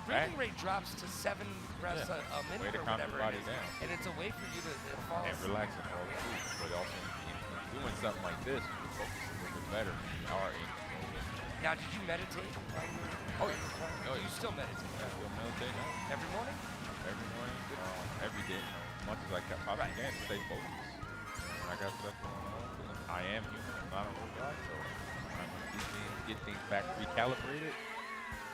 breathing rate drops to 7 breaths a minute Way to or calm whatever your body it is. down. And it's a way for you to fall And asleep. relax and roll too. But also in doing something like this, you can focus a little bit better when you are in control. Now, did you meditate? Oh yeah. You still meditate? Yeah, we'll meditate now. Every morning? Every morning, every day, as much as I possibly can to stay focused. I got stuff going on. I am human, I'm not a robot, so I'm trying to get things back recalibrated.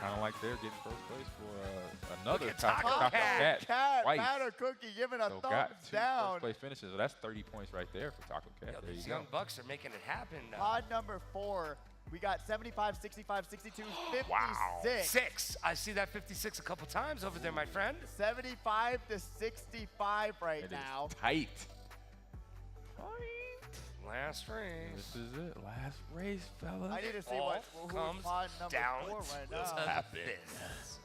Kind of like they're getting first place for another at Taco Cat, twice. Batter Cookie giving a So thumbs got 2 down. first place finishes. So that's 30 points right there for Taco Cat. Yo, There you these go. young bucks are making it happen. Pod number 4. We got 75, 65, 62, 56. Wow. 6. I see that 56 a couple times over there, my friend. 75 to 65 right It now. is tight. Last race. This is it. Last race, fellas. I need to see All who's comes pod number down 4 right to now. this.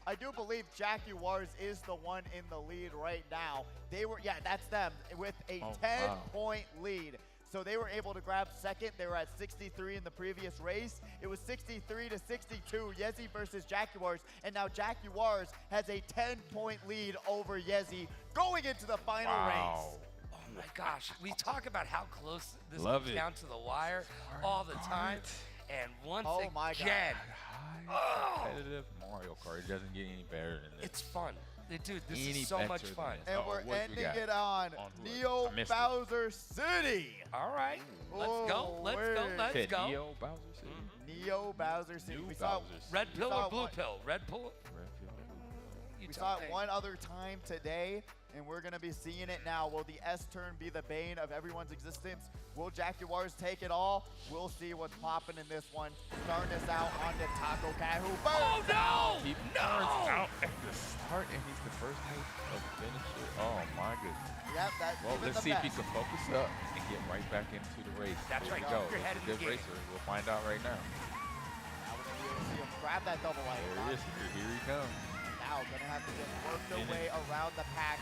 I do believe Jaguars is the one in the lead right now. They were, that's them with a 10-point lead. So they were able to grab second. They were at 63 in the previous race. It was 63 to 62, Yezi versus Jaguars. And now Jaguars has a 10-point lead over Yezi going into the final race. Oh my gosh. We talk about how close this Love comes it. down to the wire all the time. And once my God. again, Competitive Mario Kart. It doesn't get any better than this. it's fun. Dude, this Any is so much better than fun. this. And Oh, we're what we ending got? it on who? Neo I missed it. Bowser City. All right. Let's go. Let's go. word. Let's Said go. Neo Bowser City. Neo Bowser City. New We saw, Bowser City. Red we pill saw or blue one- pill? Red pill. You We tell saw it me. one other time today, and we're going to be seeing it now. Will the S-turn be the bane of everyone's existence? Will Jaguars take it all? We'll see what's popping in this one. Starting us out on the Taco Cat, who Oh burns no! He burns out at the start, and he's the first mate of the finisher. Oh my goodness. Yep, that's Well, even let's the see if he best. can focus up and get right back into the race. That's Here right, we go. keep your head He's in a the good game. racer. We'll find out right now. Now we're going to be able to see him grab that double light. There he is. Here he comes. Now gonna have to just work their Spinning. way around the pack.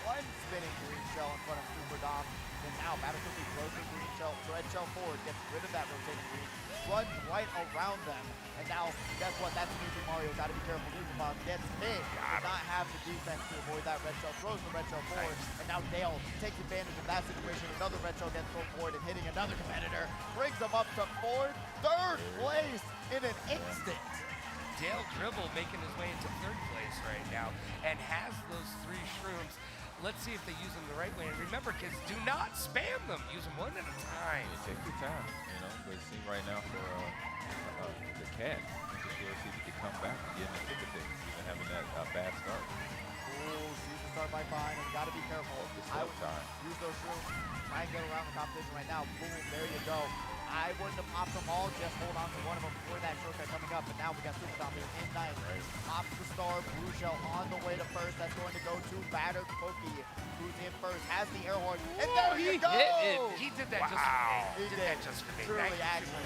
One spinning green shell in front of Super Dom. And now Batter Cookie throws the green shell, red shell forward, gets rid of that rotating green, runs right around them. And now, guess what? That's New Mario. Gotta be careful. Super Bomb gets hit. Does not have the defense to avoid that red shell. Throws the red shell forward. And now Dale takes advantage of that situation. Another red shell gets thrown forward and hitting another competitor. Brings them up to third place in an instant. Dale Dribble making his way into third place right now and has those 3 shrooms. let's see if they use them the right way. And remember, kids, do not spam them. Use them one at a time. Take your time, But see right now for the Cat, just sure see if he can come back and get in the thick of things, even having that bad start. Ooh, sees the start by Fine, and gotta be careful. I would use those rooms, try and get around the competition right now. Boom, there you go. I wouldn't have popped them all, just hold on to one of them before that shortcut coming up. But now we got Super Dominator in ninth. Pops the star, Blue Shell on the way to first. That's going to go to Batter Cookie, who's in first, has the air horn. And there you go! He did that just for me. He did that just for me. Truly, actually.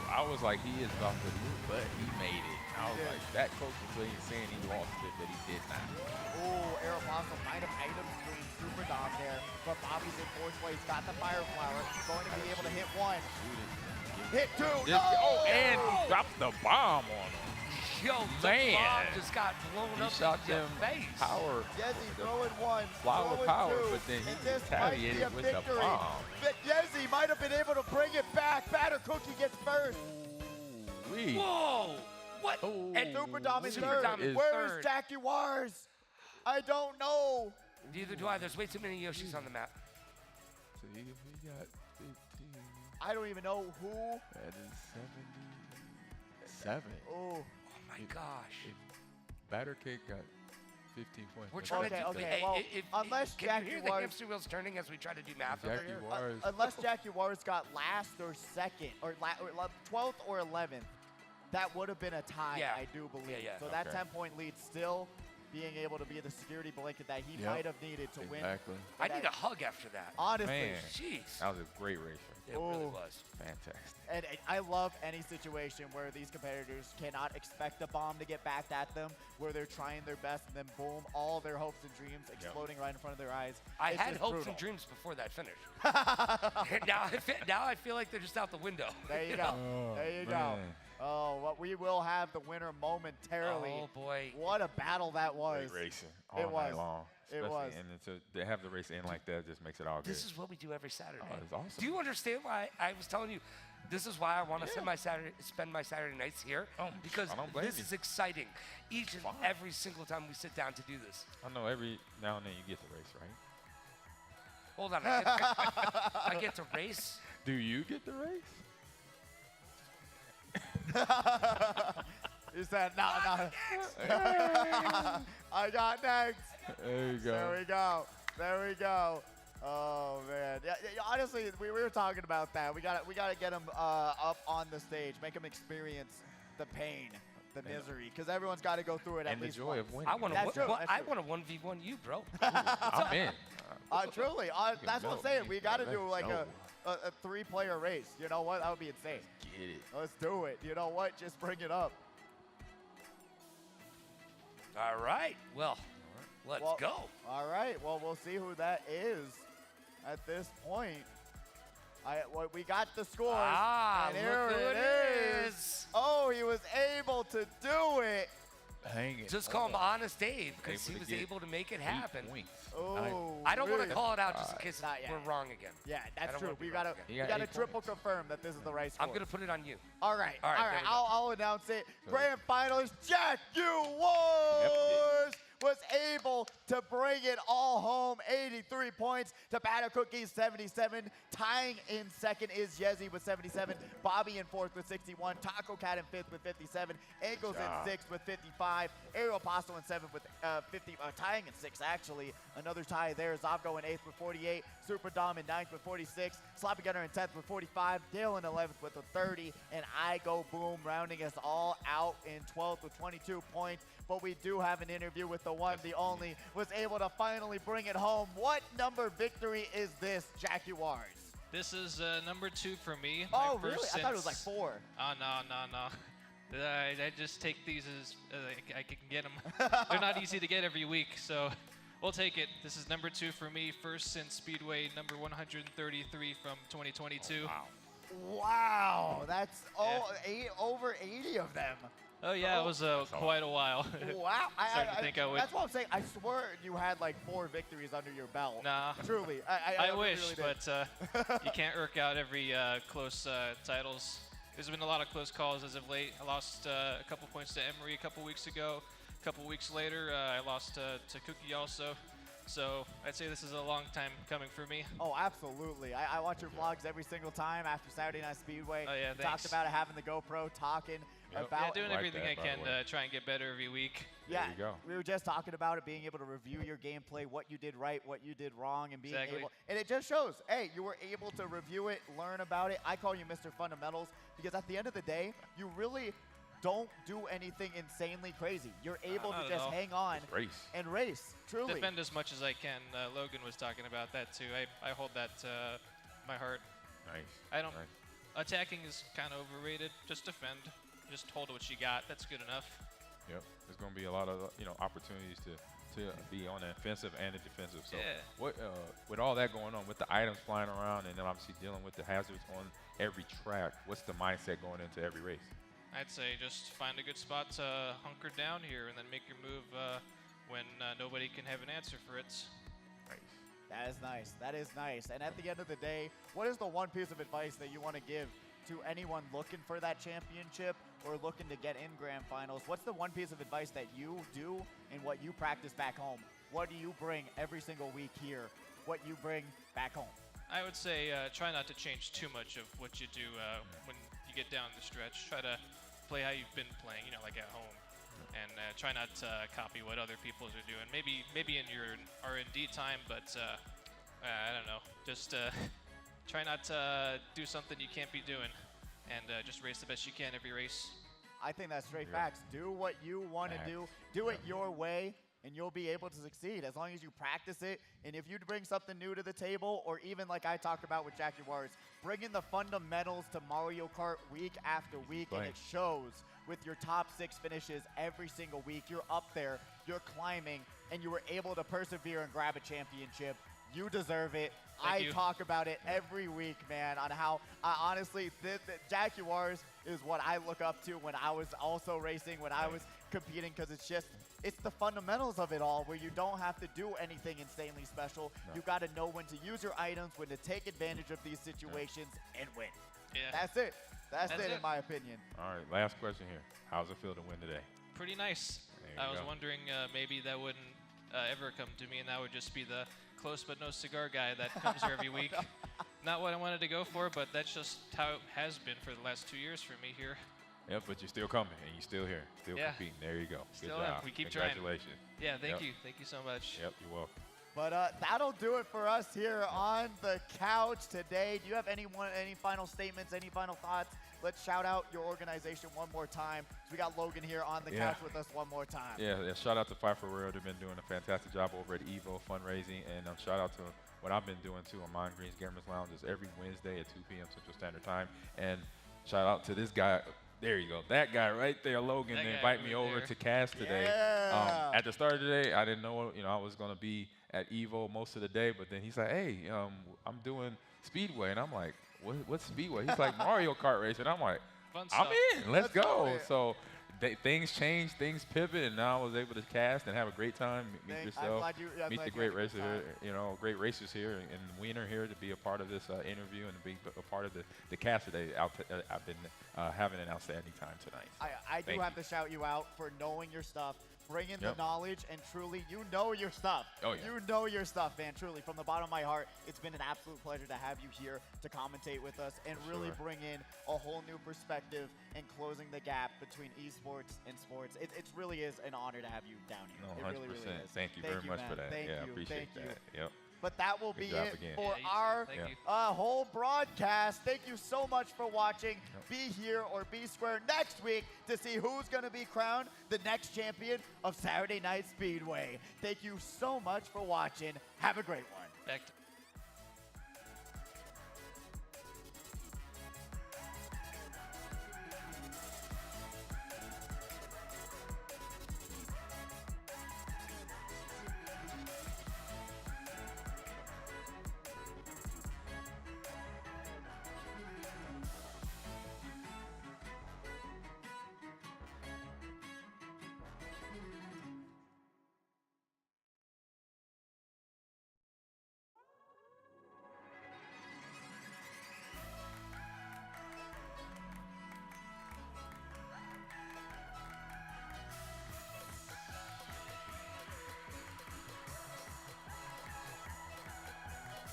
I was like, he is about to lose, but he made it. I was like, that coach was saying he lost it, but he did not. Ooh, Aeropostale might have item screen Super Dom there, but Bobby's in fourth place, got the Fire Flower, going to be able to hit one. Hit two, no! Oh, and dropped the bomb on him. Yo, the bomb just got blown up shot in your them face. Power. Yezi throwing one, Flower throwing power, two, but then he and this might be a retaliated with the victory. bomb. But Yezi might have been able to bring it back. Batter Cookie gets first. Whoa! What? Oh. And Super Dom is Super third. Dom is Where is third. Jaguars? I don't know. Neither do I. There's way too many Yoshis on the map. So we got 15. I don't even know who. That is 77. Oh. Oh my gosh. Batter Cake got 15 points. We're trying to do okay, well, unless can you hear the Jaguars- hamster wheels turning as we try to do math over here? Jaguars. Unless Jaguars got last or second, or 12th or 11th, that would have been a tie, Yeah. I do believe. Yeah. So that 10-point lead still being able to be the security blanket that he Yep. might have needed to win. Exactly. I need a hug after that. Honestly. Man, Jeez. that was a great race. It really was. Fantastic. And I love any situation where these competitors cannot expect a bomb to get back at them, where they're trying their best, and then boom, all their hopes and dreams exploding right in front of their eyes. I It's had just hopes brutal. and dreams before that finish. now I feel like they're just out the window. There you go. There you go. Man. Oh, well, we will have the winner momentarily. Oh boy. What a battle that was. Great racing all It night was. long. It Especially- was. And to have the race end like that just makes it all good. This is what we do every Saturday. Oh, it's awesome. Do you understand why I was telling you? This is why I want to spend my Saturday nights here, because I don't blame this you. is exciting. Each and every single time we sit down to do this. I know every now and then you get the race, right? Hold on, I get to race. Do you get the race? Is that no? I got next. There you go. There we go. There we go. Oh man. Yeah, honestly, we were talking about that. We got to get him up on the stage, make him experience the pain, the misery, because everyone's got to go through it at And the least joy once. of winning. I want That's true, to. that's I true. want to 1v1 you, bro. I'm in. Truly, that's what I'm saying. We got to do like go. a 3-player race. You know what? That would be insane. Get it. Let's do it. You know what? Just bring it up. All right. Well, let's Well, go. All right. Well, we'll see who that is at this point. We got the scores. Ah, and here look who it it is. is. Oh, he was able to do it. Hang it. Just call him Honest Dave because he Able to was get able to make it 8 happen. points. Oh, I don't want really? to call it out just in case Not yet. we're wrong again. Yeah, I that's don't true. wanna be We wrong gotta again. You got we gotta 8 triple points. confirm that this is the right score. I'm gonna put it on you. All right. All right, All right. there you go. I'll announce it. Grand finalist Jaguars was able to bring it all home. 83 points to Batter Cookies 77. Tying in second is Yezi with 77. Bobby in fourth with 61. Taco Cat in fifth with 57. Ankles in sixth with 55. Aeropostale in seventh with 50. Tying in sixth, actually. Another tie there. Zovgo in eighth with 48. Super Dom in ninth with 46. Sloppy Gunner in 10th with 45. Dale in 11th with a 30. And I Go Boom rounding us all out in 12th with 22 points. But we do have an interview with the one, the only, was able to finally bring it home. What number victory is this, Jaguars? This is number 2 for me. Oh, My really? first I thought it was like since- 4. Oh, no. I just take these as I can get them. They're not easy to get every week, so we'll take it. This is number 2 for me. First since Speedway, number 133 from 2022. Wow, that's over 80 of them. Oh, yeah, it was quite a while. Wow. Started to think I would. That's what I'm saying. I swear you had like 4 victories under your belt. Nah. Truly. I wish, really did. but you can't work out every close titles. There's been a lot of close calls as of late. I lost a couple points to Emery a couple weeks ago. A couple weeks later, I lost to Cookie also. So I'd say this is a long time coming for me. Oh, absolutely. I watch your vlogs every single time after Saturday Night Speedway. Oh, yeah, You talked thanks. about it, having the GoPro, talking about Yeah, doing Like everything that, I by the can way. to try and get better every week. Yeah, you go. we were just talking about it, being able to review your gameplay, what you did right, what you did wrong, and being Exactly. able, and it just shows, hey, you were able to review it, learn about it. I call you Mr. Fundamentals because at the end of the day, you really don't do anything insanely crazy. You're able not to at just all. hang on Just race. and race, truly. Defend as much as I can. Logan was talking about that too. I hold that my heart. Nice. I don't. Nice. Attacking is kind of overrated. Just defend. Just hold what you got. That's good enough. Yep. There's going to be a lot of opportunities to be on the offensive and the defensive. So Yeah. what with all that going on, with the items flying around, and then obviously dealing with the hazards on every track, what's the mindset going into every race? I'd say just find a good spot to hunker down here and then make your move when nobody can have an answer for it. Nice. That is nice. That is nice. And at the end of the day, what is the one piece of advice that you want to give to anyone looking for that championship or looking to get in grand finals? What's the one piece of advice that you do and what you practice back home? What do you bring every single week here? What you bring back home? I would say try not to change too much of what you do when you get down the stretch. Try to play how you've been playing, like at home, and try not to copy what other people are doing. Maybe in your R&D time, but I don't know. Just try not to do something you can't be doing, and just race the best you can every race. I think that's straight facts. Do what you want to do. Do it your way, and you'll be able to succeed as long as you practice it. And if you bring something new to the table, or even like I talked about with Jaguars, bring in the fundamentals to Mario Kart week after week, and it shows with your top 6 finishes every single week. You're up there, you're climbing, and you were able to persevere and grab a championship. You deserve it. Thank you. Talk about it every week, man, on how, honestly, the Jaguars is what I look up to when I was also racing, when I was competing, because it's the fundamentals of it all, where you don't have to do anything insanely special. No. You got to know when to use your items, when to take advantage of these situations, and win. Yeah. That's it. That's it, it. in my opinion. All right, last question here. How's it feel to win today? Pretty nice. There you I was go. wondering maybe that wouldn't ever come to me, and that would just be the close but no cigar guy that comes here every week. Not what I wanted to go for, but that's just how it has been for the last 2 years for me here. Yep, but you're still coming, and you're still here, still Yeah. competing. There you go. Still Good am. job. We keep trying. Congratulations. Yeah, thank Yep. you. Thank you so much. Yep, you're welcome. But that'll do it for us here on the couch today. Do you have any final statements, any final thoughts? Let's shout out your organization one more time. So we got Logan here on the couch with us one more time. Yeah, shout out to Fight for World. They've been doing a fantastic job over at Evo fundraising, and shout out to what I've been doing too on Mind Green's Gamers Lounge is every Wednesday at 2 p.m. Central Standard Time. And shout out to this guy. There you go. That guy right there, Logan, That they guy invite me over over there. to cast today. Yeah. At the start of the day, I didn't know, I was going to be at Evo most of the day, but then he's like, hey, I'm doing Speedway. And I'm like, what's Speedway? He's like, Mario Kart race. And I'm like, Fun I'm stuff. in. Let's Let's go. do it. So things change, things pivot, and now I was able to cast and have a great time, meet I'm yourself, glad I'm meet glad the you great had a good racers here, great racers here, and Wiener here to be a part of this interview and to be a part of the cast today. I've been having an outstanding time tonight. I do Thank have you. to shout you out for knowing your stuff, bringing the Yep. knowledge, and truly, you know your stuff. Oh, yeah. You know your stuff, man. Truly, from the bottom of my heart, it's been an absolute pleasure to have you here to commentate with us and For really sure. bring in a whole new perspective and closing the gap between esports and sports. It really is an honor to have you down here. No, It 100%. really, really is. Thank you very much man. for that. Thank Yeah, you. appreciate Thank you. that. Yep. But that will Good be job it again. for Yeah, you too. our Thank you. whole broadcast. Thank you so much for watching. Be here or be square next week to see who's going to be crowned the next champion of Saturday Night Speedway. Thank you so much for watching. Have a great one. Back to